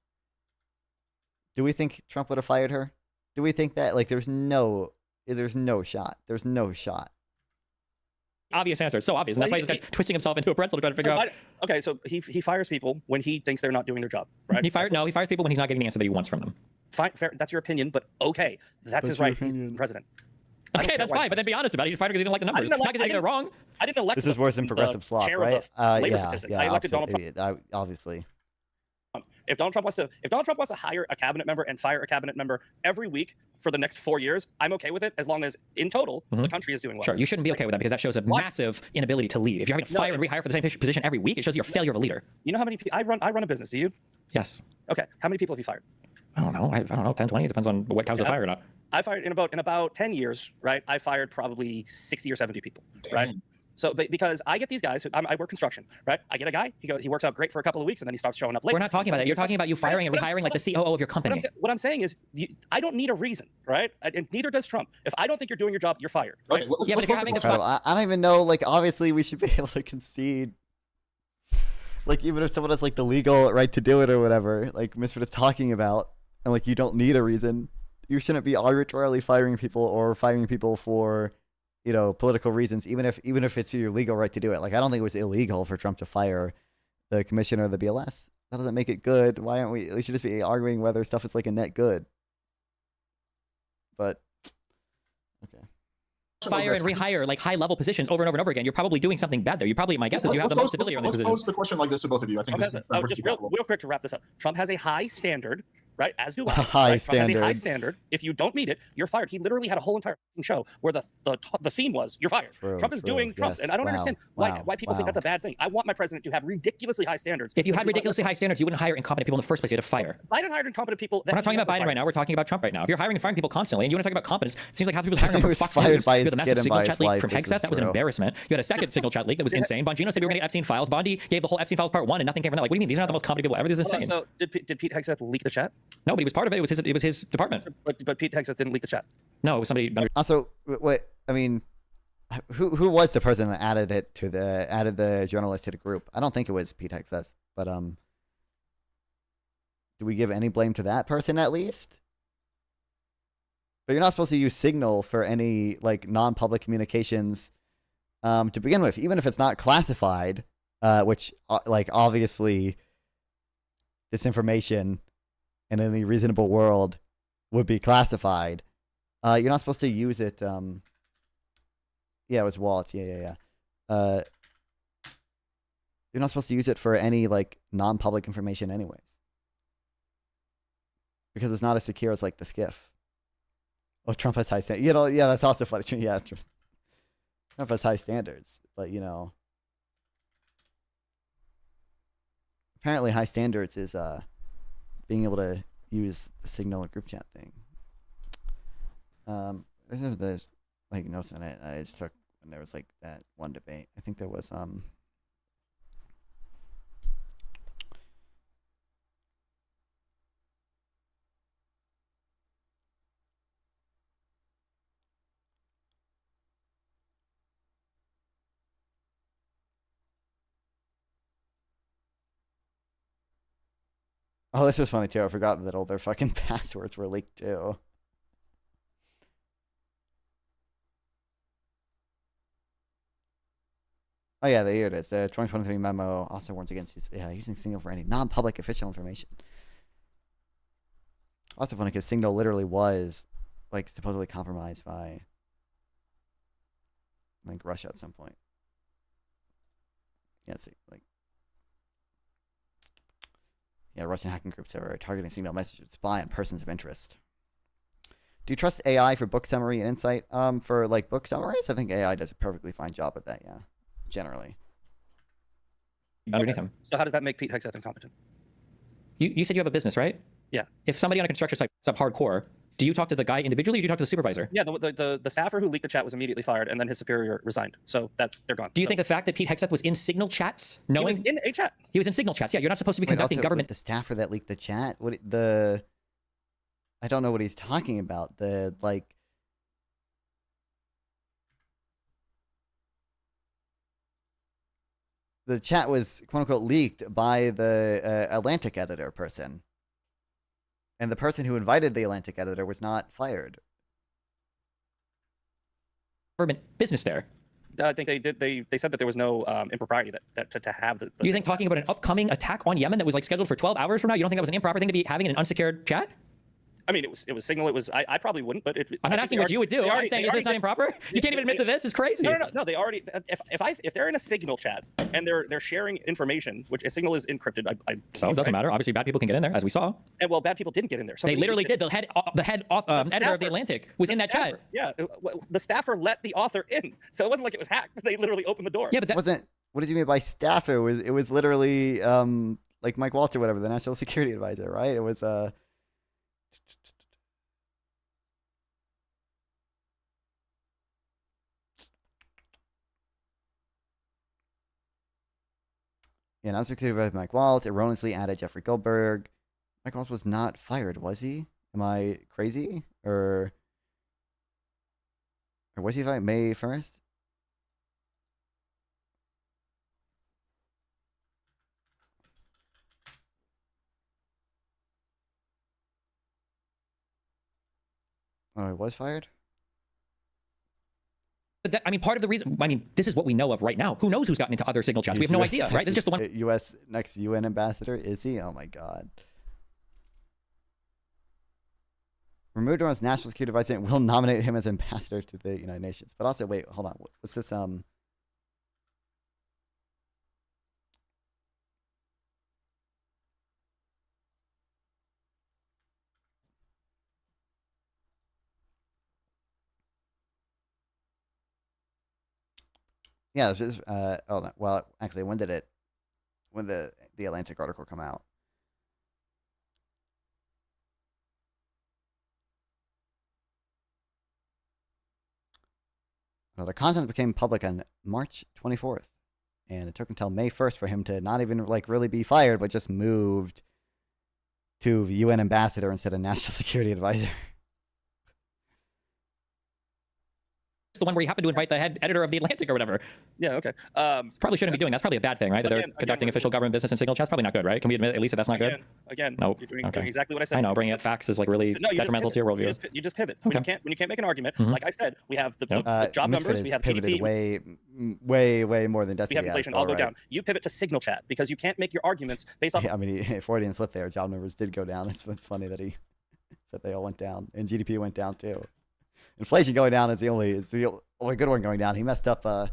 do we think Trump would have fired her? Do we think that, like, there's no shot. There's no shot. Obvious answer. It's so obvious. And that's why this guy's twisting himself into a pretzel to try to figure out. Okay, so he fires people when he thinks they're not doing their job, right? He fires people when he's not getting the answer that he wants from them. Fine, fair. That's your opinion, but okay. That's his right. He's president. Okay, that's fine, but then be honest about it. You fired because you didn't like the numbers. Not because they're wrong. I didn't elect. This is worse than progressive slop, right? I elected Donald Trump. Obviously. If Donald Trump wants to hire a cabinet member and fire a cabinet member every week for the next 4 years, I'm okay with it as long as in total the country is doing well. Sure, you shouldn't be okay with that because that shows a massive inability to lead. If you're having to fire and rehire for the same position every week, it shows you're a failure of a leader. You know how many people I run a business? Do you? Yes. Okay. How many people have you fired? I don't know. I don't know. 10, 20. It depends on what counts as a fire or not. I fired in about 10 years, right? I fired probably 60 or 70 people, right? So, because I get these guys, I work construction, right? I get a guy, he works out great for a couple of weeks, and then he starts showing up late. We're not talking about that. You're talking about you firing and rehiring like the COO of your company. What I'm saying is, I don't need a reason, right? And neither does Trump. If I don't think you're doing your job, you're fired. Right? Okay, yeah, but if you're having to I don't even know, like, obviously we should be able to concede. Like, even if someone has, like, the legal right to do it or whatever, like Misfit is talking about, and, like, you don't need a reason, you shouldn't be arbitrarily firing people or firing people for, you know, political reasons, even if it's your legal right to do it. Like, I don't think it was illegal for Trump to fire the commissioner of the BLS. That doesn't make it good. Why aren't we should just be arguing whether stuff is like a net good. But okay. Fire and rehire like high level positions over and over and over again. You're probably doing something bad there. You probably, my guess is you have the most ability on these positions. Let's pose the question like this to both of you. I think just real quick to wrap this up. Trump has a high standard, right? As do I. High standard. Trump has a high standard. If you don't meet it, you're fired. He literally had a whole entire show where the theme was you're fired. Trump is doing Trump, and I don't understand why people think that's a bad thing. I want my president to have ridiculously high standards. If you had ridiculously high standards, you wouldn't hire incompetent people in the first place. You had to fire. Biden hired incompetent people. We're not talking about Biden right now. We're talking about Trump right now. If you're hiring and firing people constantly, and you want to talk about competence, it seems like half the people hiring from Fox News. You had a massive signal chat leak from Hegseth. That was an embarrassment. You had a second signal chat leak that was insane. Bongino said we were going to get Epstein files. Bondi gave the whole Epstein files part 1, and nothing came from that. Like, what do you mean? These are not the most competent people ever. This is insane. So did Pete Hegseth leak the chat? No, but he was part of it. It was his department. But Pete Hegseth didn't leak the chat. No, it was somebody. Also, wait. I mean, who was the person that added the journalist to the group? I don't think it was Pete Hegseth, but do we give any blame to that person at least? But you're not supposed to use Signal for any like non-public communications to begin with, even if it's not classified, which like obviously this information in any reasonable world would be classified. You're not supposed to use it. Yeah, it was wallets. Yeah. You're not supposed to use it for any like non-public information anyways. Because it's not as secure as like the skiff. Oh, Trump has high standards. You know, yeah, that's also funny. Yeah, Trump has high standards, but you know, apparently high standards is being able to use the Signal and group chat thing. There's like notes on it. I just took when there was like that one debate. I think there was oh, this was funny too. I forgot that all their fucking passwords were leaked too. Oh yeah, here it is. The 2023 memo also warns against using Signal for any non-public official information. Also funny because Signal literally was like supposedly compromised by like Russia at some point. Yeah, see, like Russian hacking groups are targeting Signal messages to spy on persons of interest. Do you trust AI for book summary and insight? For like book summaries, I think AI does a perfectly fine job at that. Yeah. Generally. Underneath him. So how does that make Pete Hegseth incompetent? You said you have a business, right? Yeah. If somebody on a construction site is up hardcore, do you talk to the guy individually or do you talk to the supervisor? Yeah, the staffer who leaked the chat was immediately fired, and then his superior resigned. So they're gone. Do you think the fact that Pete Hegseth was in Signal chats, knowing he was in a chat? He was in Signal chats. Yeah, you're not supposed to be conducting government. The staffer that leaked the chat. I don't know what he's talking about. The chat was quote unquote leaked by the Atlantic editor person. And the person who invited the Atlantic editor was not fired. Government business there. I think they did. They said that there was no impropriety to have the. You think talking about an upcoming attack on Yemen that was like scheduled for 12 hours from now, you don't think that was an improper thing to be having in an unsecured chat? I mean, it was Signal. It was. I probably wouldn't, but I'm not asking what you would do. I'm saying, is this not improper? You can't even admit to this. It's crazy. No. They already. If they're in a Signal chat and they're sharing information, which a Signal is encrypted. So it doesn't matter. Obviously, bad people can get in there, as we saw. And well, bad people didn't get in there. They literally did. The head editor of the Atlantic was in that chat. Yeah, the staffer let the author in, so it wasn't like it was hacked. They literally opened the door. Yeah, but that wasn't. What did you mean by staffer? It was literally like Mike Waltz or whatever, the national security advisor, right? It was yeah, national security advisor Mike Waltz erroneously added Jeffrey Goldberg. Mike Waltz was not fired, was he? Am I crazy? Or was he fired May 1st? Oh, he was fired? But that, I mean, part of the reason, I mean, this is what we know of right now. Who knows who's gotten into other Signal chats? We have no idea, right? This is just the one. U.S. next UN ambassador, is he? Oh my God. Removed Iran's national security advisor and will nominate him as ambassador to the United Nations. But also, wait, hold on. What's this? Yeah, this is, oh, no, well, actually, when did the Atlantic article come out? Well, the content became public on March 24th, and it took until May 1st for him to not even, like, really be fired, but just moved to UN ambassador instead of national security advisor. The one where you happen to invite the head editor of the Atlantic or whatever. Yeah, okay. Probably shouldn't be doing that. That's probably a bad thing, right? That they're conducting official government business in Signal chats. Probably not good, right? Can we admit at least that that's not good? Again, nope. You're doing exactly what I said. I know. Bringing up facts is like really detrimental to your worldview. You just pivot. Okay. When you can't make an argument, like I said, we have the job Misfit numbers, we have pivoted GDP, way more than Destiny. we have inflation. I'll go down. You pivot to Signal chat because you can't make your arguments based off. Yeah, I mean, Freudian slip there. Job numbers did go down. It's funny that he said they all went down, and GDP went down too. Inflation going down is the only good one going down. He messed up a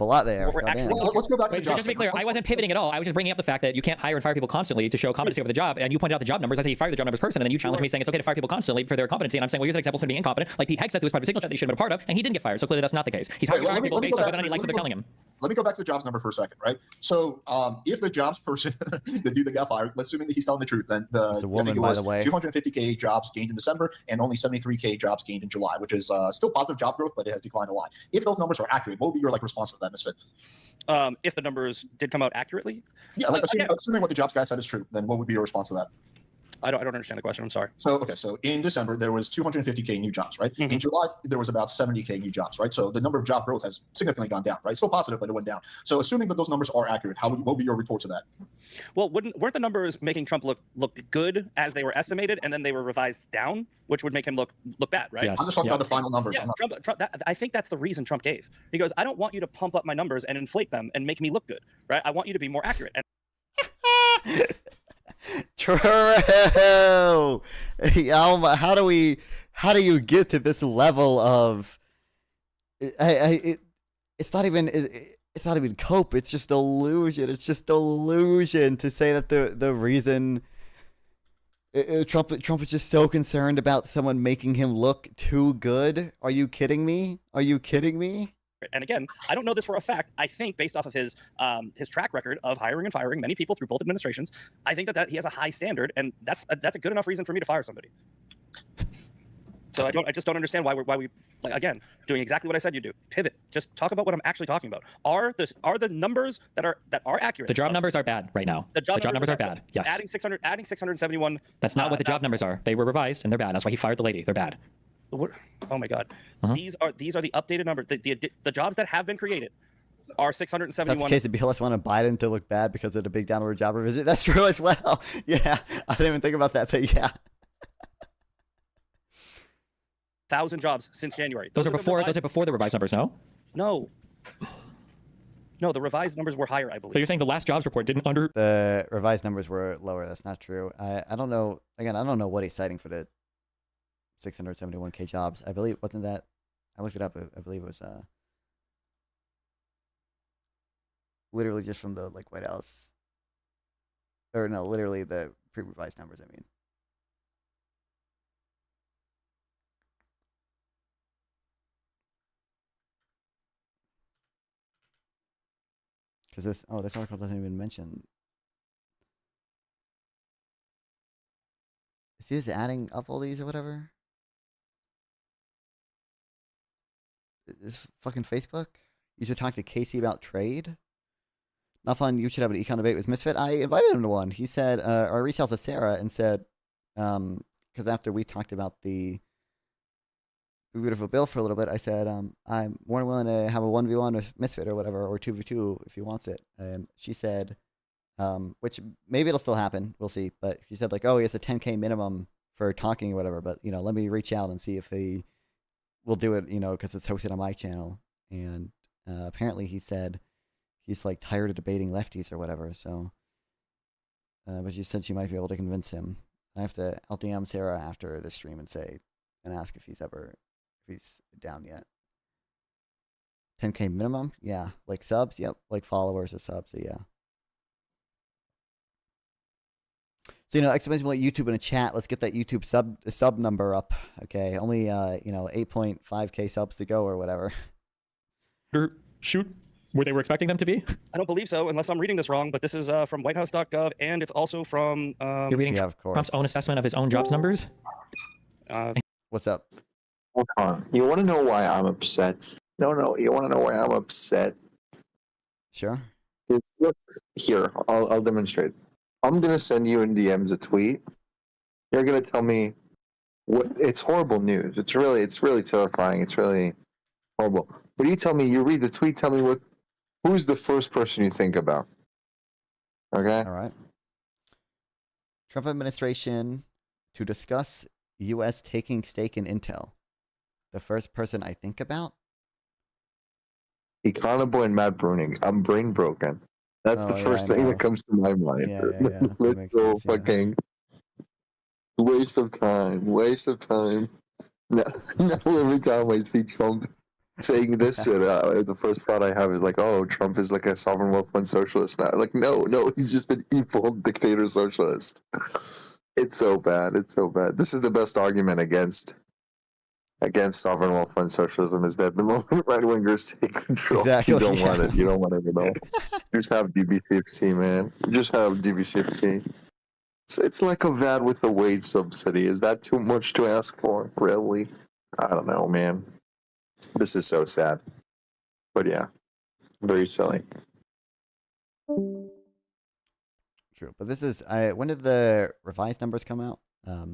lot there. Let's go back to the job. Just to be clear, I wasn't pivoting at all. I was just bringing up the fact that you can't hire and fire people constantly to show competency over the job. And you pointed out the job numbers. I say you fire the job numbers person, and then you challenge me saying it's okay to fire people constantly for their competency. And I'm saying, well, here's an example of somebody being incompetent. Like Pete Hegseth, who was part of a Signal chat that he should have been a part of, and he didn't get fired. So clearly that's not the case. He's hiring people based on whether or not he likes what they're telling him. Let me go back to the jobs number for a second, right? So if the jobs person, the dude that got fired, assuming that he's telling the truth, then it's a woman, by the way. 250K jobs gained in December and only 73K jobs gained in July, which is still positive job growth, but it has declined a lot. If those numbers are accurate, what would be your response to that, Misfit? If the numbers did come out accurately, yeah, assuming what the jobs guy said is true, then what would be your response to that? I don't understand the question. I'm sorry. So in December there was 250K new jobs, right? In July there was about 70K new jobs, right? So the number of job growth has significantly gone down, right? Still positive, but it went down. So assuming that those numbers are accurate, what would be your retort to that? Well, weren't the numbers making Trump look good as they were estimated, and then they were revised down, which would make him look bad, right? Yes. I'm just talking about the final numbers. Yeah, Trump, I think that's the reason Trump gave. He goes, I don't want you to pump up my numbers and inflate them and make me look good, right? I want you to be more accurate. And True. How do you get to this level of? It's not even cope. It's just illusion. It's just illusion to say that the reason Trump is just so concerned about someone making him look too good. Are you kidding me? And again, I don't know this for a fact. I think based off of his track record of hiring and firing many people through both administrations, I think that he has a high standard, and that's a good enough reason for me to fire somebody. So I just don't understand why we like, again, doing exactly what I said you do. Pivot. Just talk about what I'm actually talking about. Are the numbers that are accurate? The job numbers are bad right now. The job numbers are bad. Yes. Adding 671. That's not what the job numbers are. They were revised and they're bad. That's why he fired the lady. They're bad. Oh my God. These are the updated numbers. The jobs that have been created are 671. That's the case. If BLS wanted Biden to look bad because of the big downward job revision. That's true as well. Yeah, I didn't even think about that, but yeah. 1,000 jobs since January. Those are before the revised numbers. No, the revised numbers were higher, I believe. So you're saying the last jobs report didn't the revised numbers were lower? That's not true. I don't know. Again, I don't know what he's citing for the 671K jobs. I believe, wasn't that? I looked it up. I believe it was literally just from the like White House, or no, literally the pre-revised numbers. I mean. Because this article doesn't even mention. Is he just adding up all these or whatever? Is fucking Facebook? You should talk to Casey about trade. Not fun. You should have an econ debate with Misfit. I invited him to one. He said, I reached out to Sarah and said, because after we talked about the beautiful bill for a little bit, I said, I'm more than willing to have a 1v1 with Misfit or whatever, or 2v2 if he wants it. And she said, which maybe it'll still happen. We'll see. But she said, like, oh, he has a 10K minimum for talking or whatever. But, you know, let me reach out and see if he will do it, you know, because it's hosted on my channel. And apparently he said he's, like, tired of debating lefties or whatever. So, but she said she might be able to convince him. I'll DM Sarah after the stream and ask if he's down yet. 10K minimum? Yeah. Like subs? Yep. Like followers or subs, so yeah. So, you know, exclamation point YouTube in a chat. Let's get that YouTube sub number up. Okay. Only, 8.5K subs to go or whatever. Shoot. Where they were expecting them to be? I don't believe so, unless I'm reading this wrong, but this is from whitehouse.gov, and it's also from... You're reading Trump's own assessment of his own jobs numbers? What's up? Hold on. You want to know why I'm upset? No. You want to know why I'm upset? Sure. Here, I'll demonstrate. I'm gonna send you in DMs a tweet. You're gonna tell me what. It's horrible news. It's really terrifying. It's really horrible. But you tell me. You read the tweet. Tell me who's the first person you think about. Okay. All right. Trump administration to discuss U.S. taking stake in Intel. The first person I think about? Econoboy and Matt Bruning. I'm brain broken. That's the first thing that comes to my mind. Yeah. Let's go fucking waste of time. Now every time I see Trump saying this shit, the first thought I have is like, oh, Trump is like a sovereign wealth fund socialist now. Like, no, he's just an evil dictator socialist. It's so bad. This is the best argument against sovereign wealth fund socialism is that the moment right wingers take control, exactly, you don't want it. You don't want it at all. Just have DB50, man. Just have DB50. It's like a VAT with a wage subsidy. Is that too much to ask for? Really? I don't know, man. This is so sad. But yeah, very silly. True, but this is when did the revised numbers come out? I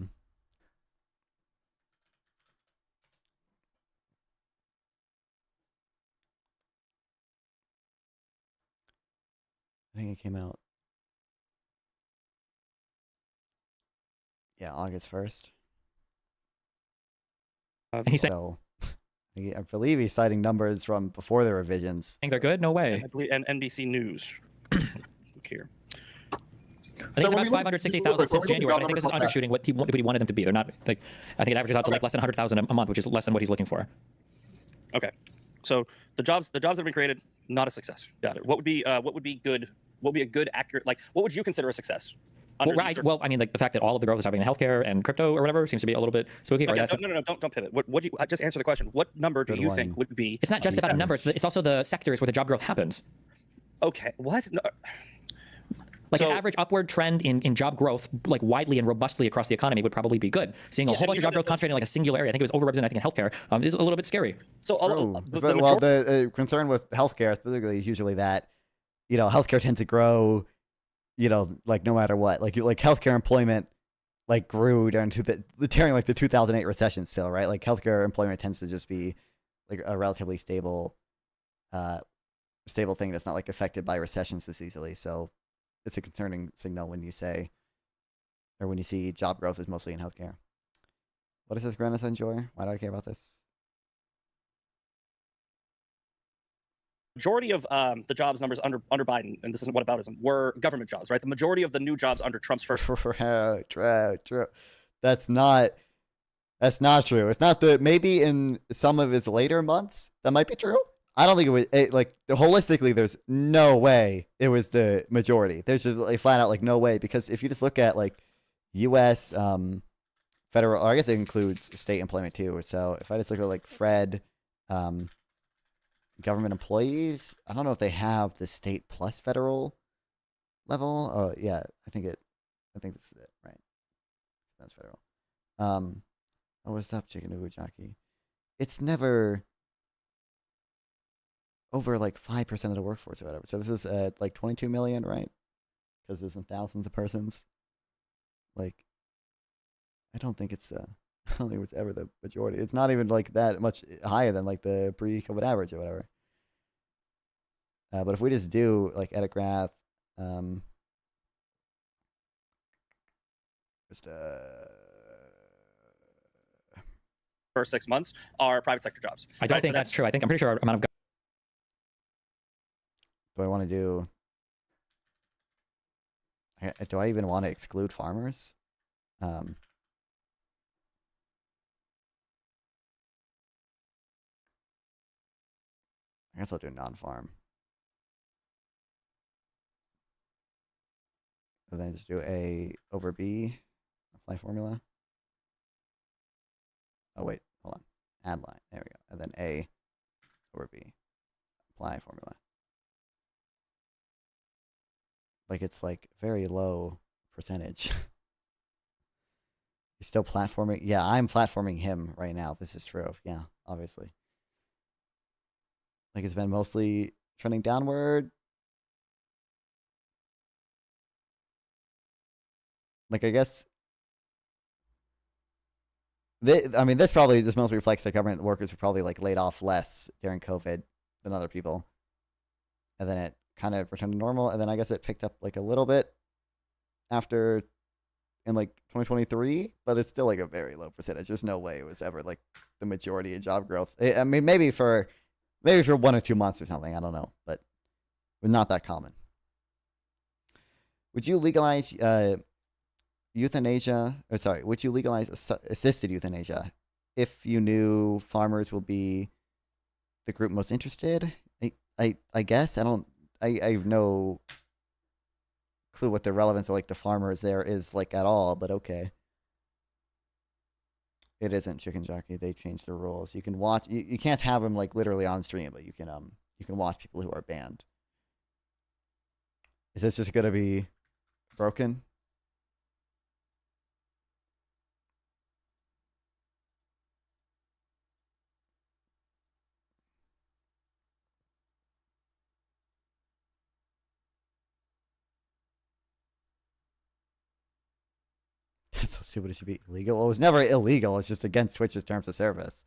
think it came out. Yeah, August 1st. He said, so, I believe he's citing numbers from before the revisions. Think they're good? No way. I believe, and NBC News. Look here. I think it's about 560,000 since January, but I think this is undershooting what he wanted them to be. They're not like, I think it averages out to like less than 100,000 a month, which is less than what he's looking for. Okay, so the jobs that have been created, not a success. Got it. What would be good? What would be a good, accurate, like, what would you consider a success? Well, I mean, like the fact that all of the growth is happening in healthcare and crypto or whatever seems to be a little bit spooky. Okay, no, don't pivot. What do you just answer the question? What number do you think would be? It's not just about a number. It's also the sectors where the job growth happens. Okay, what? No. Like an average upward trend in job growth, like widely and robustly across the economy, would probably be good. Seeing a whole bunch of job growth concentrated in like a single area, I think it was overrepresented, I think, in healthcare, is a little bit scary. So, the concern with healthcare specifically is usually that, healthcare tends to grow, like no matter what. Like healthcare employment, like grew during the 2008 recession still, right? Like healthcare employment tends to just be like a relatively stable thing that's not like affected by recessions this easily. So it's a concerning signal when you see job growth is mostly in healthcare. What is this, Grandison Joy? Why do I care about this? Majority of the jobs numbers under Biden, and this isn't whataboutism, were government jobs, right? The majority of the new jobs under Trump's first. True. That's not. That's not true. It's not the maybe in some of his later months that might be true. I don't think it was holistically. There's no way it was the majority. There's just like, flat out like no way, because if you just look at like U.S. Federal, or I guess it includes state employment too. So if I just look at like Fred, government employees, I don't know if they have the state plus federal level. Oh yeah, I think this is it, right? That's federal. Oh, what's up, Chicken Ubu Jockey? It's never over like 5% of the workforce or whatever. So this is like 22 million, right? Because there's thousands of persons. Like, I don't think it's ever the majority. It's not even like that much higher than like the pre-COVID average or whatever. But if we just do like edit graph, just first 6 months are private sector jobs. I don't think that's true. I'm pretty sure our amount of do I want to do? Do I even want to exclude farmers? I guess I'll do non-farm. And then just do A over B, apply formula. Oh wait, hold on. Add line. There we go. And then A over B, apply formula. Like it's like very low percentage. You're still platforming? Yeah, I'm platforming him right now. This is true. Yeah, obviously. Like it's been mostly trending downward. Like I guess this probably just mostly reflects that government workers were probably like laid off less during COVID than other people. And then it kind of returned to normal, and then I guess it picked up like a little bit after in like 2023, but it's still like a very low percentage. There's no way it was ever like the majority of job growth. I mean, maybe for 1 or 2 months or something, I don't know, but not that common. Would you legalize euthanasia? Or sorry, would you legalize assisted euthanasia if you knew farmers will be the group most interested? I guess I have no clue what the relevance of like the farmers there is like at all, but okay. It isn't Chicken Jockey. They changed the rules. You can watch. You can't have them like literally on stream, but you can watch people who are banned. Is this just gonna be broken? That's so stupid. It should be illegal. Well, it was never illegal. It's just against Twitch's terms of service.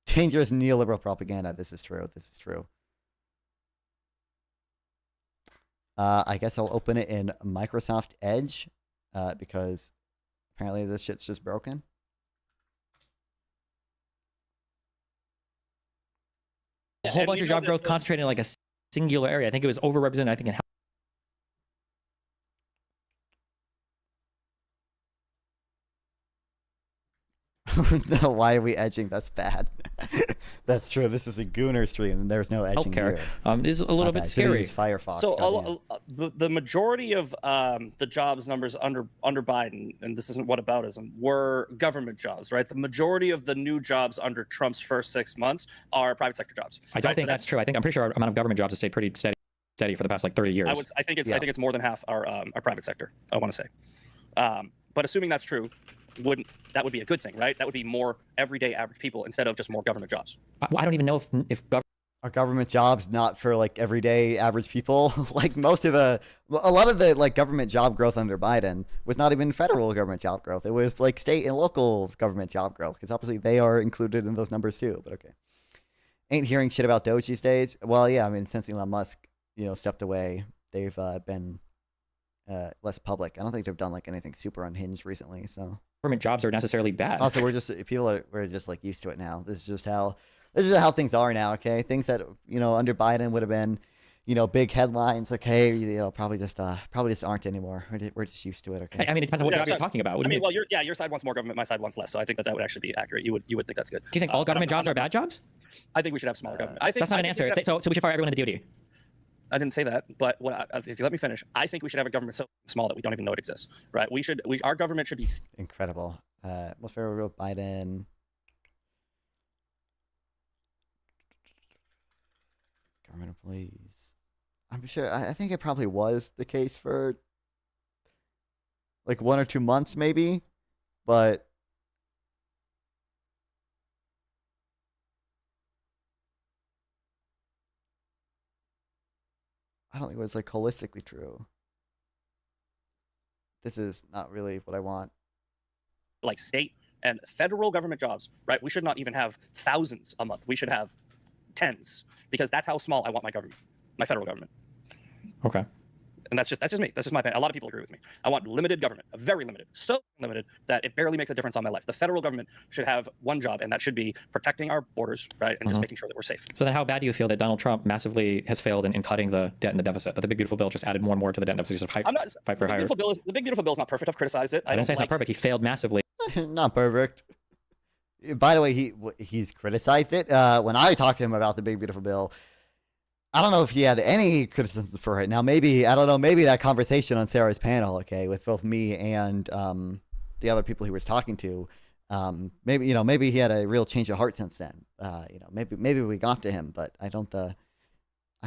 Dangerous neoliberal propaganda. This is true. This is true. I guess I'll open it in Microsoft Edge because apparently this shit's just broken. A whole bunch of job growth concentrated in like a singular area. I think it was overrepresented. I think in health. No, why are we edging? That's bad. That's true. This is a Gooner stream, and there's no edging Healthcare here. Is a little bit scary. Firefox. So the majority of the jobs numbers under Biden, and this isn't whataboutism, were government jobs, right? The majority of the new jobs under Trump's first 6 months are private sector jobs. I don't think that's true. I'm pretty sure our amount of government jobs has stayed pretty steady for the past like 30 years. I think it's more than half our private sector. I want to say, but assuming that's true, that would be a good thing, right? That would be more everyday average people instead of just more government jobs. I don't even know if are government jobs not for like everyday average people. Like a lot of the like government job growth under Biden was not even federal government job growth. It was like state and local government job growth, because obviously they are included in those numbers too. But okay, ain't hearing shit about Doge these days. Well, yeah, I mean, since Elon Musk stepped away, they've been less public. I don't think they've done like anything super unhinged recently. So government jobs are necessarily bad. Also, we're just like used to it now. This is how things are now. Okay, things that under Biden would have been big headlines like, hey, probably just aren't anymore. We're just used to it. Okay. I mean, it depends on what job you're talking about. Well, your side wants more government, my side wants less. So I think that would actually be accurate. You would think that's good. Do you think all government jobs are bad jobs? I think we should have smaller government. That's not an answer. So we should fire everyone in the DoD. I didn't say that, but if you let me finish, I think we should have a government so small that we don't even know it exists. Right? Our government should be incredible. What's real Biden? Government employees. I'm sure. I think it probably was the case for like 1 or 2 months, maybe, but I don't think it was like holistically true. This is not really what I want. Like state and federal government jobs, right? We should not even have thousands a month. We should have tens, because that's how small I want my government, my federal government. Okay. And that's just me. That's just my opinion. A lot of people agree with me. I want limited government, very limited, so limited that it barely makes a difference on my life. The federal government should have one job, and that should be protecting our borders, right, and just making sure that we're safe. So then how bad do you feel that Donald Trump massively has failed in cutting the debt and the deficit, that the Big Beautiful Bill just added more and more to the debt and deficit? Just fight for higher. The Big Beautiful Bill is not perfect. I've criticized it. I didn't say it's not perfect. He failed massively. Not perfect. By the way, he's criticized it. When I talked to him about the Big Beautiful Bill, I don't know if he had any criticisms for it. Now, maybe, I don't know, maybe that conversation on Sarah's panel, okay, with both me and the other people he was talking to, maybe he had a real change of heart since then. Maybe we got to him, but I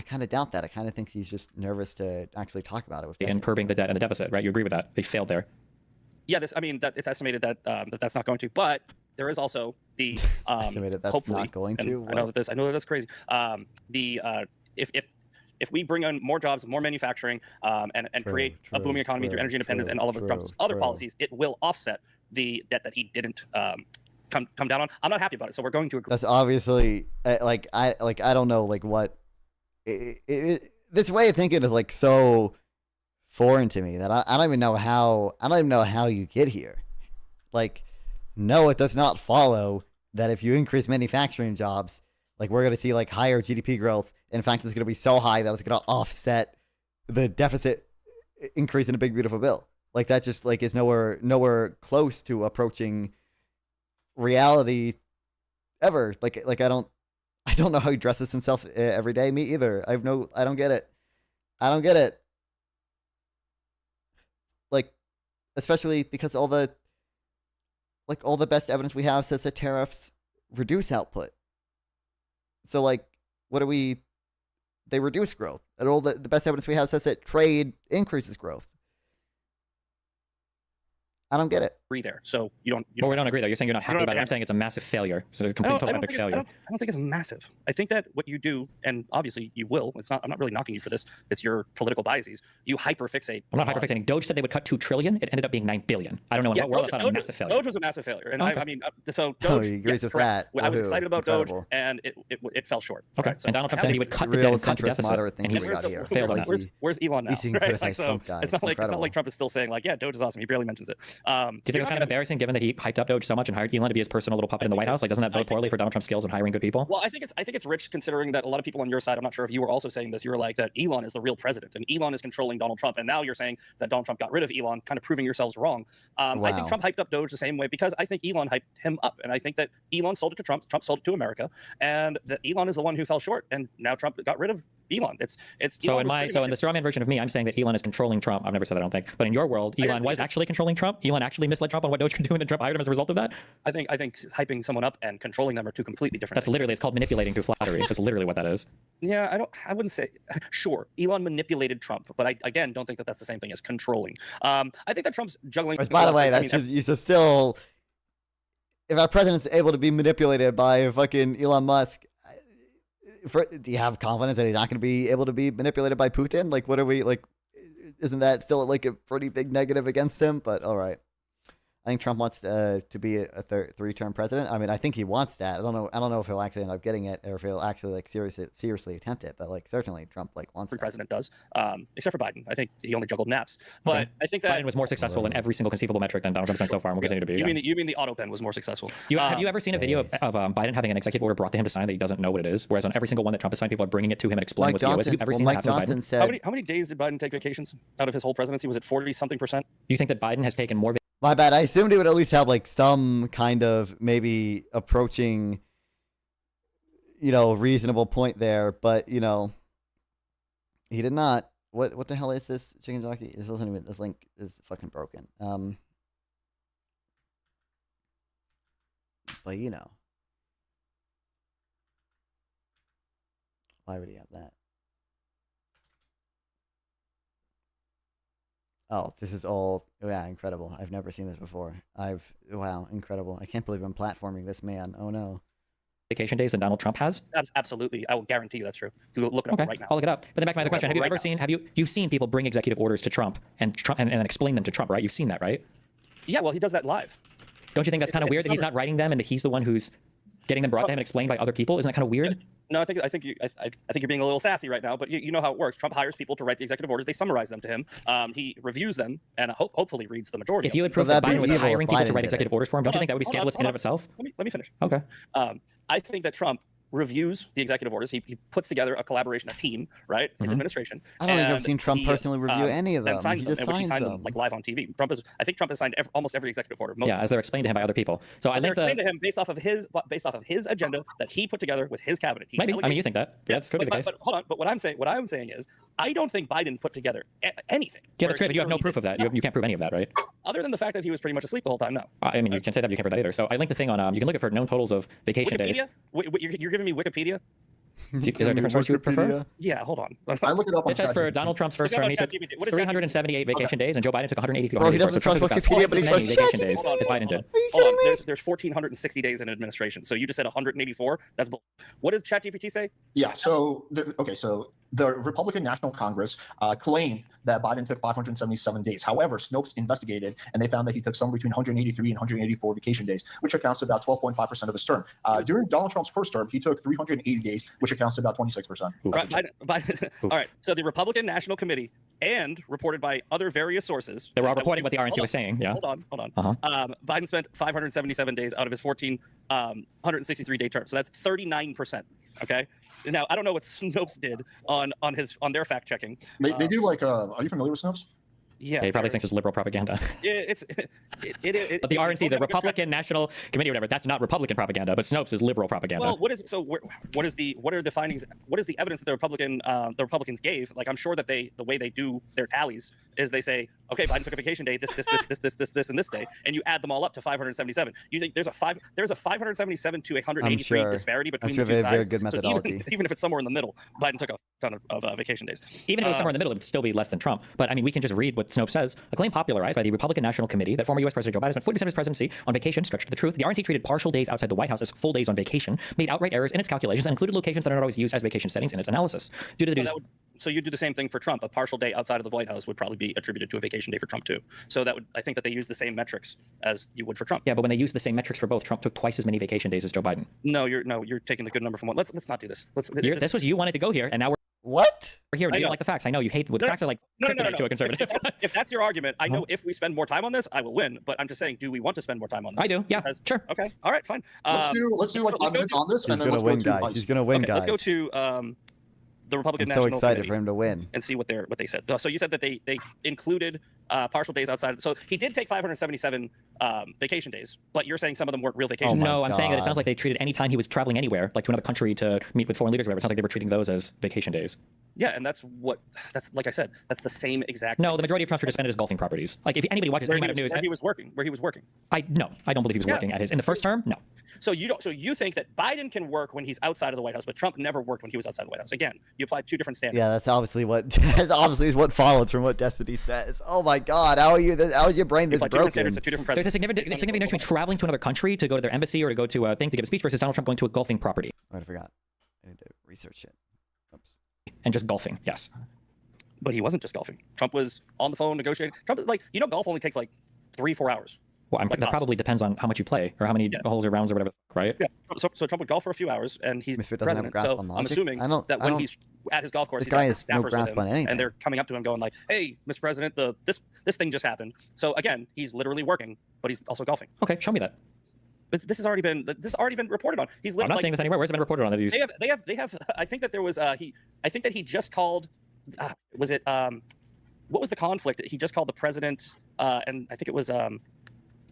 kind of doubt that. I kind of think he's just nervous to actually talk about it. And curbing the debt and the deficit, right? You agree with that? They failed there. Yeah, it's estimated that that's not going to, but there is also the estimated that's not going to. I know that that's crazy. If we bring on more jobs, more manufacturing, and create a booming economy through energy independence and all of Trump's other policies, it will offset the debt that he didn't come down on. I'm not happy about it, so we're going to agree. That's obviously I don't know what this way of thinking is like so foreign to me that I don't even know how you get here. Like, no, it does not follow that if you increase manufacturing jobs, like we're going to see like higher GDP growth. In fact, it's going to be so high that it's going to offset the deficit increase in a Big Beautiful Bill. Like that just like is nowhere close to approaching reality ever. Like I don't know how he dresses himself every day. Me either. I don't get it. I don't get it. Like, especially because all the best evidence we have says that tariffs reduce output. So like, they reduce growth. And all the best evidence we have says that trade increases growth. I don't get it. Agree there. So you don't. Well, we don't agree there. You're saying you're not happy about it. I'm saying it's a massive failure. So a complete total epic failure. I don't think it's massive. I think that what you do, and obviously you will. It's not. I'm not really knocking you for this. It's your political biases. You hyperfixate. I'm not hyperfixating. Doge said they would cut $2 trillion. It ended up being $9 billion. I don't know in what world that's not a massive failure. Doge was a massive failure, and okay. I mean, so Doge. He agrees with that. I was excited about Doge, and it fell short. Okay. So, and Donald Trump said he would cut the debt and cut the deficit, and he failed on that. Where's Elon now? Right? So it's not like Trump is still saying like, yeah, Doge is awesome. He barely mentions it. Do you think it's kind of embarrassing, given that he hyped up Doge so much and hired Elon to be his personal little puppet in the White House? Like, doesn't that bode poorly for Donald Trump's skills in hiring good people? Well, I think it's rich, considering that a lot of people on your side, I'm not sure if you were also saying this, you were like that Elon is the real president and Elon is controlling Donald Trump, and now you're saying that Donald Trump got rid of Elon, kind of proving yourselves wrong. Wow. I think Trump hyped up Doge the same way because I think Elon hyped him up, and I think that Elon sold it to Trump sold it to America, and that Elon is the one who fell short, and now Trump got rid of Elon. It's so in the strawman version of me, I'm saying that Elon is controlling Trump. I've never said that, I don't think. But in your world, Elon was actually controlling Trump. Elon actually misled Trump on what Doge could do, and then Trump hired him as a result of that. I think hyping someone up and controlling them are two completely different. That's literally, it's called manipulating through flattery. That's literally what that is. Yeah, I wouldn't say. Sure, Elon manipulated Trump, but I again don't think that that's the same thing as controlling. I think that Trump's juggling. By the way, you should still. If our president's able to be manipulated by fucking Elon Musk, do you have confidence that he's not going to be able to be manipulated by Putin? Like, what are we like? Isn't that still like a pretty big negative against him? But all right, I think Trump wants to be a three-term president. I mean, I think he wants that. I don't know if he'll actually end up getting it or if he'll actually like seriously attempt it. But like certainly Trump like wants that. President does, except for Biden. I think he only juggled naps. But I think that Biden was more successful in every single conceivable metric than Donald Trump's been so far, and will continue to be. You mean the auto pen was more successful? Have you ever seen a video of Biden having an executive order brought to him to sign that he doesn't know what it is? Whereas on every single one that Trump has signed, people are bringing it to him and explaining what the deal is. Have you ever seen that happen to Biden? Said, how many days did Biden take vacations out of his whole presidency? Was it 40-something%? Do you think that Biden has taken more? My bad. I assumed he would at least have like some kind of maybe approaching, reasonable point there, but he did not. What the hell is this chicken jockey? This link is fucking broken. But why would he have that? Oh, this is all, incredible. I've never seen this before. Wow, incredible. I can't believe I'm platforming this man. Oh no. Vacation days than Donald Trump has? Absolutely. I will guarantee you that's true. Look it up right now. I'll look it up. But then back to my other question. Have you ever seen, you've seen people bring executive orders to Trump and then explain them to Trump, right? You've seen that, right? Yeah, well, he does that live. Don't you think that's kind of weird that he's not writing them and that he's the one who's getting them brought to him and explained by other people? Isn't that kind of weird? No, I think you're being a little sassy right now, but you know how it works. Trump hires people to write the executive orders. They summarize them to him. He reviews them and hopefully reads the majority. If you had proved that Biden was hiring people to write executive orders for him, don't you think that would be scandalous in and of itself? Let me finish. Okay. I think that Trump reviews the executive orders. He puts together a collaboration, a team, right? His administration. I don't think I've seen Trump personally review any of them. Then signs he them, just which he signs signed them. them like live on TV. I think Trump has signed almost every executive order. As they're explained to him by other people. So I think they're explained to him based off of his agenda that he put together with his cabinet. Maybe. I mean, you think that? Yeah, that's could be the case. But hold on. But what I'm saying is, I don't think Biden put together anything. Yeah, that's great. But you have no proof of that. You can't prove any of that, right? Other than the fact that he was pretty much asleep the whole time. No. I mean, you can say that, but you can't prove that either. So I linked the thing on. You can look at for known totals of vacation days. You're giving me Wikipedia? Is there a different source you would prefer? Yeah, hold on. I look it up on It says for Donald Trump's first term, he took 378 vacation days, and Joe Biden took 183. Bro, he doesn't trust Wikipedia, but he trusts vacation days as Biden did. Hold on, there's 1,460 days in administration. So you just said 184. That's bull. What does ChatGPT say? Yeah. So the Republican National Congress claimed that Biden took 577 days. However, Snopes investigated and they found that he took somewhere between 183 and 184 vacation days, which accounts to about 12.5% of his term. During Donald Trump's first term, he took 380 days, which accounts to about 26%. Biden, all right. So the Republican National Committee and reported by other various sources. They were all reporting what the RNC was saying. Yeah. Hold on. Biden spent 577 days out of his 1,463-day term. So that's 39%. Okay. Now I don't know what Snopes did on their fact checking. They do like. Are you familiar with Snopes? Yeah, he probably thinks it's liberal propaganda. Yeah, but the RNC, the Republican National Committee, whatever, that's not Republican propaganda, but Snopes is liberal propaganda. Well, what are the findings? What is the evidence that the Republicans gave? Like, I'm sure that the way they do their tallies is they say, okay, Biden took a vacation day, this, and this day, and you add them all all up to 577. You think there's a 577 to 183 disparity between the two sides. Very good methodology. So even if it's somewhere in the middle, Biden took a ton of vacation days. Even if it was somewhere in the middle, it would still be less than Trump. But I mean, we can just read what Snopes says. A claim popularized by the Republican National Committee that former U.S. President Joe Biden spent 40% of his presidency on vacation stretched to the truth. The RNC treated partial days outside the White House as full days on vacation, made outright errors in its calculations, and included locations that are not always used as vacation settings in its analysis. Due to the So you do the same thing for Trump. A partial day outside of the White House would probably be attributed to a vacation day for Trump too. So that would, I think that they use the same metrics as you would for Trump. Yeah, but when they use the same metrics for both, Trump took twice as many vacation days as Joe Biden. No, you're taking the good number from one. Let's not do this. This was you wanted to go here, and now we're here. You don't like the facts. I know you hate the facts are like kryptonite to a conservative. If that's your argument, I know if we spend more time on this, I will win. But I'm just saying, do we want to spend more time on this? I do. Yeah. Sure. Okay. All right. Fine. Let's do like 5 minutes on this, and then let's win, guys. He's gonna win, guys. Let's go to the Republican National National so excited Committee for him to win and see what they said. So you said that they included partial days outside. So he did take 577 vacation days, but you're saying some of them weren't real vacation days. No, I'm saying that it sounds like they treated any time he was traveling anywhere, like to another country to meet with foreign leaders or whatever. It sounds like they were treating those as vacation days. Yeah, and that's like I said, that's the same exact. No, the majority of Trump's were just spent as golfing properties. Like if anybody watches any amount of news, where he was working. I don't believe he was working in the first term. No. So you think that Biden can work when he's outside of the White House, but Trump never worked when he was outside the White House. Again, you applied two different standards. Yeah, that's obviously what follows from what Destiny says. Oh my God, how is your brain this broken? There's a significant difference between traveling to another country to go to their embassy or to go to a thing to give a speech versus Donald Trump going to a golfing property. I forgot. I need to research it. Oops. And just golfing, yes. But he wasn't just golfing. Trump was on the phone negotiating. Trump, golf only takes like 3-4 hours. Well, that probably depends on how much you play or how many holes or rounds or whatever, right? Yeah. So Trump would golf for a few hours, and he's Misfit doesn't have a president. grasp So on I'm logic. assuming that when he's at his golf course, This he's guy got has no staffers with grasp him, on anything. and they're coming up to him going like, "Hey, Mr. President, this thing just happened." So again, he's literally working, but he's also golfing. Okay, show me that. But this has already been reported on. He's I'm not saying this anywhere. Where's it been reported on? That They have. I think that there was I think that he just called. Was it what was the conflict? He just called the president, and I think it was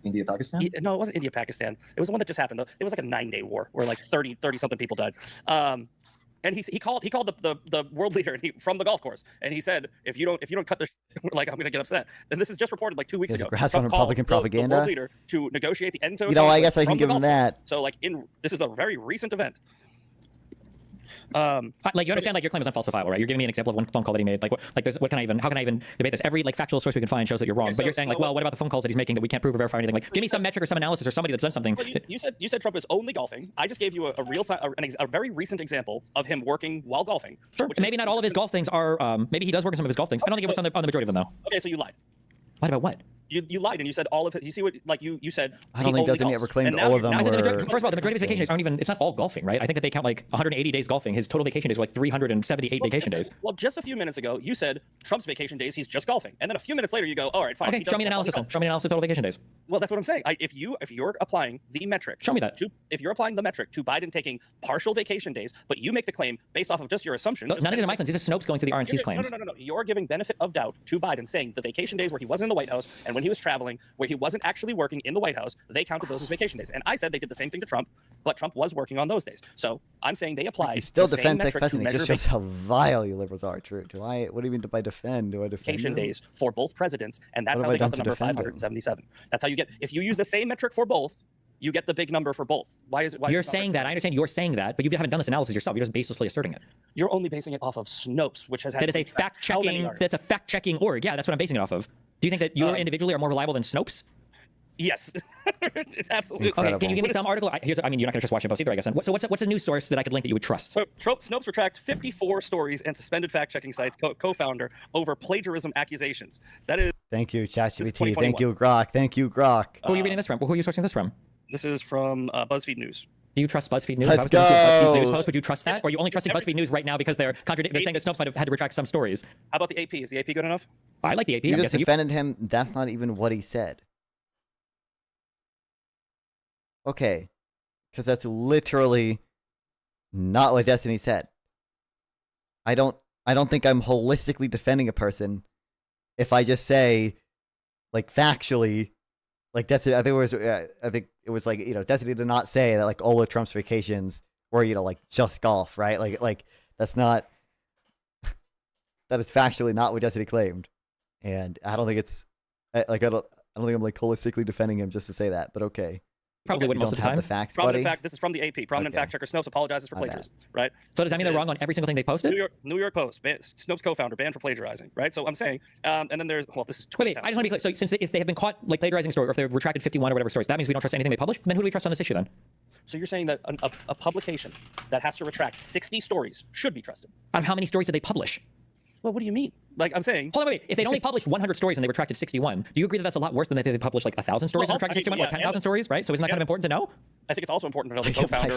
India, Pakistan? No, it wasn't India, Pakistan. It was the one that just happened. Though. It was like a 9-day war where like 30 something people died. And he called the world leader from the golf course, and he said, if you don't cut the like, I'm gonna get upset. And this is just reported like 2 weeks ago. Grasp on Republican propaganda. The world leader to negotiate the end to. You know, I guess I can give him that. So like this is a very recent event. Like you understand, like your claim is unfalsifiable, right? You're giving me an example of one phone call that he made. How can I even debate this? Every like factual source we can find shows that you're wrong. But you're saying like, well, what about the phone calls that he's making that we can't prove or verify or anything? Like, give me some metric or some analysis or somebody that's done something. Well, you said Trump is only golfing. I just gave you a real time, a very recent example of him working while golfing. Sure. Maybe not all of his golf things are. Maybe he does work in some of his golf things. I don't think it works on the majority of them though. Okay, so you lied. Lied about what? You lied and you said all of it. You see what like you said. I don't think doesn't he ever claimed all of them. First of all, the majority of his vacation days aren't even. It's not all golfing, right? I think that they count like 180 days golfing. His total vacation days were like 378 vacation days. Well, just a few minutes ago, you said Trump's vacation days he's just golfing, and then a few minutes later you go, all right, fine. Okay, show me an analysis. Show me an analysis of total vacation days. Well, that's what I'm saying. If you're applying the metric, show me that. If you're applying the metric to Biden taking partial vacation days, but you make the claim based off of just your assumptions. None of these are my claims. These are Snopes going through the RNC's claims. No. You're giving benefit of doubt to Biden, saying the vacation days where he wasn't in the White House and when he was traveling, where he wasn't actually working in the White House, they counted those as vacation days. And I said they did the same thing to Trump, but Trump was working on those days. So I'm saying they apply. You still the defend same Tech metric to President. It just measure shows how vile you liberals are. True. What do you mean by defend? Do I defend vacation them? days for both presidents, and that's What how have they I got done the to number defend them? 577. That's how you get. If you use the same metric for both, you get the big number for both. Why is it? You're saying that. I understand you're saying that, but you haven't done this analysis yourself. You're just baselessly asserting it. You're only basing it off of Snopes, which has had. That is a fact-checking. That's a fact-checking org. Yeah, that's what I'm basing it off of. Do you think that you individually are more reliable than Snopes? Yes, it's absolutely. Okay, can you give me some article? You're not going to just watch it both either, I guess. So what's a news source that I could link that you would trust? So Snopes retract 54 stories and suspended fact-checking sites co-founder over plagiarism accusations. That is. Thank you, ChatGPT. Thank you, Grok. Thank you, Grok. Who are you reading this from? Who are you sourcing this from? This is from BuzzFeed News. Do you trust BuzzFeed News? Let's if I was going to be a BuzzFeed News go. host, would you trust that? Or are you only trusting BuzzFeed News right now because they're saying that Snopes might have had to retract some stories? How about the AP? Is the AP good enough? I like the AP. You just defended him. That's not even what he said. Okay, because that's literally not what Destiny said. I don't think I'm holistically defending a person if I just say, like, factually, like Destiny. I think it was like, you know, Destiny did not say that like all of Trump's vacations were, you know, like just golf, right? Like that's not. That is factually not what Destiny claimed, and I don't think it's like I don't think I'm like holistically defending him just to say that, but okay. Probably wouldn't most of the time. The facts, Prominent buddy. fact. This is from the AP. Prominent fact checker Snopes apologizes for plagiarism. Right. So does that mean they're wrong on every single thing they posted? New York Post. Snopes co-founder banned for plagiarizing. Right. So I'm saying, and then there's this is. Wait, I just want to be clear. So since if they have been caught like plagiarizing story, or if they've retracted 51 or whatever stories, that means we don't trust anything they publish. Then who do we trust on this issue then? So you're saying that a publication that has to retract 60 stories should be trusted? On how many stories did they publish? Well, what do you mean? Like I'm saying. Hold on, wait. If they'd only published 100 stories and they retracted 61, do you agree that that's a lot worse than if they published like 1,000 stories and retracted 61, like 10,000 stories, right? So isn't that kind of important to know? I think it's also important to know the co-founder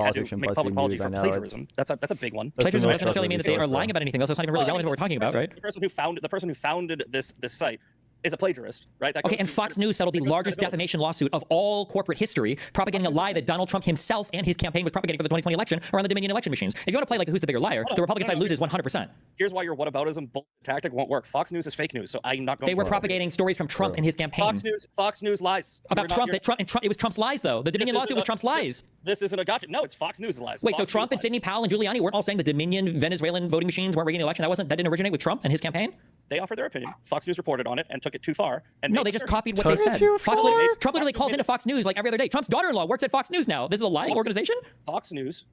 had to make public apology for plagiarism. That's a big one. Plagiarism doesn't necessarily mean that they are lying about anything else. That's not even really relevant to what we're talking about, right? The person who founded this site is a plagiarist, right? Okay, and Fox News settled the largest defamation lawsuit of all corporate history, propagating a lie that Donald Trump himself and his campaign was propagating for the 2020 election around the Dominion election machines. If you want to play like who's the bigger liar, the Republican side loses 100%. Here's why your whataboutism bull tactic won't work. Fox News is fake news, so I'm not going. They were propagating stories from Trump and his campaign. Fox News lies about Trump. It was Trump's lies, though. The Dominion lawsuit was Trump's lies. This isn't a gotcha. No, it's Fox News lies. Wait, so Trump and Sidney Powell and Giuliani weren't all saying the Dominion Venezuelan voting machines weren't rigging the election? That didn't originate with Trump and his campaign? They offered their opinion. Fox News reported on it and took it too far. And no, they just copied what they said. Trump literally calls into Fox News like every other day. Trump's daughter-in-law works at Fox News now. This is a lying organization? Fox News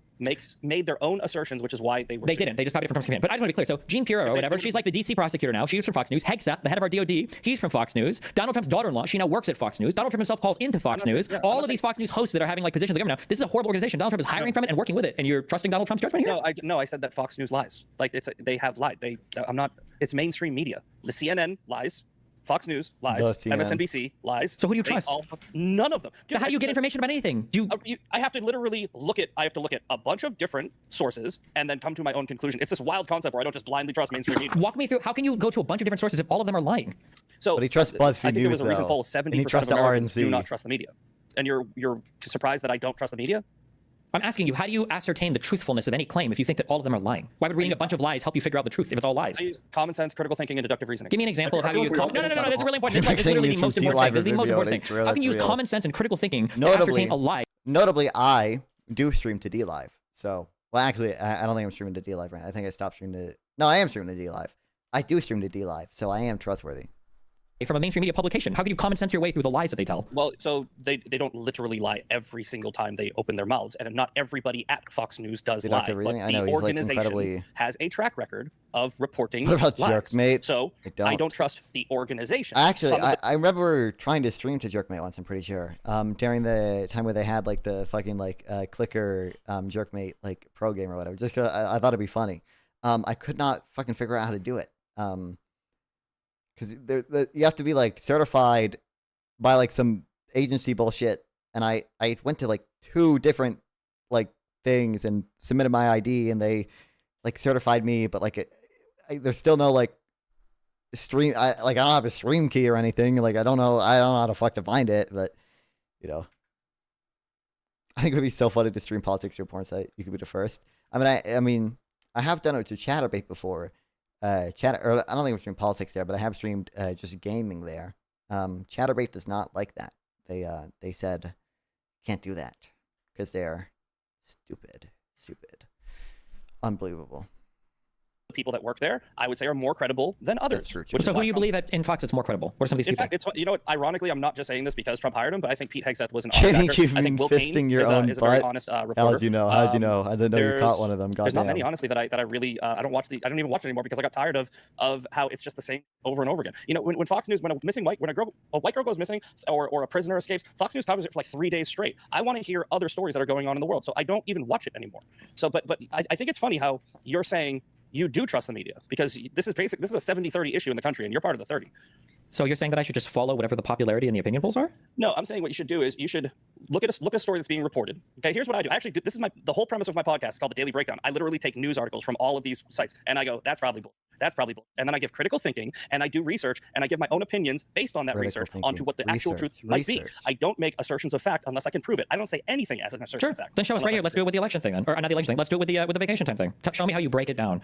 made their own assertions, which is why they were. They didn't. They just copied it from Trump's campaign. But I just want to be clear. So Jean Pirro or whatever, she's like the DC prosecutor now. She's from Fox News. Hegseth, the head of our DOD, he's from Fox News. Donald Trump's daughter-in-law, she now works at Fox News. Donald Trump himself calls into Fox News. All of these Fox News hosts that are having like positions in the government now. This is a horrible organization. Donald Trump is hiring from it and working with it. And you're trusting Donald Trump's judgment here? No, I said that Fox News lies. Like they have lied. It's mainstream media. The CNN lies. Fox News lies. MSNBC lies. So who do you trust? None of them. So how do you get information about anything? I have to literally look at a bunch of different sources and then come to my own conclusion. It's this wild concept where I don't just blindly trust mainstream media. Walk me through. How can you go to a bunch of different sources if all of them are lying? So but he trusts BuzzFeed I think there was News, a recent though. poll: And he 70% trusts of the Americans do RNC. not trust the media. And you're surprised that I don't trust the media? I'm asking you, how do you ascertain the truthfulness of any claim if you think that all of them are lying? Why would reading a bunch of lies help you figure out the truth if it's all lies? I use common sense, critical thinking, and deductive reasoning. Give me an example of how you use common. No. This is really important. This is literally the most important thing. This is the most important thing. How can you use common sense and critical thinking to ascertain a lie? Notably, I do stream to DLive. So, well, actually, I don't think I'm streaming to DLive right now. I think I stopped streaming to. No, I am streaming to DLive. I do stream to DLive, so I am trustworthy. From a mainstream media publication, how can you common sense your way through the lies that they tell? Well, so they don't literally lie every single time they open their mouths, and not everybody at Fox News does lie. But the organization has a track record of reporting What about lies. Jerkmate? So I don't trust the organization. Actually, I remember trying to stream to Jerkmate once. I'm pretty sure during the time where they had like the fucking clicker Jerkmate like pro game or whatever. Just 'cause I thought it'd be funny. I could not fucking figure out how to do it. Because you have to be like certified by like some agency bullshit, and I went to like 2 different like things and submitted my ID, and they like certified me, but like there's still no like stream. I don't have a stream key or anything. Like I don't know how to fuck to find it, but you know, I think it would be so funny to stream politics to a porn site. You could be the first. I mean, I have done it to Chatterbait before. I don't think I've streamed politics there, but I have streamed just gaming there. Chatterbait does not like that. They said can't do that because they're stupid, unbelievable. The people that work there, I would say, are more credible than others. So who do you believe in Fox it's more credible? What are some of these people? In fact, you know what? Ironically, I'm not just saying this because Trump hired him, but I think Pete Hegseth was an Can honest you actor. I think Will fisting Payne your is own a very butt? honest reporter. How'd you know? I didn't know you caught one of them. There's not many, Goddamn. honestly, that I really I don't even watch it anymore because I got tired of how it's just the same over and over again. You know, when Fox News, when a white girl goes missing or a prisoner escapes, Fox News covers it for like 3 days straight. I want to hear other stories that are going on in the world, so I don't even watch it anymore. So, but I think it's funny how you're saying you do trust the media because this is a 70-30 issue in the country, and you're part of the 30. So you're saying that I should just follow whatever the popularity and the opinion polls are? No, I'm saying what you should do is you should look at a story that's being reported. Okay, here's what I do. Actually, this is the whole premise of my podcast is called The Daily Breakdown. I literally take news articles from all of these sites, and I go, that's probably bull. That's probably bull. And then I give critical thinking, and I do research, and I give my own opinions based on that research onto what the actual truth might be. I don't make assertions of fact unless I can prove it. I don't say anything as an assertion of fact. Then show us right here. Let's do it with the election thing then. Or not the election thing. Let's do it with the vacation time thing. Show me how you break it down.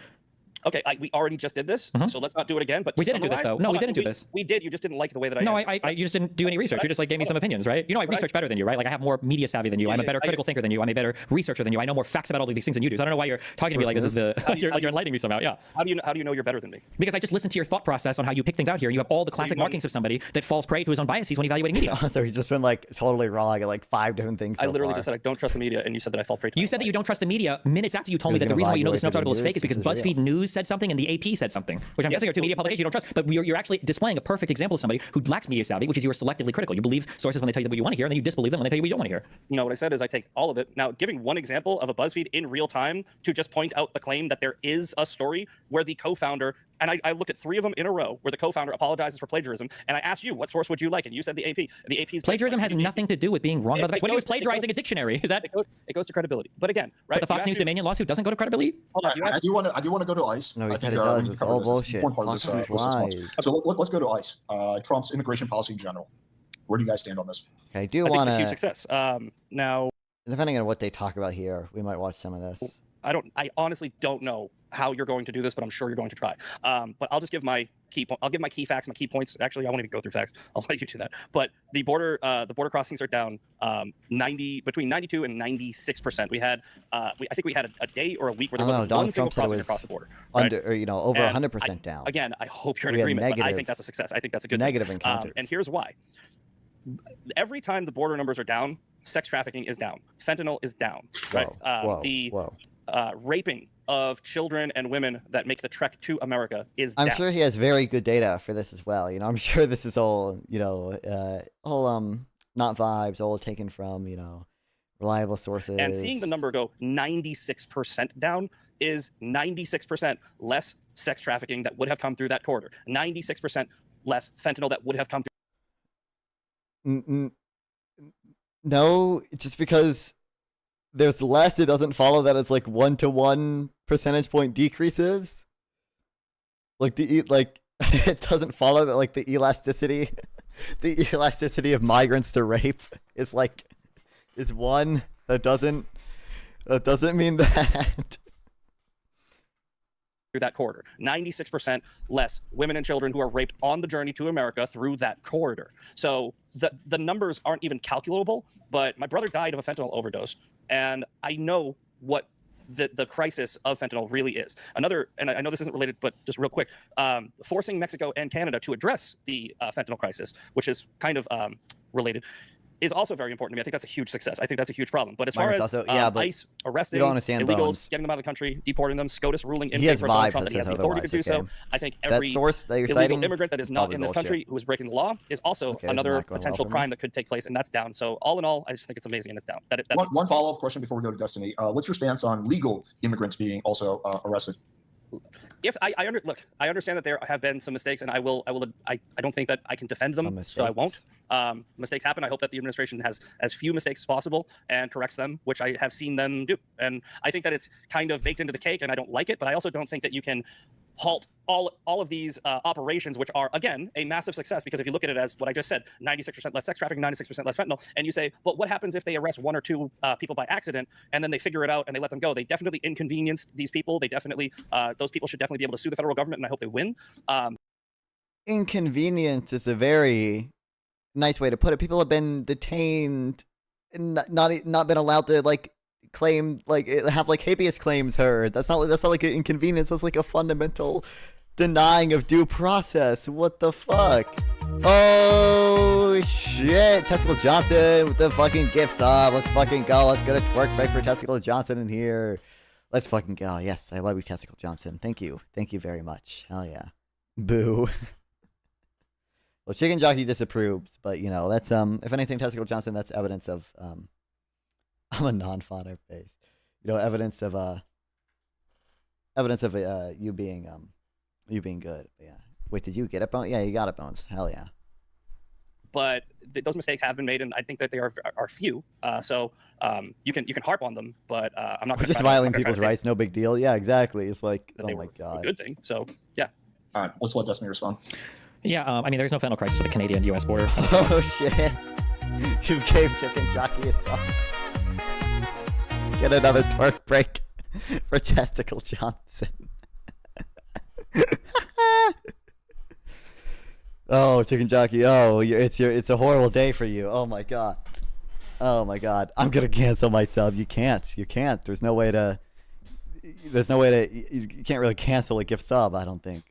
Okay, we already just did this, so let's not do it again. But we didn't do this though. No, we didn't do this. We did. You just didn't like the way that I. No, answered. you just didn't do any research. You just like gave me some opinions, right? You know, I research better than you, right? Like I have more media savvy than you. I'm a better critical thinker than you. I'm a better researcher than you. I know more facts about all of these things than you do. So I don't know why you're talking to me like this is you're enlightening me somehow. Yeah. How do you know you're better than me? Because I just listened to your thought process on how you pick things out here. You have all the classic markings of somebody that falls prey to his own biases when evaluating media. So he's just been like totally wrong at like 5 different things. I literally just said I don't trust the media, and you said that I fall prey to. You said that you don't trust the media minutes after you told me that the reason why you know the Snopes article is fake is because BuzzFeed News said something and the AP said something, which I'm guessing are 2 media publications you don't trust. But you're actually displaying a perfect example of somebody who lacks media savvy, which is you are selectively critical. You believe sources when they tell you what you want to hear, and then you disbelieve them when they tell you what you don't want to hear. No, what I said is I take all of it. Now, giving one example of a BuzzFeed in real time to just point out the claim that there is a story where the co-founder, and I looked at 3 of them in a row where the co-founder apologizes for plagiarism, and I asked you, what source would you like? And you said the AP. The AP's plagiarism has nothing to do with being wrong about the facts. When he was plagiarizing a dictionary, is that it goes to credibility. But again, right? But the Fox News Dominion lawsuit doesn't go to credibility. I do want to go to ICE. No, he said it does. It's all bullshit. Fox News lies. So let's go to ICE. Trump's immigration policy in general. Where do you guys stand on this? Okay, I do want want to. to. Huge success. Now, depending on what they talk about here, we might watch some of this. I honestly don't know how you're going to do this, but I'm sure you're going to try. But I'll just give my I'll give my key facts, my key points. Actually, I won't even go through facts. I'll let you do that. But the border crossings are down between 92 and 96%. We had I think we had a day or a week where there wasn't one single crossing across the border. Right? Over 100% down. Again, I hope you're in agreement, but I think that's a success. I think that's a good negative thing. encounters. And here's why. Every time the border numbers are down, sex trafficking is down. Fentanyl is down. Right? Raping of children and women that make the trek to America is down. I'm sure he has very good data for this as well. You know, I'm sure this is all, not vibes, all taken from, reliable sources. And seeing the number go 96% down is 96% less sex trafficking that would have come through that corridor. 96% less fentanyl that would have come through. No, just because there's less, it doesn't follow that it's like 1-to-1 percentage point decreases. Like it doesn't follow that like the elasticity of migrants to rape is 1. That doesn't mean that. Through that corridor, 96% less women and children who are raped on the journey to America through that corridor. So the numbers aren't even calculable, but my brother died of a fentanyl overdose, and I know what the crisis of fentanyl really is. Another, and I know this isn't related, but just real quick, forcing Mexico and Canada to address the fentanyl crisis, which is kind of related, is also very important to me. I think that's a huge success. I think that's a huge problem. But as far as also, ICE arresting illegals, Bones. getting them out of the country, deporting them, SCOTUS ruling in He has favor of Donald vibe Trump that that he has the says authority to do otherwise, so. I think that every source that you're illegal citing, immigrant that is not in this bullshit. country who is breaking the law is also another not going potential well for me. crime that could take place, and that's down. So all in all, I just think it's amazing and it's down. One follow-up question before we go to Destiny. What's your stance on legal immigrants being also arrested? If I understand that there have been some mistakes, and I don't think that I can defend them, so I won't. Mistakes happen. I hope that the administration has as few mistakes as possible and corrects them, which I have seen them do. And I think that it's kind of baked into the cake, and I don't like it. But I also don't think that you can halt all of these operations, which are, again, a massive success, because if you look at it as what I just said, 96% less sex trafficking, 96% less fentanyl, and you say, but what happens if they arrest 1 or 2 people by accident, and then they figure it out and they let them go? They definitely inconvenienced these people. They definitely, those people should definitely be able to sue the federal government, and I hope they win. Inconvenience is a very nice way to put it. People have been detained and not been allowed to claim have habeas claims heard. That's not like an inconvenience. That's like a fundamental denying of due process. What the fuck? Oh shit! Testicle Johnson with the fucking gift sub. Let's fucking go. Let's get a twerk break for Testicle Johnson in here. Let's fucking go. Yes, I love you, Testicle Johnson. Thank you very much. Hell yeah. Boo. Well, Chicken Jockey disapproves, but that's if anything, Testicle Johnson, that's evidence of I'm a non-fodder face. Evidence of you being good. But yeah. Wait, did you get it, Bones? Yeah, you got it, Bones. Hell yeah. But those mistakes have been made, and I think that they are few. So you can harp on them, but I'm not. Just violating people's rights, no big deal. Yeah, exactly. It's like, oh my god, a good thing. So yeah. All right, let's let Destiny respond. Yeah, I mean, there's no fentanyl crisis at the Canadian-U.S. border. Oh shit! You gave Chicken Jockey a song. Let's get another twerk break for Testicle Johnson. Oh, Chicken Jockey. Oh, it's a horrible day for you. Oh my god. Oh my god. I'm gonna cancel my sub. You can't. There's no way to. You can't really cancel a gift sub. I don't think.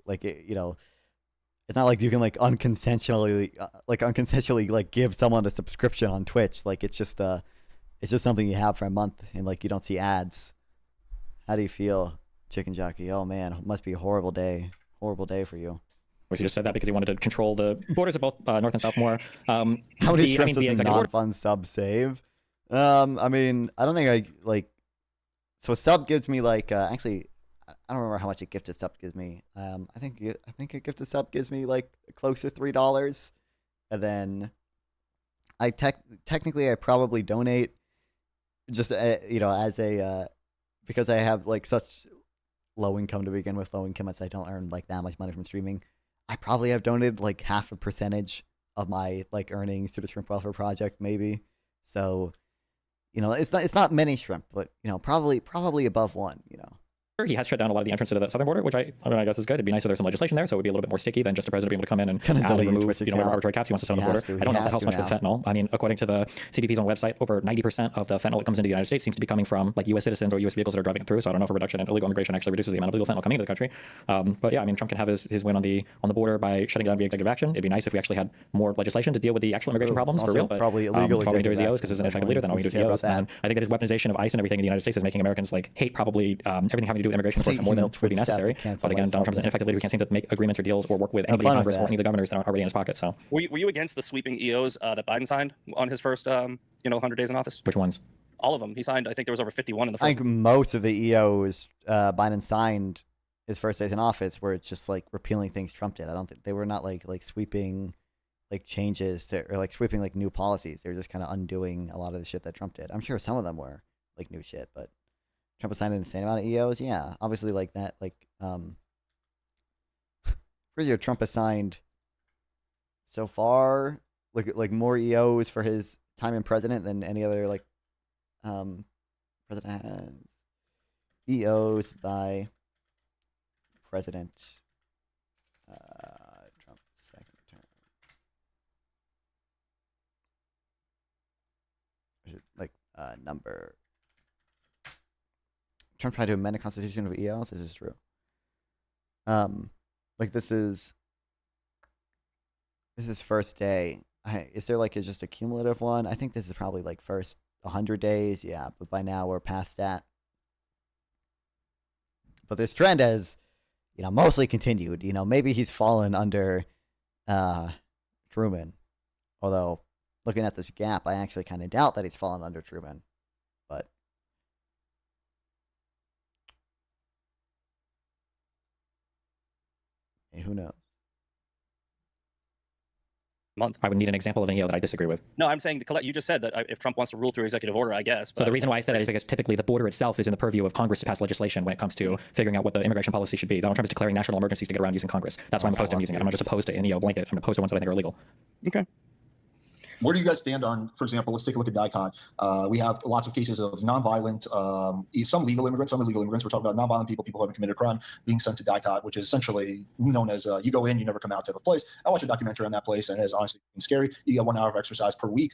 It's not like you can unconsensually give someone a subscription on Twitch. It's just something you have for a month, and you don't see ads. How do you feel, Chicken Jockey? Oh man, it must be a horrible day for you. He just said that because he wanted to control the borders of both North and South more. How many strips does a non-fun sub save? I mean, I don't think so a sub gives me actually, I don't remember how much a gifted sub gives me. I think a gifted sub gives me close to $3, and then I technically I probably donate just as a because I have such low income to begin with, low income as I don't earn that much money from streaming. I probably have donated half a percentage of my earnings to the Shrimp Welfare Project, maybe. So, it's not many shrimp, but probably above 1. He has shut down a lot of the entrance to the southern border, which I guess is good. It'd be nice if there's some legislation there, so it would be a little bit more sticky than just the president being able to come in and add and remove whatever arbitrary caps he wants to set on the border. I don't know if that helps much with fentanyl. I mean, according to the CBP's own website, over 90% of the fentanyl that comes into the United States seems to be coming from U.S. citizens or U.S. vehicles that are driving it through. So I don't know if a reduction in illegal immigration actually reduces the amount of illegal fentanyl coming into the country. But yeah, I mean, Trump can have his win on the border by shutting down via executive action. It'd be nice if we actually had more legislation to deal with the actual immigration problems for real. But probably illegal all we do is EOs because he's an effective leader. Then all we do is EOs. And I think that his weaponization of ICE and everything in the United States is making Americans hate probably everything having to do with immigration, of course, more than would be necessary. But again, Donald Trump's an ineffective leader who can't seem to make agreements or deals or work with anybody in Congress or any of the governors that aren't already in his pocket. So, were you against the sweeping EOs that Biden signed on his first 100 days in office? Which ones? All of them. He signed. I think there was over 51 in the first. I think most of the EOs Biden signed his first days in office, where it's just like repealing things Trump did. I don't think they were not like sweeping like changes to, or like sweeping like new policies. They were just kind of undoing a lot of the shit that Trump did. I'm sure some of them were like new shit, but Trump assigned an insane amount of EOs. Yeah, obviously like that. Like for year Trump assigned so far like more EOs for his time in president than any other like president has. EOs by president Trump's second term. Is it like number? Trump tried to amend the Constitution of EOs. This is true. Like this is first day. Is there like just a cumulative one? I think this is probably like first 100 days. Yeah, but by now we're past that. But this trend has, mostly continued. Maybe he's fallen under Truman. Although, looking at this gap, I actually kind of doubt that he's fallen under Truman. But hey, who knows? Month. I would need an example of an EO that I disagree with. No, I'm saying you just said that if Trump wants to rule through executive order, I guess. So the reason why I said that is because typically the border itself is in the purview of Congress to pass legislation when it comes to figuring out what the immigration policy should be. Donald Trump is declaring national emergencies to get around using Congress. That's why I'm opposed to him using it. I'm not just opposed to an EO blanket. I'm opposed to ones that I think are illegal. Okay. Where do you guys stand on, for example, let's take a look at DICOT. We have lots of cases of nonviolent, some legal immigrants, some illegal immigrants. We're talking about nonviolent people who haven't committed a crime, being sent to DICOT, which is essentially known as you go in, you never come out type of place. I watched a documentary on that place, and it is honestly scary. You get 1 hour of exercise per week.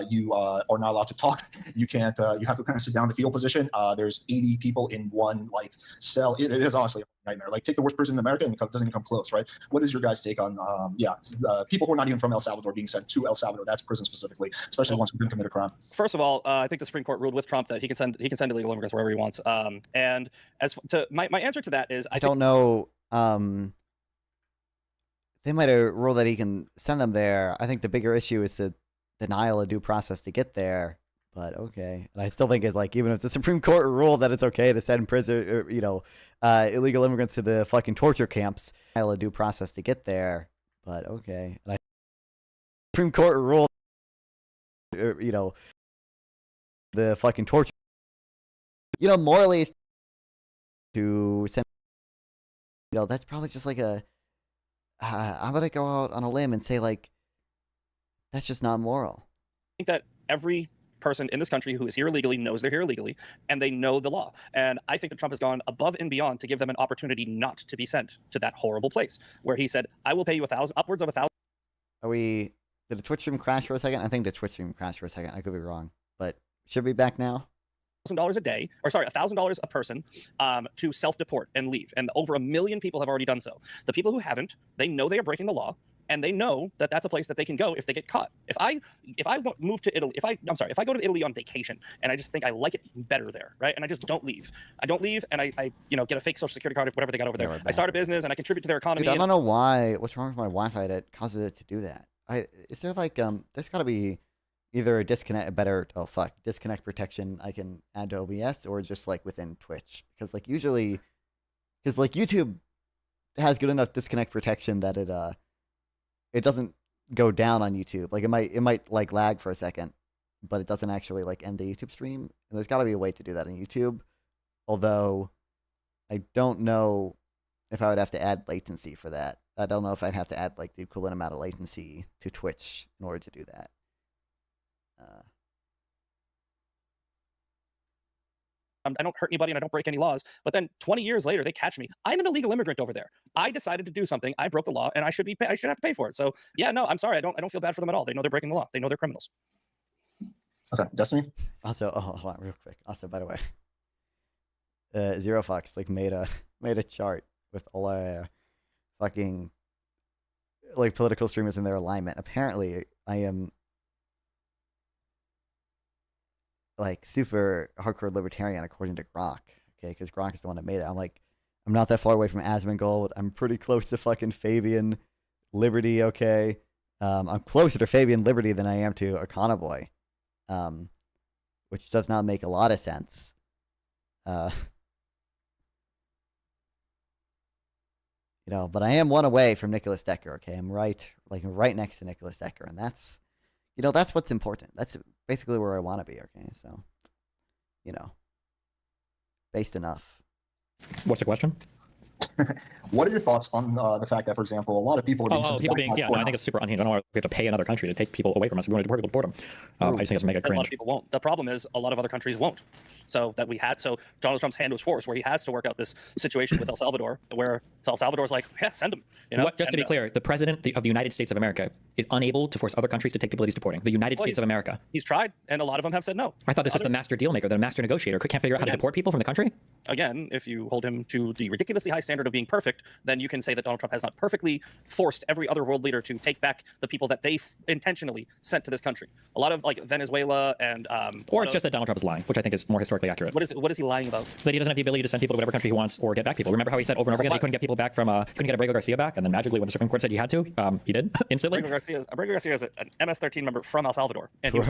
You are not allowed to talk. You can't. You have to kind of sit down in the fetal position. There's 80 people in one like cell. It is honestly a nightmare. Like take the worst prison in America, and it doesn't even come close, right? What is your guys' take on people who are not even from El Salvador being sent to El Salvador? That's prison specifically, especially ones who didn't commit a crime. First of all, I think the Supreme Court ruled with Trump that he can send illegal immigrants wherever he wants. And as to my answer to that is, I don't know. They might have ruled that he can send them there. I think the bigger issue is the denial of due process to get there. But okay, and I still think it's like, even if the Supreme Court ruled that it's okay to send illegal immigrants to the fucking torture camps, denial of due process to get there. But okay, and Supreme Court ruled, the fucking torture. Morally to send. That's probably just like a. I'm gonna go out on a limb and say like, that's just not moral. I think that every person in this country who is here illegally knows they're here illegally, and they know the law. And I think that Trump has gone above and beyond to give them an opportunity not to be sent to that horrible place where he said, "I will pay you upwards of 1,000." Did the Twitch stream crash for a second? I think the Twitch stream crashed for a second. I could be wrong, but should be back now. $1,000 a day, or sorry, $1,000 a person to self-deport and leave. And over 1 million people have already done so. The people who haven't, they know they are breaking the law, and they know that that's a place that they can go if they get caught. If I move to Italy, if I go to Italy on vacation, and I just think I like it better there, right? And I just don't leave. I don't leave, and I get a fake social security card, whatever they got over there. I start a business, and I contribute to their economy. Dude, I don't know why. What's wrong with my Wi-Fi that causes it to do that? Is there like there's got to be either a disconnect protection I can add to OBS, or just like within Twitch, because like usually, because like YouTube has good enough disconnect protection that it doesn't go down on YouTube. Like it might like lag for a second, but it doesn't actually like end the YouTube stream. And there's got to be a way to do that on YouTube. Although I don't know if I would have to add latency for that. I don't know if I'd have to add like the equivalent amount of latency to Twitch in order to do that. I don't hurt anybody and I don't break any laws. But then 20 years later, they catch me. I'm an illegal immigrant over there. I decided to do something. I broke the law, and I shouldn't have to pay for it. So yeah, no, I'm sorry. I don't feel bad for them at all. They know they're breaking the law. They know they're criminals. Okay, Destiny. Also, hold on, real quick. Also, by the way, Zero Fox like made a chart with all our fucking like political streamers in their alignment. Apparently, I am like super hardcore libertarian according to Grok. Okay, because Grok is the one that made it. I'm not that far away from Asmongold. I'm pretty close to fucking Fabian Liberty. Okay, I'm closer to Fabian Liberty than I am to Econoboy, which does not make a lot of sense. You know, but I am one away from Nicholas Decker. Okay, I'm right next to Nicholas Decker, and that's, you know, that's what's important. That's basically where I want to be. Okay, so, you know, based enough. What's the question? What are your thoughts on the fact that, for example, a lot of people are people being, yeah, no, I think it's super unhinged. I don't know why we have to pay another country to take people away from us. We want to deport them. I just think it's mega cringe. A lot of people won't. The problem is a lot of other countries won't. So Donald Trump's hand was forced, where he has to work out this situation with El Salvador, where El Salvador's like, yeah, send them. You know? Just to be clear, the president of the United States of America is unable to force other countries to take people that he's deporting. The United States of America. He's tried, and a lot of them have said no. I thought this was the master deal maker, the master negotiator. Can't figure out how to deport people from the country? Again, if you hold him to the ridiculously high standard of being perfect, then you can say that Donald Trump has not perfectly forced every other world leader to take back the people that they intentionally sent to this country. A lot of like Venezuela and or it's just that Donald Trump is lying, which I think is more historically accurate. What is he lying about? That he doesn't have the ability to send people to whatever country he wants or get back people. Remember how he said over and over again that he couldn't get people back from couldn't get Abrego Garcia back, and then magically when the Supreme Court said he had to, he did instantly. Abrego Garcia is an MS-13 member from El Salvador, and true,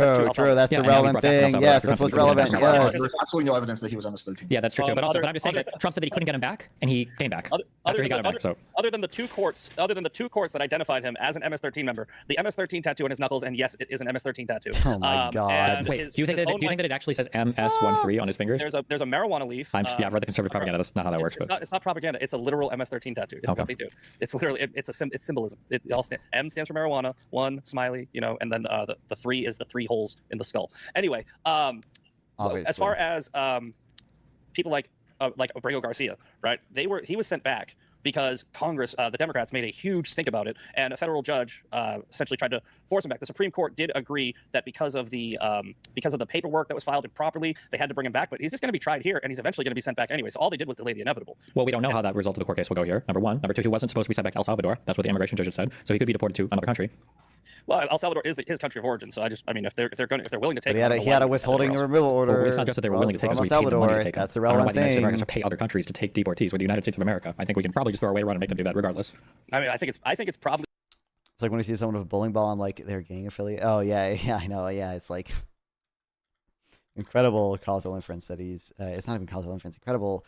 that's a relevant thing. Yes, that's what's relevant. Yes. There's absolutely no evidence that he was MS-13. Yeah, that's true too. But I'm just saying that Trump said that he couldn't get him back, and he came back after he got him back. So other than the two courts that identified him as an MS-13 member, the MS-13 tattoo on his knuckles, and yes, it is an MS-13 tattoo. Oh my God! Wait, do you think that it actually says MS-13 on his fingers? There's a marijuana leaf. I've read the conservative propaganda. That's not how that works. It's not propaganda. It's a literal MS-13 tattoo. It's what they do. It's literally it's symbolism. It all M stands for marijuana. 1 smiley, you know, and then the 3 is the 3 holes in the skull. Anyway, as far as people like Abrego Garcia, right? He was sent back because Congress, the Democrats, made a huge stink about it, and a federal judge essentially tried to force him back. The Supreme Court did agree that because of the paperwork that was filed improperly, they had to bring him back. But he's just going to be tried here, and he's eventually going to be sent back anyway. So all they did was delay the inevitable. Well, we don't know how that result of the court case will go here. Number one. Number two, he wasn't supposed to be sent back to El Salvador. That's what the immigration judge had said. So he could be deported to another country. Well, El Salvador is his country of origin, so if they're willing to take, he had a withholding and removal order. Well, it's not just that they were willing to take us; we paid them money to take them. That's the relevant thing. I don't know why the United States of America has to pay other countries to take deportees. We're the United States of America. I think we can probably just throw our weight around and make them do that, regardless. I mean, I think it's probably. It's like when you see someone with a bowling ball, I'm like, they're a gang affiliate. Oh yeah, I know. Yeah, it's like incredible causal inference that he's. It's not even causal inference. Incredible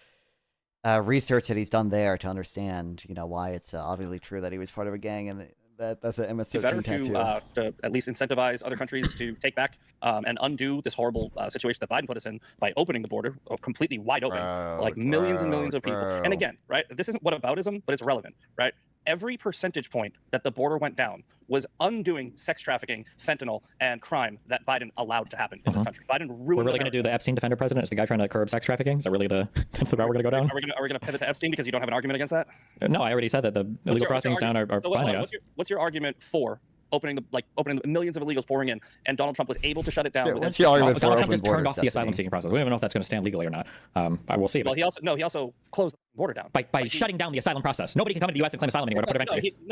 research that he's done there to understand, you know, why it's obviously true that he was part of a gang and. That's an MS-13 tattoo. To at least incentivize other countries to take back and undo this horrible situation that Biden put us in by opening the border completely wide open, millions and millions of people. And again, right, this isn't whataboutism, but it's relevant, right? Every percentage point that the border went down was undoing sex trafficking, fentanyl, and crime that Biden allowed to happen in this country. Biden ruined. We're really going to do the Epstein defender president? Is the guy trying to curb sex trafficking? Is that really that's the route we're going to go down? Are we going to pivot to Epstein because you don't have an argument against that? No, I already said that the illegal crossings down are fine, I guess. What's your argument for opening the millions of illegals pouring in, and Donald Trump was able to shut it down? What's the argument for Donald Trump just turned off the asylum seeking process. We don't even know if that's going to stand legally or not. I will see. Well, he also closed the border down by shutting down the asylum process. Nobody can come to the U.S. and claim asylum anymore.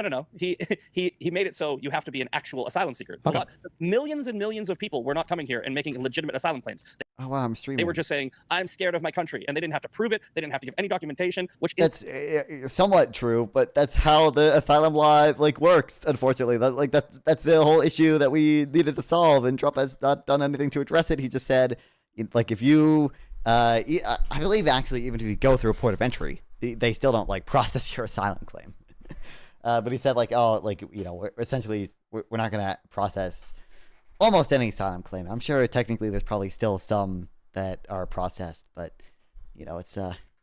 No. He made it so you have to be an actual asylum seeker. Okay. Millions and millions of people were not coming here and making legitimate asylum claims. Oh wow, I'm streaming. They were just saying, "I'm scared of my country," and they didn't have to prove it. They didn't have to give any documentation. That's somewhat true, but that's how the asylum law works. Unfortunately, that's the whole issue that we needed to solve, and Trump has not done anything to address it. He just said, if you, I believe actually, even if you go through a port of entry, they still don't process your asylum claim. But he said essentially we're not going to process almost any asylum claim. I'm sure technically there's probably still some that are processed, but it's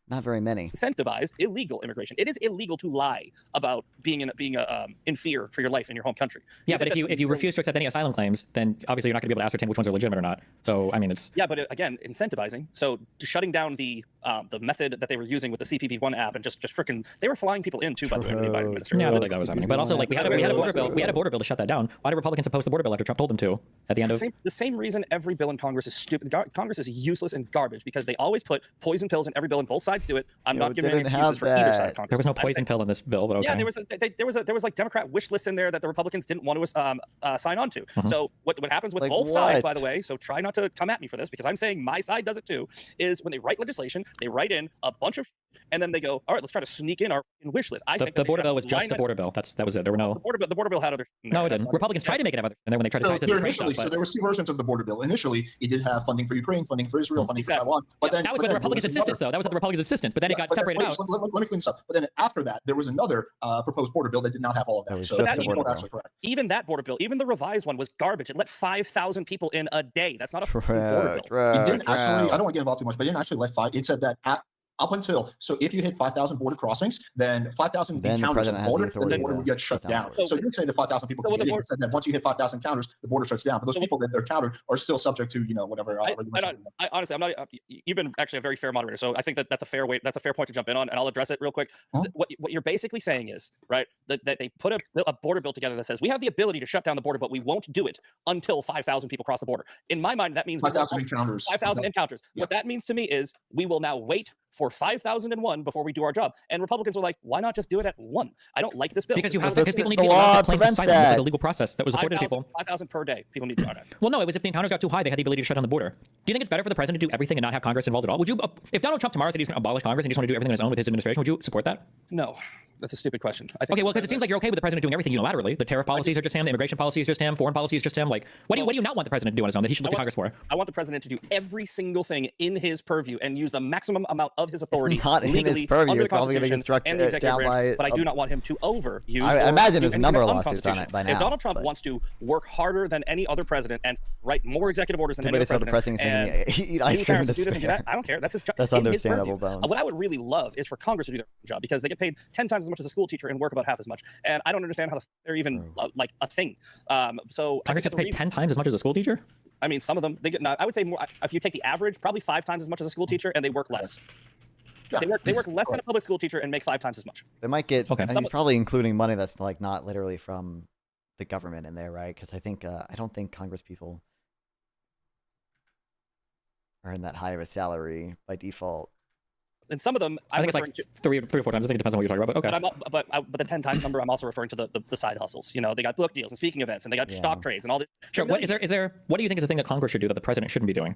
not very many. Incentivized illegal immigration. It is illegal to lie about being in fear for your life in your home country. Yeah, but if you refuse to accept any asylum claims, then obviously you're not going to be able to ascertain which ones are legitimate or not. So I mean, it's but again, incentivizing. So shutting down the method that they were using with the CPP-1 app and just freaking, they were flying people in too. By the way, the Biden administration. Yeah, I don't think that was happening. But also, we had a border bill. We had a border bill to shut that down. Why did Republicans oppose the border bill after Trump told them to? At the end of the same reason every bill in Congress is stupid. Congress is useless and garbage because they always put poison pills in every bill and both sides do it. I'm not giving any excuses for either side of Congress. There was no poison pill in this bill, but okay. Yeah, there was Democrat wish lists in there that the Republicans didn't want to sign on to. So what happens with both sides, by the way, so try not to come at me for this because I'm saying my side does it too, is when they write legislation, they write in a bunch of and then they go, all right, let's try to sneak in our wish list. I think the border bill was just a border bill. That was it. There were no. The border bill had other. No, it didn't. Republicans tried to make it have other, and then when they tried to tie it to the Ukraine stuff, so there was two versions of the border bill. Initially, it did have funding for Ukraine, funding for Israel, funding for Taiwan. But then that was with the Republicans' insistence, though. That was at the Republicans' insistence. But then it got separated out. Let me clean this up. But then after that, there was another proposed border bill that did not have all of that. So that's actually correct. Even that border bill, even the revised one, was garbage. It let 5,000 people in a day. That's not a border bill. It didn't actually. I don't want to get involved too much, but it didn't actually let 5. It said that up until, so if you hit 5,000 border crossings, then 5,000 encounters on the border, then the border would get shut down. So it didn't say that 5,000 people could get in. It said that once you hit 5,000 counters, the border shuts down. But those people that they're countered are still subject to, whatever. I honestly, I'm not. You've been actually a very fair moderator, so I think that's a fair way. That's a fair point to jump in on, and I'll address it real quick. What you're basically saying is, right, that they put a border bill together that says we have the ability to shut down the border, but we won't do it until 5,000 people cross the border. In my mind, that means 5,000 encounters. 5,000 encounters. Yeah. What that means to me is we will now wait for 5,001 before we do our job. And Republicans are like, why not just do it at 1? I don't like this bill. Because people need to be allowed to claim asylum. It's like a legal process that was afforded to people. 5,000 per day. People need to do that. Well, no, it was if the encounters got too high, they had the ability to shut down the border. Do you think it's better for the president to do everything and not have Congress involved at all? Would you, if Donald Trump tomorrow said he's going to abolish Congress and just want to do everything on his own with his administration, would you support that? No. That's a stupid question. Okay, well, because it seems like you're okay with the president doing everything unilaterally. The tariff policies are just him. The immigration policy is just him. Foreign policy is just him. Like, what do you not want the president to do on his own that he should look to Congress for? I want the president to do every single thing in his purview and use the maximum amount of his authority legally in his purview. under the Probably going to Constitution get and the executive branch. But I do not want him to overuse. I imagine there's a number of lawsuits on it by now. If Donald Trump wants to work harder than any other president and write more executive orders than any other president, and eat ice cream to spare. I don't care. That's his job. That's understandable, Bones. What I would really love is for Congress to do their job because they get paid 10 times as much as a school teacher and work about half as much. And I don't understand how they're even like a thing. So Congress gets paid 10 times as much as a school teacher? I mean, some of them, they get, I would say more, if you take the average, probably 5 times as much as a school teacher, and they work less. They work less than a public school teacher and make 5 times as much. They might get, and he's probably including money that's like not literally from the government in there, right? Because I think, I don't think Congress people are in that high of a salary by default. And some of them, I think it's like 3 or 4 times. I think it depends on what you're talking about. But okay. But the 10 times number, I'm also referring to the side hustles. You know, they got book deals and speaking events, and they got stock trades and all this. Sure. What is there? What do you think is the thing that Congress should do that the president shouldn't be doing?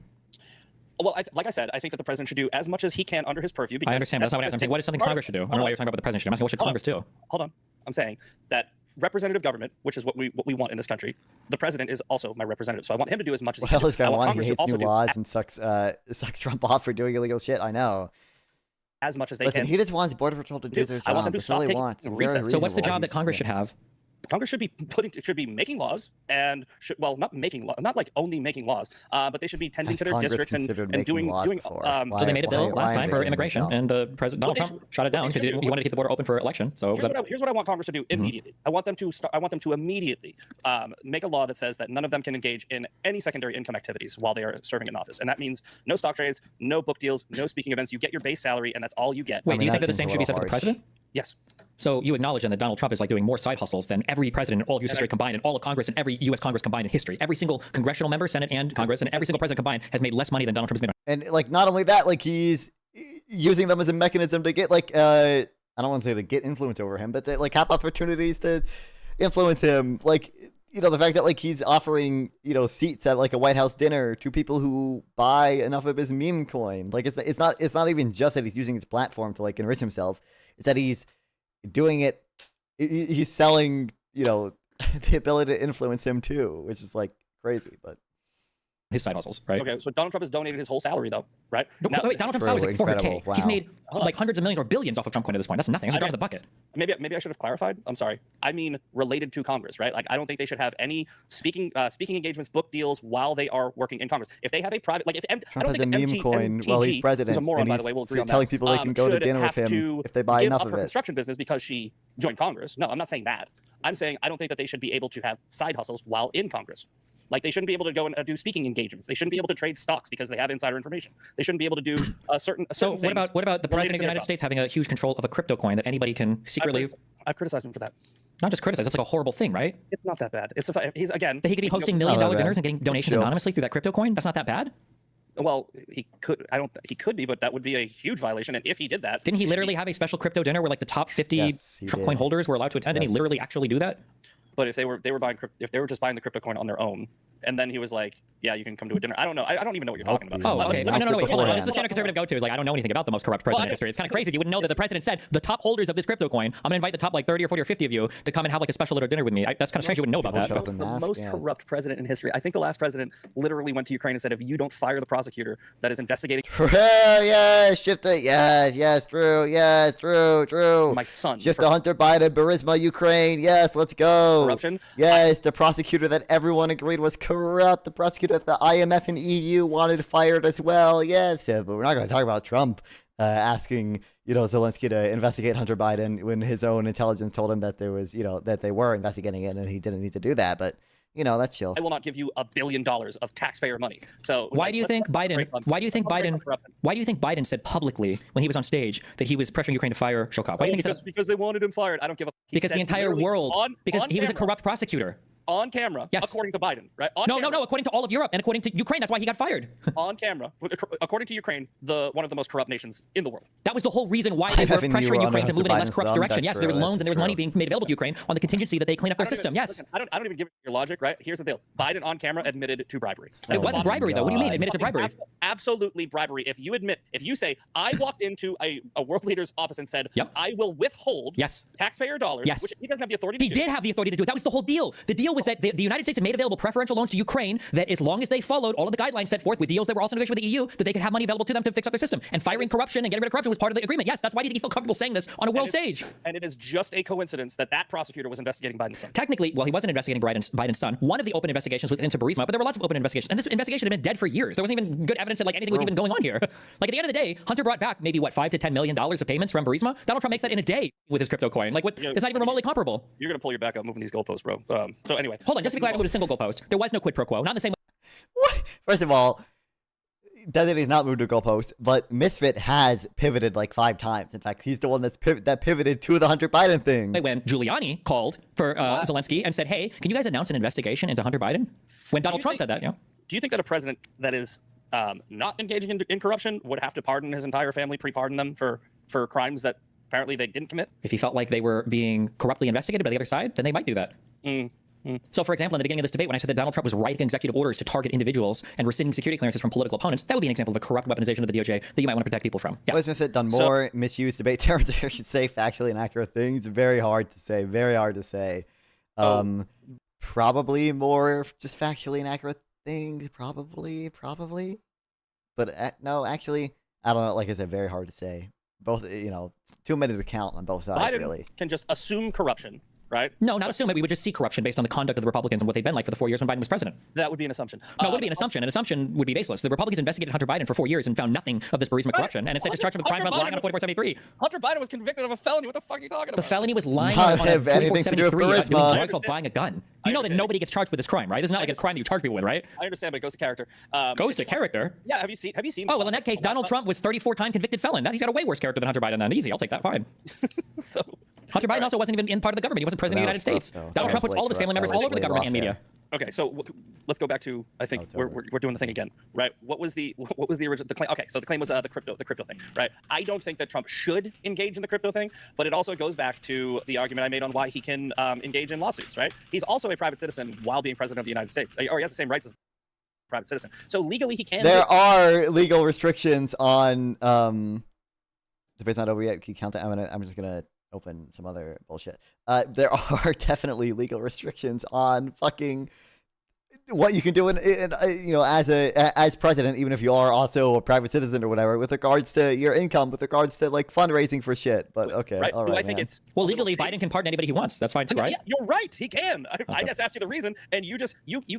Well, like I said, I think that the president should do as much as he can under his purview. Because I understand. But that's not what I'm saying. What is something Congress should do? I don't know why you're talking about what the president should do. I'm asking what should Congress do? Hold on. I'm saying that representative government, which is what we want in this country, the president is also my representative. So I want him to do as much as he can. What else I want? He hates new laws and sucks Trump off for doing illegal shit. I know. As much as they Listen, can. he just wants Border Patrol to do their job. I want them to stop taking recess. So what's the job that Congress should have? Congress should be making laws and not making law, not like only making laws, but they should be tending to their districts and doing. So they made a bill last time for immigration, and the president Donald Trump shot it down because he wanted to keep the border open for election. So here's what I want Congress to do immediately. I want them to immediately make a law that says that none of them can engage in any secondary income activities while they are serving in office, and that means no stock trades, no book deals, no speaking events. You get your base salary, and that's all you get. Wait, do you think that the same should be said for the president? Yes. So you acknowledge then that Donald Trump is like doing more side hustles than every president in all of U.S. history combined, and all of Congress and every U.S. Congress combined in history. Every single congressional member, Senate, and Congress, and every single president combined has made less money than Donald Trump has made. And like not only that, like he's using them as a mechanism to get like I don't want to say to get influence over him, but to like have opportunities to influence him. Like the fact that like he's offering seats at like a White House dinner to people who buy enough of his meme coin. Like it's not even just that he's using his platform to like enrich himself. It's that he's doing it. He's selling, the ability to influence him too, which is like crazy, but his side hustles, right? Okay, so Donald Trump has donated his whole salary though, right? No, wait, Donald Trump's salary is like $400K. Wow. He's made like hundreds of millions or billions off of Trump coin at this point. That's nothing. It's a drop in the bucket. Maybe I should have clarified. I'm sorry. I mean related to Congress, right? Like I don't think they should have any speaking engagements, book deals while they are working in Congress. If they have a private, like if Trump has a meme coin while he's president, a moron, and by the way, we'll agree on that. Telling people they can go to dinner with him if they buy enough of it. Construction business because she joined Congress. No, I'm not saying that. I'm saying I don't think that they should be able to have side hustles while in Congress. Like they shouldn't be able to go and do speaking engagements. They shouldn't be able to trade stocks because they have insider information. They shouldn't be able to do certain. So what about the president of the United States having a huge control of a crypto coin that anybody can secretly? I've criticized him for that. Not just criticize. That's like a horrible thing, right? It's not that bad. He's again. That he could be hosting $1 million dinners and getting donations anonymously through that crypto coin. That's not that bad. Well, he could. He could be, but that would be a huge violation. And if he did that, didn't he literally have a special crypto dinner where like the top 50 Trump coin holders were allowed to attend? Didn't he literally actually do that? But if they were just buying the crypto coin on their own, and then he was like, yeah, you can come to a dinner. I don't know. I don't even know what you're talking about. Oh, okay. No, wait. Hold on. This is the standard conservative go-to. Is like, I don't know anything about the most corrupt president in history. It's kind of crazy. You wouldn't know that the president said the top holders of this crypto coin. I'm gonna invite the top like 30 or 40 or 50 of you to come and have like a special little dinner with me. That's kind of strange. You wouldn't know about that. The most corrupt president in history. I think the last president literally went to Ukraine and said, if you don't fire the prosecutor that is investigating. Yes, shift it. Yes, true. Yes, true. My son. Shift to Hunter Biden, Burisma, Ukraine. Yes, let's go. Corruption. Yes, the prosecutor that everyone agreed was corrupt. The prosecutor at the IMF and EU wanted fired as well. Yes, but we're not going to talk about Trump asking, Zelensky to investigate Hunter Biden when his own intelligence told him that there was, that they were investigating it and he didn't need to do that. But that's chill. I will not give you $1 billion of taxpayer money. So why do you think Biden? Why do you think Biden said publicly when he was on stage that he was pressuring Ukraine to fire Shokov? Why do you think he said? Because they wanted him fired. I don't give a. Because the entire world. Because he was a corrupt prosecutor. On camera, yes. According to Biden, right? No, according to all of Europe and according to Ukraine, that's why he got fired. On camera, according to Ukraine, one of the most corrupt nations in the world. That was the whole reason why they were pressuring Ukraine to move in a less corrupt direction. Yes, there was loans and there was money being made available to Ukraine on the contingency that they clean up their system. Yes. Listen, I don't even give it your logic, right? Here's the deal. Biden on camera admitted to bribery. It wasn't bribery, though. What do you mean admitted to bribery? Absolutely bribery. If you say, I walked into a world leader's office and said, I will withhold taxpayer dollars, which he doesn't have the authority to do. He did have the authority to do it. That was the whole deal. The deal was that the United States had made available preferential loans to Ukraine that as long as they followed all of the guidelines set forth with deals that were also negotiated with the EU, that they could have money available to them to fix up their system. And firing corruption and getting rid of corruption was part of the agreement. Yes, that's why did he feel comfortable saying this on a world stage? And it is just a coincidence that prosecutor was investigating Biden's son. Technically, well, he wasn't investigating Biden's son. One of the open investigations was into Burisma, but there were lots of open investigations. And this investigation had been dead for years. There wasn't even good evidence that anything was even going on here. Like at the end of the day, Hunter brought back maybe $5 to $10 million of payments from Burisma. Donald Trump makes that in a day with his crypto coin. It's not even remotely comparable. You're gonna pull your back up moving these goalposts, bro. So anyway, hold on. Just to be clear, I moved a single goalpost. There was no quid pro quo. Not in the same way. What? First of all, Desidee's not moved a goalpost, but Misfit has pivoted like 5 times. In fact, he's the one that pivoted to the Hunter Biden thing. When Giuliani called for Zelensky and said, hey, can you guys announce an investigation into Hunter Biden? When Donald Trump said that, Do you think that a president that is not engaging in corruption would have to pardon his entire family, pre-pardon them for crimes that apparently they didn't commit? If he felt like they were being corruptly investigated by the other side, then they might do that. So, for example, in the beginning of this debate, when I said that Donald Trump was writing executive orders to target individuals and rescinding security clearances from political opponents, that would be an example of a corrupt weaponization of the DOJ that you might want to protect people from. Yes. Was Misfit done more misused debate terms or say factually inaccurate things? Very hard to say. Very hard to say. Probably more just factually inaccurate things. Probably. But no, actually, I don't know. Like I said, very hard to say. Both, too many to count on both sides, Biden really. Can just assume corruption. Right? No, not assume it. We would just see corruption based on the conduct of the Republicans and what they've been like for the 4 years when Biden was president. That would be an assumption. No, it would be an assumption. An assumption would be baseless. The Republicans investigated Hunter Biden for 4 years and found nothing of this Burisma corruption, and instead just charged him with crimes about lying on a 4473. Hunter Biden was convicted of a felony. What the fuck are you talking about? The felony was lying on a 4473 doing drugs while buying a gun. You know that nobody gets charged with this crime, right? This is not like a crime that you charge people with, right? I understand, but it goes to character. Goes to character? Yeah. Have you seen? Oh well, in that case, Donald Trump was 34-time convicted felon. He's got a way worse character than Hunter Biden. Then easy, I'll take that. Fine. So Hunter Biden also wasn't even in part of the government. He wasn't president of the United States. Donald Trump puts all of his family members all over the government and media. Okay, so let's go back to we're doing the thing again, right? What was the original claim? Okay, so the claim was the crypto thing, right? I don't think that Trump should engage in the crypto thing, but it also goes back to the argument I made on why he can engage in lawsuits, right? He's also a private citizen while being president of the United States, or he has the same rights as a private citizen. So legally, he can. There are legal restrictions on debate's not over yet. Can you count that? I'm just gonna open some other bullshit. There are definitely legal restrictions on fucking what you can do in as president, even if you are also a private citizen or whatever, with regards to your income, with regards to like fundraising for shit. But okay, right. All Do right, I think it's legally Biden can pardon anybody he wants. That's fine too, right? Yeah, you're right. He can. I just asked you the reason, and you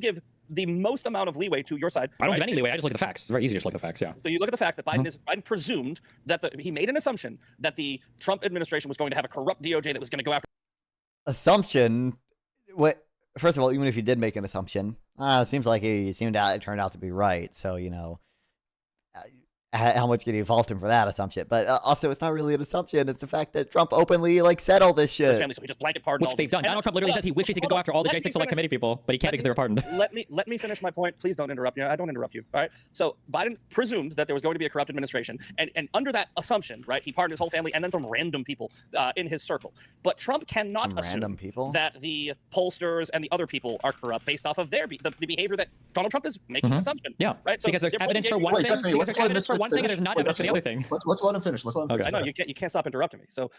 give the most amount of leeway to your side. I don't give any leeway. I just look at the facts. It's very easy to just look at the facts. Yeah. So you look at the facts that Biden presumed that he made an assumption that the Trump administration was going to have a corrupt DOJ that was going to go after. Assumption? What? First of all, even if you did make an assumption, it seems like it turned out to be right. So how much can you fault him for that assumption? But also, it's not really an assumption. It's the fact that Trump openly like said all this shit. So he just blanket pardoned which they've done. Donald Trump literally says he wishes he could go after all the J6 Select Committee people, but he can't because they were pardoned. Let me finish my point. Please don't interrupt me. I don't interrupt you. All right. So Biden presumed that there was going to be a corrupt administration, and under that assumption, right, he pardoned his whole family and then some random people in his circle. But Trump cannot assume that the pollsters and the other people are corrupt based off of the behavior that Donald Trump is making an assumption. Yeah. Right. So because there's evidence for one thing. Because there's evidence for one thing and there's not evidence for the other thing. Let's let him finish. Let's let him finish. I know you can't stop interrupting me. So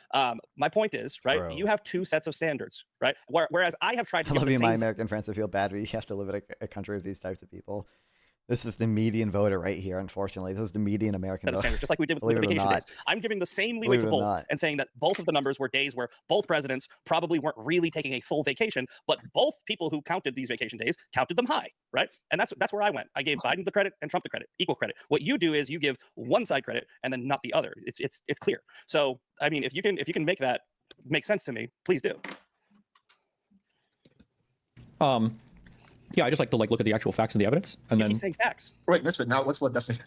my point is, right, you have two sets of standards, right? Whereas I have tried to I love you, my American friends, to feel bad, but you have to live in a country of these types of people. This is the median voter right here, unfortunately. This is the median American voter. Just like we did with the vacation days. I'm giving the same leeway to both and saying that both of the numbers were days where both presidents probably weren't really taking a full vacation, but both people who counted these vacation days counted them high, right? And that's where I went. I gave Biden the credit and Trump the credit, equal credit. What you do is you give one side credit and then not the other. It's clear. So, I mean, if you can make that make sense to me, please do. Yeah, I just like to look at the actual facts and the evidence, and then keep saying facts. Wait, Misfit. Now let's let Destiny.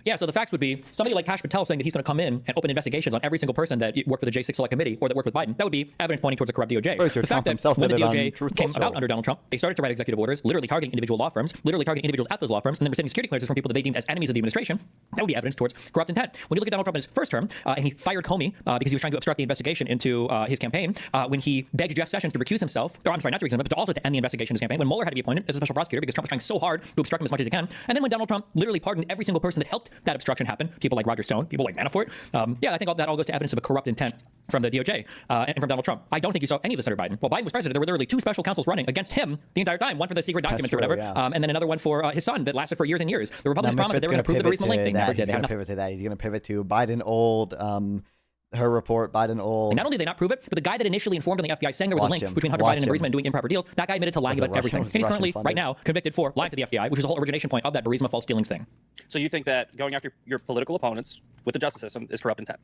Yeah, so the facts would be somebody like Kash Patel saying that he's going to come in and open investigations on every single person that worked with the J6 Select Committee or that worked with Biden. That would be evidence pointing towards a corrupt DOJ. Right, the fact that when the DOJ came about under Donald Trump, they started to write executive orders, literally targeting individual law firms, literally targeting individuals at those law firms, and then receiving security clearances from people that they deemed as enemies of the administration. That would be evidence towards corrupt intent. When you look at Donald Trump in his first term, and he fired Comey because he was trying to obstruct the investigation into his campaign, when he begged Jeff Sessions to recuse himself, or I'm sorry, not to recuse himself, but to also to end the investigation in his campaign, when Mueller had to be appointed as a special prosecutor because Trump was trying so hard to obstruct him as much as he can, and then when Donald Trump literally pardoned every single person that helped that obstruction happen, people like Roger Stone, people like Manafort. Yeah, I think that all goes to evidence of a corrupt intent from the DOJ and from Donald Trump. I don't think you saw any of this under Biden. While Biden was president, there were literally two special counsels running against him the entire time. One for the secret documents or whatever, and then another one for his son that lasted for years and years. The Republicans promised that they were going to prove the Burisma link. They never did. He's going to pivot to that. He's going to pivot to Biden old, her report, Biden old. And not only did they not prove it, but the guy that initially informed on the FBI saying there was a link between Hunter Biden and Burisma and doing improper deals, that guy admitted to lying about everything. And he's currently, right now, convicted for lying to the FBI, which is the whole origination point of that Burisma false dealings thing. So you think that going after your political opponents with the justice system is corrupt intent?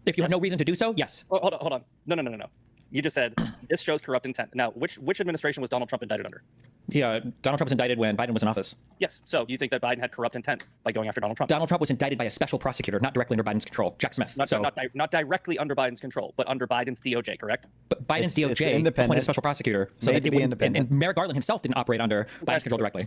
If you have no reason to do so, yes. Oh, hold on. No. You just said this shows corrupt intent. Now, which administration was Donald Trump indicted under? Yeah, Donald Trump was indicted when Biden was in office. Yes. So you think that Biden had corrupt intent by going after Donald Trump? Donald Trump was indicted by a special prosecutor, not directly under Biden's control, Jack Smith. Not directly under Biden's control, but under Biden's DOJ, correct? But Biden's DOJ appointed a special prosecutor, so that and Merrick Garland himself didn't operate under Biden's control directly.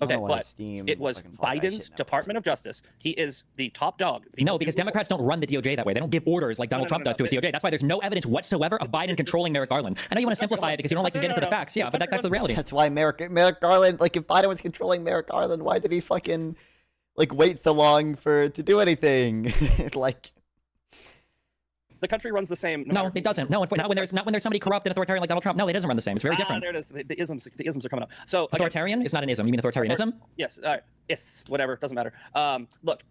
Okay, but it was Biden's Department of Justice. He is the top dog. No, because Democrats don't run the DOJ that way. They don't give orders like Donald Trump does to his DOJ. That's why there's no evidence whatsoever of Biden controlling Merrick Garland. I know you want to simplify it because you don't like to get into the facts. Yeah, but that's the reality. That's why Merrick Garland, like if Biden was controlling Merrick Garland, why did he fucking like wait so long to do anything? Like the country runs the same. No, it doesn't. No, not when there's somebody corrupt and authoritarian like Donald Trump. No, it doesn't run the same. It's very different. There it is. The isms are coming up. So authoritarian is not an ism. You mean authoritarianism? Yes. Yes. Whatever. Doesn't matter. Look,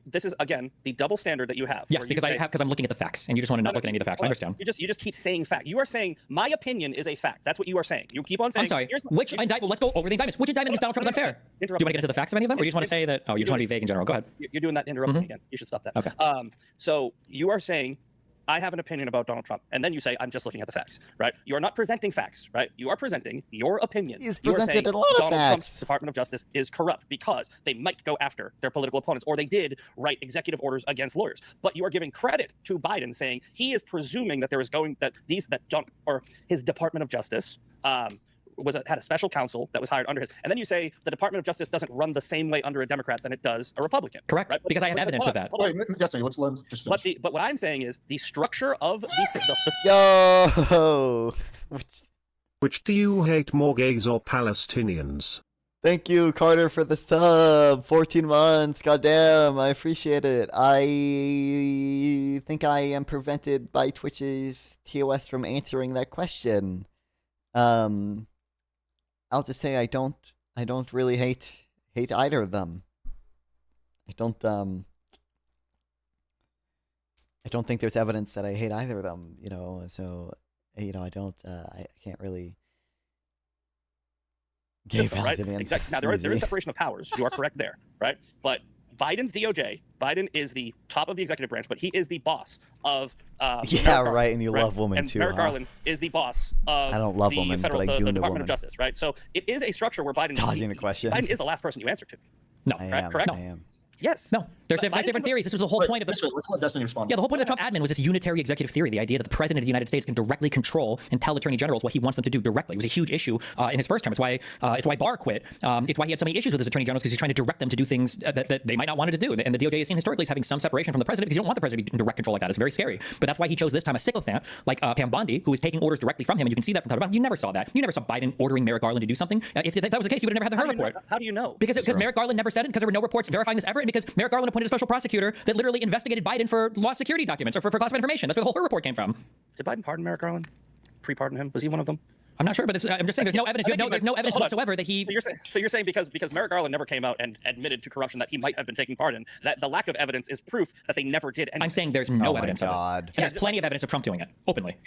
this is again the double standard that you have. Yes, because I'm looking at the facts, and you just want to not look at any of the facts. I understand. You just keep saying fact. You are saying my opinion is a fact. That's what you are saying. You keep on saying. I'm sorry. Which indictment? Let's go over the indictments. Which indictment is Donald Trump unfair? Do you want to get into the facts of any of them, or you just want to say that? Oh, you just want to be vague in general. Go ahead. You're doing that interrupting again. You should stop that. Okay. So you are saying I have an opinion about Donald Trump, and then you say I'm just looking at the facts, right? You are not presenting facts, right? You are presenting your opinion. He's presented a lot of Donald facts. Trump's Department of Justice is corrupt because they might go after their political opponents, or they did write executive orders against lawyers. But you are giving credit to Biden, saying he is presuming that his Department of Justice had a special counsel that was hired under his, and then you say the Department of Justice doesn't run the same way under a Democrat than it does a Republican. Correct, right? Because I have evidence of that. Wait, Destiny, let's let him just finish. But what I'm saying is the structure of Which do you hate more, gays or Palestinians? Thank you, Carter, for the sub. 14 months. Goddamn, I appreciate it. I think I am prevented by Twitch's TOS from answering that question. I'll just say I don't really hate either of them. I don't think there's evidence that I hate either of them, so I can't really give right? an answer. Exactly. Now there is separation of powers. You are correct there, right? But Biden's DOJ, Biden is the top of the executive branch, but he is the boss of right, and you love women and too. Merrick Garland is the boss of I don't love women, but I do the into Department women. of Justice, right? So it is a structure where Biden Dodging the question. Biden is the last person you answer to. No, correct? I am. Yes. No, There's different theories. This was the whole point of the. Let's let Destiny respond. Yeah, the whole point of the Trump admin was this unitary executive theory, the idea that the president of the United States can directly control and tell attorney generals what he wants them to do directly. It was a huge issue in his first term. It's why Barr quit. It's why he had so many issues with his attorney generals, because he's trying to direct them to do things that they might not want to do. And the DOJ is seen historically as having some separation from the president because you don't want the president to be in direct control like that. It's very scary. But that's why he chose this time a sycophant like Pam Bondi, who was taking orders directly from him. And you can see that from time. You never saw that. You never saw Biden ordering Merrick Garland to do something. If that was the case, you would have never had the Hearn report. How do you know? Because Merrick Garland never said it, because there were no reports verifying this ever, and because Merrick Garland appointed a special prosecutor that literally investigated Biden for lost security documents or for classified information. That's where the whole Hearn report came from. Did Biden pardon Merrick Garland? Pre-pardon him? Was he one of them? I'm not sure, but I'm just saying there's no evidence. There's no evidence whatsoever that he. So you're saying because Merrick Garland never came out and admitted to corruption that he might have been taking part in, that the lack of evidence is proof that they never did anything. I'm saying there's no evidence of it. And there's plenty of evidence of Trump doing it openly.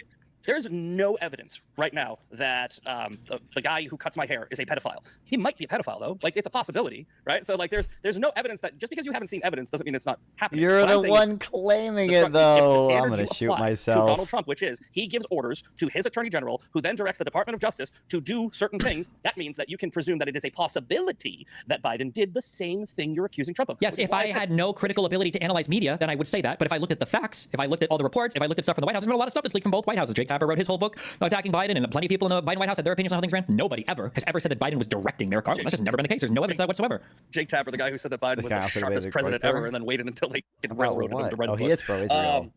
There's no evidence right now that the guy who cuts my hair is a pedophile. He might be a pedophile though. Like, it's a possibility, right? So like there's no evidence that just because you haven't seen evidence doesn't mean it's not happening. You're the one claiming it though. I'm gonna shoot myself. To Donald Trump, which is he gives orders to his attorney general, who then directs the Department of Justice to do certain things. That means that you can presume that it is a possibility that Biden did the same thing you're accusing Trump of. Yes, if I had no critical ability to analyze media, then I would say that. But if I looked at the facts, if I looked at all the reports, if I looked at stuff from the White House, there's been a lot of stuff that's leaked from both White Houses. Jake Tapper wrote his whole book attacking Biden, and plenty of people in the Biden White House had their opinions on how things ran. Nobody ever has ever said that Biden was directing Merrick Garland. That's just never been the case. There's no evidence of that whatsoever. Jake Tapper, the guy who said that Biden was the sharpest president ever, and then waited until they railroaded him to write a book. He is pro-Israel.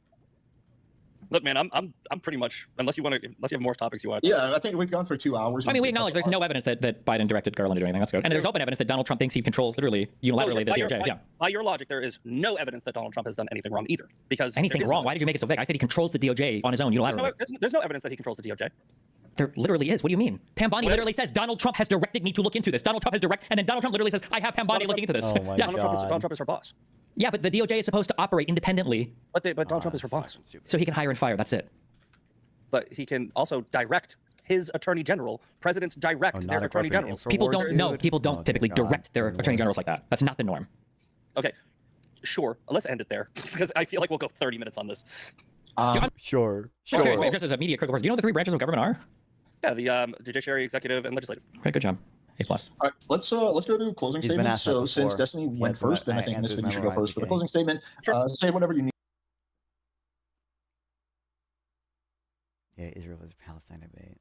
Look, man, I'm pretty much, unless you have more topics you want. Yeah, I think we've gone for 2 hours. I mean, we acknowledge there's no evidence that Biden directed Garland to do anything. That's good. And there's open evidence that Donald Trump thinks he controls literally unilaterally the DOJ. By your logic, there is no evidence that Donald Trump has done anything wrong either. Because anything wrong? Why did you make it so vague? I said he controls the DOJ on his own unilaterally. There's no evidence that he controls the DOJ. There literally is. What do you mean? Pam Bondi literally says Donald Trump has directed me to look into this. Donald Trump has and then Donald Trump literally says I have Pam Bondi looking into this. Oh my God. Donald Trump is her boss. Yeah, but the DOJ is supposed to operate independently. But Donald Trump is her boss. So he can hire and fire. That's it. But he can also direct his attorney general. Presidents direct their attorney generals. People don't typically direct their attorney generals like that. That's not the norm. Okay, sure. Let's end it there because I feel like we'll go 30 minutes on this. Sure. Just as a media critical person, do you know what the 3 branches of government are? Yeah, the judiciary, executive, and legislative. Okay, good job. A+. All right, let's go to closing statements. So since Destiny went first, then I think Misfit, you should go first for the closing statement. Say whatever you need. Yeah, Israel is Palestine debate.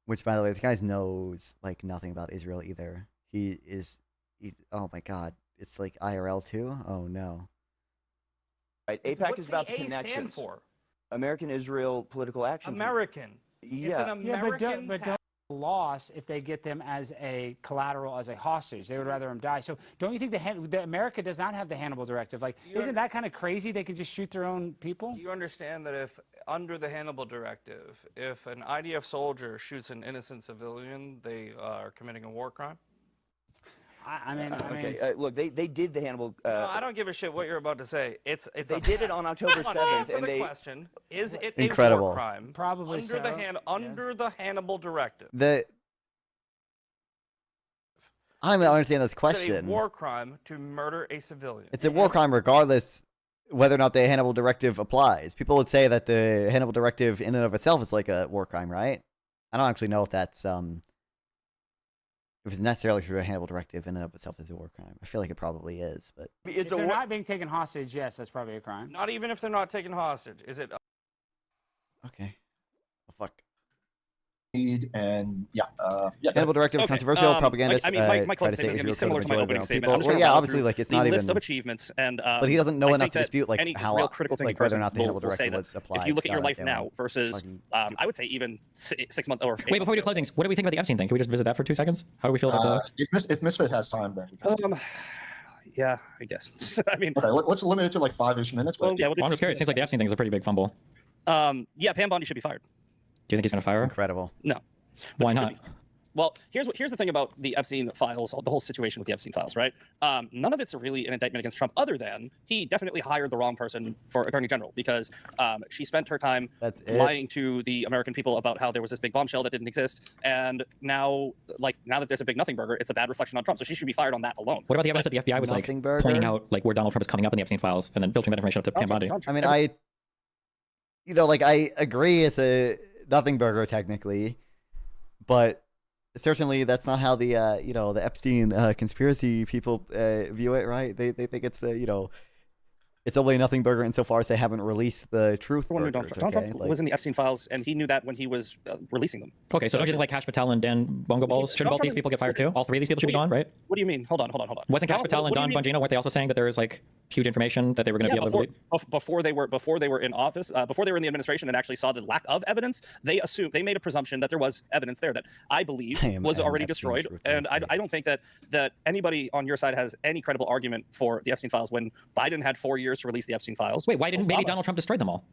Which, by the way, this guy knows like nothing about Israel either. Oh my God, it's like IRL too. Oh no. Right, AIPAC is about the connections. For? American Israel Political Action. American. Yeah. It's an American. But don't loss if they get them as a collateral, as a hostage. They would rather them die. So don't you think the America does not have the Hannibal Directive? Like, isn't that kind of crazy? They can just shoot their own people? Do you understand that if under the Hannibal Directive, if an IDF soldier shoots an innocent civilian, they are committing a war crime? I mean, look, they did the Hannibal. No, I don't give a shit what you're about to say. They did it on October 7th, and the question: is it incredible. A war crime? Probably under the Hannibal Directive. I don't even understand this question. It's a war crime to murder a civilian. It's a war crime regardless whether or not the Hannibal Directive applies. People would say that the Hannibal Directive in and of itself is like a war crime, right? I don't actually know if that's if it's necessarily true, a Hannibal Directive in and of itself is a war crime. I feel like it probably is, but if they're not being taken hostage, yes, that's probably a crime. Not even if they're not taken hostage. Is it? Okay. Well, fuck. And Hannibal Directive is controversial. Propagandist. I mean, my closing statement is going to be similar to my opening statement. Well, yeah, obviously, like it's not even list of achievements, and but he doesn't know enough to dispute like how real critical thinking whether or not the Hannibal will say Directive was applied. If you look at your life now versus, I would say even 6 months or. Wait, before we do closings, what do we think about the Epstein thing? Can we just visit that for 2 seconds? How do we feel about if Misfit has time, then. Yeah, I guess. I mean, okay, let's limit it to like 5-ish minutes. Well, yeah, I'm just curious. It seems like the Epstein thing is a pretty big fumble. Yeah, Pam Bondi should be fired. Do you think he's going to fire her? Incredible. No. Why not? Well, here's the thing about the Epstein files, the whole situation with the Epstein files, right? None of it's really an indictment against Trump, other than he definitely hired the wrong person for Attorney General because she spent her time lying to the American people about how there was this big bombshell that didn't exist, and now that there's a big nothing burger, it's a bad reflection on Trump. So she should be fired on that alone. What about the evidence that the FBI was pointing out where Donald Trump is coming up in the Epstein files and then filtering that information up to Pam Bondi? I mean, I agree it's a nothing burger technically, but certainly that's not how the you know, the Epstein conspiracy people view it, right? They think it's you know, it's only a nothing burger insofar as they haven't released the truth burgers. Donald Trump was in the Epstein files, and he knew that when he was releasing them. Okay, so don't you think like Cash Patel and Dan Bongo Balls, shouldn't both these people get fired too? All three of these people should be gone, right? What do you mean? Hold on. Wasn't Cash Patel and Don Bongino, weren't they also saying that there was like huge information that they were going to be able to release? Before they were in office, before they were in the administration and actually saw the lack of evidence, they made a presumption that there was evidence there that I believe was already destroyed. And I don't think that anybody on your side has any credible argument for the Epstein files when Biden had 4 years to release the Epstein files. Wait, why didn't maybe Donald Trump destroy them all?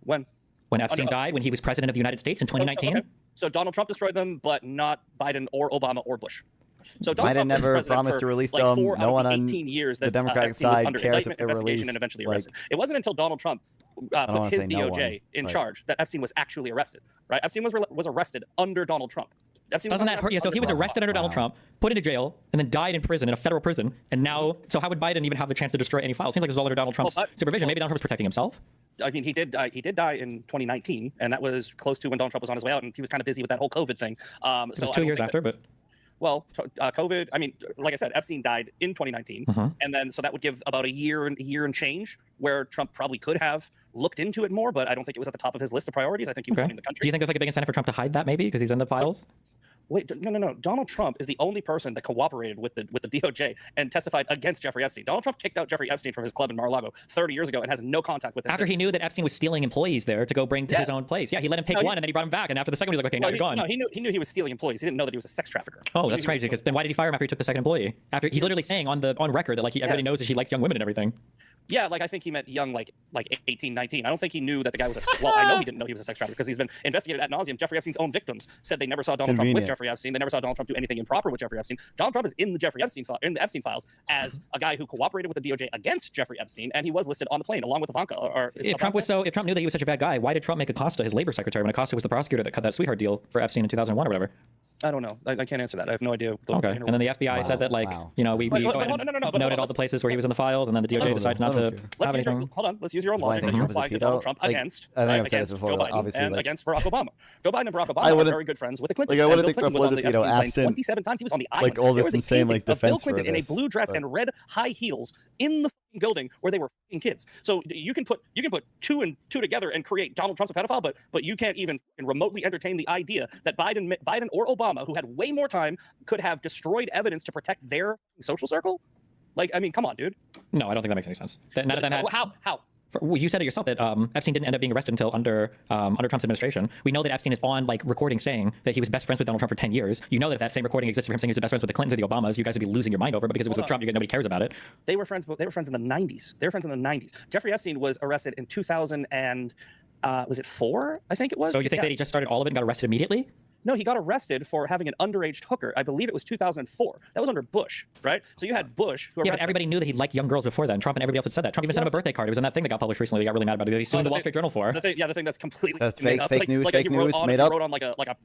When Epstein died, when he was president of the United States in 2019? Okay. So Donald Trump destroyed them, but not Biden or Obama or Bush. So Donald Trump never promised to release them. No one on years the Democratic side cares if they're released. And eventually arrested. It wasn't until Donald Trump put his DOJ in charge that Epstein was actually arrested. Right? Epstein was arrested under Donald Trump. Doesn't that hurt? Yeah, so if he was arrested under Donald Trump, put into jail, and then died in prison, in a federal prison, and now, so how would Biden even have the chance to destroy any files? Seems like this is all under Donald Trump's supervision. Maybe Donald Trump was protecting himself. I mean, he did die in 2019, and that was close to when Donald Trump was on his way out, and he was kind of busy with that whole COVID thing. It was 2 years after, but... Well, COVID, I mean, like I said, Epstein died in 2019, and then so that would give about a year and change where Trump probably could have looked into it more, but I don't think it was at the top of his list of priorities. I think he was running the country. Do you think there's like a big incentive for Trump to hide that maybe because he's in the files? Wait, no. Donald Trump is the only person that cooperated with the DOJ and testified against Jeffrey Epstein. Donald Trump kicked out Jeffrey Epstein from his club in Mar-a-Lago 30 years ago and has no contact with him. After he knew that Epstein was stealing employees there to go bring to his own place. Yeah, he let him take one and then he brought him back. And after the second, he was like, okay, now you're gone. No, he knew he was stealing employees. He didn't know that he was a sex trafficker. Oh, that's crazy. Because then why did he fire him after he took the second employee? After he's literally saying on record that like everybody knows that he likes young women and everything. Yeah, like I think he meant young, like 18, 19. I don't think he knew that the guy was well, I know he didn't know he was a sex trafficker because he's been investigated ad nauseum. Jeffrey Epstein's own victims said they never saw Donald Trump with Jeffrey Epstein. They never saw Donald Trump do anything improper with Jeffrey Epstein. Donald Trump is in the Epstein files as a guy who cooperated with the DOJ against Jeffrey Epstein, and he was listed on the plane along with Ivanka. If Trump knew that he was such a bad guy, why did Trump make Acosta his labor secretary when Acosta was the prosecutor that cut that sweetheart deal for Epstein in 2001 or whatever? I don't know. I can't answer that. I have no idea. Okay. And then the FBI said that, like, you know, we noted all the places where he was in the files, and then the DOJ decides not to have anything. Hold on. Let's use your own logic that you're applying to Donald Trump against Joe Biden and against Barack Obama. Joe Biden and Barack Obama are very good friends with the Clintons. Like, I wouldn't think Trump was, you know, absent 27 times he was on the island. Like all this insane like defense for Bill Clinton in a blue dress and red high heels in the building where they were kids. So you can put two and two together and create Donald Trump's a pedophile, but you can't even remotely entertain the idea that Biden or Obama, who had way more time, could have destroyed evidence to protect their social circle. Like, I mean, come on, dude. No, I don't think that makes any sense. How? Well, you said it yourself that Epstein didn't end up being arrested until under Trump's administration. We know that Epstein is on like recording saying that he was best friends with Donald Trump for 10 years. You know that if that same recording existed for him saying he was best friends with the Clintons or the Obamas, you guys would be losing your mind over. But because it was with Trump, nobody cares about it. They were friends in the 90s. Jeffrey Epstein was arrested in 2000 and was it 4? I think it was. So you think that he just started all of it and got arrested immediately? No, he got arrested for having an underage hooker. I believe it was 2004. That was under Bush, right? So you had Bush who arrested... Yeah, but everybody knew that he liked young girls before then. Trump and everybody else had said that. Trump even sent him a birthday card. It was in that thing that got published recently. They got really mad about it. They sued the Wall Street Journal for. The thing that's completely fake news, made up. He wrote on like a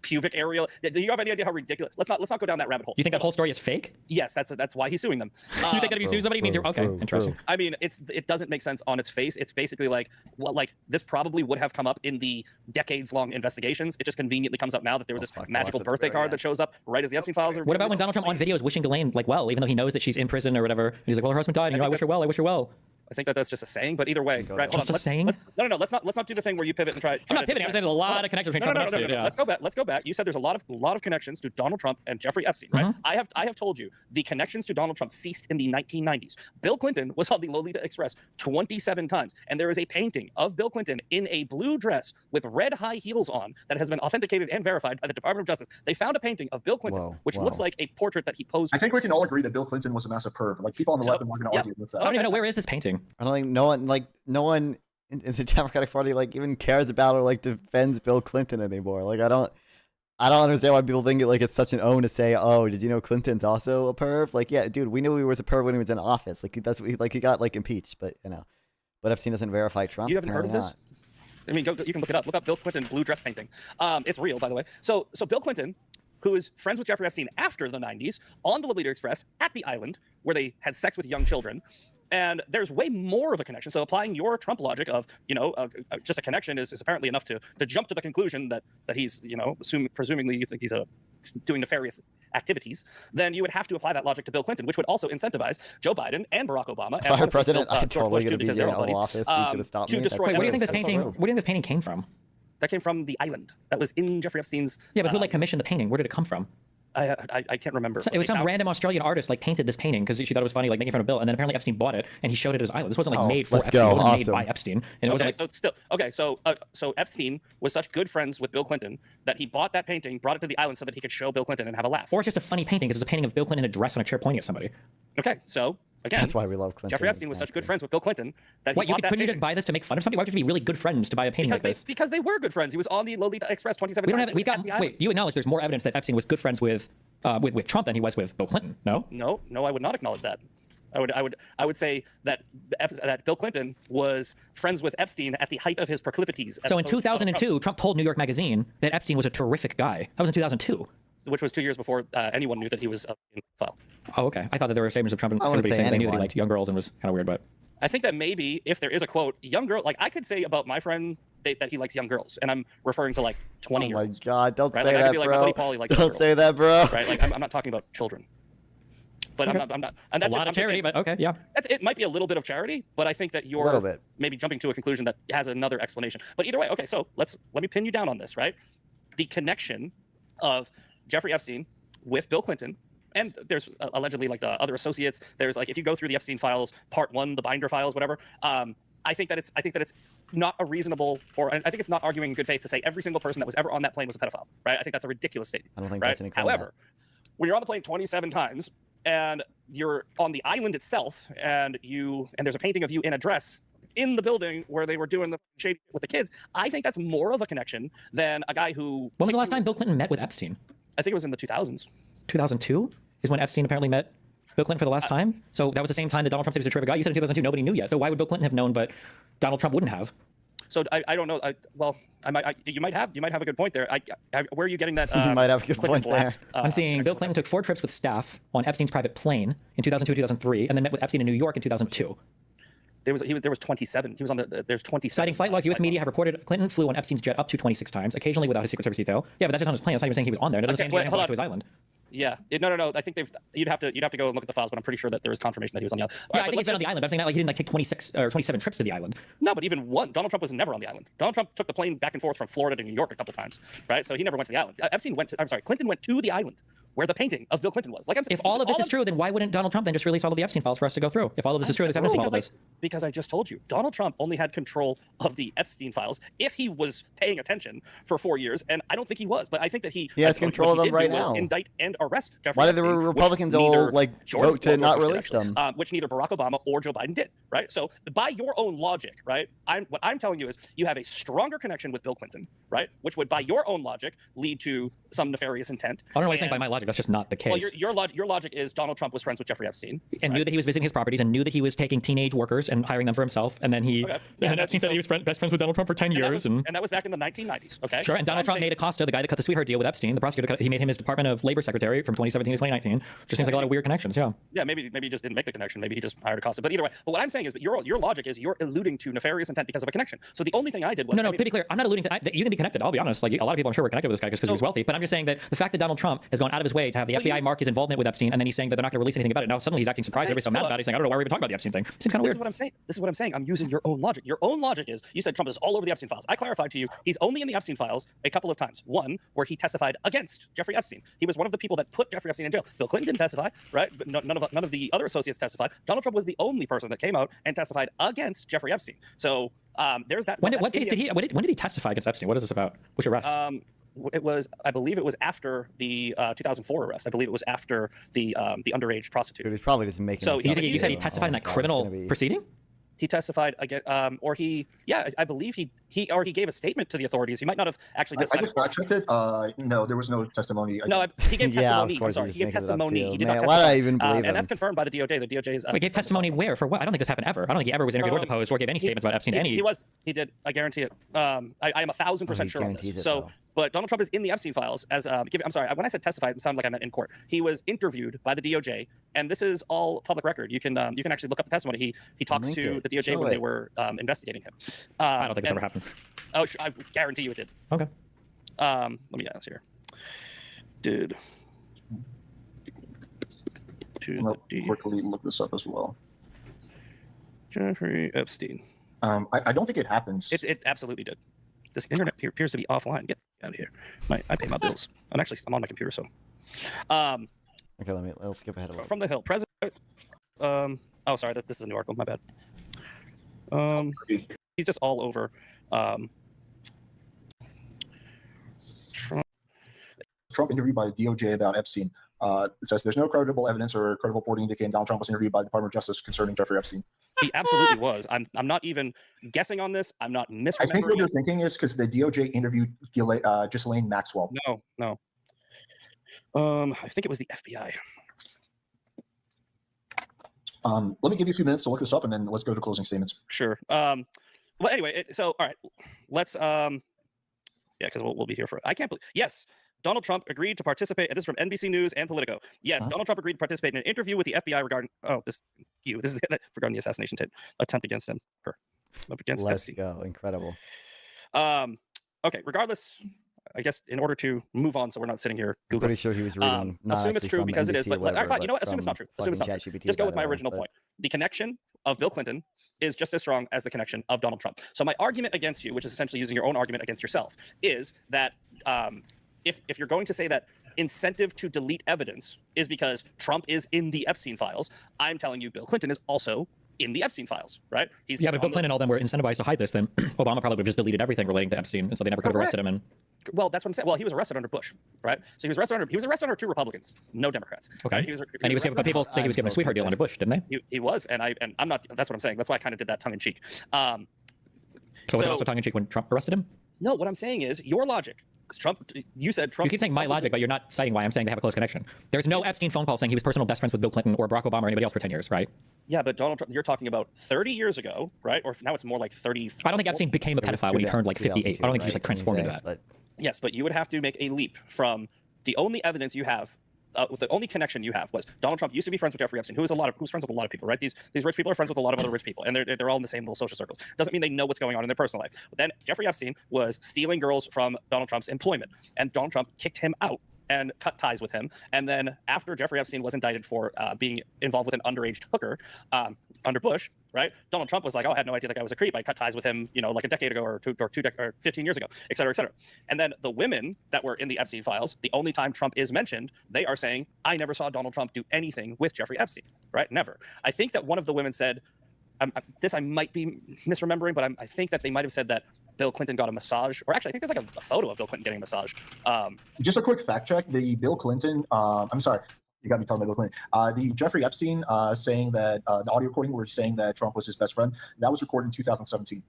pubic area. Do you have any idea how ridiculous? Let's not go down that rabbit hole. You think that whole story is fake? Yes, that's why he's suing them. You think that if you sue somebody means you're okay? Interesting. I mean, it doesn't make sense on its face. It's basically like, well, like this probably would have come up in the decades-long investigations. It just conveniently comes up now that there was this magical birthday card that shows up right as the Epstein files are. What about when Donald Trump on video is wishing Ghislaine like well, even though he knows that she's in prison or whatever? And he's like, well, her husband died. And you know, I wish her well. I wish her well. I think that's just a saying, but either way, right? Just a saying? No. Let's not do the thing where you pivot and try. I'm not pivoting. I'm saying there's a lot of connections between Trump and Epstein. No. Let's go back. You said there's a lot of connections to Donald Trump and Jeffrey Epstein, right? I have told you the connections to Donald Trump ceased in the 1990s. Bill Clinton was on the Lolita Express 27 times, and there is a painting of Bill Clinton in a blue dress with red high heels on that has been authenticated and verified by the Department of Justice. They found a painting of Bill Clinton, which looks like a portrait that he posed. I think we can all agree that Bill Clinton was a massive perv. Like people on the left and we're going to argue with that. I don't even know where is this painting. I don't think no one in the Democratic Party like even cares about or like defends Bill Clinton anymore. Like I don't understand why people think it's such an own to say, oh, did you know Clinton's also a perv? Like, yeah, dude, we knew he was a perv when he was in office. Like that's what he got like impeached, but but Epstein doesn't verify Trump. You haven't heard of this? I mean, you can look it up. Look up Bill Clinton blue dress painting. It's real, by the way. So Bill Clinton, who is friends with Jeffrey Epstein after the 90s, on the Lolita Express at the island where they had sex with young children, And there's way more of a connection. So applying your Trump logic of, just a connection is apparently enough to jump to the conclusion that he's, presumably you think he's doing nefarious activities, then you would have to apply that logic to Bill Clinton, which would also incentivize Joe Biden and Barack Obama. If I were president, I'm totally going to be in the Oval Office. He's going to stop me. Wait, where do you think this painting? Where do you think this painting came from? That came from the island. That was in Jeffrey Epstein's. Yeah, but who commissioned the painting? Where did it come from? I can't remember. It was some random Australian artist painted this painting because she thought it was funny, making fun of Bill, and then apparently Epstein bought it and he showed it as Island. This wasn't made for Epstein. It wasn't made by Epstein. And it wasn't so Epstein was such good friends with Bill Clinton that he bought that painting, brought it to the island so that he could show Bill Clinton and have a laugh. Or it's just a funny painting because it's a painting of Bill Clinton in a dress on a chair pointing at somebody. Okay, so again, that's why we love Clinton. Jeffrey Epstein was such good friends with Bill Clinton that couldn't you just buy this to make fun of somebody? Why would you have to be really good friends to buy a painting like this? Because they were good friends. He was on the Lolita Express 27 times. Wait, you acknowledge there's more evidence that Epstein was good friends with Trump than he was with Bill Clinton? No. No, I would not acknowledge that. I would say that Bill Clinton was friends with Epstein at the height of his proclivities. So in 2002, Trump told New York Magazine that Epstein was a terrific guy. That was in 2002. Which was 2 years before anyone knew that he was in file. Oh, okay. I thought that there were statements of Trump and everybody saying they knew that he liked young girls and was kind of weird, but I think that maybe if there is a quote, young girl, I could say about my friend that he likes young girls, and I'm referring to 20-year-olds. Oh my God! Don't say I that, could be bro. My buddy Paulie likes Don't say that, bro. Right? I'm not talking about children. But okay. I'm not. And that's a lot of charity, but okay, yeah. It might be a little bit of charity, but I think that you're maybe jumping to a conclusion that has another explanation. But either way, okay. So let me pin you down on this, right? The connection of Jeffrey Epstein with Bill Clinton, and there's allegedly the other associates. There's if you go through the Epstein files, part 1, the Binder files, whatever. I think that it's not a reasonable, or I think it's not arguing in good faith to say every single person that was ever on that plane was a pedophile, right? I think that's a ridiculous statement. I don't think right? that's any claim. However, when you're on the plane 27 times and you're on the island itself, and there's a painting of you in a dress in the building where they were doing the shady with the kids, I think that's more of a connection than a guy who. When was the last time Bill Clinton met with Epstein? I think it was in the 2000s. 2002 is when Epstein apparently met Bill Clinton for the last time. So that was the same time that Donald Trump said he was a terrific guy. You said in 2002 nobody knew yet. So why would Bill Clinton have known, but Donald Trump wouldn't have? So I don't know. You might have a good point there. Where are you getting that? You might have a good point there. I'm seeing Bill Clinton took 4 trips with staff on Epstein's private plane in 2002, 2003, and then met with Epstein in New York in 2002. There was 27. He was on there's 27. Citing flight logs, U.S. media have reported Clinton flew on Epstein's jet up to 26 times, occasionally without his Secret Service detail. Yeah, but that's just on his plane. That's not even saying he was on there. It doesn't say anything about to his island. Yeah. No. I think you'd have to go and look at the files, but I'm pretty sure that there was confirmation that he was on the island. Yeah, I think he's been on the island. But I'm saying he didn't take 26 or 27 trips to the island. No, but even one. Donald Trump was never on the island. Donald Trump took the plane back and forth from Florida to New York a couple times, right? So he never went to the island. Clinton went to the island where the painting of Bill Clinton was. If all of this is true, then why wouldn't Donald Trump then just release all of the Epstein files for us to go through? If all of this is true, there's evidence of all of this. Because I just told you, Donald Trump only had control of the Epstein files if he was paying attention for 4 years, and I don't think he was. But I think that he has control of them right now. Indict and arrest Jeffrey Why did Epstein, the Republicans all vote to not release them? Which neither Barack Obama or Joe Biden did, right? So by your own logic, right? What I'm telling you is you have a stronger connection with Bill Clinton, right? Which would, by your own logic, lead to some nefarious intent. I don't know what you're saying by my logic. That's just not the case. Well, your logic is Donald Trump was friends with Jeffrey Epstein and knew that he was visiting his properties and knew that he was taking teenage workers and hiring them for himself. And then Epstein said he was best friends with Donald Trump for 10 years. And that was back in the 1990s. Okay. Sure. And Donald Trump made Acosta, the guy that cut the sweetheart deal with Epstein, the prosecutor, he made him his Department of Labor secretary from 2017 to 2019. Just seems like a lot of weird connections. Yeah. Yeah. Maybe he just didn't make the connection. Maybe he just hired Acosta. But either way, what I'm saying is that your logic is you're alluding to nefarious intent because of a connection. So the only thing I did was to be clear, I'm not alluding to you can be connected. I'll be honest. A lot of people I'm sure were connected with this guy because he was wealthy. But I'm just saying that the fact that Donald Trump has gone out of his way to have the FBI mark his involvement with Epstein, and then he's saying that they're not going to release anything about it. Now suddenly he's acting surprised. Everybody's so mad about it. He's saying, I don't know why we're even talking about the Epstein thing. It seems kind of weird. This is what I'm saying. I'm using your own logic. Your own logic is you said Trump is all over the Epstein files. I clarified to you he's only in the Epstein files a couple of times. One where he testified against Jeffrey Epstein. He was one of the people that put Jeffrey Epstein in jail. Bill Clinton didn't testify, right? But none of the other associates testified. Donald Trump was the only person that came out and testified against Jeffrey Epstein. So there's that. When did he testify against Epstein? What is this about? Which arrest? I believe it was after the 2004 arrest. I believe it was after the underage prostitute. Dude, he's probably just making. So you said he testified in that criminal proceeding? He testified again, I believe he he gave a statement to the authorities. He might not have actually I testified. just fact-checked it. No, there was no testimony. No, he gave testimony. of course I'm sorry, he's he gave making it up testimony. too. He did Man, not why testify. did I even believe him? And that's confirmed by the DOJ. The DOJ is. Wait, gave testimony where? For what? I don't think this happened ever. I don't think he ever was interviewed or deposed or gave any statements about Epstein. He did. I guarantee it. I am 1,000% sure on this. But Donald Trump is in the Epstein files as. I'm sorry. When I said testified, it sounded like I meant in court. He was interviewed by the DOJ, and this is all public record. You can actually look up the testimony. He talks to the DOJ when they were investigating him. I don't think this ever happened. Oh, I guarantee you it did. Okay. Let me ask here. Did quickly look this up as well. Jeffrey Epstein. I don't think it happens. It absolutely did. This internet appears to be offline. Get out of here. I pay my bills. I'm on my computer, so. Okay, let's skip ahead a little. From the Hill, President. Oh, sorry, this is a new article. My bad. He's just all over. Trump interviewed by the DOJ about Epstein. It says there's no credible evidence or credible reporting indicating Donald Trump was interviewed by the Department of Justice concerning Jeffrey Epstein. He absolutely was. I'm not even guessing on this. I'm not misremembering. I think what you're thinking is because the DOJ interviewed Ghislaine Maxwell. No. I think it was the FBI. Let me give you a few minutes to look this up, and then let's go to closing statements. Sure. Well, anyway, all right, let's because we'll be here for. I can't believe. Yes. Donald Trump agreed to participate, and this is from NBC News and Politico. Yes, Donald Trump agreed to participate in an interview with the FBI regarding this is regarding the assassination attempt against him. Let's go. Incredible. Okay, regardless, I guess in order to move on so we're not sitting here Googling. I'm pretty sure he was reading. Assume it's true because it is, but whatever, you know what? Assume it's not true. Assume it's not true. Just go with my original point. The connection of Bill Clinton is just as strong as the connection of Donald Trump. So my argument against you, which is essentially using your own argument against yourself, is that if you're going to say that incentive to delete evidence is because Trump is in the Epstein files, I'm telling you Bill Clinton is also in the Epstein files, right? But Bill Clinton and all them were incentivized to hide this, then Obama probably would have just deleted everything relating to Epstein, and so they never could have arrested him. And well, that's what I'm saying. Well, he was arrested under Bush, right? So he was arrested under two Republicans, no Democrats. Okay. Right? But people say he was given a sweetheart deal under Bush, didn't they? He was, and I'm not. That's what I'm saying. That's why I kind of did that tongue in cheek. So was it also tongue in cheek when Trump arrested him? No, what I'm saying is your logic. You said Trump. You keep saying my logic, but you're not citing why I'm saying they have a close connection. There's no Epstein phone call saying he was personal best friends with Bill Clinton or Barack Obama or anybody else for 10 years, right? Yeah, but Donald Trump, you're talking about 30 years ago, right? Or now it's more like 30. I don't think Epstein became a pedophile when he turned like 58. I don't think he just like transformed into that. Yes, but you would have to make a leap from the only evidence you have. The only connection you have was Donald Trump used to be friends with Jeffrey Epstein, who's friends with a lot of people, right? These rich people are friends with a lot of other rich people, and they're all in the same little social circles. Doesn't mean they know what's going on in their personal life. But then Jeffrey Epstein was stealing girls from Donald Trump's employment, and Donald Trump kicked him out and cut ties with him. And then after Jeffrey Epstein was indicted for being involved with an underage hooker under Bush, right? Donald Trump was like, "Oh, I had no idea that guy was a creep. I cut ties with him, like a decade ago or 15 years ago, et cetera, et cetera." And then the women that were in the Epstein files, the only time Trump is mentioned, they are saying, "I never saw Donald Trump do anything with Jeffrey Epstein," right? Never. I think that one of the women said, this I might be misremembering, but I think that they might have said that Bill Clinton got a massage, or actually I think there's like a photo of Bill Clinton getting a massage. Just a quick fact check. The Bill Clinton, I'm sorry, you got me talking about Bill Clinton. The Jeffrey Epstein saying that the audio recording where he's saying that Trump was his best friend, that was recorded in 2017.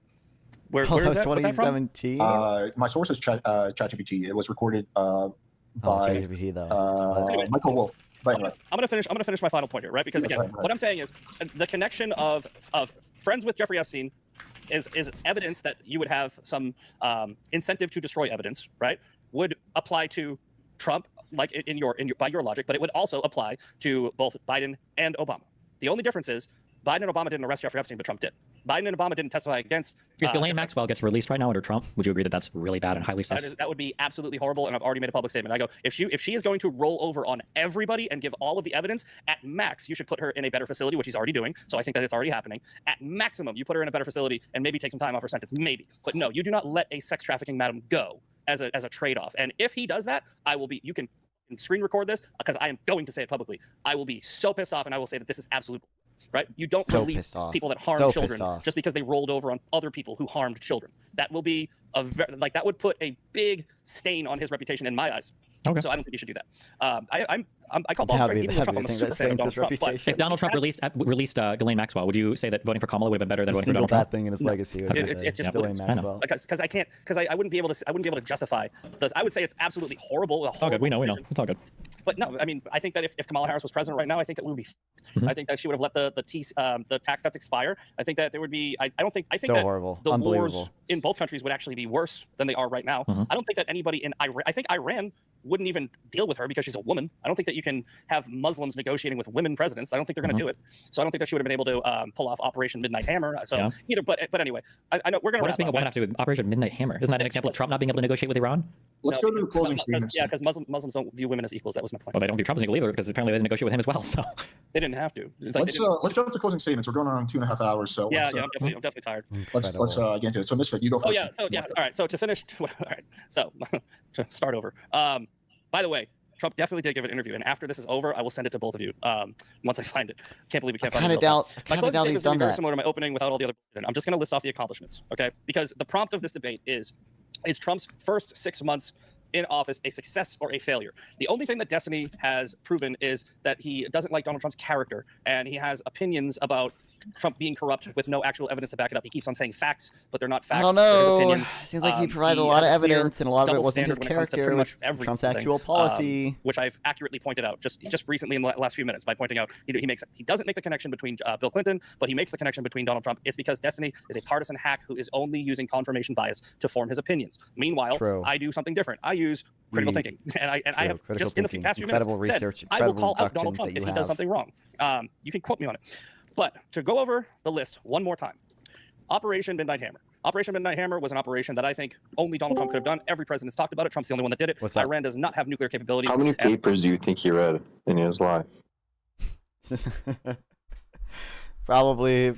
Where is that? 2017? My source is ChatGPT. It was recorded by ChatGPT though. Michael Wolff. But anyway. I'm gonna finish my final point here, right? Because again, what I'm saying is the connection of friends with Jeffrey Epstein is evidence that you would have some incentive to destroy evidence, right? Would apply to Trump, like by your logic, but it would also apply to both Biden and Obama. The only difference is Biden and Obama didn't arrest Jeffrey Epstein, but Trump did. Biden and Obama didn't testify against. If Ghislaine Maxwell gets released right now under Trump, would you agree that that's really bad and highly sus? That would be absolutely horrible, and I've already made a public statement. I go, if she is going to roll over on everybody and give all of the evidence, at max, you should put her in a better facility, which she's already doing. So I think that it's already happening. At maximum, you put her in a better facility and maybe take some time off her sentence, maybe. But no, you do not let a sex trafficking madam go as a trade-off. And if he does that, you can screen record this because I am going to say it publicly. I will be so pissed off, and I will say that this is absolute. Right? You don't release people that harm children just because they rolled over on other people who harmed children. That will be that would put a big stain on his reputation in my eyes. Okay. So I don't think you should do that. I call balls strikes. Even with Trump, I'm a super fan of Donald Trump. But if Donald Trump released Ghislaine Maxwell, would you say that voting for Kamala would have been better than voting for Donald Trump? Bad thing in his legacy. It's just Ghislaine Maxwell. Because I wouldn't be able to justify this. I would say it's absolutely horrible. It's all good. We know. It's all good. But no, I mean, I think that if Kamala Harris was president right now, I think that we would be. I think that she would have let the tax cuts expire. I think that there would be. I think so that horrible. The wars in both countries would actually be worse than they are right now. I don't think that anybody in Iran. I think Iran wouldn't even deal with her because she's a woman. I don't think that you can have Muslims negotiating with women presidents. I don't think they're going to do it. So I don't think that she would have been able to pull off Operation Midnight Hammer. So either, but anyway, I know we're going to. What does being a woman have to do with Operation Midnight Hammer? Isn't that an example of Trump not being able to negotiate with Iran? Let's go to the closing statements. Yeah, because Muslims don't view women as equals. That was my point. Well, they don't view Trump as an equal either because apparently they didn't negotiate with him as well. So they didn't have to. Let's jump to closing statements. We're going on 2.5 hours. So yeah, I'm definitely tired. Let's get into it. So Misfit, you go first. Oh yeah. So yeah. All right. So to finish. All right. So to start over. By the way, Trump definitely did give an interview, and after this is over, I will send it to both of you once I find it. Can't believe we can't find it. I kind of doubt he's done that. Similar to my opening without all the other. I'm just going to list off the accomplishments, okay? Because the prompt of this debate is Trump's first 6 months in office a success or a failure? The only thing that Destiny has proven is that he doesn't like Donald Trump's character, and he has opinions about Trump being corrupt with no actual evidence to back it up. He keeps on saying facts, but they're not facts. I don't know. They're his opinions. Seems like he provided a lot of evidence, and a lot of it wasn't his character. It was Trump's actual policy, which I've accurately pointed out just recently in the last few minutes by pointing out he doesn't make the connection between Bill Clinton, but he makes the connection between Donald Trump. It's because Destiny is a partisan hack who is only using confirmation bias to form his opinions. Meanwhile, I do something different. I use critical thinking, and I have just in the past few minutes said I will call out Donald Trump if he does something wrong. You can quote me on it. But to go over the list one more time, Operation Midnight Hammer. Operation Midnight Hammer was an operation that I think only Donald Trump could have done. Every president's talked about it. Trump's the only one that did it. Iran does not have nuclear capabilities. How many papers do you think he read in his life? Probably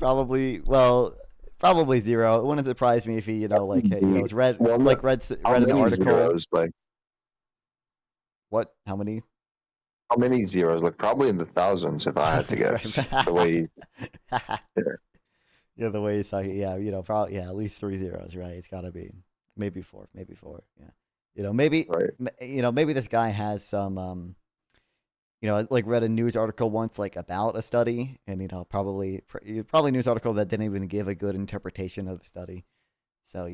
zero. It wouldn't surprise me if he, was read an article. Zeros, What? How many? How many zeros? Like probably in the thousands, if I had to guess. The way, the way he's talking. Yeah, probably at least 3 zeros, right? It's got to be maybe four. Yeah, maybe this guy has some, read a news article once, about a study, and probably a news article that didn't even give a good interpretation of the study. So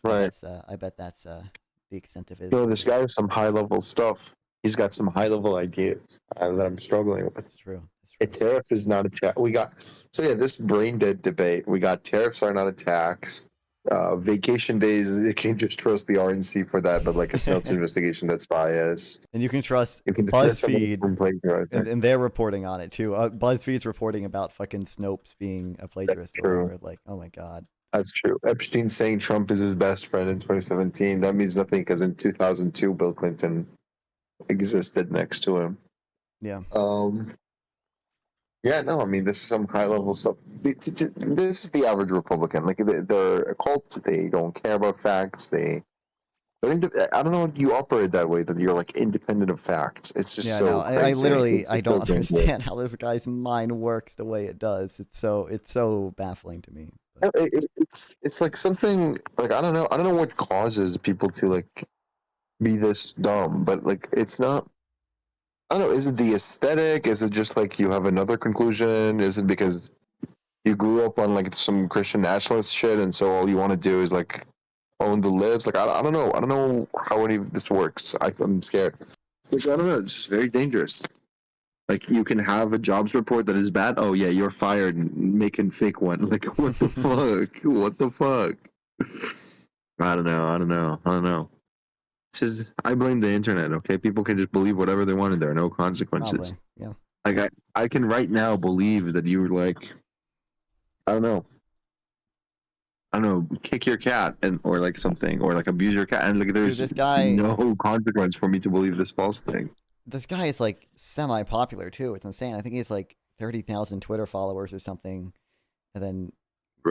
right. I bet that's the extent of his. This guy has some high level stuff. He's got some high-level ideas that I'm struggling with. That's true. A tariff is not a tax. This brain-dead debate. We got tariffs are not a tax. Vacation days, you can just trust the RNC for that, but a Snopes investigation that's biased. And you can trust BuzzFeed, and they're reporting on it too. BuzzFeed's reporting about fucking Snopes being a plagiarist. Oh my god. That's true. Epstein saying Trump is his best friend in 2017. That means nothing because in 2002, Bill Clinton existed next to him. Yeah. This is some high level stuff. This is the average Republican. They're a cult. They don't care about facts. I don't know. You operate that way that you're independent of facts. It's just I don't understand how this guy's mind works the way it does. It's so baffling to me. It's like something I don't know what causes people to be this dumb, but it's not. I don't know. Is it the aesthetic? Is it just you have another conclusion? Is it because you grew up on some Christian nationalist shit, and so all you want to do is own the libs? I don't know. I don't know how any of this works. I'm scared. I don't know. It's just very dangerous. You can have a jobs report that is bad. Oh yeah, you're fired. Making fake one. What the fuck? What the fuck? I don't know. I blame the internet, okay? People can just believe whatever they want and there are no consequences. Probably, yeah. I can right now believe that you were I don't know, kick your cat or something, or abuse your cat, and there's this guy, no consequence for me to believe this false thing. This guy is semi-popular too. It's insane. I think he has 30,000 Twitter followers or something, and then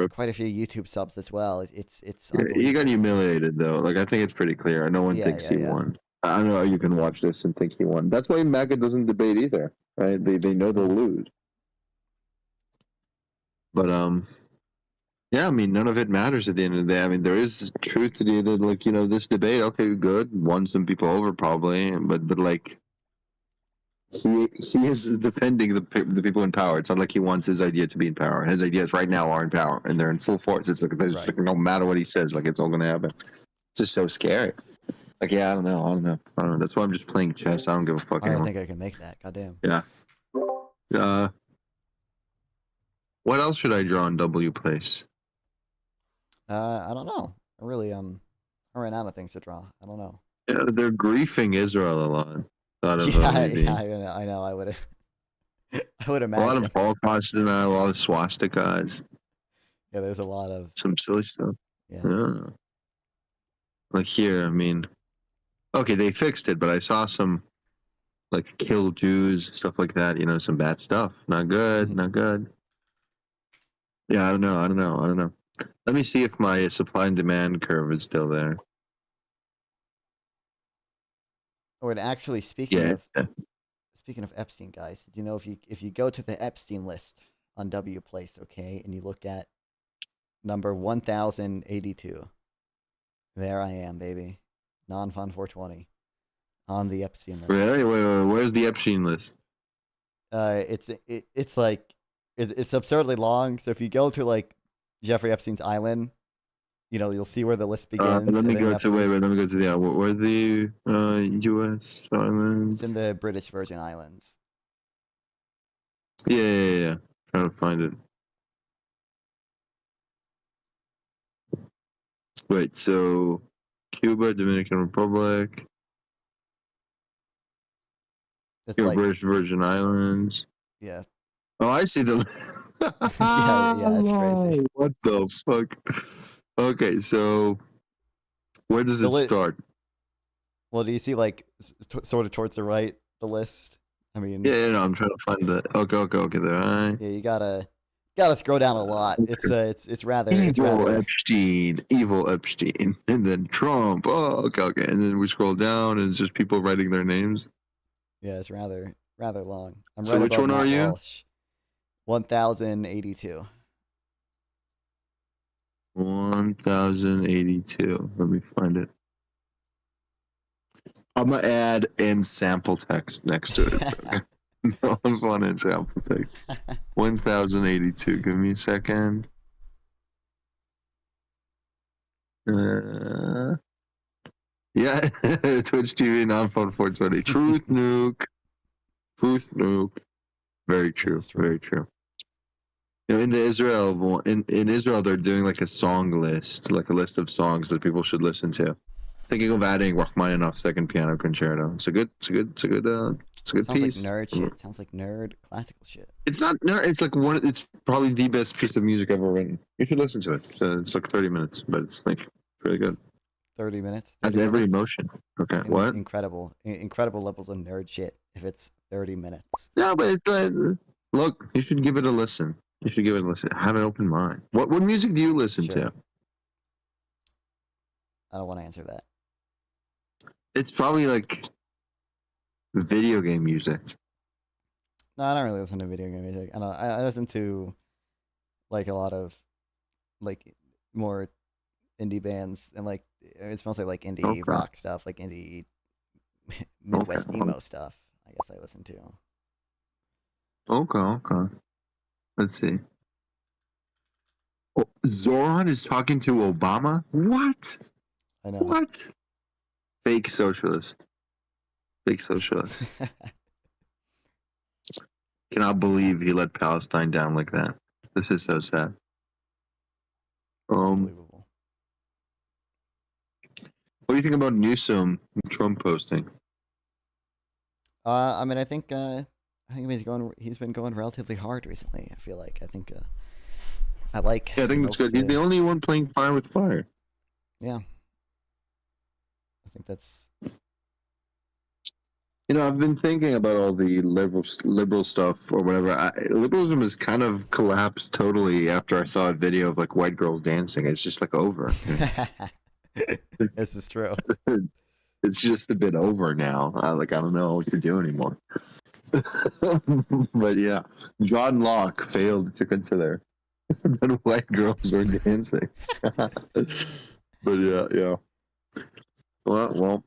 quite a few YouTube subs as well. It's he got humiliated though. I think it's pretty clear. No one thinks he won. I don't know how you can watch this and think he won. That's why MAGA doesn't debate either, right? They know they'll lose. But Yeah, I mean, none of it matters at the end of the day. I mean, there is truth to the like, this debate. Okay, good, won some people over probably, but like, he is defending the people in power. It's not like he wants his idea to be in power. His ideas right now are in power, and they're in full force. It's like there's like, no matter what he says, like it's all gonna happen. It's just so scary. Like, yeah, I don't know. That's why I'm just playing chess. I don't give a fuck I don't anymore. think I can make that. Goddamn. Yeah. What else should I draw in W place? I don't know. I really I ran out of things to draw. I don't know. Yeah, they're griefing Israel a lot. I know. I would imagine. A lot of Holocaust denial, a lot of swastikas. Yeah, there's a lot of some silly stuff. Yeah. Like here, I mean, okay, they fixed it, but I saw some like kill Jews, stuff like that. Some bad stuff. Not good. Not good. Yeah, I don't know. Let me see if my supply and demand curve is still there. Oh, and actually, speaking of Epstein, guys, did you know if you go to the Epstein list on W Place, okay, and you look at number 1082, there I am, baby, non-fun 420, on the Epstein list. Really? Wait, where's the Epstein list? It's like it's absurdly long. So if you go to like Jeffrey Epstein's island, you'll see where the list begins. Let me go to where the U.S. islands. It's in the British Virgin Islands. Yeah. Trying to find it. Wait, so Cuba, Dominican Republic, British Virgin Islands. Yeah. Oh, I see the. yeah, it's crazy. What the fuck? Okay, so where does it start? Well, do you see like sort of towards the right the list? I mean, no, I'm trying to find the. Okay, there. Right. Yeah, you gotta scroll down a lot. It's rather evil Epstein, and then Trump. Oh, okay, and then we scroll down, and it's just people writing their names. Yeah, it's rather long. So which one are you? 1082. 1082. Let me find it. I'm gonna add in sample text next to it. Okay? No one's wanting sample text. 1082. Give me a second. Yeah, Twitch TV non-phone 420. Truth nuke. Very true. Very true. In the Israel in Israel, they're doing like a song list, like a list of songs that people should listen to. Thinking of adding Rachmaninoff's Second Piano Concerto. It's a good piece. Sounds like nerd shit. Sounds like nerd classical shit. It's not nerd. It's like it's probably the best piece of music ever written. You should listen to it. It's like 30 minutes, but it's like really good. 30 minutes. Has every emotion. Okay, what? Incredible levels of nerd shit. If it's 30 minutes. No, but look, you should give it a listen. Have an open mind. What music do you listen to? I don't want to answer that. It's probably like video game music. No, I don't really listen to video game music. I listen to like a lot of like more indie bands, and like it's mostly like indie rock stuff, like indie Midwest emo stuff. I guess I listen to. Okay. Let's see. Oh, Zoran is talking to Obama? What? I know. What? Fake socialist. Cannot believe he let Palestine down like that. This is so sad. Unbelievable. What do you think about Newsom Trump posting? I mean, I think he's been going relatively hard recently. I feel like I think it's good. He's the only one playing fire with fire. Yeah, I think that's. I've been thinking about all the liberal stuff or whatever. Liberalism has kind of collapsed totally after I saw a video of like white girls dancing. It's just like over. This is true. It's just a bit over now. I don't know what to do anymore. But yeah, John Locke failed to consider That white girls were dancing. But yeah. Well.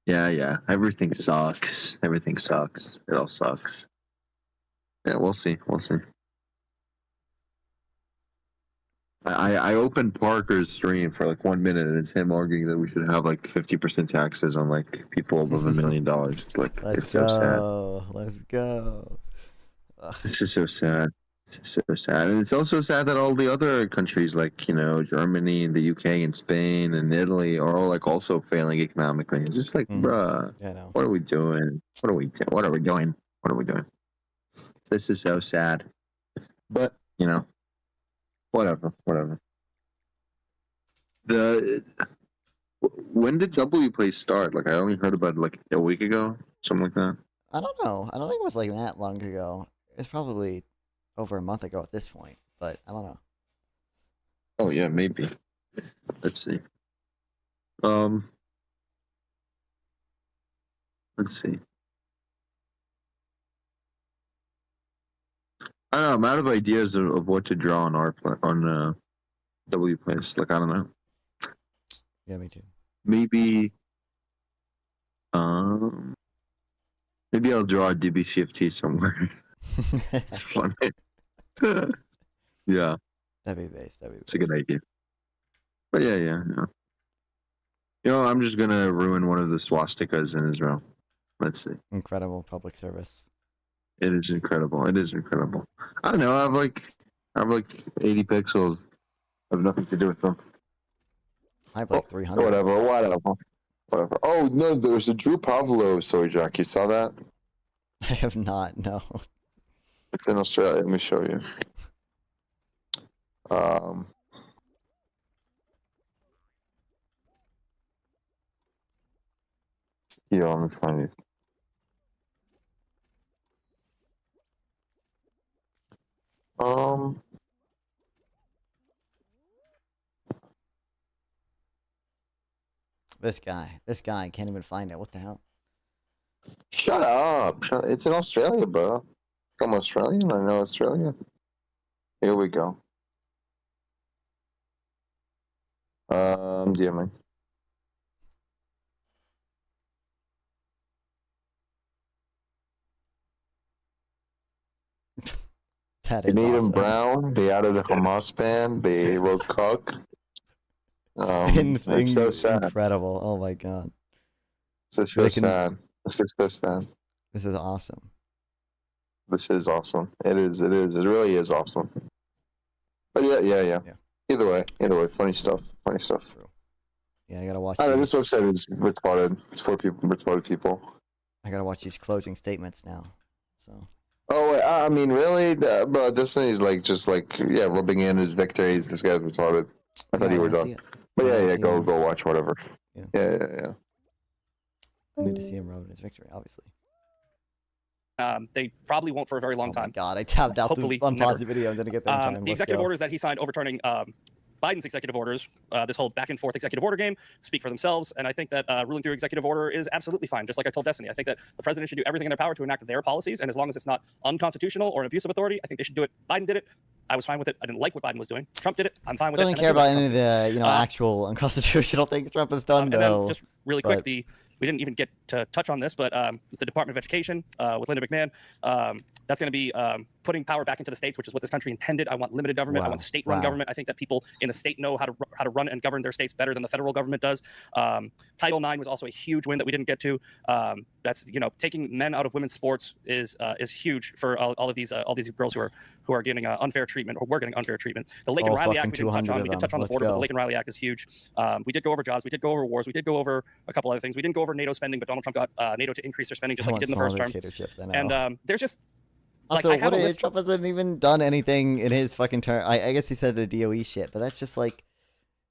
Yeah. Everything sucks. Everything sucks. It all sucks. Yeah, we'll see. I opened Parker's stream for like 1 minute, and it's him arguing that we should have like 50% taxes on like people above $1 million. It's like it's so sad. Let's go. This is so sad. It's so sad, and it's also sad that all the other countries like Germany and the UK and Spain and Italy are all like also failing economically. It's just like, bruh, Yeah, I know. what are we doing? What are we doing? This is so sad. But whatever. When did W Play start? Like I only heard about it like a week ago, something like that. I don't know. I don't think it was like that long ago. It's probably over a month ago at this point, but I don't know. Oh yeah, maybe. Let's see. Let's see. I don't know. I'm out of ideas of what to draw on W Place. Like I don't know. Yeah, me too. Maybe I'll draw a DBCFT somewhere. It's funny. Yeah. That'd be base. It's a good idea. But yeah. I'm just gonna ruin one of the swastikas in Israel. Let's see. Incredible public service. It is incredible. I don't know. I have like 80 pixels. I have nothing to do with them. I have like 300. Whatever. Oh no, there's a Drew Pavlov story, Jack. You saw that? I have not. No. It's in Australia. Let me show you. Here, let me find it. This guy can't even find it. What the hell? Shut up. It's in Australia, bro. I'm Australian. I know Australia. Here we go. DMing. That They is made him awesome. brown. They added a Hamas band. They wrote Cook. It's so sad. Incredible. Oh my god. This is so sad. This is so sad. This is awesome. This is awesome. It is. It really is awesome. But yeah. Either way, funny stuff. Yeah, I gotta watch. I know this website is retarded. It's for people, retarded people. I gotta watch these closing statements now. So. Oh, wait, I mean, really, bro? Disney's rubbing in his victories. This guy's retarded. I thought you were done. But yeah, go watch whatever. Yeah. I need to see him rubbing his victory, obviously. They probably won't for a very long time. God, I tapped out Hopefully, the unpaused video and didn't get that in time. The executive orders that he signed overturning Biden's executive orders, this whole back and forth executive order game, speak for themselves. And I think that ruling through executive order is absolutely fine. Just like I told Destiny, I think that the president should do everything in their power to enact their policies. And as long as it's not unconstitutional or an abuse of authority, I think they should do it. Biden did it. I was fine with it. I didn't like what Biden was doing. Trump did it. I'm fine with it. I don't care about any of the actual unconstitutional things Trump has done. And then just really quick, we didn't even get to touch on this, but the Department of Education with Linda McMahon, that's going to be putting power back into the states, which is what this country intended. I want limited government. I want state-run government. I think that people in the state know how to run and govern their states better than the federal government does. Title IX was also a huge win that we didn't get to. That's taking men out of women's sports is huge for all of these girls who are getting unfair treatment or were getting unfair treatment. The Lake and Riley Act we didn't touch on. We did touch on the border, but the Lake and Riley Act is huge. We did go over jobs. We did go over wars. We did go over a couple other things. We didn't go over NATO spending, but Donald Trump got NATO to increase their spending just like he did in the first term. And there's just also, Trump hasn't even done anything in his fucking term. I guess he said the DOE shit, but that's just like,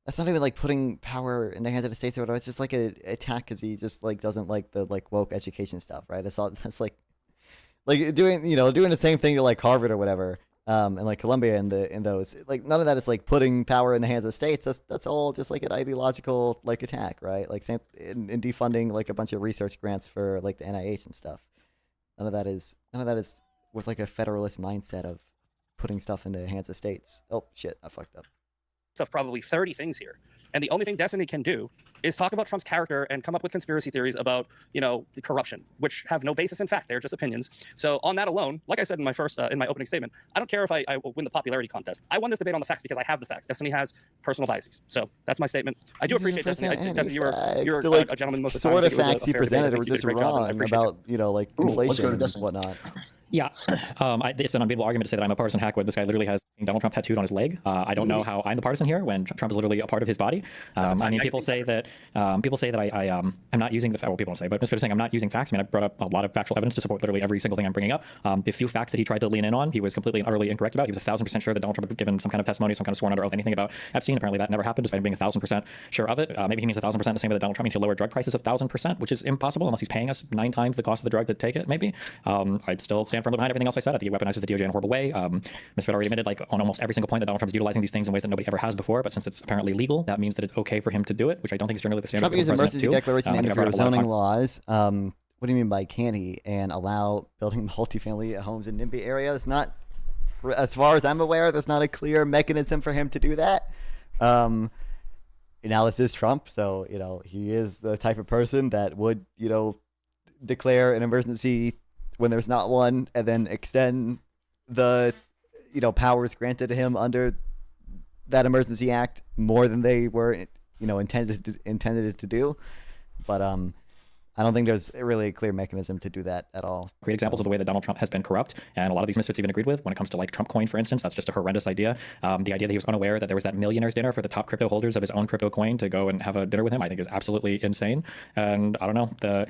that's not even like putting power in the hands of the states or whatever. It's just like an attack because he just like doesn't like the like woke education stuff, right? That's like doing the same thing to like Harvard or whatever, and like Columbia and those like none of that is like putting power in the hands of the states. That's all just like an ideological like attack, right? Like in defunding like a bunch of research grants for like the NIH and stuff. None of that is with like a federalist mindset of putting stuff into the hands of states. Oh shit, I fucked up. Of probably 30 things here. And the only thing Destiny can do is talk about Trump's character and come up with conspiracy theories about, the corruption, which have no basis in fact. They're just opinions. So on that alone, like I said in my opening statement, I don't care if I will win the popularity contest. I won this debate on the facts because I have the facts. Destiny has personal biases. So that's my statement. I do appreciate Destiny. Destiny, you're a gentleman most of the time. Sort of facts he presented were just wrong about, like inflation and whatnot. Yeah, it's an unbeatable argument to say that I'm a partisan hack when this guy literally has Donald Trump tattooed on his leg. I don't know how I'm the partisan here when Trump is literally a part of his body. I mean, people say that I'm not using the people don't say, but Misfit is saying I'm not using facts. I mean, I brought up a lot of factual evidence to support literally every single thing I'm bringing up. The few facts that he tried to lean in on, he was completely and utterly incorrect about. He was 1,000% sure that Donald Trump had given some kind of testimony, some kind of sworn under oath, anything about Epstein. Apparently that never happened, despite being 1,000% sure of it. Maybe he means 1,000% the same way that Donald Trump means he'll lower drug prices 1,000%, which is impossible unless he's paying us 9 times the cost of the drug to take it. Maybe I still stand firmly behind everything else I said. I think he weaponizes the DOJ in a horrible way. Misfit already admitted, like, on almost every single point that Donald Trump is utilizing these things in ways that nobody ever has before. But since it's apparently legal, that means that it's okay for him to do it, which I don't think is generally the standard. Trump uses emergency declaration to interfere with zoning laws. What do you mean by can he? And allow building multifamily homes in NIMBY area? It's not, as far as I'm aware, there's not a clear mechanism for him to do that. Now this is Trump, so he is the type of person that would declare an emergency when there's not one, and then extend the powers granted to him under that emergency act more than they were intended it to do. But I don't think there's really a clear mechanism to do that at all. Great examples of the way that Donald Trump has been corrupt, and a lot of these misfits even agreed with when it comes to like Trump coin, for instance. That's just a horrendous idea. The idea that he was unaware that there was that millionaires dinner for the top crypto holders of his own crypto coin to go and have a dinner with him, I think is absolutely insane. And I don't know,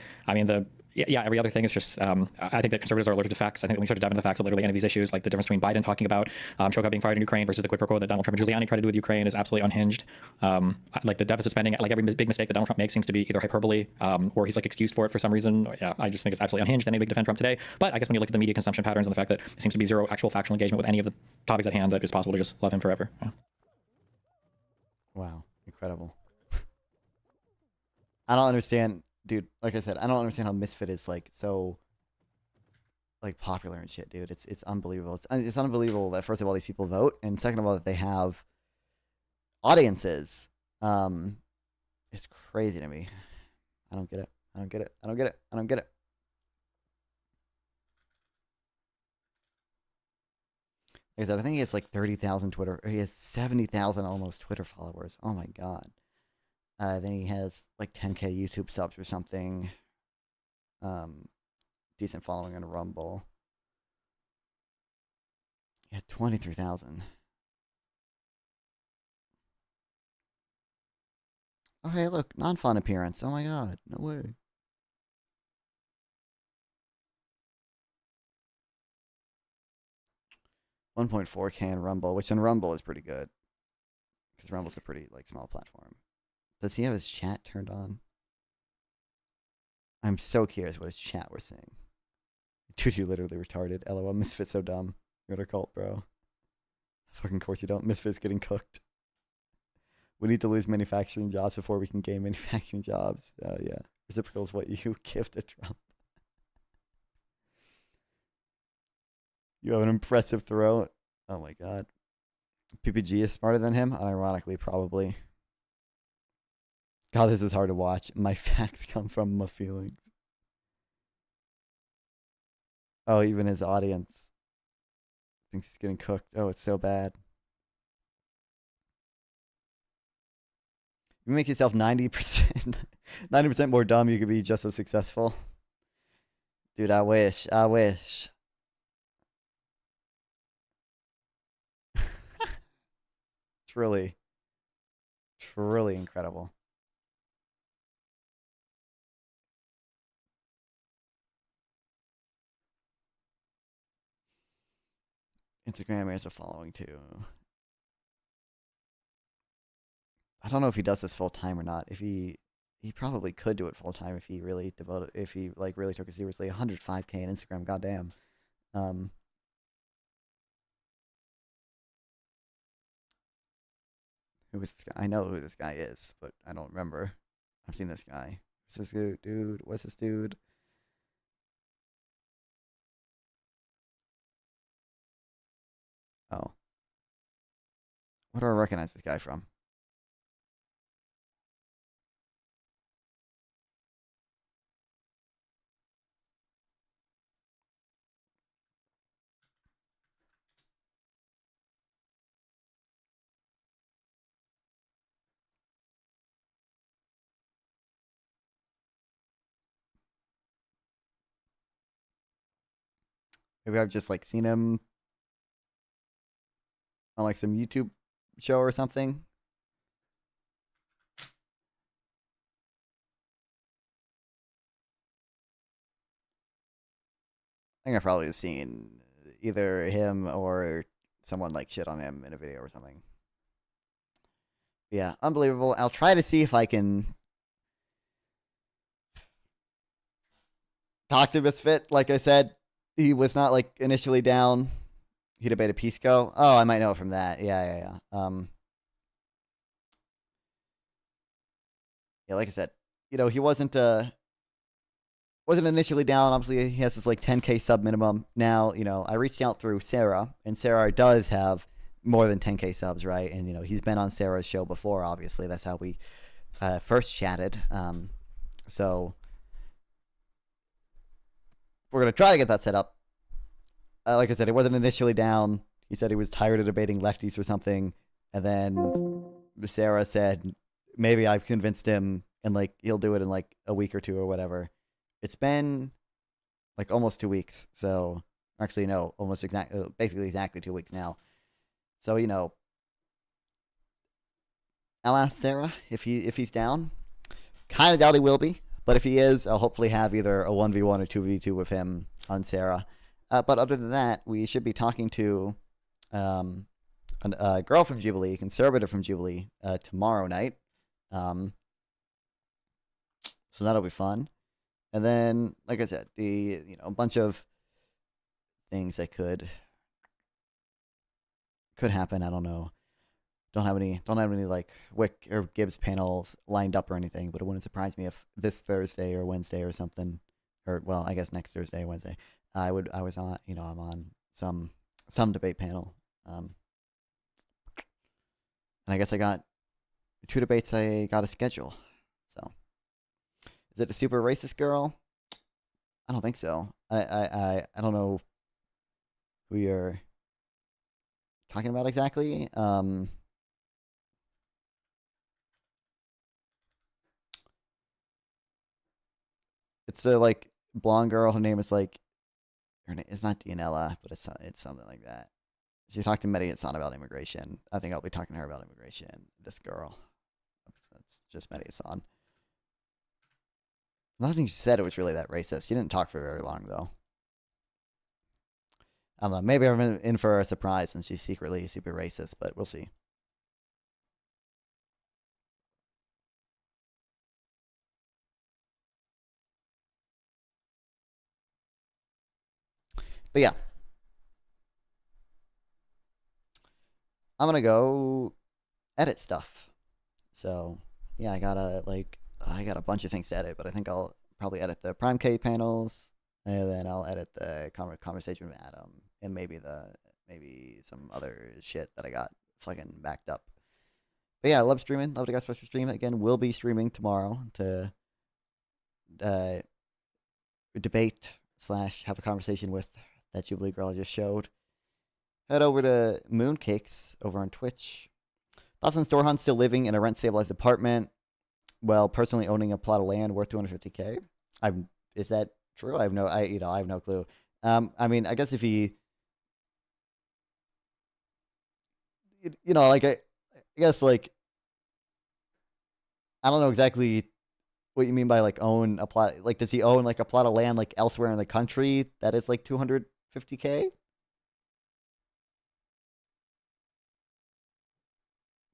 every other thing is just, I think that conservatives are allergic to facts. I think when we start to dive into the facts of literally any of these issues, like the difference between Biden talking about Shoka being fired in Ukraine versus the quid pro quo that Donald Trump and Giuliani tried to do with Ukraine is absolutely unhinged. Like the deficit spending, like every big mistake that Donald Trump makes seems to be either hyperbole or he's like excused for it for some reason. I just think it's absolutely unhinged. Then anybody defend Trump today. But I guess when you look at the media consumption patterns and the fact that it seems to be zero actual factual engagement with any of the topics at hand, that it's possible to just love him forever. Yeah. Wow, incredible. I don't understand. Dude, like I said, I don't understand how Misfit is like so like popular and shit, dude. It's unbelievable. It's unbelievable that first of all these people vote, and second of all that they have audiences. It's crazy to me. I don't get it. I don't get it. I don't get it. I don't get it. Like I said, I think he has like 30,000 Twitter. Or he has 70,000 almost Twitter followers. Oh my god. Then he has like 10K YouTube subs or something. Decent following on Rumble. Yeah, 23,000. Oh, hey, look, non-fun appearance. Oh my god, no way. $1.4K in Rumble, which in Rumble is pretty good. Because Rumble's a pretty like small platform. Does he have his chat turned on? I'm so curious what his chat was saying. Dude, you literally retarded. LOL, Misfit's so dumb. You're in a cult, bro. Fucking course you don't. Misfit's getting cooked. We need to lose manufacturing jobs before we can gain manufacturing jobs. Yeah. Reciprocal is what you give to Trump. You have an impressive throat. Oh my god. PPG is smarter than him? Unironically, probably. God, this is hard to watch. My facts come from my feelings. Oh, even his audience thinks he's getting cooked. Oh, it's so bad. You make yourself 90%, 90% more dumb, you could be just as successful. Dude, I wish. I wish. Truly incredible. Instagram has a following too. I don't know if he does this full time or not. If he probably could do it full time if he really devoted, if he like really took it seriously. 105K on Instagram, goddamn. Who is this guy? I know who this guy is, but I don't remember. I've seen this guy. What's this dude? What's this dude? What do I recognize this guy from? Maybe I've just like seen him on like some YouTube show or something. I think I've probably seen either him or someone like shit on him in a video or something. Yeah, unbelievable. I'll try to see if I can talk to Misfit. Like I said, he was not like initially down. He debated Pisco. Oh, I might know it from that. Yeah. Yeah, like I said, you know, he wasn't initially down. Obviously, he has this like 10K sub minimum. Now, you know, I reached out through Sarah, and Sarah does have more than 10K subs, right? And, you know, he's been on Sarah's show before, obviously. That's how we first chatted. So we're going to try to get that set up. Like I said, it wasn't initially down. He said he was tired of debating lefties or something. And then Sarah said, maybe I've convinced him and like he'll do it in like a week or two or whatever. It's been like almost 2 weeks. So actually, no, basically exactly 2 weeks now. So, you know, I'll ask Sarah if he's down. Kind of doubt he will be. But if he is, I'll hopefully have either a 1v1 or 2v2 with him on Sarah. But other than that, we should be talking to a girl from Jubilee, a conservative from Jubilee, tomorrow night. So that'll be fun. And then, like I said, a bunch of things that could happen. I don't know. Don't have any like Wick or Gibbs panels lined up or anything. But it wouldn't surprise me if this Thursday or Wednesday or something, or well, I guess next Thursday or Wednesday. I was on, you know, I'm on some debate panel. And I guess I got 2 debates I got to schedule. So, is it a super racist girl? I don't think so. I don't know who you're talking about exactly. It's the like blonde girl. Her name is like, it's not Dianella, but it's something like that. So you talk to Mehdi Hassan about immigration. I think I'll be talking to her about immigration. This girl. That's just Mehdi Hassan. Nothing she said it was really that racist. She didn't talk for very long, though. I don't know. Maybe I'm in for a surprise and she's secretly super racist, but we'll see. But yeah. I'm going to go edit stuff. So, yeah, I got a bunch of things to edit, but I think I'll probably edit the Prime K panels, and then I'll edit the conversation with Adam, and maybe some other shit that I got fucking backed up. But yeah, I love streaming. Love the guys special stream. Again, we'll be streaming tomorrow to debate / have a conversation with that Jubilee girl I just showed. Head over to Mooncakes over on Twitch. Thoughts on Storhan still living in a rent-stabilized apartment while personally owning a plot of land worth $250K? Is that true? I have no clue. I mean, I guess if he, I guess like, I don't know exactly what you mean by like own a plot. Like, does he own like a plot of land like elsewhere in the country that is like $250K?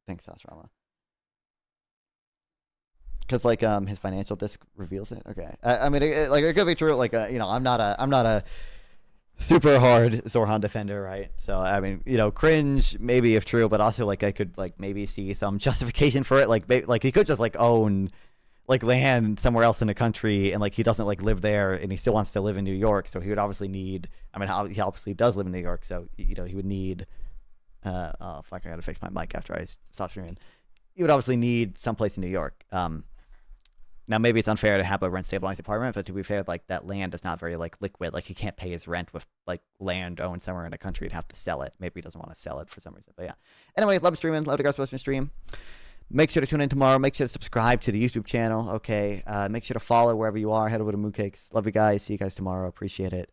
Thanks, Sasrama. Because like his financial disc reveals it. Okay, I mean, it could be true. Like, I'm not a super hard Zorhan defender, right? So I mean, cringe maybe if true, but also like I could like maybe see some justification for it. Like he could just like own like land somewhere else in the country, and like he doesn't like live there, and he still wants to live in New York. So he would obviously need. I mean, he obviously does live in New York, so he would need Oh fuck! I gotta fix my mic after I stop streaming. You would obviously need someplace in New York. Now maybe it's unfair to have a rent stabilized apartment, but to be fair, like that land is not very like liquid. Like he can't pay his rent with like land owned somewhere in a country and have to sell it. Maybe he doesn't want to sell it for some reason. But yeah. Anyway, love streaming. Love the guys watching stream. Make sure to tune in tomorrow. Make sure to subscribe to the YouTube channel. Okay. Make sure to follow wherever you are. Head over to Mooncakes. Love you guys. See you guys tomorrow. Appreciate it.